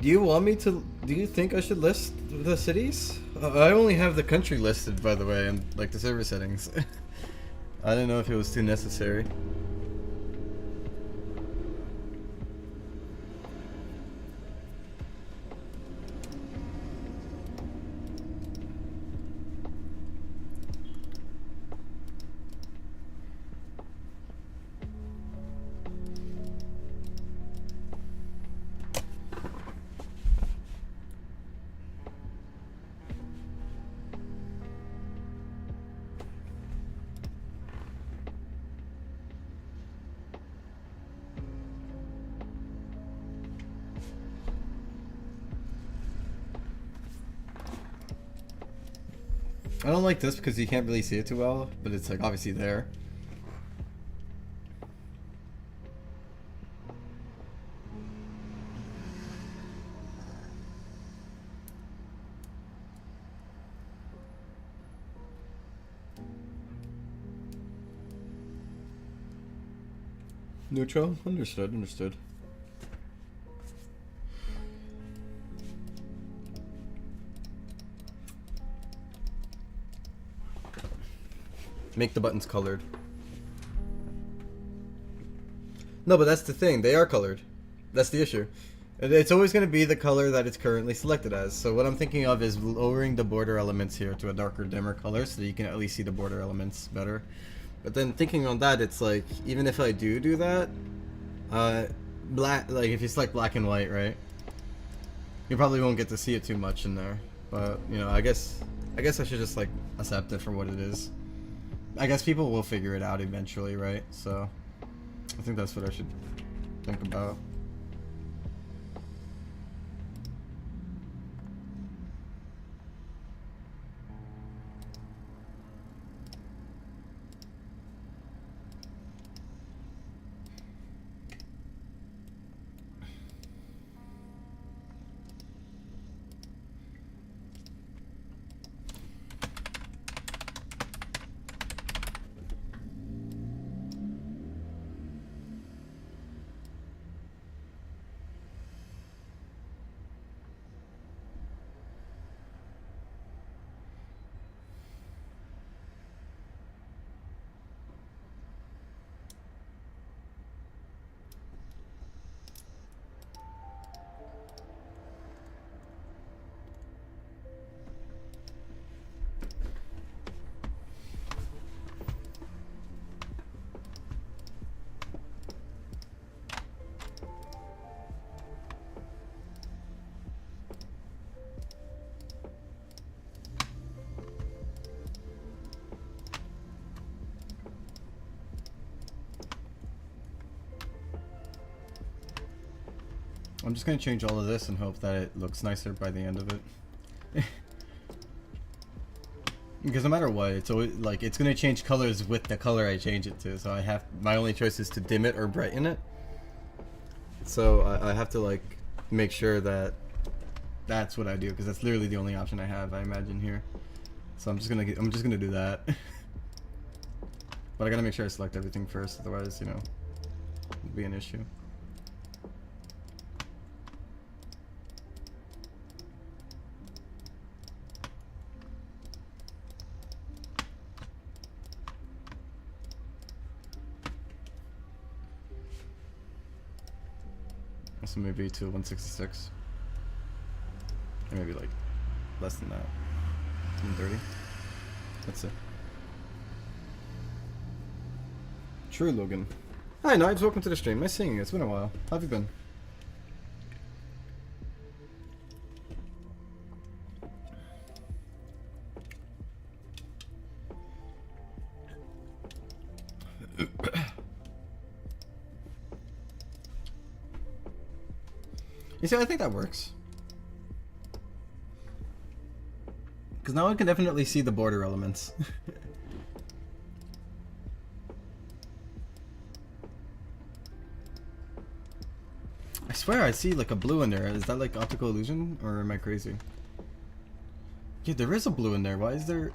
Do you want me to? Do you think I should list the cities? I only have the country listed, by the way, and like the server settings. I didn't know if it was too necessary. I don't like this because you can't really see it too well, but it's like obviously there. Neutral? Understood, understood. Make the buttons colored. No, but that's the thing. They are colored. That's the issue. It's always going to be the color that it's currently selected as. So what I'm thinking of is lowering the border elements here to a darker, dimmer color so that you can at least see the border elements better. But then thinking on that, it's like, even if I do that, black, like if you select black and white, right? You probably won't get to see it too much in there. But, you know, I guess I should just like accept it for what it is. I guess people will figure it out eventually, right? So, I think that's what I should think about. I'm just gonna change all of this and hope that it looks nicer by the end of it. Because no matter what, it's always like it's gonna change colors with the color I change it to. So I have my only choice is to dim it or brighten it. So I have to like make sure that that's what I do because that's literally the only option I have. I imagine here. So I'm just gonna do that. But I gotta make sure I select everything first, otherwise, you know, it'd be an issue. So maybe to 166. Or maybe like less than that. 130. That's it. True, Logan. Hi, Knives. Welcome to the stream. Nice seeing you. It's been a while. How have you been? You see, I think that works. Because now I can definitely see the border elements. I swear I see like a blue in there. Is that like optical illusion or am I crazy? Yeah, there is a blue in there. Why is there...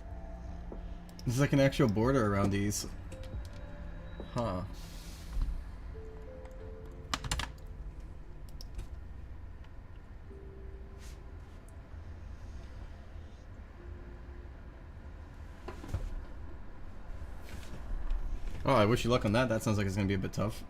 There's like an actual border around these. Huh. Oh, I wish you luck on that. That sounds like it's gonna be a bit tough.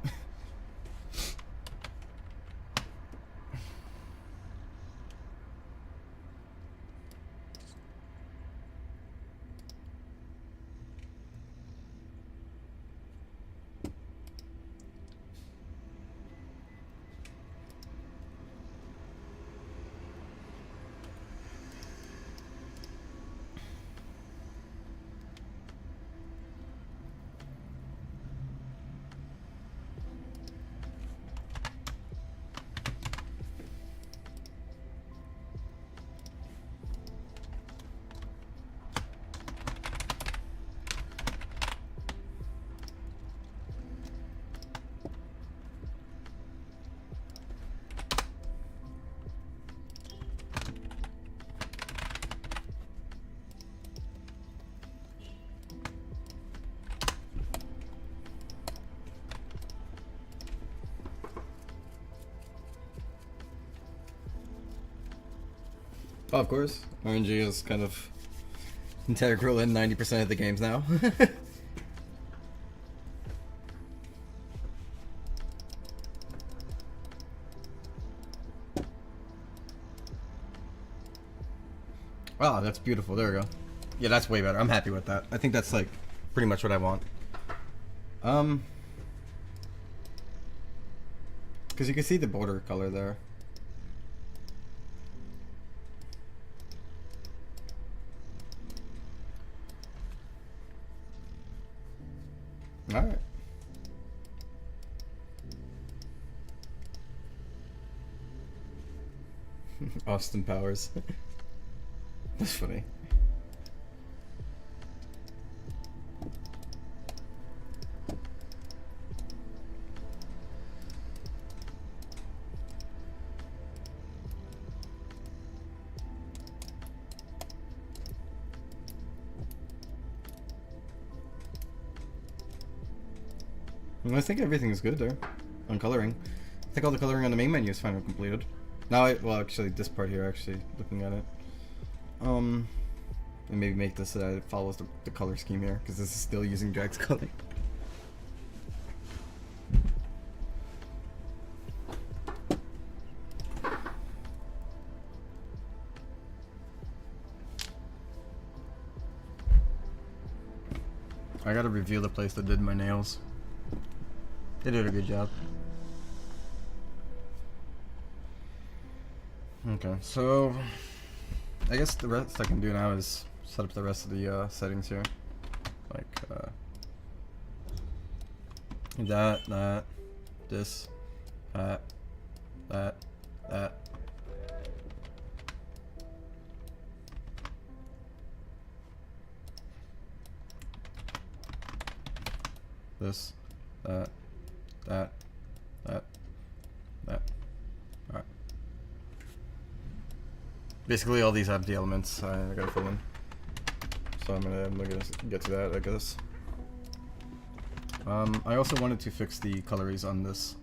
Oh, of course. RNG is kind of integral in 90% of the games now. Wow, that's beautiful. There we go. Yeah, that's way better. I'm happy with that. I think that's like pretty much what I want. Because you can see the border color there. Alright. Austin Powers. That's funny. I think everything's good there on coloring. I think all the coloring on the main menu is finally completed. Now, well, actually, this part here, actually, looking at it. And maybe make this so that it follows the color scheme here, because this is still using Drag's color. I gotta review the place that did my nails. They did a good job. Okay, so I guess the rest I can do now is set up the rest of the settings here. Like that, this, that. This, that. Alright. Basically all these empty elements I gotta fill in. So I'm gonna get to that, I guess. I also wanted to fix the colorings on this.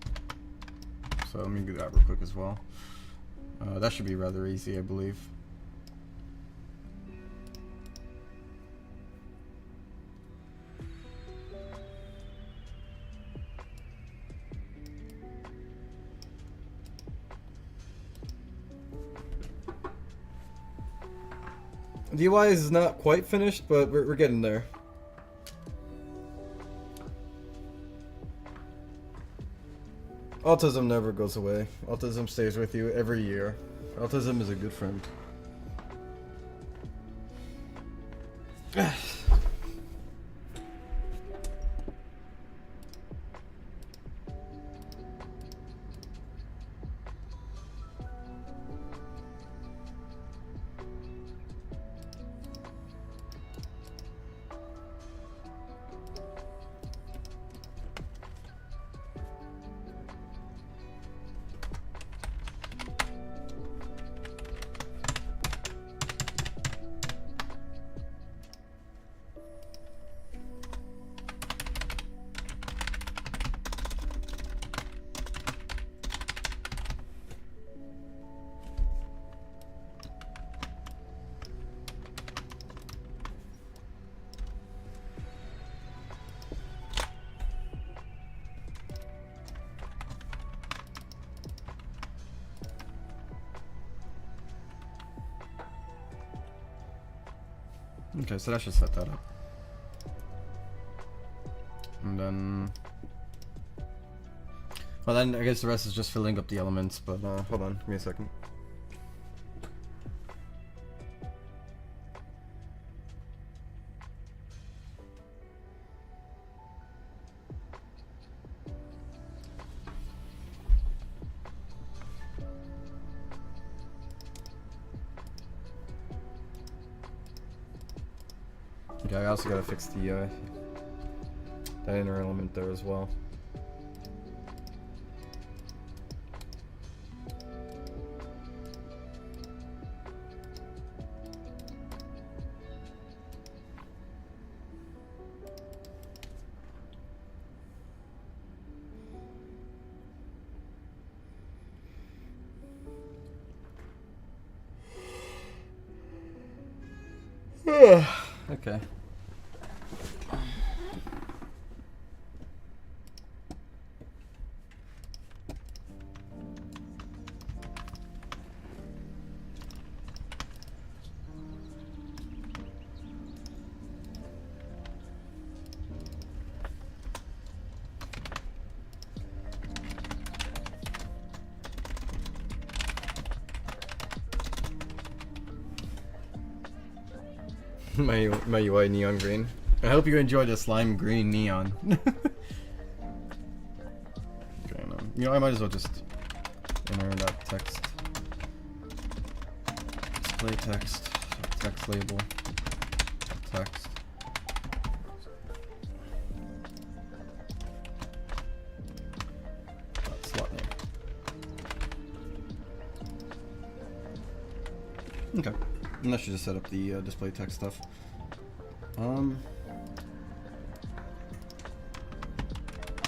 So let me do that real quick as well. That should be rather easy, I believe. The UI is not quite finished, but we're getting there. Autism never goes away. Autism stays with you every year. Autism is a good friend. Okay, so that should set that up. And then... Well then, I guess the rest is just filling up the elements, but hold on, give me a second. Okay, I also gotta fix the that inner element there as well. Okay. my UI neon green. I hope you enjoy the slime green neon. Okay, no. You know, I might as well just enter that text. Display text, text label, text. Slot name. Okay. And that should just set up the display text stuff.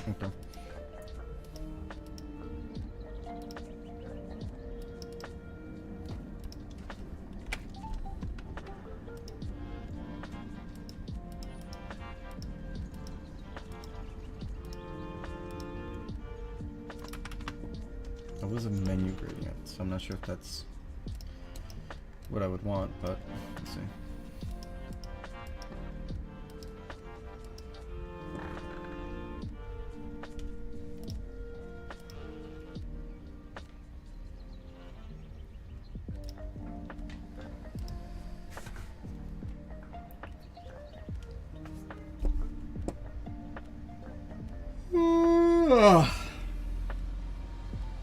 Okay. That was a menu gradient, so I'm not sure if that's what I would want, but let's see.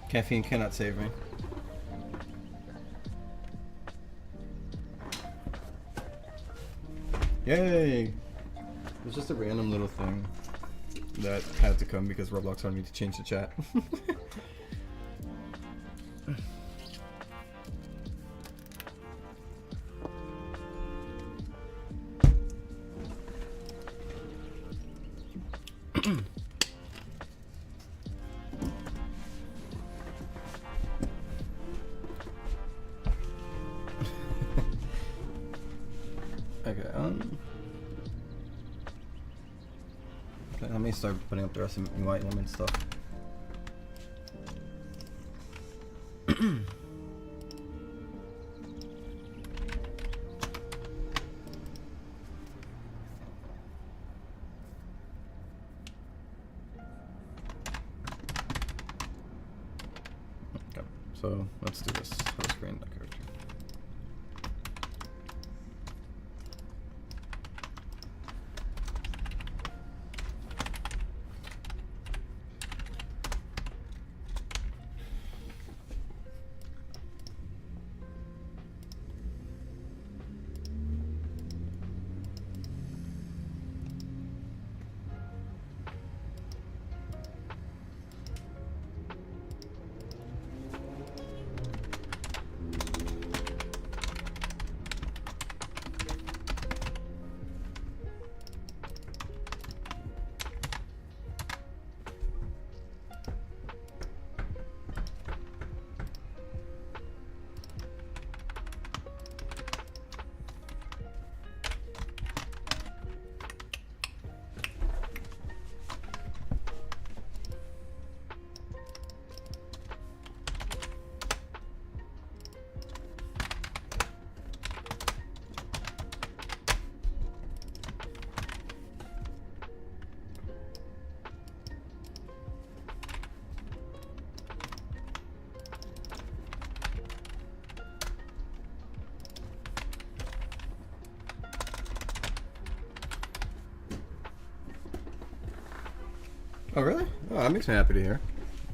Caffeine cannot save me. Yay! It was just a random little thing that had to come because Roblox wanted me to change the chat. Okay, okay, let me start putting up the rest of my element stuff. Okay, so let's do this. Host screen decorator. Oh, really? Oh, that makes me happy to hear.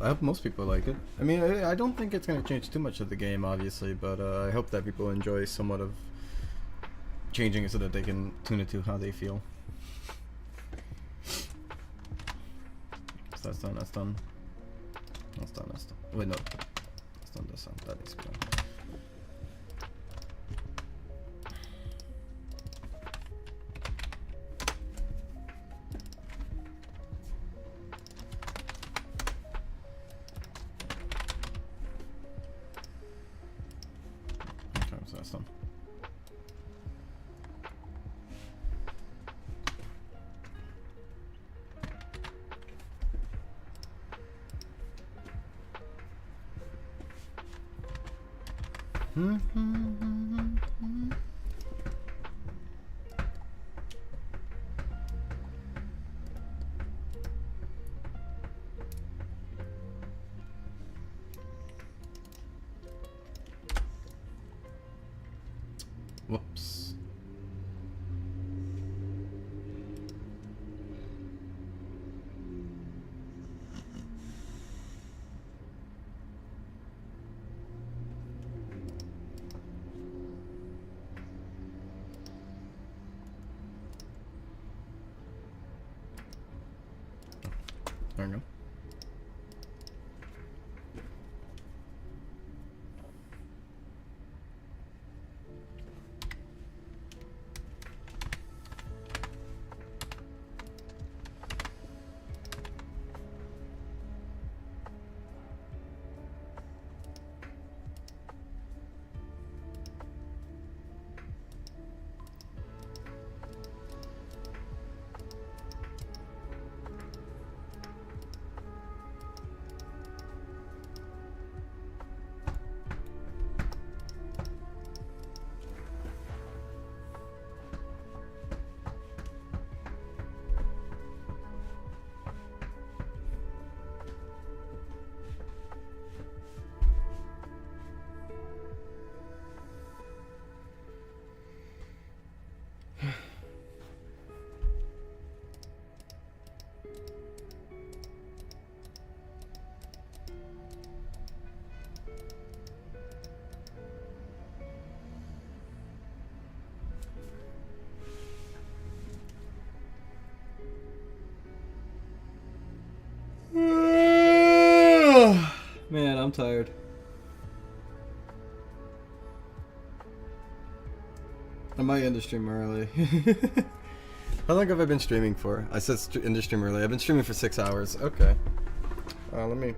I hope most people like it. I mean, I don't think it's going to change too much of the game, obviously, but I hope that people enjoy somewhat of changing it so that they can tune it to how they feel. So that's done, that's done. That's done, that's done. Wait, no. That's done, that's done. That needs to be done. Okay, so that's done. Whoops. There we go. Man, I'm tired. I might end the stream early. How long have I been streaming for? I said end the stream early. I've been streaming for 6 hours. Okay. Let me...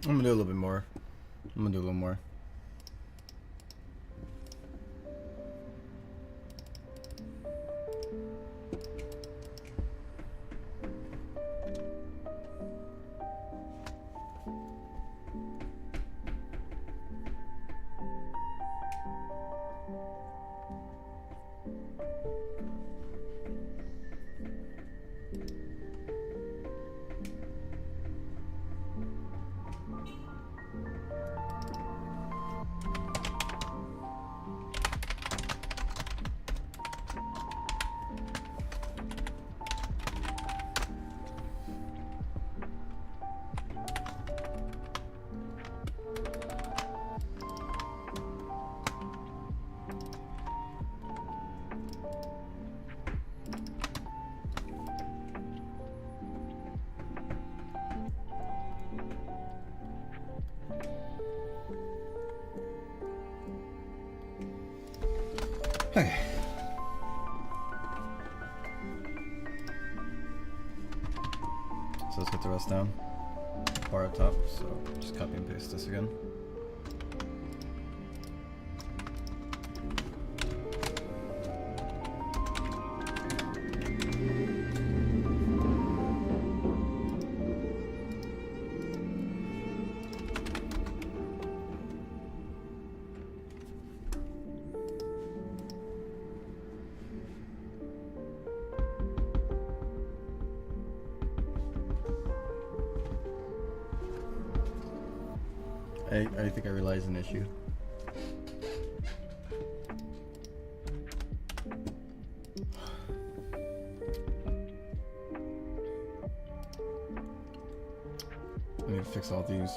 I'm gonna do a little bit more. I'm gonna do a little more. Okay. So let's get the rest down. Bar up top, so just copy and paste this again. I think I realized an issue. I need to fix all these.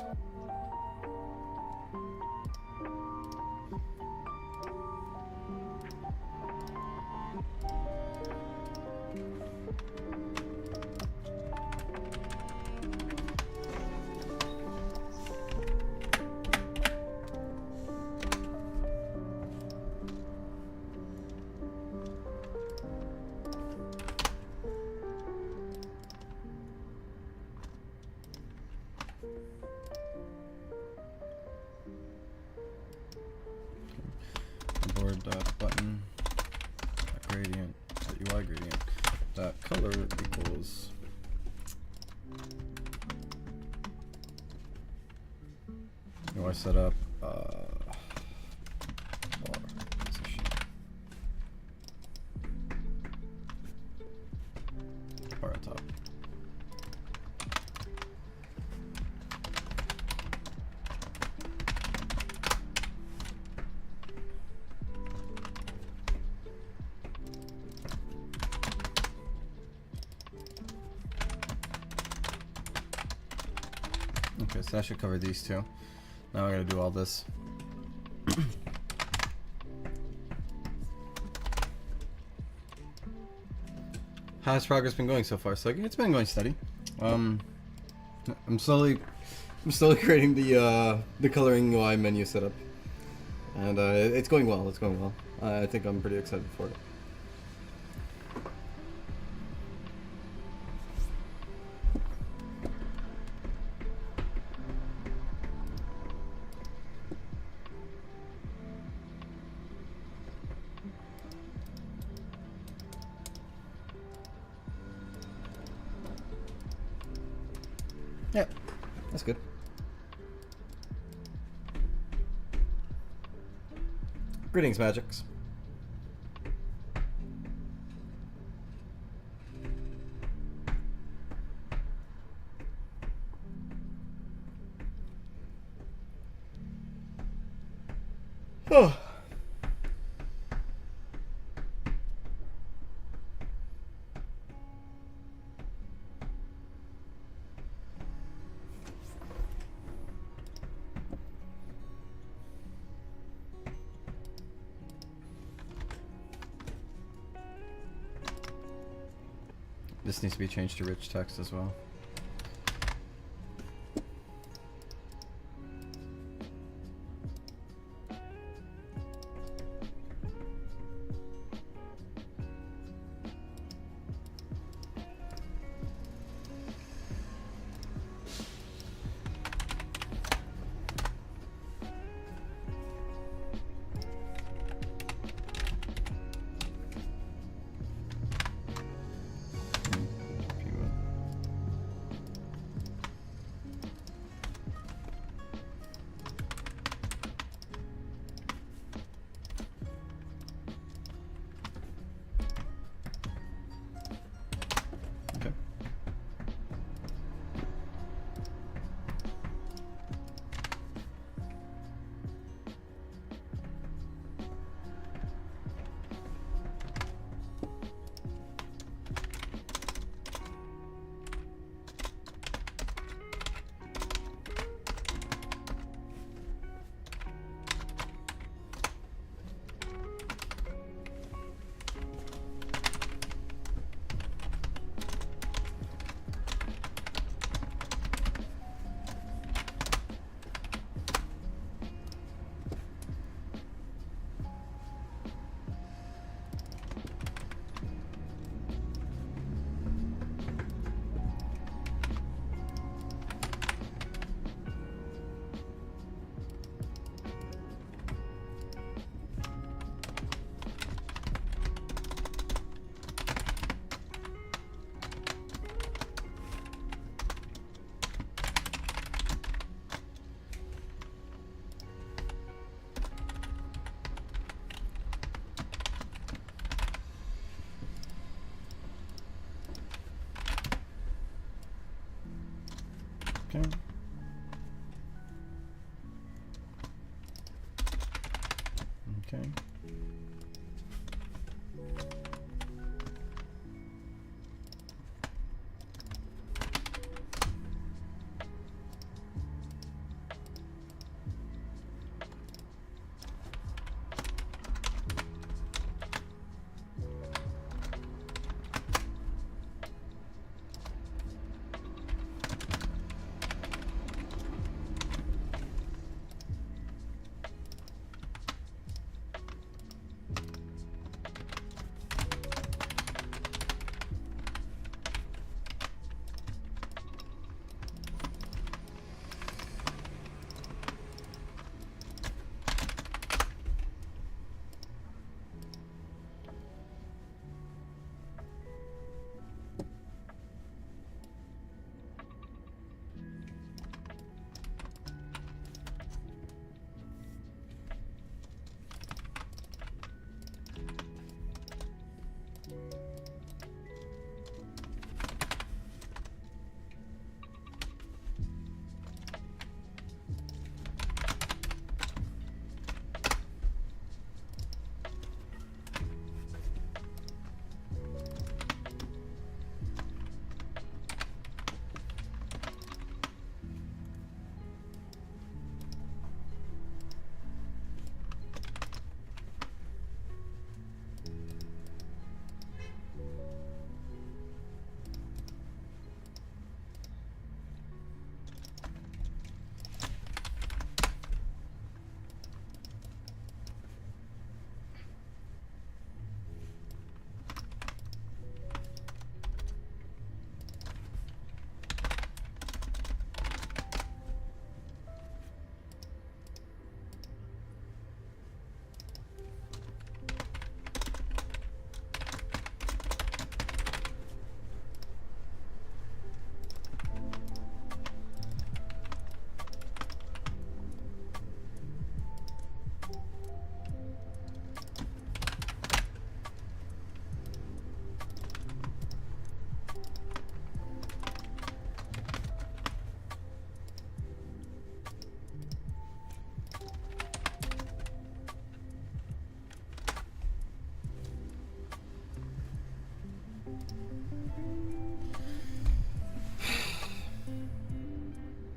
Board dot button dot gradient dot UI gradient dot color equals UI setup bar position bar at top. Okay, so that should cover these two. Now I gotta do all this. How's progress been going so far? So it's been going steady. I'm slowly creating the coloring UI menu setup, and it's going well. It's going well. I think I'm pretty excited for it. Yeah, that's good. Greetings, Magics. Oh. This needs to be changed to rich text as well. Okay.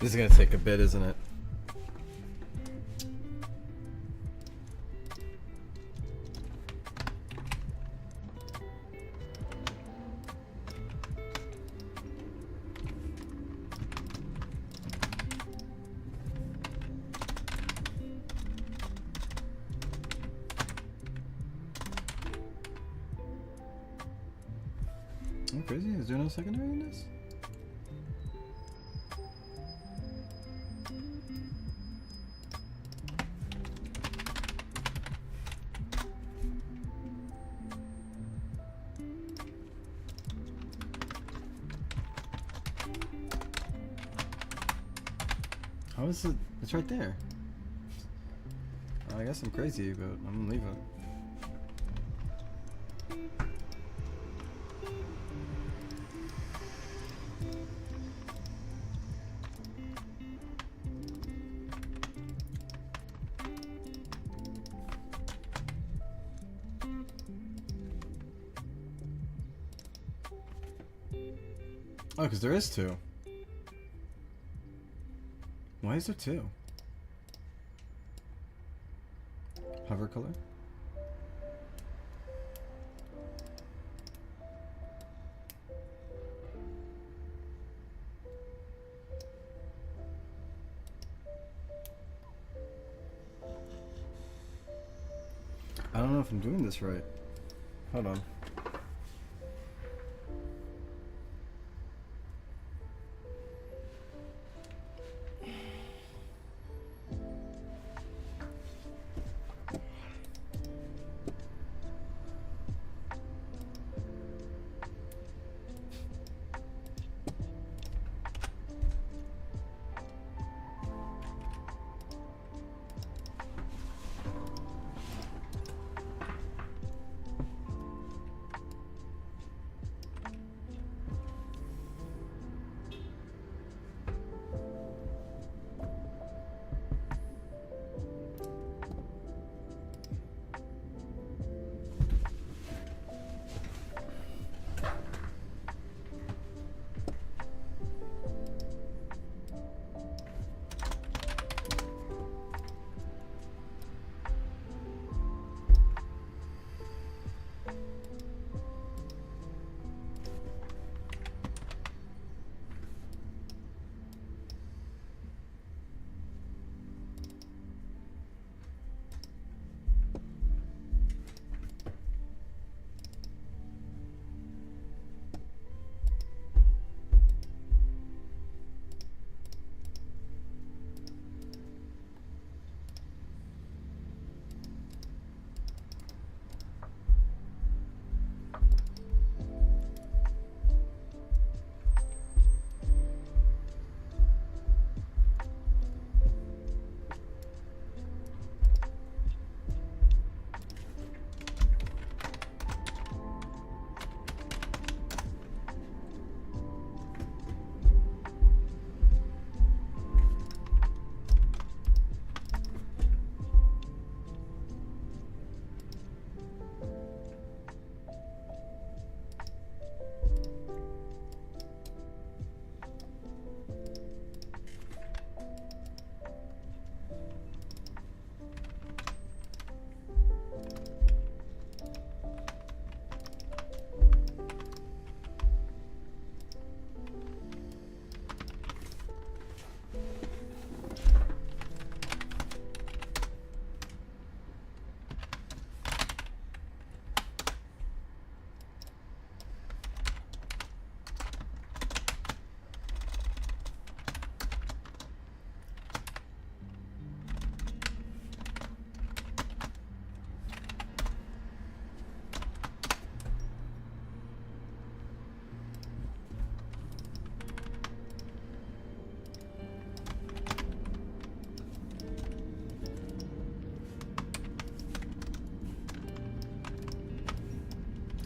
This is gonna take a bit, isn't it? I'm crazy. Is there no secondary in this? How is it? It's right there. I guess I'm crazy, but I'm gonna leave it. Oh, because there is two. Why is there two? Hover color? I don't know if I'm doing this right. Hold on.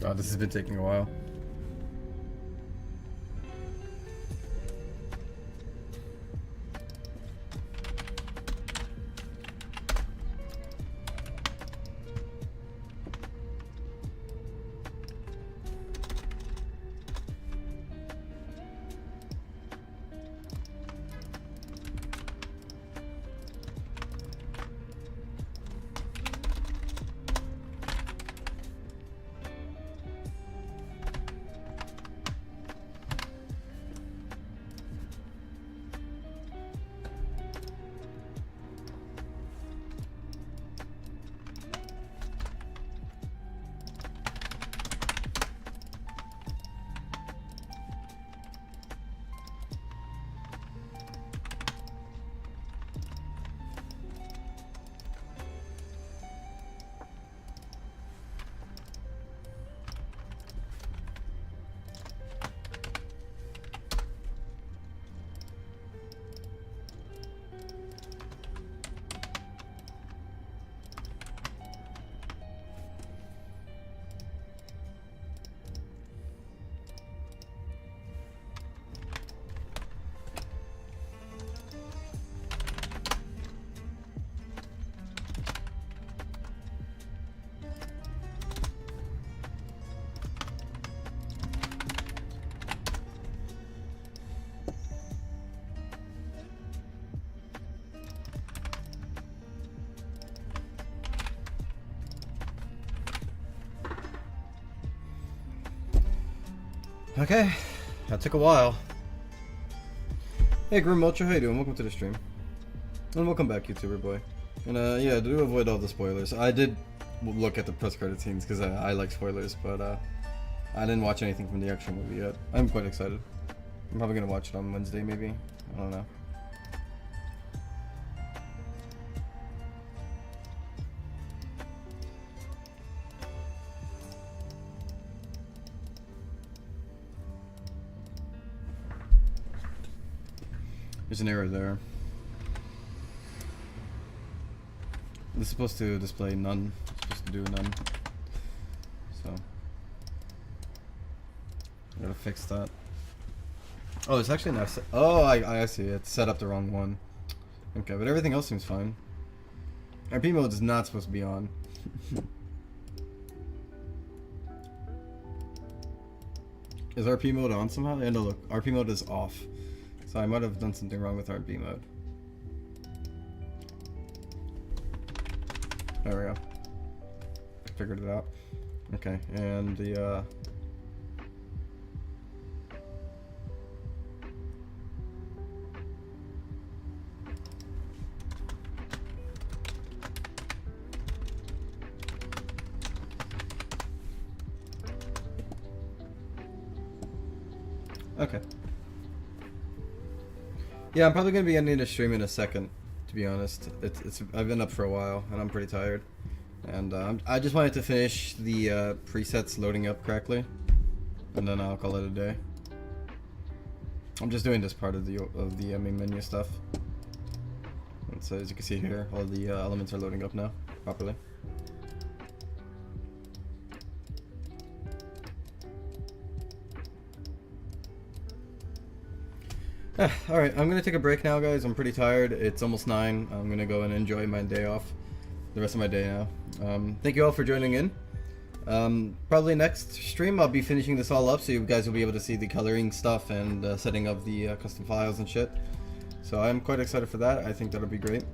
God, this has been taking a while. Okay, that took a while. Hey Grim Ultra, how you doing? Welcome to the stream. And welcome back, YouTuber boy. And yeah, do avoid all the spoilers. I did look at the press credit scenes because I like spoilers, but I didn't watch anything from the actual movie yet. I'm quite excited. I'm probably gonna watch it on Wednesday, maybe. I don't know. There's an error there. This is supposed to display none. It's supposed to do none. So I gotta fix that. Oh, it's actually not set. Oh, I see. It's set up the wrong one. Okay, but everything else seems fine. RP mode is not supposed to be on. Is RP mode on somehow? Yeah, no, look. RP mode is off. So I might have done something wrong with RP mode. There we go. Figured it out. Okay, and the okay. Yeah, I'm probably gonna be ending the stream in a second. To be honest, I've been up for a while and I'm pretty tired, and I just wanted to finish the presets loading up correctly, and then I'll call it a day. I'm just doing this part of the main menu stuff. And so as you can see here, all the elements are loading up now properly. Alright, I'm gonna take a break now, guys. I'm pretty tired. It's almost 9. I'm gonna go and enjoy my day off. The rest of my day now. Thank you all for joining in. Probably next stream I'll be finishing this all up so you guys will be able to see the coloring stuff and setting up the custom files and shit. So I'm quite excited for that. I think that'll be great.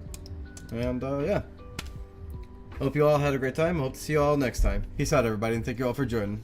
And yeah. Hope you all had a great time. Hope to see you all next time. Peace out, everybody, and thank you all for joining.